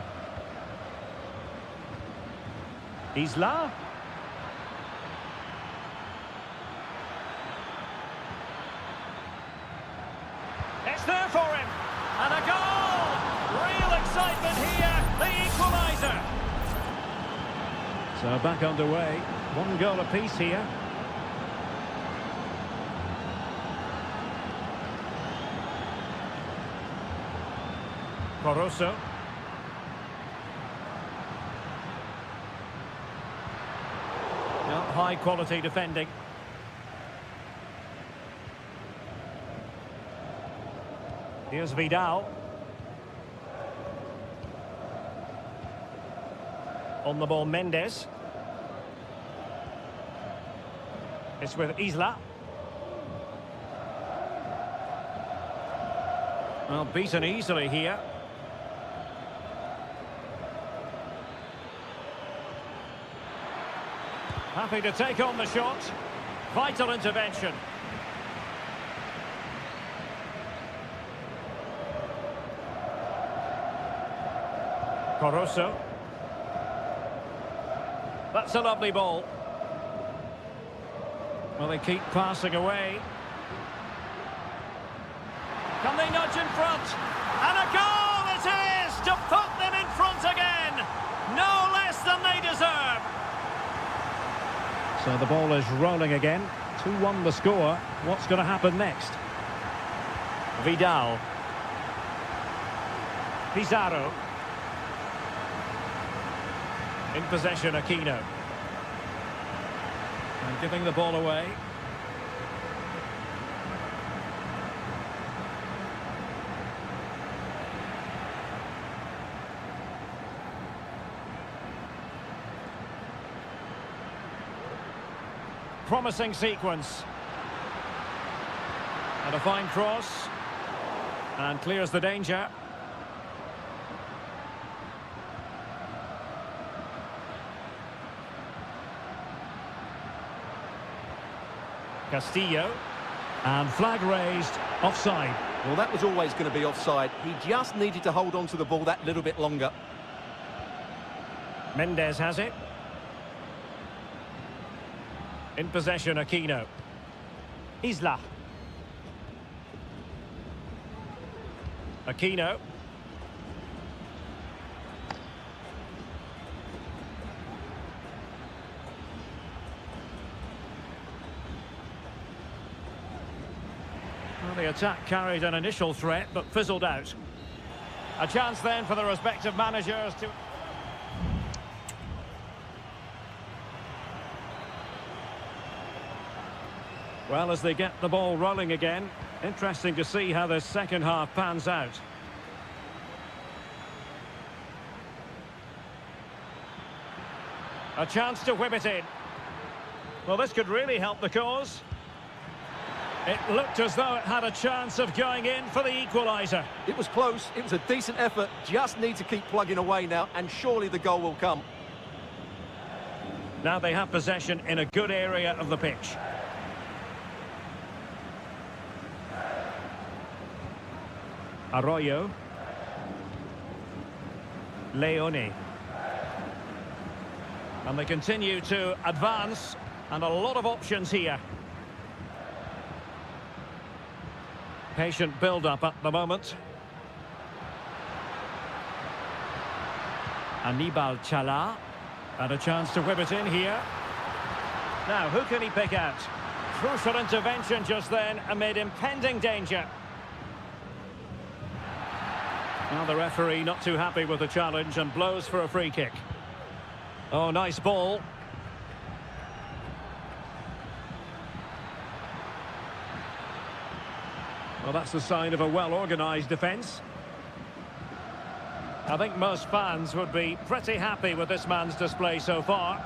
Isla. It's there for him. And a goal! Real excitement here. The equaliser. So back underway. 1 goal apiece here. Caruso. Well, high quality defending. Here's Vidal. On the ball, Mendes. It's with Isla. Well, beaten easily here. Happy to take on the shot. Vital intervention. Caruso. That's a lovely ball. Well, they keep passing away. Can they nudge in front? And a goal it is to put them in front again. No less than they deserve. So the ball is rolling again. 2-1 the score. What's going to happen next? Vidal. Pizarro. In possession, Aquino. And giving the ball away. Promising sequence. And a fine cross. And clears the danger. Castillo. And flag raised. Offside. Well, that was always going to be offside. He just needed to hold on to the ball that little bit longer. Mendes has it. In possession, Aquino. Isla. Aquino. Well, the attack carried an initial threat, but fizzled out. A chance then for the respective managers to... Well, as they get the ball rolling again, interesting to see how this second half pans out. A chance to whip it in. Well, this could really help the cause. It looked as though it had a chance of going in for the equaliser. It was close, it was a decent effort, just need to keep plugging away now, and surely the goal will come. Now they have possession in a good area of the pitch. Arroyo. Leone. And they continue to advance, and a lot of options here. Patient build-up at the moment. Anibal Chala. And a chance to whip it in here. Now, who can he pick out? Crucial intervention just then amid impending danger. Now the referee not too happy with the challenge and blows for a free kick. Oh, nice ball. Well, that's the sign of a well-organised defence. I think most fans would be pretty happy with this man's display so far.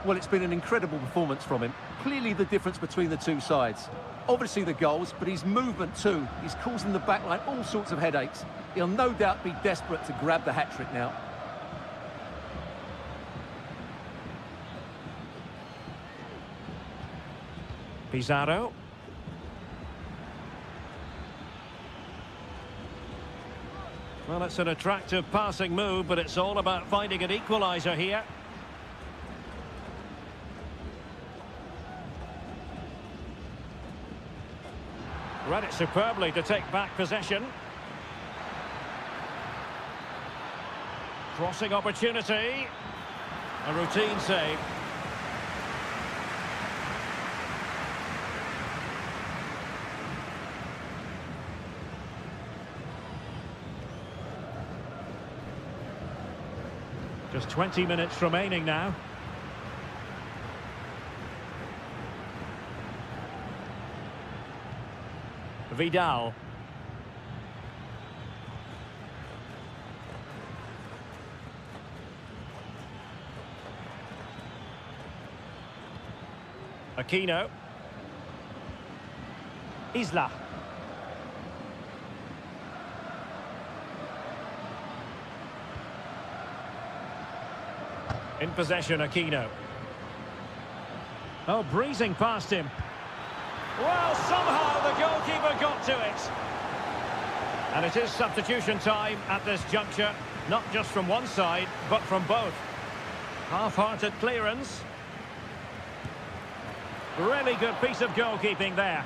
Well, it's been an incredible performance from him. Clearly the difference between the two sides. Obviously the goals, but his movement too. He's causing the backline all sorts of headaches. He'll no doubt be desperate to grab the hat-trick now. Pizarro. Well, it's an attractive passing move, but it's all about finding an equaliser here. Read it superbly to take back possession. Crossing opportunity. A routine save. Just 20 minutes remaining now. Vidal. Aquino. Isla. In possession, Aquino. Oh, breezing past him. Well, somehow the goalkeeper got to it. And it is substitution time at this juncture, not just from one side, but from both. Half-hearted clearance. Really good piece of goalkeeping there.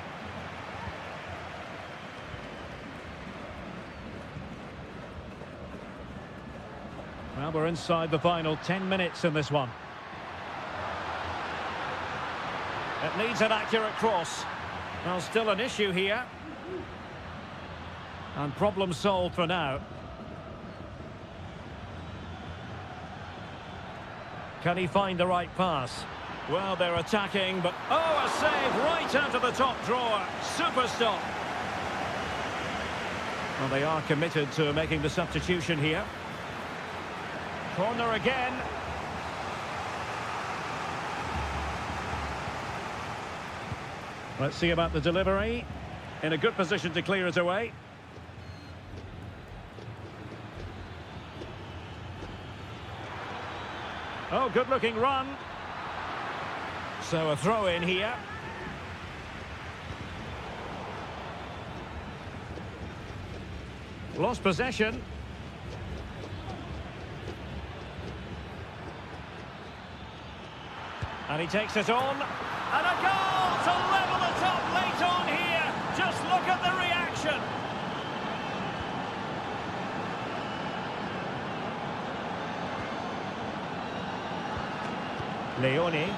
Well, we're inside the final 10 minutes in this one. It needs an accurate cross. Well, still an issue here. And problem solved for now. Can he find the right pass? Well, they're attacking, but... Oh, a save right out of the top drawer. Super stop. Well, they are committed to making the substitution here. Corner again. Let's see about the delivery. In a good position to clear it away. Oh, good-looking run. So a throw in here. Lost possession. And he takes it on. And a goal to level the top late on here. Just look at the reaction. Leone.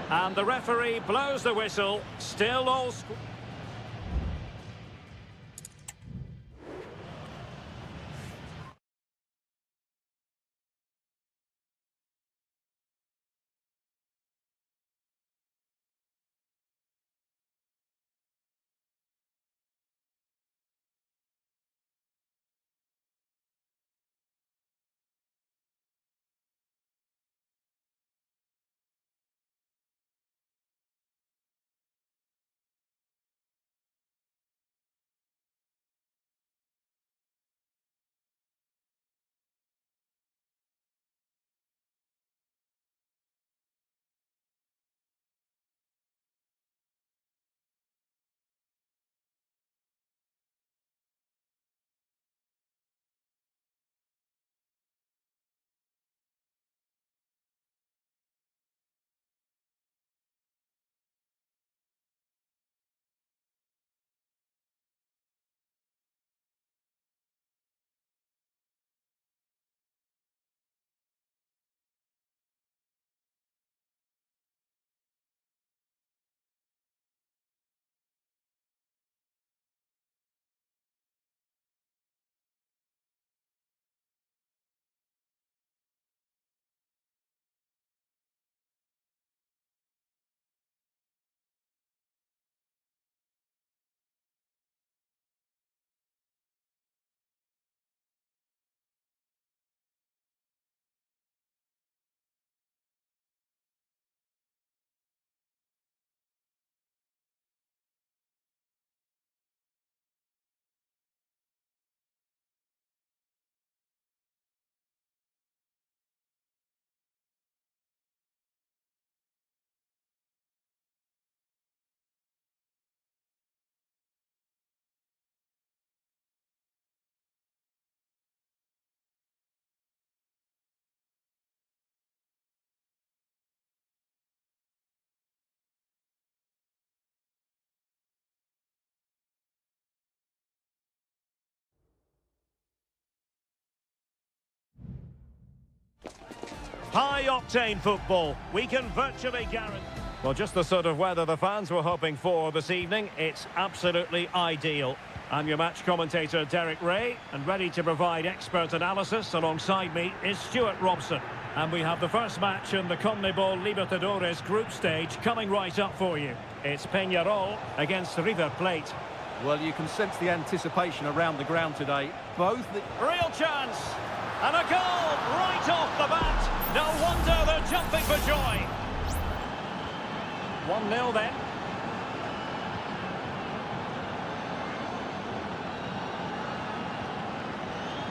And the referee blows the whistle. Still all... High-octane football. We can virtually guarantee... Well, just the sort of weather the fans were hoping for this evening. It's absolutely ideal. I'm your match commentator, Derek Ray, and ready to provide expert analysis alongside me is Stuart Robson. And we have the first match in the CONMEBOL Libertadores group stage coming right up for you. It's Peñarol against River Plate. Well, you can sense the anticipation around the ground today. Real chance! And a goal right off the bat! No wonder they're jumping for joy! 1-0 then.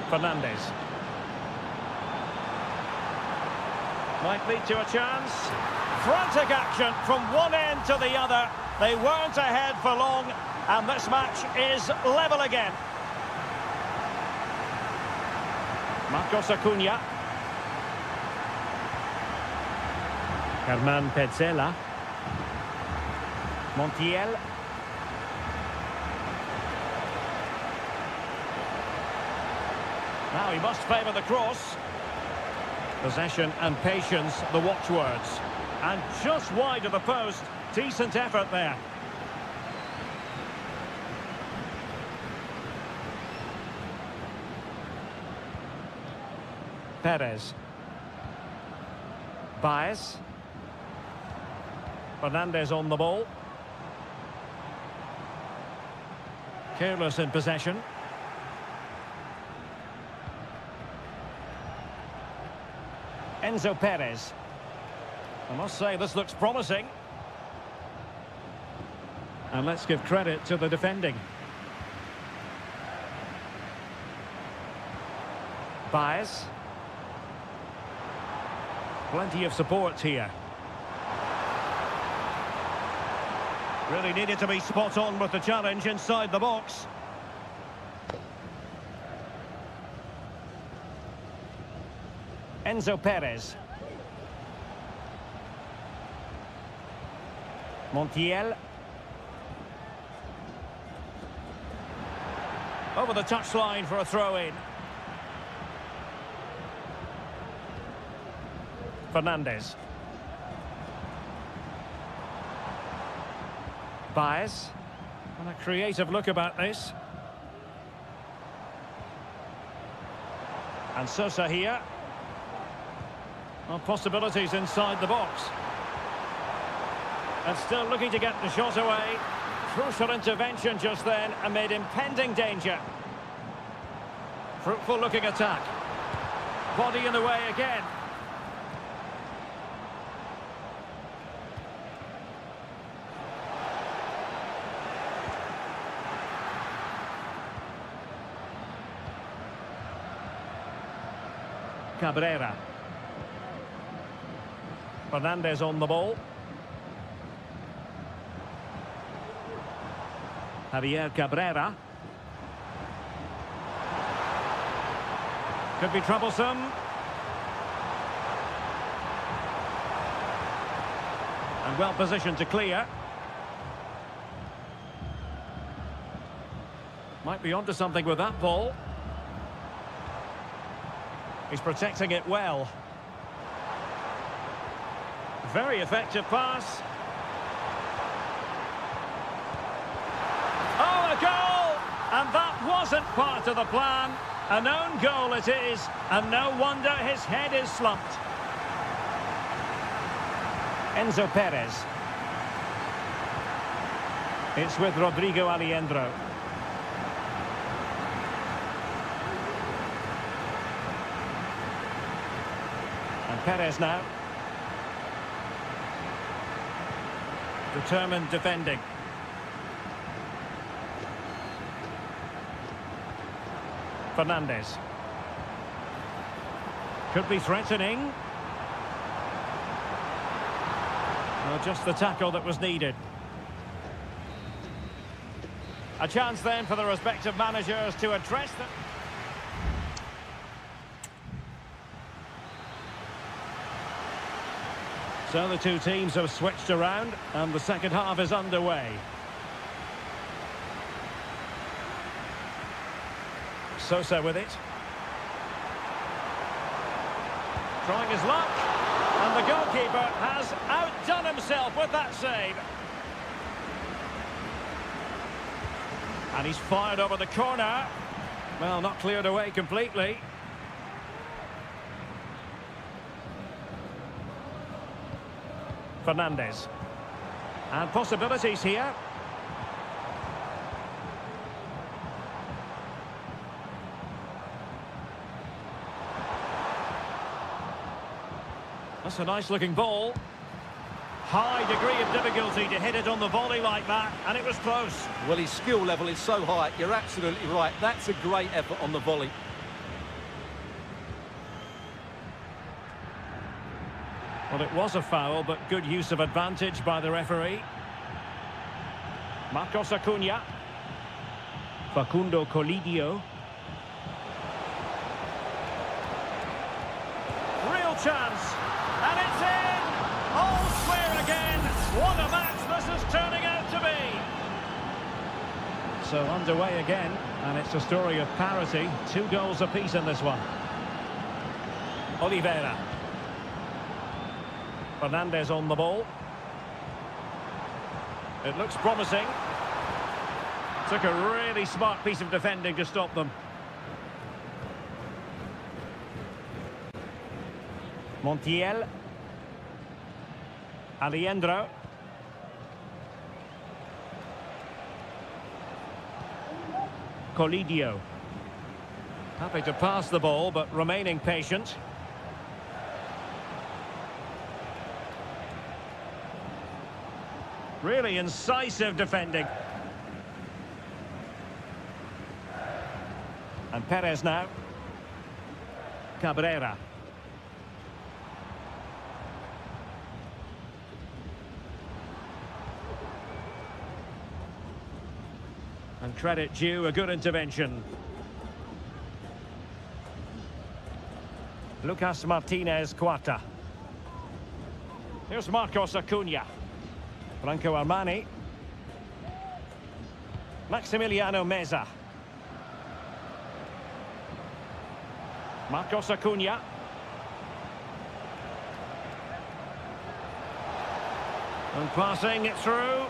Fernandez. Might lead to a chance. Frantic action from one end to the other. They weren't ahead for long, and this match is level again. Marcos Acuna. Herman Petzela. Montiel. Now he must favour the cross. Possession and patience, the watchwords. And just wide of the post. Decent effort there. Perez. Baez. Fernandez on the ball. Careless in possession. Enzo Perez. I must say this looks promising. And let's give credit to the defending. Baez. Plenty of support here. Really needed to be spot on with the challenge inside the box. Enzo Perez. Montiel. Over the touchline for a throw-in. Fernandez. Baez. And a creative look about this. And Sosa here. Well, possibilities inside the box. And still looking to get the shot away. Crucial intervention just then amid impending danger. Fruitful looking attack. Body in the way again. Cabrera. Fernandez on the ball. Javier Cabrera. Could be troublesome. And well positioned to clear. Might be onto something with that ball. He's protecting it well. Very effective pass. Oh, a goal! And that wasn't part of the plan. An own goal it is, and no wonder his head is slumped. Enzo Perez. It's with Rodrigo Aliendro. And Perez now. Determined defending. Fernandez. Could be threatening. Well, just the tackle that was needed. A chance then for the respective managers to address them. So the two teams have switched around and the second half is underway. Sosa with it. Trying his luck. And the goalkeeper has outdone himself with that save. And he's fired over the corner. Well, not cleared away completely. Fernandes. And possibilities here. That's a nice looking ball. High degree of difficulty to hit it on the volley like that, and it was close. Well, his skill level is so high, you're absolutely right. That's a great effort on the volley. Well, it was a foul, but good use of advantage by the referee. Marcos Acuna. Facundo Colidio. Real chance. And it's in! All square again. What a match this is turning out to be. So underway again, and it's a story of parity. 2 goals apiece in this one. Oliveira. Fernandes on the ball. It looks promising. Took a really smart piece of defending to stop them. Montiel. Alejandro. Colidio. Happy to pass the ball, but remaining patient. Really incisive defending. And Perez now. Cabrera. And credit due, a good intervention. Lucas Martinez Quarta. Here's Marcos Acuna. Franco Armani. Maximiliano Meza. Marcos Acuna. And passing it through.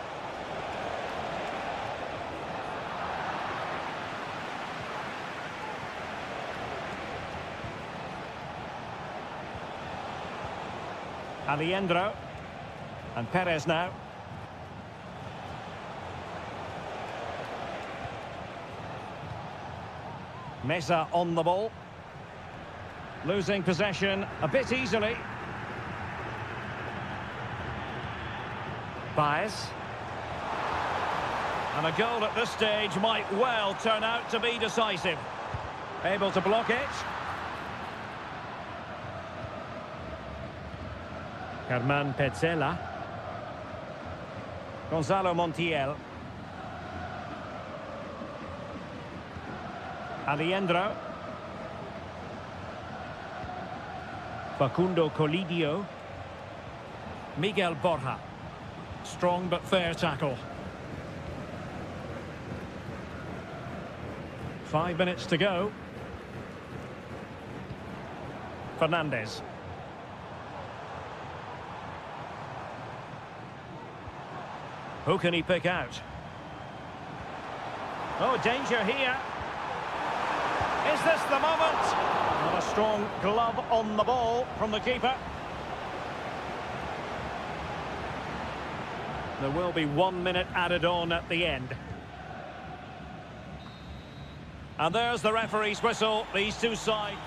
Alejandro. And Perez now. Meza on the ball. Losing possession a bit easily. Baez. And a goal at this stage might well turn out to be decisive. Able to block it. Germán Petzela. Gonzalo Montiel. Alejandro. Facundo Colidio. Miguel Borja. Strong but fair tackle. 5 minutes to go. Fernandes. Who can he pick out? Oh, danger here. Is this the moment? And a strong glove on the ball from the keeper. There will be 1 minute added on at the end. And there's the referee's whistle. These two sides.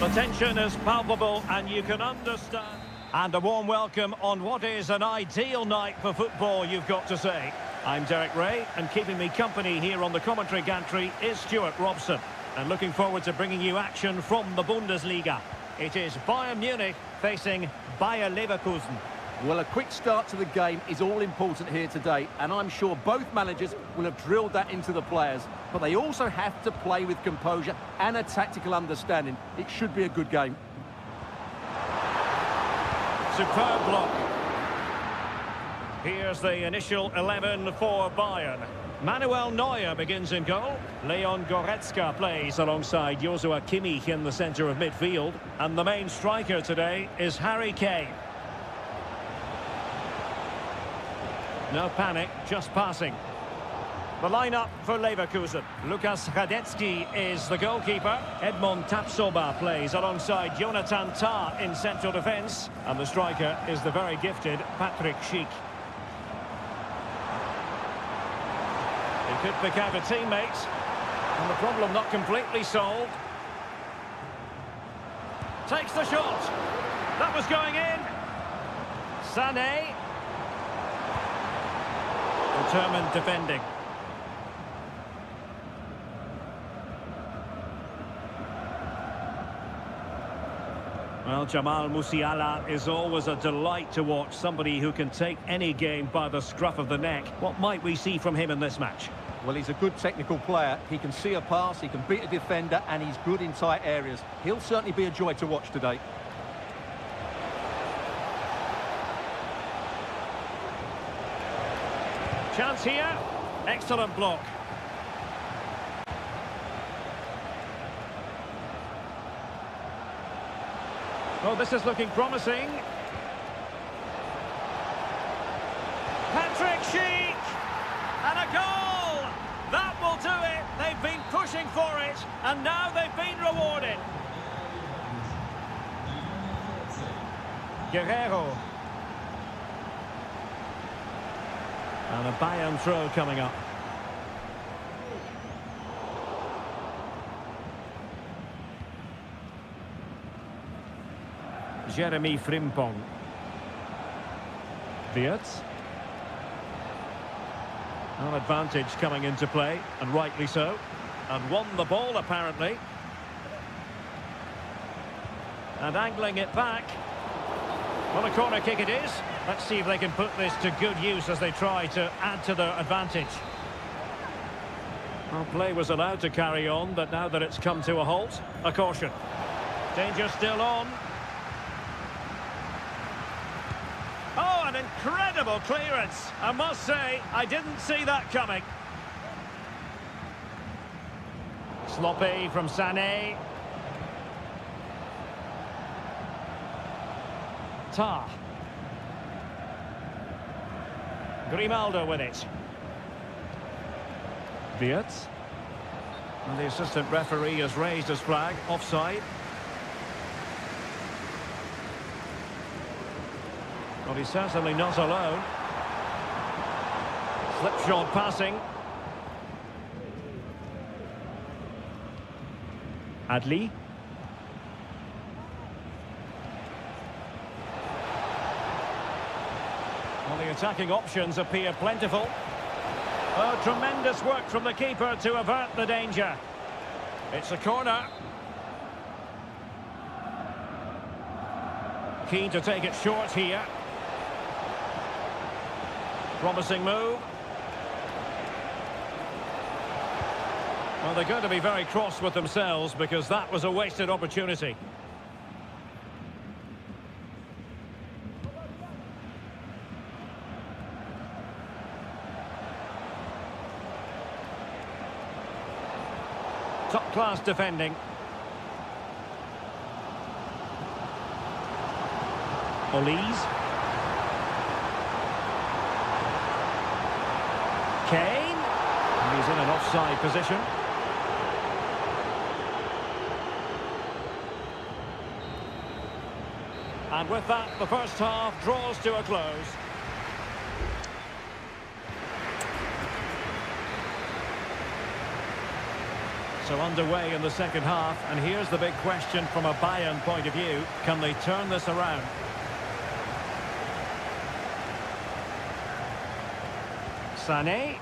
The tension is palpable and you can understand. And a warm welcome on what is an ideal night for football, you've got to say. I'm Derek Ray, and keeping me company here on the commentary gantry is Stuart Robson. And looking forward to bringing you action from the Bundesliga. It is Bayern Munich facing Bayer Leverkusen. Well, a quick start to the game is all important here today, and I'm sure both managers will have drilled that into the players. But they also have to play with composure and a tactical understanding. It should be a good game. Superb block. Here's the initial 11 for Bayern. Manuel Neuer begins in goal. Leon Goretzka plays alongside Joshua Kimmich in the centre of midfield. And the main striker today is Harry Kane. No panic, just passing. The lineup for Leverkusen. Lukas Hradecky is the goalkeeper. Edmond Tapsoba plays alongside Jonathan Tah in central defence. And the striker is the very gifted Patrick Schick. He could pick out a teammate. And the problem not completely solved. Takes the shot. That was going in. Sané. Determined defending. Well, Jamal Musiala is always a delight to watch. Somebody who can take any game by the scruff of the neck. What might we see from him in this match? Well, he's a good technical player. He can see a pass, he can beat a defender, and he's good in tight areas. He'll certainly be a joy to watch today. Chance here. Excellent block. Oh, this is looking promising. Patrick Schick! And a goal! That will do it. They've been pushing for it, and now they've been rewarded. Guerrero. And a Bayern throw coming up. Jeremy Frimpong. Wirtz. An advantage coming into play, and rightly so. And won the ball, apparently. And angling it back. Well, a corner kick it is. Let's see if they can put this to good use as they try to add to their advantage. Well, play was allowed to carry on, but now that it's come to a halt, a caution. Danger still on. Oh, an incredible clearance. I must say, I didn't see that coming. Sloppy from Sané. Tah. Grimaldo with it. Wirtz. And the assistant referee has raised his flag. Offside. Well, he's certainly not alone. Slipshod passing. Adli. Well, the attacking options appear plentiful. Oh, tremendous work from the keeper to avert the danger. It's a corner. Keen to take it short here. Promising move. Well, they're going to be very cross with themselves because that was a wasted opportunity. Top-class defending. Olise. Kane. He's in an offside position. And with that, the first half draws to a close. So underway in the second half, and here's the big question from a Bayern point of view. Can they turn this around? Sané.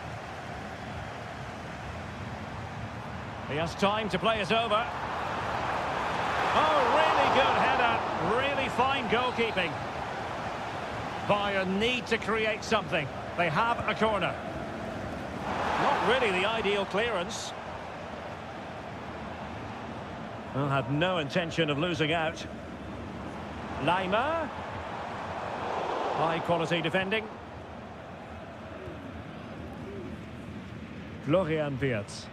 He has time to play it over. Oh, really good header. Really fine goalkeeping. Bayern need to create something. They have a corner. Not really the ideal clearance. Well, had no intention of losing out. Lima. High quality defending. Florian Wirtz.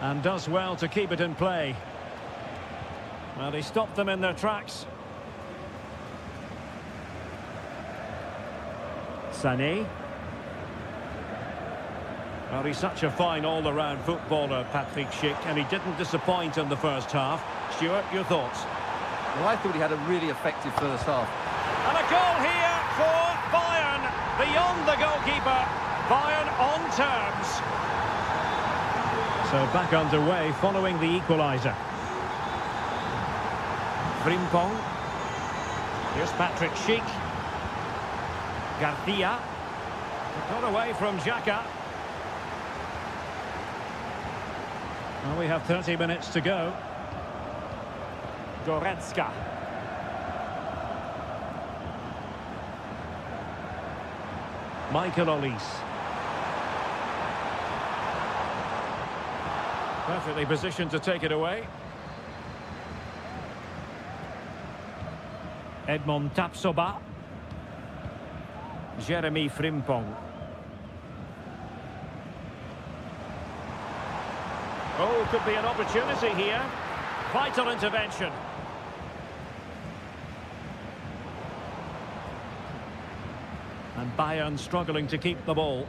And does well to keep it in play. Well, he stopped them in their tracks. Sané. Well, he's such a fine all-around footballer, Patrick Schick, and he didn't disappoint in the first half. Stuart, your thoughts? Well, I thought he had a really effective first half. And a goal here for Bayern, beyond the goalkeeper. Bayern on terms. So back underway following the equaliser. Frimpong. Here's Patrick Schick. Garcia. Got away from Xhaka. Well, we have 30 minutes to go. Goretzka. Michael Olise. Perfectly positioned to take it away. Edmond Tapsoba. Jeremy Frimpong. Oh, could be an opportunity here. Vital intervention. And Bayern struggling to keep the ball.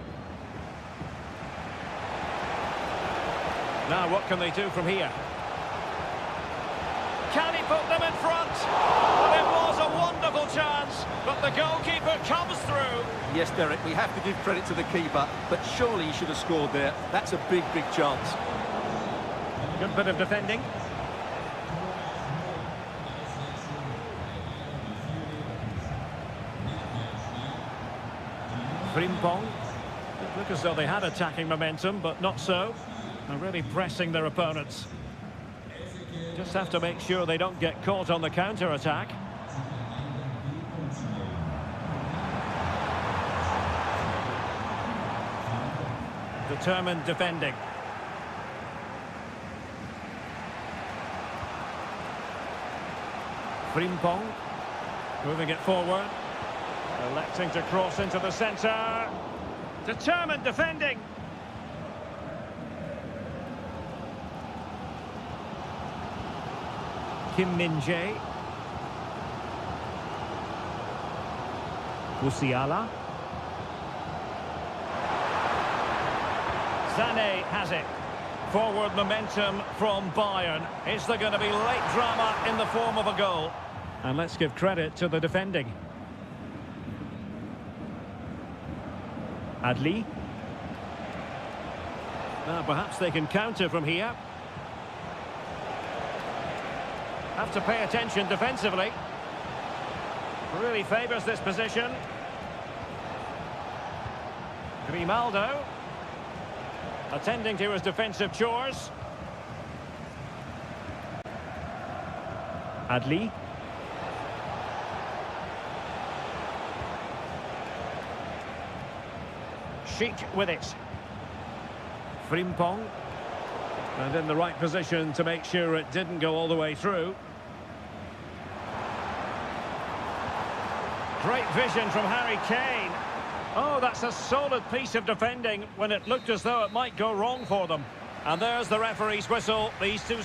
Now, what can they do from here? Can he put them in front? Well, it was a wonderful chance, but the goalkeeper comes through. Yes, Derek, we have to give credit to the keeper, but surely he should have scored there. That's a big, big chance. Good bit of defending. Frimpong. Look as though they had attacking momentum, but not so. They're really pressing their opponents. Just have to make sure they don't get caught on the counter-attack. Determined defending. Frimpong. Moving it forward. Electing to cross into the centre. Determined defending. Kim Min-jae. Musiala. Sané has it. Forward momentum from Bayern. Is there going to be late drama in the form of a goal? And let's give credit to the defending. Adli. Now perhaps they can counter from here. Have to pay attention defensively. Really favours this position. Grimaldo. Attending to his defensive chores. Adli. Schick with it. Frimpong. And in the right position to make sure it didn't go all the way through. Great vision from Harry Kane. Oh, that's a solid piece of defending when it looked as though it might go wrong for them. And there's the referee's whistle. These two...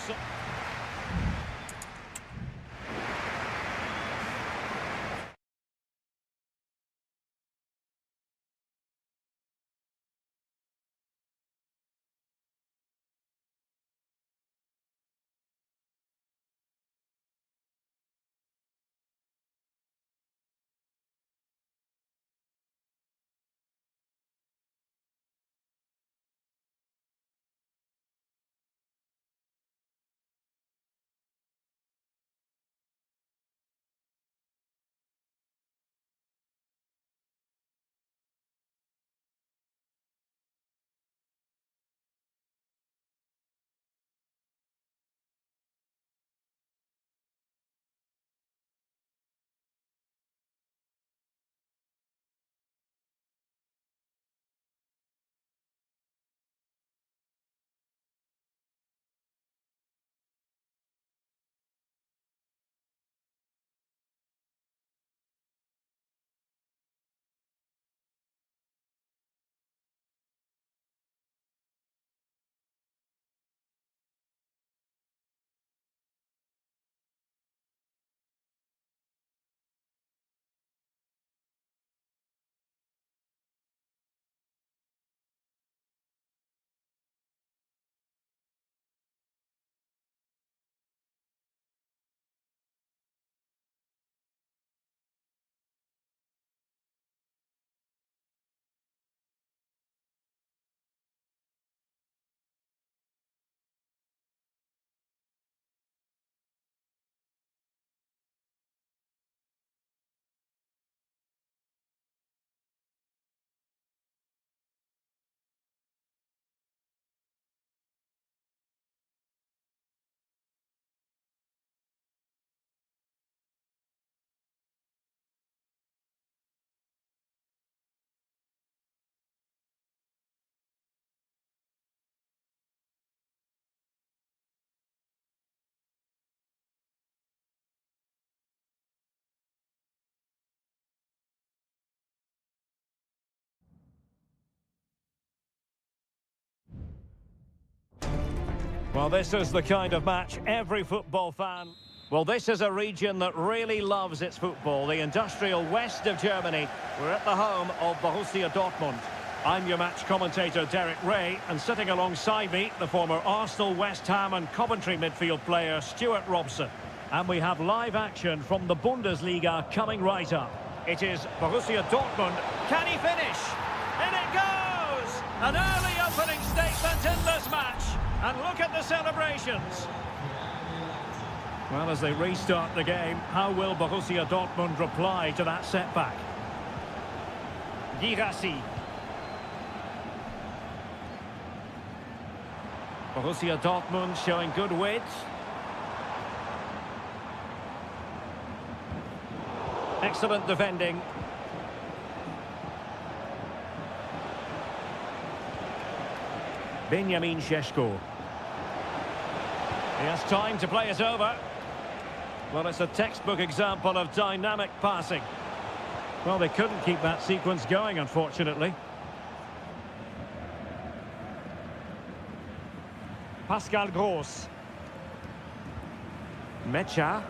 Well, this is the kind of match every football fan... Well, this is a region that really loves its football, the industrial west of Germany. We're at the home of Borussia Dortmund. I'm your match commentator, Derek Ray, and sitting alongside me, the former Arsenal, West Ham and Coventry midfield player, Stuart Robson. And we have live action from the Bundesliga coming right up. It is Borussia Dortmund. Can he finish? In it goes! An early opening statement in this match. And look at the celebrations. Well, as they restart the game, how will Borussia Dortmund reply to that setback? Girassi. Borussia Dortmund showing good width. Excellent defending. Benjamin Šeško. He has time to play it over. Well, it's a textbook example of dynamic passing. Well, they couldn't keep that sequence going, unfortunately. Pascal Gross. Mecha.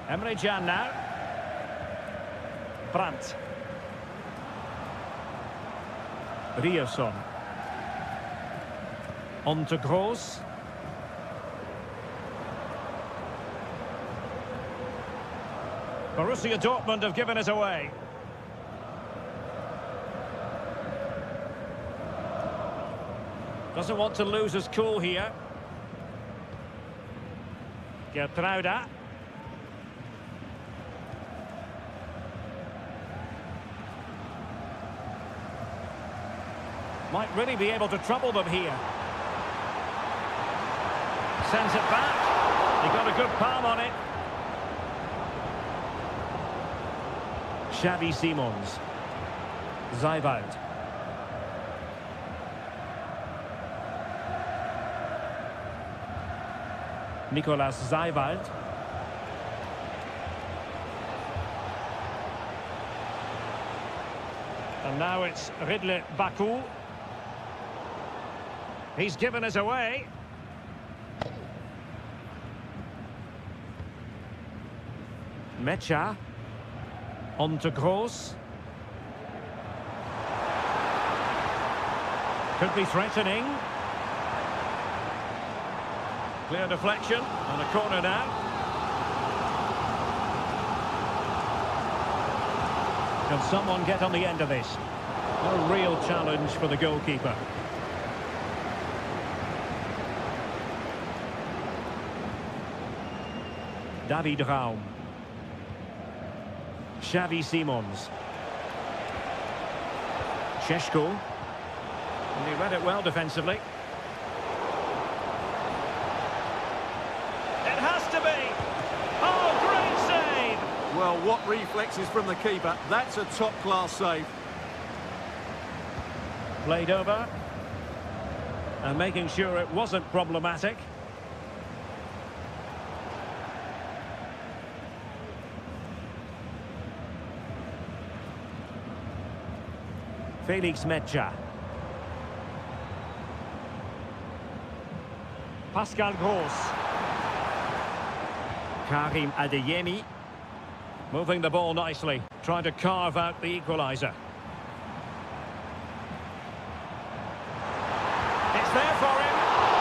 Emre Can now. Brandt. Rierson. On to Gross. Borussia Dortmund have given it away. Doesn't want to lose his cool here. Gertruida. Might really be able to trouble them here. Sends it back. He got a good palm on it. Xavi Simons. Zijwald. Nicolas Zijwald. And now it's Ridley Baku. He's given us away. Mecha. On to Gross. Could be threatening. Clear deflection and a corner now. Can someone get on the end of this? A real challenge for the goalkeeper. David Raum. Xavi Simons. Šeško. And he read it well defensively. It has to be. Oh, great save! Well, what reflexes from the keeper. That's a top-class save. Played over. And making sure it wasn't problematic. Felix Mecha. Pascal Gross. Karim Adeyemi. Moving the ball nicely. Trying to carve out the equaliser. It's there for him.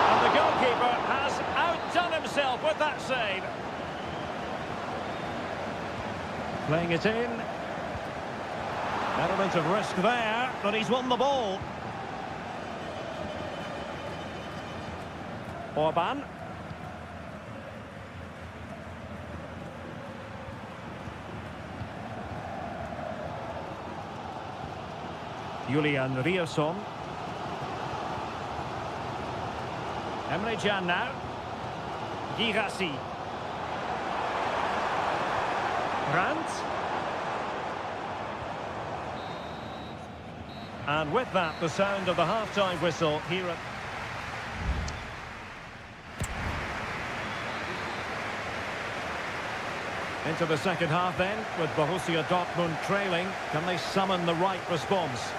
And the goalkeeper has outdone himself with that save. Playing it in. Element of risk there, but he's won the ball. Orban. Julian Rierson. Emre Can now. Girassi. Brandt. And with that, the sound of the half-time whistle here at... Into the second half then, with Borussia Dortmund trailing. Can they summon the right response?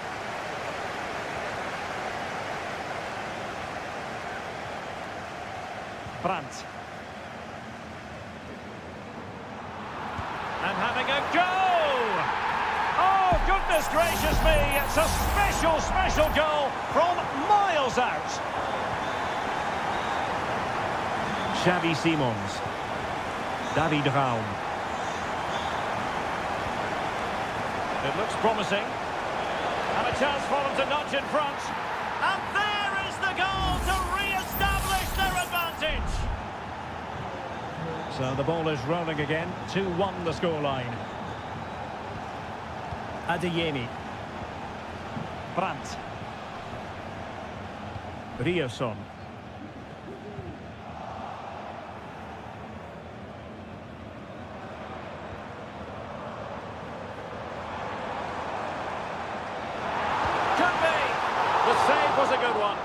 Brandt. And having a go! Oh, goodness gracious me! It's a special, special goal from miles out. Xavi Simons. David Raum. It looks promising. And a chance for them to nudge in front. And there is the goal to re-establish their advantage. So the ball is rolling again. 2-1 the scoreline. Adeyemi. Brandt. Rioson. The save was a good one.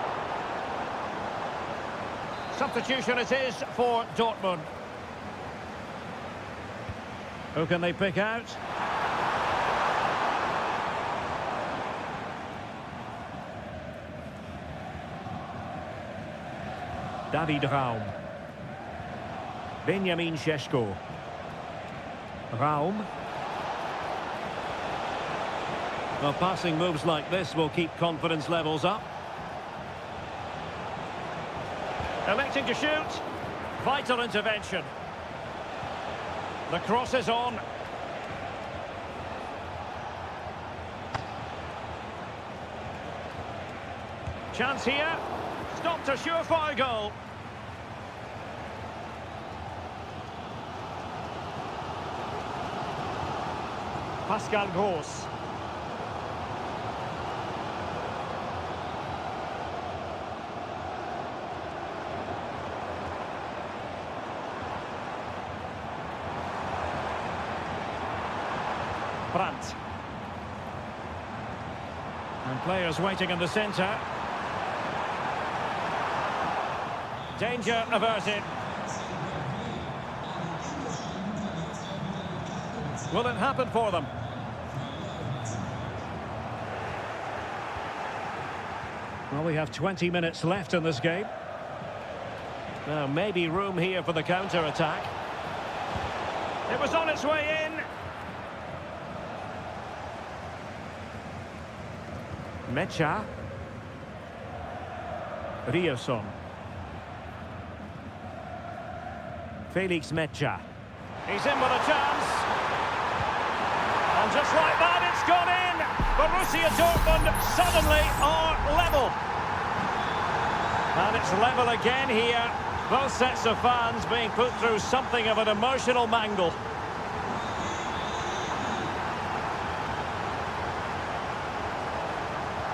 Substitution it is for Dortmund. Who can they pick out? David Raum. Benjamin Šeško. Raum. Well, passing moves like this will keep confidence levels up. Electing to shoot. Vital intervention. The cross is on. Chance here. Stopped a surefire goal. Pascal Gross. Brandt. And players waiting in the centre. Danger averted. Will it happen for them? Well, we have 20 minutes left in this game. Now, maybe room here for the counter-attack. It was on its way in. Mecha. Rioson. Felix Mecha. He's in with a chance. And just like that, it's gone in. Borussia Dortmund suddenly are level. And it's level again here. Both sets of fans being put through something of an emotional mangle.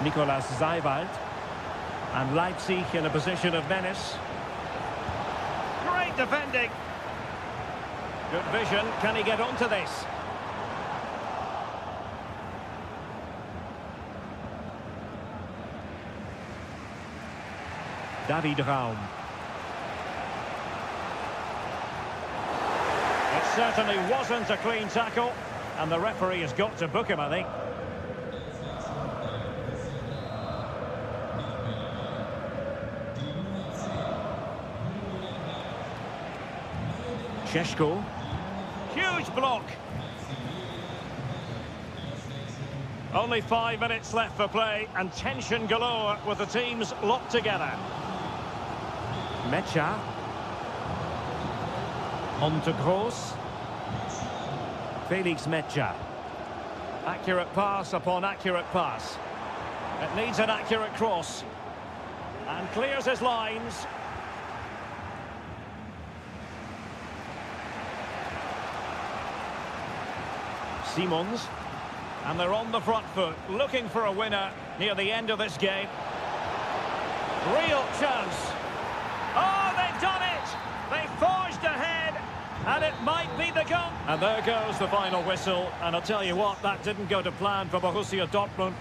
Nicolas Seiwald. And Leipzig in a position of menace. Great defending. Good vision. Can he get onto this? David Raum. It certainly wasn't a clean tackle. And the referee has got to book him, I think. Šeško. Huge block. Only 5 minutes left for play and tension galore with the teams locked together. Mecha. On to Gross. Felix Mecha. Accurate pass upon accurate pass. It needs an accurate cross. And clears his lines. Simons. And they're on the front foot, looking for a winner near the end of this game. Real chance. Oh, they've done it! They forged ahead, and it might be the goal. And there goes the final whistle. And I'll tell you what, that didn't go to plan for Borussia Dortmund.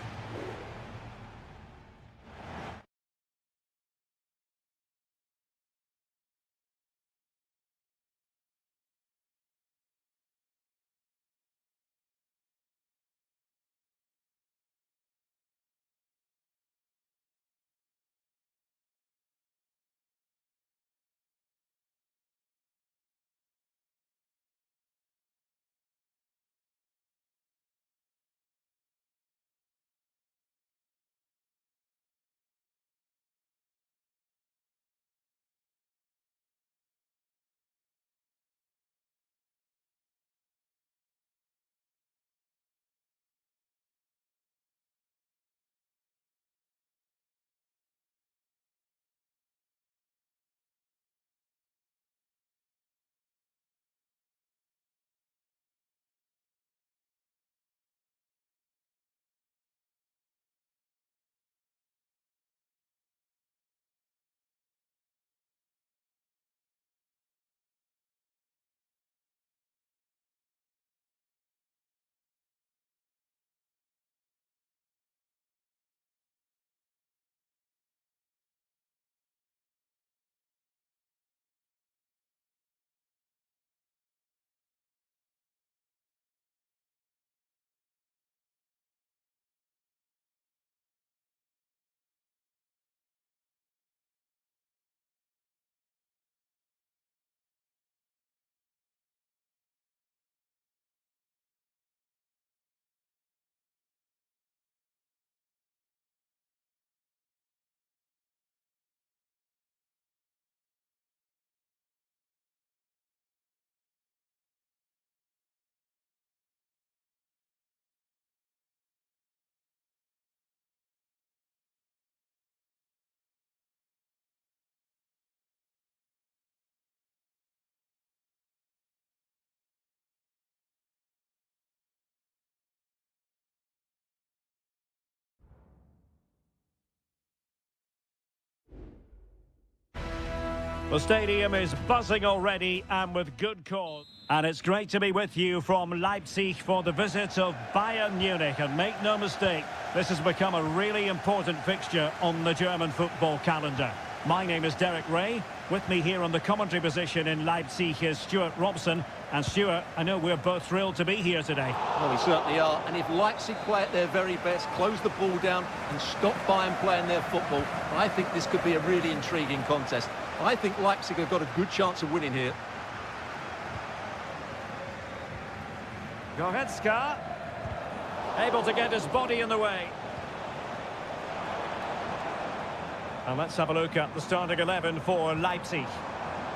The stadium is buzzing already, and with good cause. And it's great to be with you from Leipzig for the visit of Bayern Munich. And make no mistake, this has become a really important fixture on the German football calendar. My name is Derek Ray. With me here on the commentary position in Leipzig is Stuart Robson. And Stuart, I know we're both thrilled to be here today. Well, we certainly are. And if Leipzig play at their very best, close the ball down and stop Bayern playing their football, I think this could be a really intriguing contest. I think Leipzig have got a good chance of winning here. Goretzka, able to get his body in the way. And let's have a look at the starting 11 for Leipzig.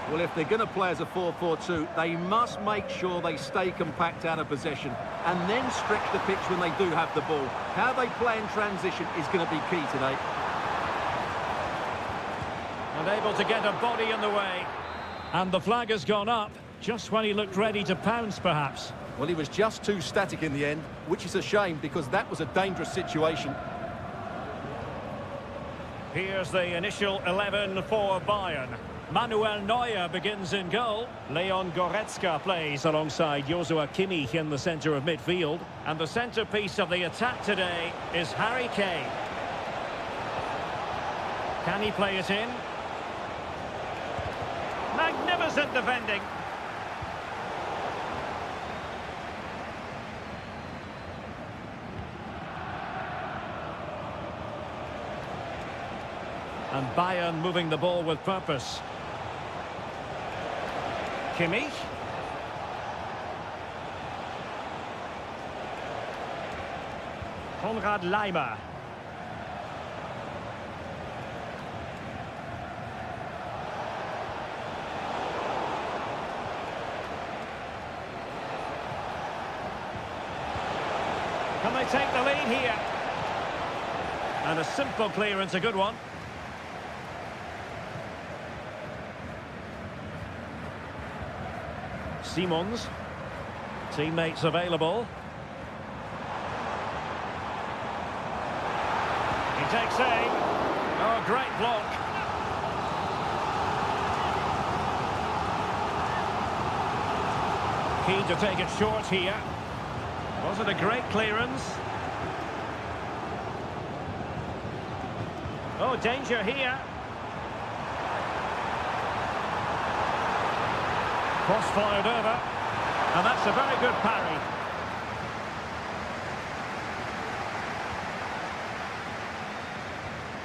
Well, if they're going to play as a 4-4-2, they must make sure they stay compact out of possession and then stretch the pitch when they do have the ball. How they play in transition is going to be key today. And able to get a body in the way. And the flag has gone up just when he looked ready to pounce, perhaps. Well, he was just too static in the end, which is a shame because that was a dangerous situation. Here's the initial 11 for Bayern. Manuel Neuer begins in goal. Leon Goretzka plays alongside Joshua Kimmich in the centre of midfield. And the centrepiece of the attack today is Harry Kane. Can he play it in? Magnificent defending. And Bayern moving the ball with purpose. Kimmich. Konrad Laimer. Can they take the lead here? And a simple clearance, a good one. Simons, teammates available. He takes aim. Oh, great block. Keen to take it short here. Was it a great clearance? Oh, danger here. Cross fired over, and that's a very good parry.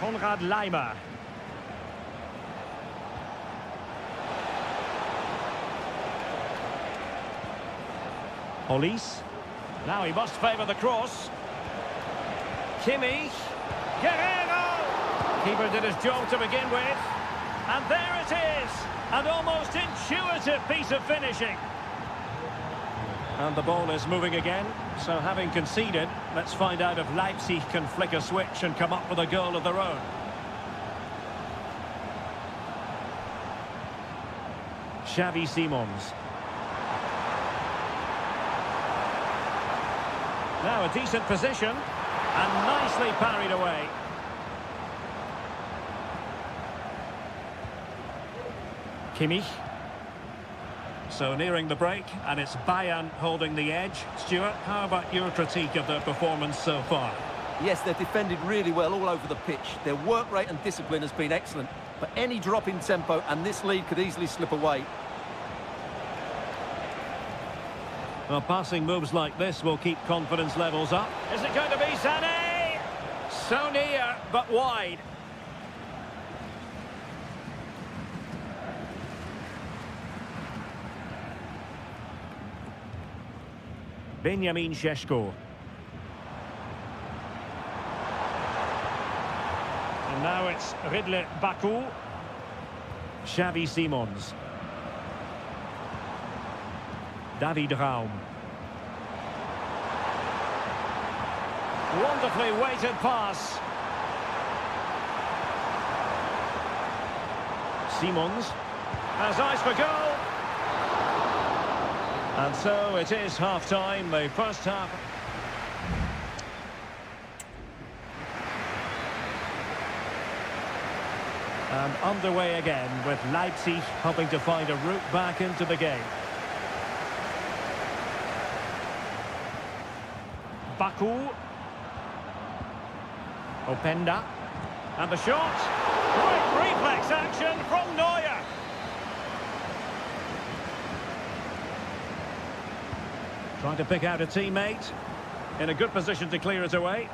Konrad Laimer. Olise. Now he must favour the cross. Kimmich. Guerrero! Keeper did his job to begin with. And there it is! An almost intuitive piece of finishing. And the ball is moving again. So having conceded, let's find out if Leipzig can flick a switch and come up with a goal of their own. Xavi Simons. Now a decent position. And nicely parried away. Kimmich. So nearing the break, and it's Bayern holding the edge. Stuart, how about your critique of their performance so far? Yes, they've defended really well all over the pitch. Their work rate and discipline has been excellent. But any drop in tempo and this lead could easily slip away. Well, passing moves like this will keep confidence levels up. Is it going to be Sané? So near, but wide. Benjamin Šeško. And now it's Ridley Baku. Xavi Simons. David Raum. Wonderfully weighted pass. Simons has eyes for goal. And so it is half-time, the first half. And underway again with Leipzig hoping to find a route back into the game. Baku. Openda. And the shot. Great reflex action from Neuer. Trying to pick out a teammate. In a good position to clear it away.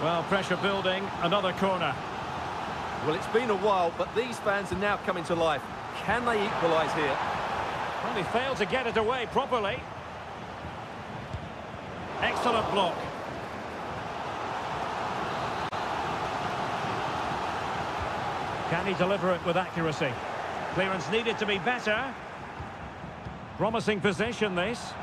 Well, pressure building. Another corner. Well, it's been a while, but these fans are now coming to life. Can they equalise here? Well, he failed to get it away properly. Excellent block. Can he deliver it with accuracy? Clearance needed to be better. Promising position, this.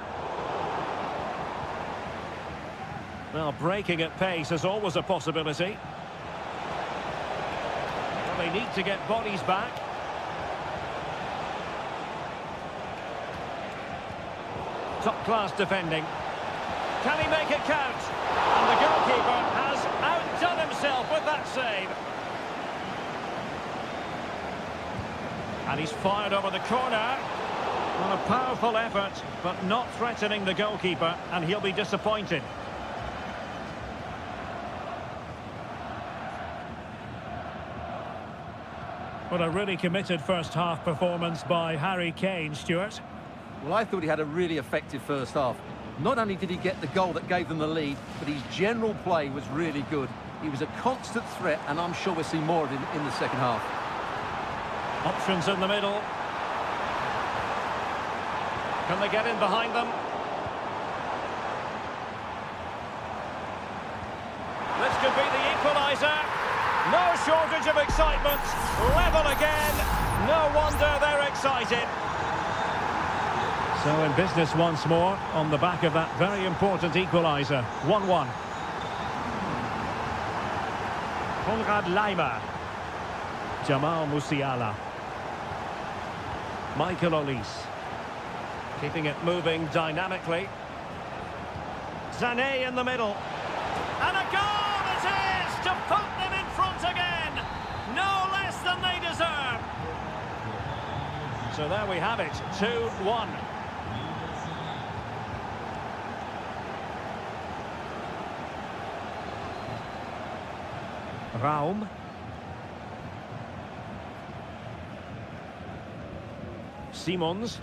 Well, breaking at pace is always a possibility. Well, they need to get bodies back. Top-class defending. Can he make it count? And the goalkeeper has outdone himself with that save. And he's fired over the corner. Well, a powerful effort, but not threatening the goalkeeper, and he'll be disappointed. What a really committed first-half performance by Harry Kane, Stuart. Well, I thought he had a really effective first half. Not only did he get the goal that gave them the lead, but his general play was really good. He was a constant threat, and I'm sure we'll see more of him in the second half. Options in the middle. Can they get in behind them? This could be the equaliser. No shortage of excitement. Level again. No wonder they're excited. So in business once more on the back of that very important equaliser. 1-1. Konrad Laimer. Jamal Musiala. Michael Olise. Keeping it moving dynamically. Sané in the middle. And a goal it is to put them in front again. No less than they deserve. So there we have it. 2-1. Raum. Simons.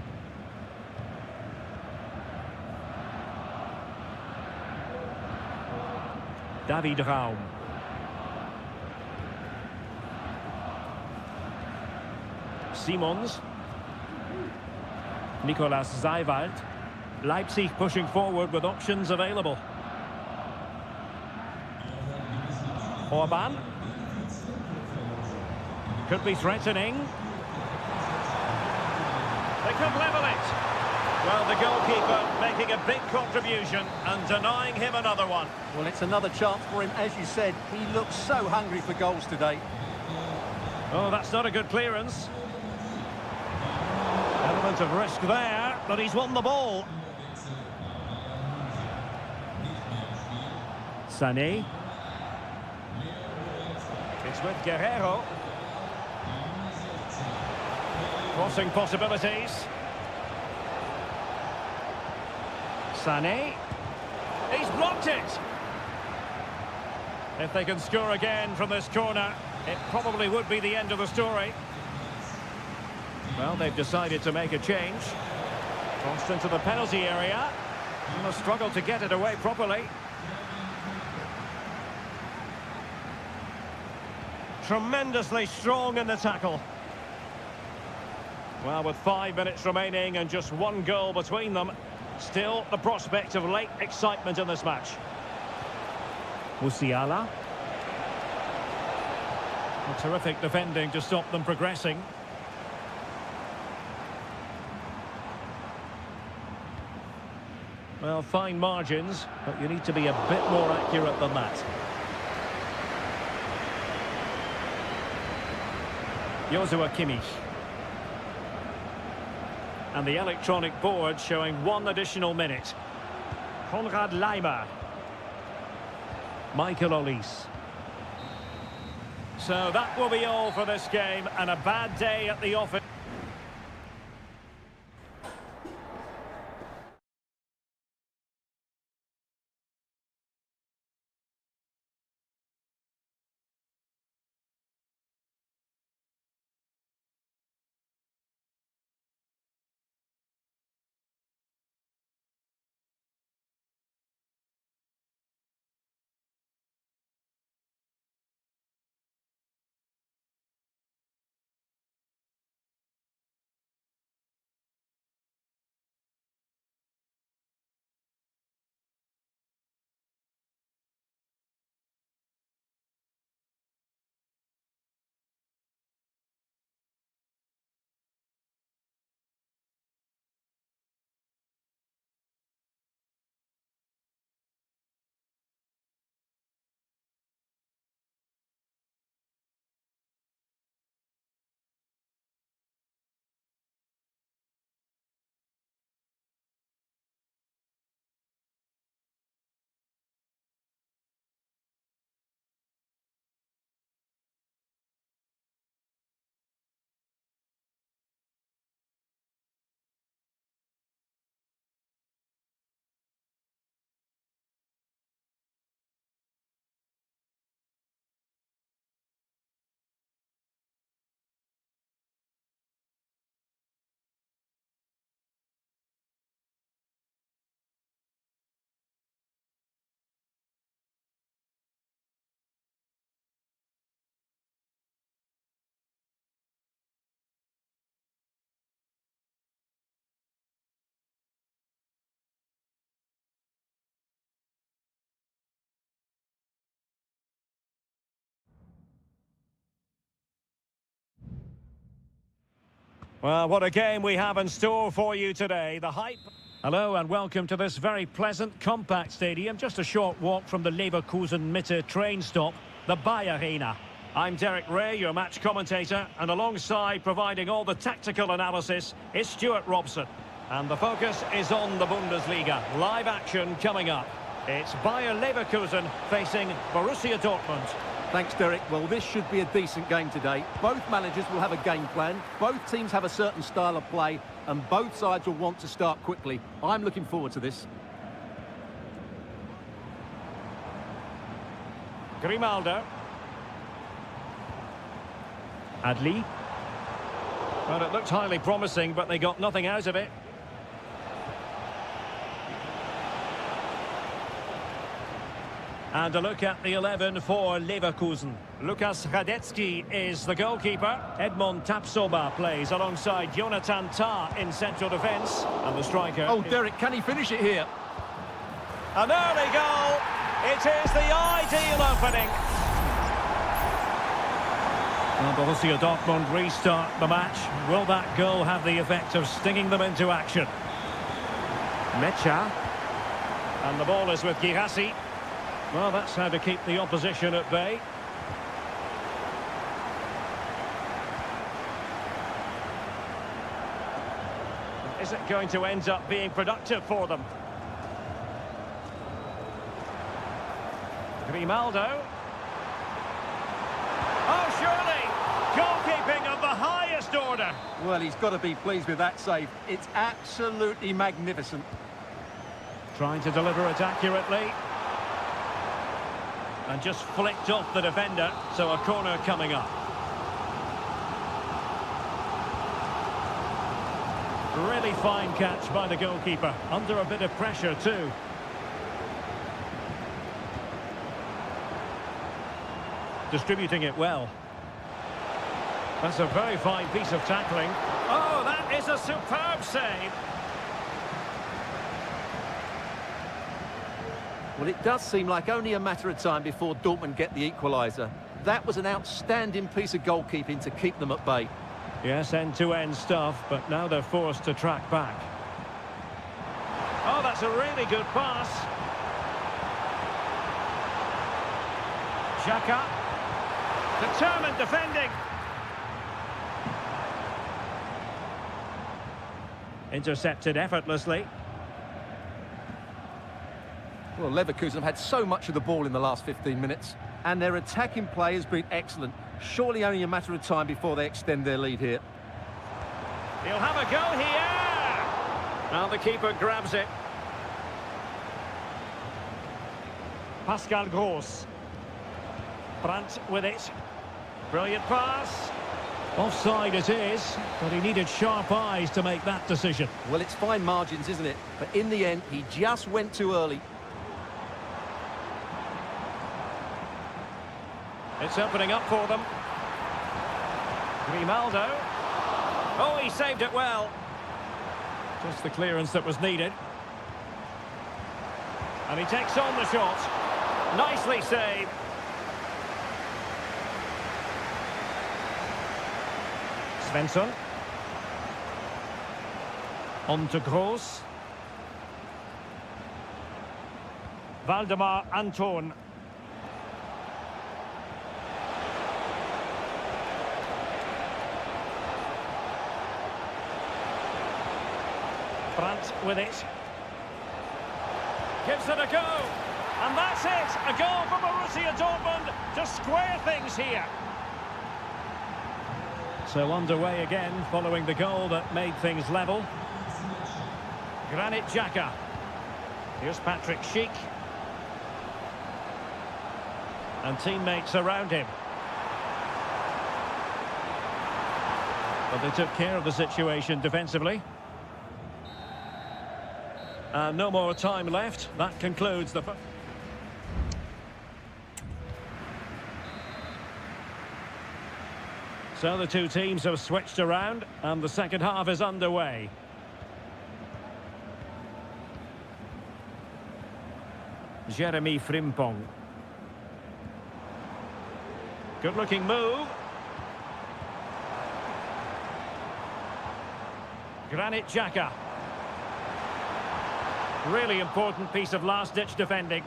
David Raum. Simons. Nicolas Seiwald. Leipzig pushing forward with options available. Orban. Could be threatening. They could level it. Well, the goalkeeper making a big contribution and denying him another one. Well, it's another chance for him. As you said, he looks so hungry for goals today. Oh, that's not a good clearance. Element of risk there, but he's won the ball. Sané. It's with Guerrero. Crossing possibilities. Sané. He's blocked it. If they can score again from this corner, it probably would be the end of the story. Well, they've decided to make a change. Crossed into the penalty area. And a struggle to get it away properly. Tremendously strong in the tackle. Well, with 5 minutes remaining and just one goal between them, still the prospect of late excitement in this match. Musiala. A terrific defending to stop them progressing. Well, fine margins, but you need to be a bit more accurate than that. Joshua Kimmich. And the electronic board showing 1 additional minute. Konrad Laimer. Michael Olise. So that will be all for this game, and a bad day at the office. Well, what a game we have in store for you today. The hype. Hello and welcome to this very pleasant, compact stadium. Just a short walk from the Leverkusen Mitte train stop, the Bayer Arena. I'm Derek Ray, your match commentator, and alongside providing all the tactical analysis is Stuart Robson. And the focus is on the Bundesliga. Live action coming up. It's Bayer Leverkusen facing Borussia Dortmund. Thanks, Derek. Well, this should be a decent game today. Both managers will have a game plan. Both teams have a certain style of play, and both sides will want to start quickly. I'm looking forward to this. Grimaldo. Adli. Well, it looked highly promising, but they got nothing out of it. And a look at the 11 for Leverkusen. Lukas Radetzky is the goalkeeper. Edmond Tapsoba plays alongside Jonathan Tah in central defence. And the striker... Oh, Derek, can he finish it here? An early goal. It is the ideal opening. Well, Borussia Dortmund restart the match. Will that goal have the effect of stinging them into action? Mecha. And the ball is with Girassi. Well, that's how to keep the opposition at bay. Is it going to end up being productive for them? Grimaldo. Oh, surely! Goalkeeping of the highest order. Well, he's got to be pleased with that save. It's absolutely magnificent. Trying to deliver it accurately. And just flicked off the defender, so a corner coming up. Really fine catch by the goalkeeper, under a bit of pressure too. Distributing it well. That's a very fine piece of tackling. Oh, that is a superb save. Well, it does seem like only a matter of time before Dortmund get the equaliser. That was an outstanding piece of goalkeeping to keep them at bay. Yes, end-to-end stuff, but now they're forced to track back. Oh, that's a really good pass. Xhaka. Determined defending. Intercepted effortlessly. Well, Leverkusen have had so much of the ball in the last 15 minutes. And their attacking play has been excellent. Surely only a matter of time before they extend their lead here. He'll have a go here! Now the keeper grabs it. Pascal Gross. Brandt with it. Brilliant pass. Offside it is, but he needed sharp eyes to make that decision. Well, it's fine margins, isn't it? But in the end, he just went too early. It's opening up for them. Grimaldo. Oh, he saved it well. Just the clearance that was needed. And he takes on the shot. Nicely saved. Svensson. On to Gross. Valdemar Anton. Brandt with it. Gives it a go. And that's it. A goal for Borussia Dortmund to square things here. So underway again following the goal that made things level. Granit Xhaka. Here's Patrick Schick. And teammates around him. But they took care of the situation defensively. And no more time left. That concludes the... So the two teams have switched around and the second half is underway. Jeremy Frimpong. Good looking move. Granit Xhaka. Really important piece of last-ditch defending.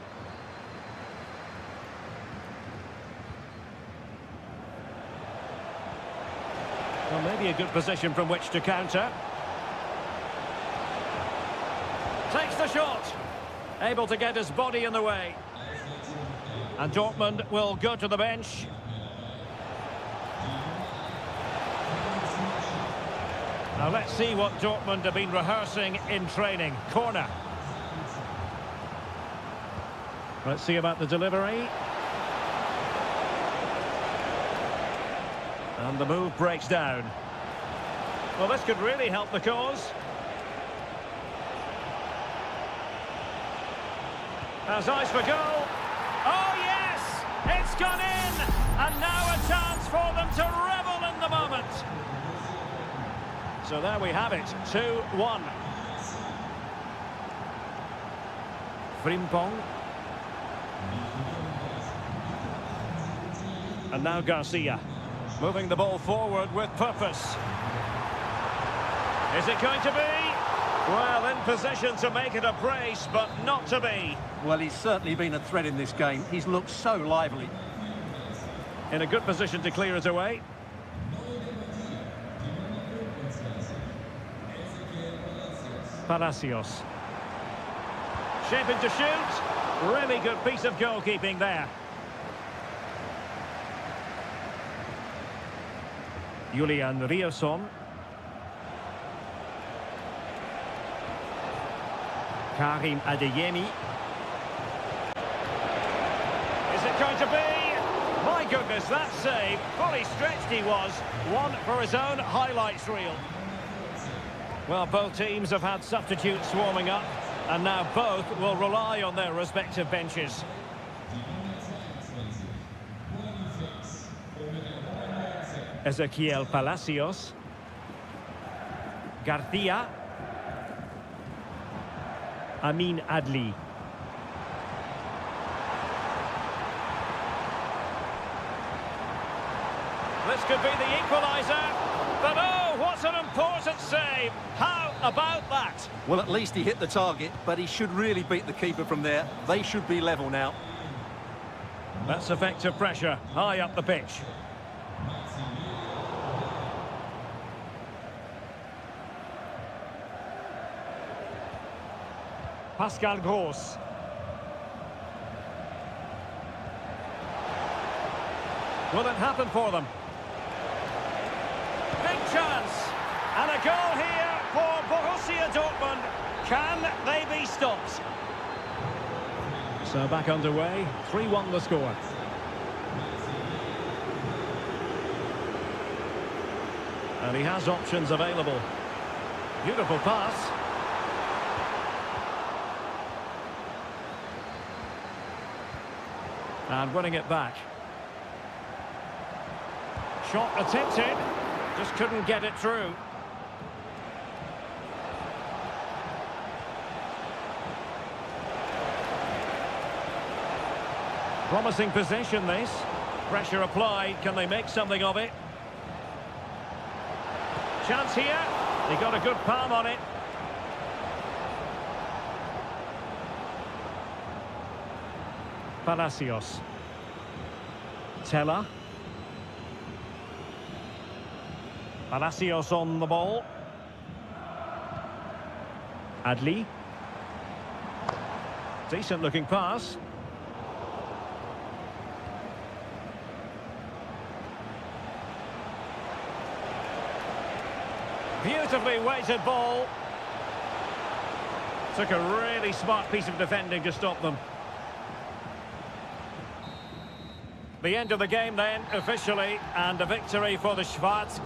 Well, maybe a good position from which to counter. Takes the shot. Able to get his body in the way. And Dortmund will go to the bench. Now let's see what Dortmund have been rehearsing in training. Corner. Let's see about the delivery. And the move breaks down. Well, this could really help the cause. Has eyes for goal. Oh, yes! It's gone in! And now a chance for them to revel in the moment. So there we have it, 2-1. Frimpong. And now Garcia. Moving the ball forward with purpose. Is it going to be? Well, in position to make it a brace, but not to be. Well, he's certainly been a threat in this game. He's looked so lively. In a good position to clear it away. Palacios. Shaping to shoot. Really good piece of goalkeeping there. Julian Rierson. Karim Adeyemi. Is it going to be? My goodness, that save. Fully stretched he was. One for his own highlights reel. Well, both teams have had substitutes warming up, and now both will rely on their respective benches. Ezequiel Palacios. Garcia. Amin Adli. This could be the equaliser. But oh, what an important save. How about that? Well, at least he hit the target, but he should really beat the keeper from there. They should be level now. That's effective pressure, high up the pitch. Pascal Gross. Will it happen for them? Big chance. And a goal here for Borussia Dortmund. Can they be stopped? So back underway, 3-1 the score. And he has options available. Beautiful pass. And winning it back. Shot attempted. Just couldn't get it through. Promising possession, this. Pressure applied. Can they make something of it? Chance here. He got a good palm on it. Palacios. Tella. Palacios on the ball. Adli. Decent looking pass. Beautifully weighted ball. Took a really smart piece of defending to stop them. The end of the game then, officially, and a victory for the Schwarz.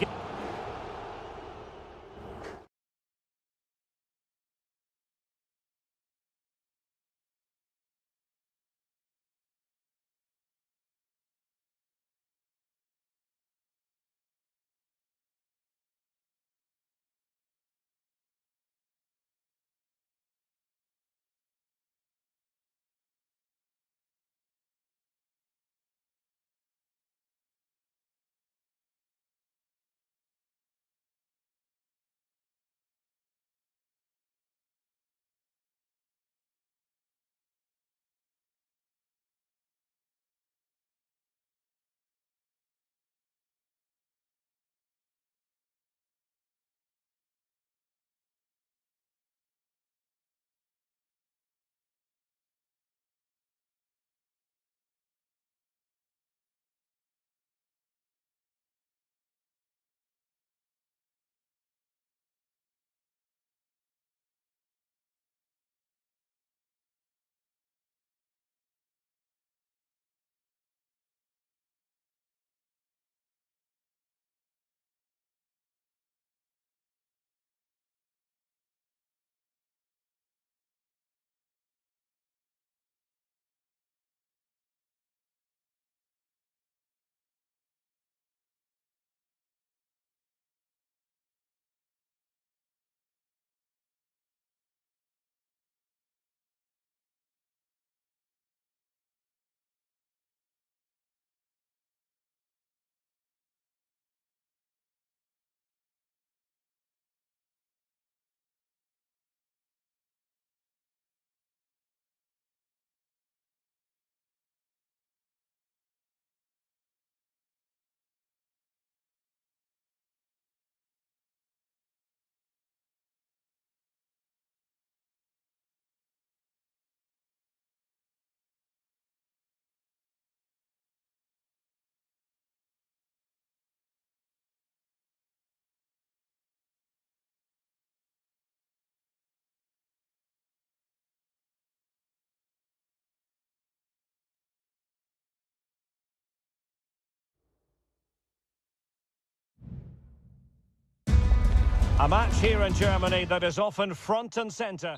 A match here in Germany that is often front and centre.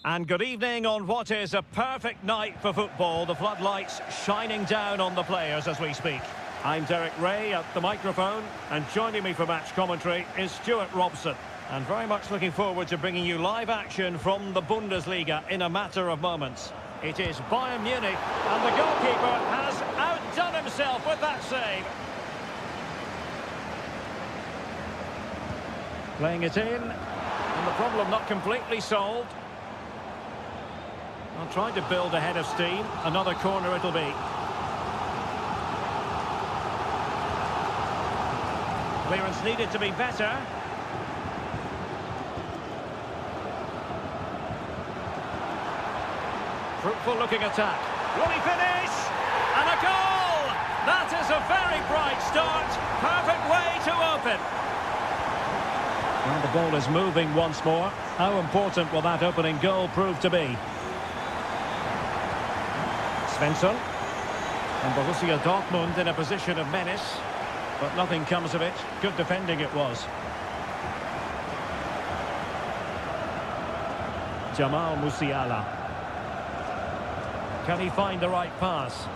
And good evening on what is a perfect night for football. The floodlights shining down on the players as we speak. I'm Derek Ray at the microphone, and joining me for match commentary is Stuart Robson. And very much looking forward to bringing you live action from the Bundesliga in a matter of moments. It is Bayern Munich, and the goalkeeper has outdone himself with that save. Playing it in, and the problem not completely solved. I'll try to build ahead of steam. Another corner it'll be. Clearance needed to be better. Fruitful looking attack. Will he finish? And a goal! That is a very bright ball is moving once more. How important will that opening goal prove to be? Svensson. And Borussia Dortmund in a position of menace. But nothing comes of it. Good defending it was. Jamal Musiala. Can he find the right pass?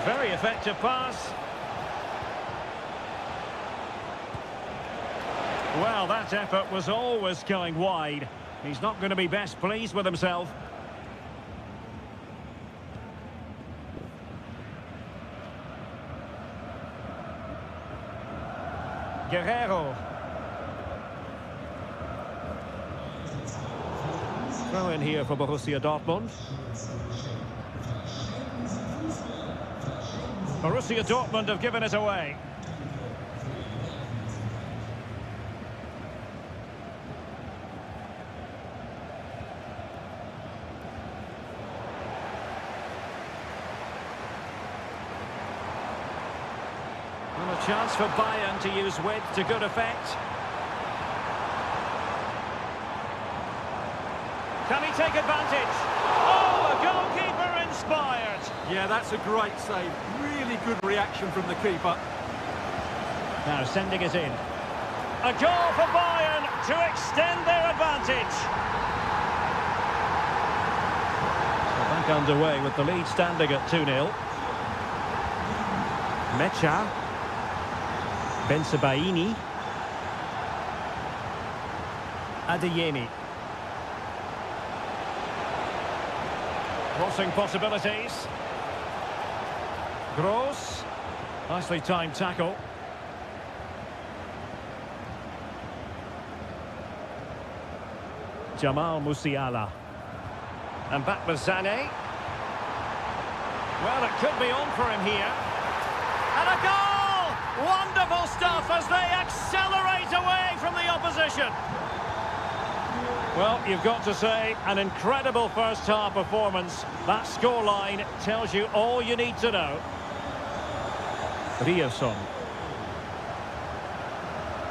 Very effective pass. Well, that effort was always going wide. He's not going to be best pleased with himself. Guerrero. Throw in here for Borussia Dortmund. Borussia Dortmund have given it away. And a chance for Bayern to use width to good effect. Can he take advantage? Oh, the goalkeeper inspired. Yeah, that's a great save. Really good reaction from the keeper. Now sending it in. A goal for Bayern to extend their advantage. So back underway with the lead standing at 2-0. Mecha. Bensebaini. Adeyemi. Crossing possibilities. Gross. Nicely timed tackle. Jamal Musiala. And back with Sané. Well, it could be on for him here. And a goal! Wonderful stuff as they accelerate away from the opposition. Well, you've got to say, an incredible first-half performance. That scoreline tells you all you need to know. Rierson.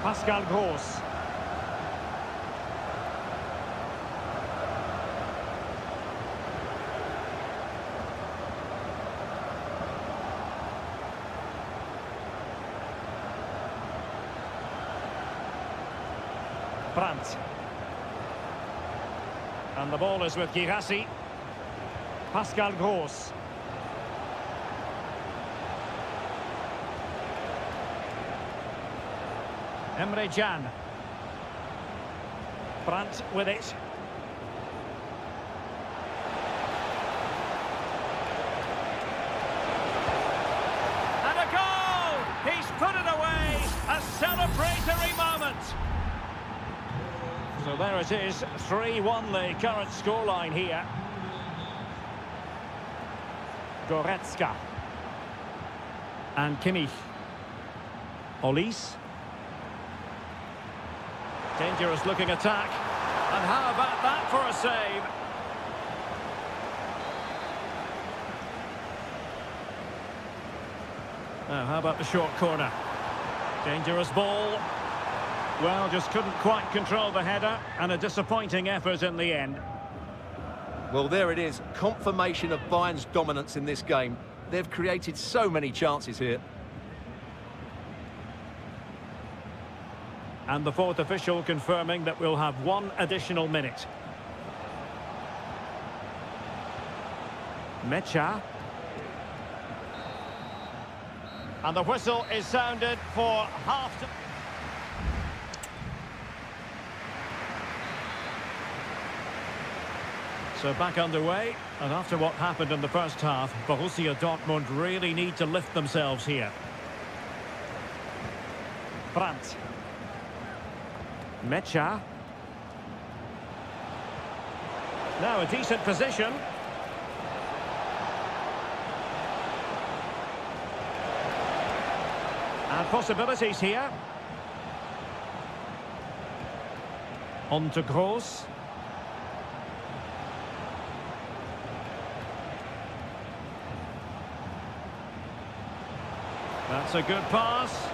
Pascal Gross. Brandt. And the ball is with Girassi. Pascal Gross. Emre Can. Brandt with it. And a goal! He's put it away! A celebratory moment! So there it is, 3-1 the current scoreline here. Goretzka. And Kimmich. Olise. Dangerous looking attack. And how about that for a save? Now, how about the short corner? Dangerous ball. Well, just couldn't quite control the header, and a disappointing effort in the end. Well, there it is. Confirmation of Bayern's dominance in this game. They've created so many chances here. And the fourth official confirming that we'll have one additional minute. Mecha. And the whistle is sounded for half-time. So back underway, and after what happened in the first half, Borussia Dortmund really need to lift themselves here. Brandt. Mecha. Now a decent position. And possibilities here. On to Gross. That's a good pass.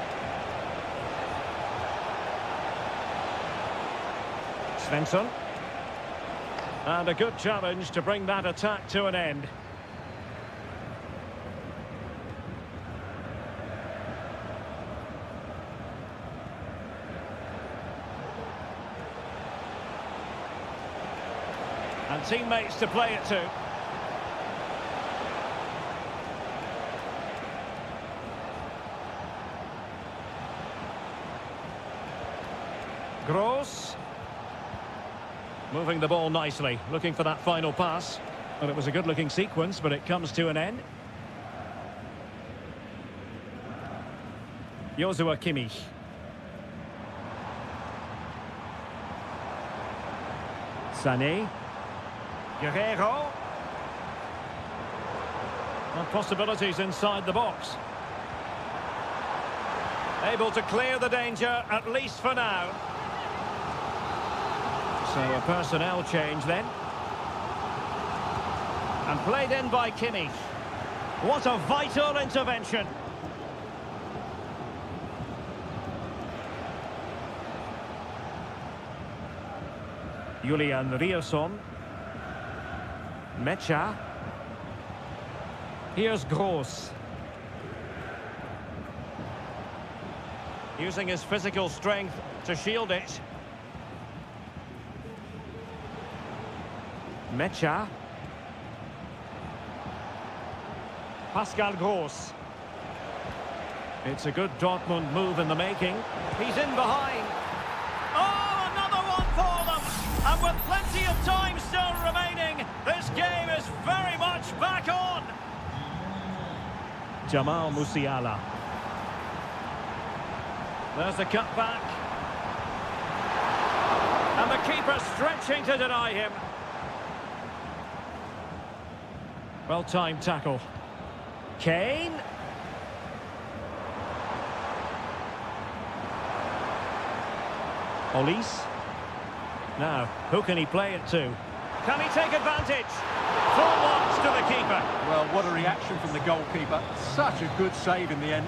Svensson. And a good challenge to bring that attack to an end. And teammates to play it to. Gross. Moving the ball nicely, looking for that final pass. Well, it was a good-looking sequence, but it comes to an end. Joshua Kimmich. Sané. Guerrero. And possibilities inside the box. Able to clear the danger, at least for now. So a personnel change then. And played in by Kimmich. What a vital intervention. Julian Rierson. Mecha. Here's Gross. Using his physical strength to shield it. Mecha. Pascal Gross. It's a good Dortmund move in the making. He's in behind. Oh, another one for them! And with plenty of time still remaining, this game is very much back on! Jamal Musiala. There's the cutback. And the keeper stretching to deny him. Well-timed tackle. Kane. Olise. Now, who can he play it to? Can he take advantage? Full marks to the keeper. Well, what a reaction from the goalkeeper. Such a good save in the end.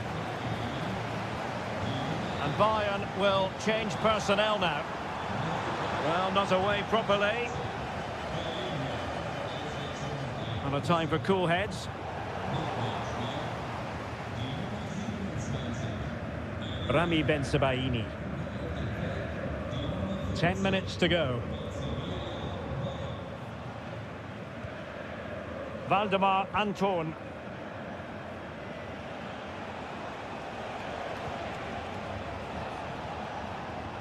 And Bayern will change personnel now. Well, not away properly. And a time for cool heads. Rami Bensebaini. 10 minutes to go. Valdemar Anton.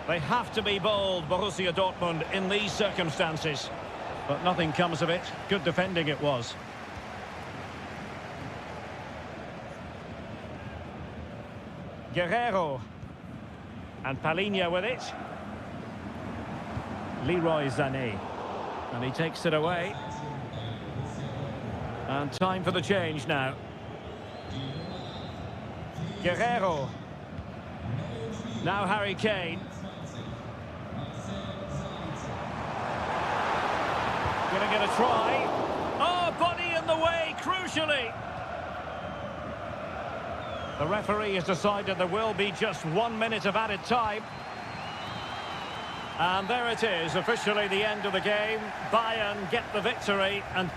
They have to be bold, Borussia Dortmund, in these circumstances. But nothing comes of it. Good defending it was. Guerrero. And Palhinha with it. Leroy Sané. And he takes it away. And time for the change now. Guerrero. Now Harry Kane. Gonna get a try. Oh, body in the way, crucially. The referee has decided there will be just 1 minute of added time. And there it is, officially the end of the game. Bayern get the victory, and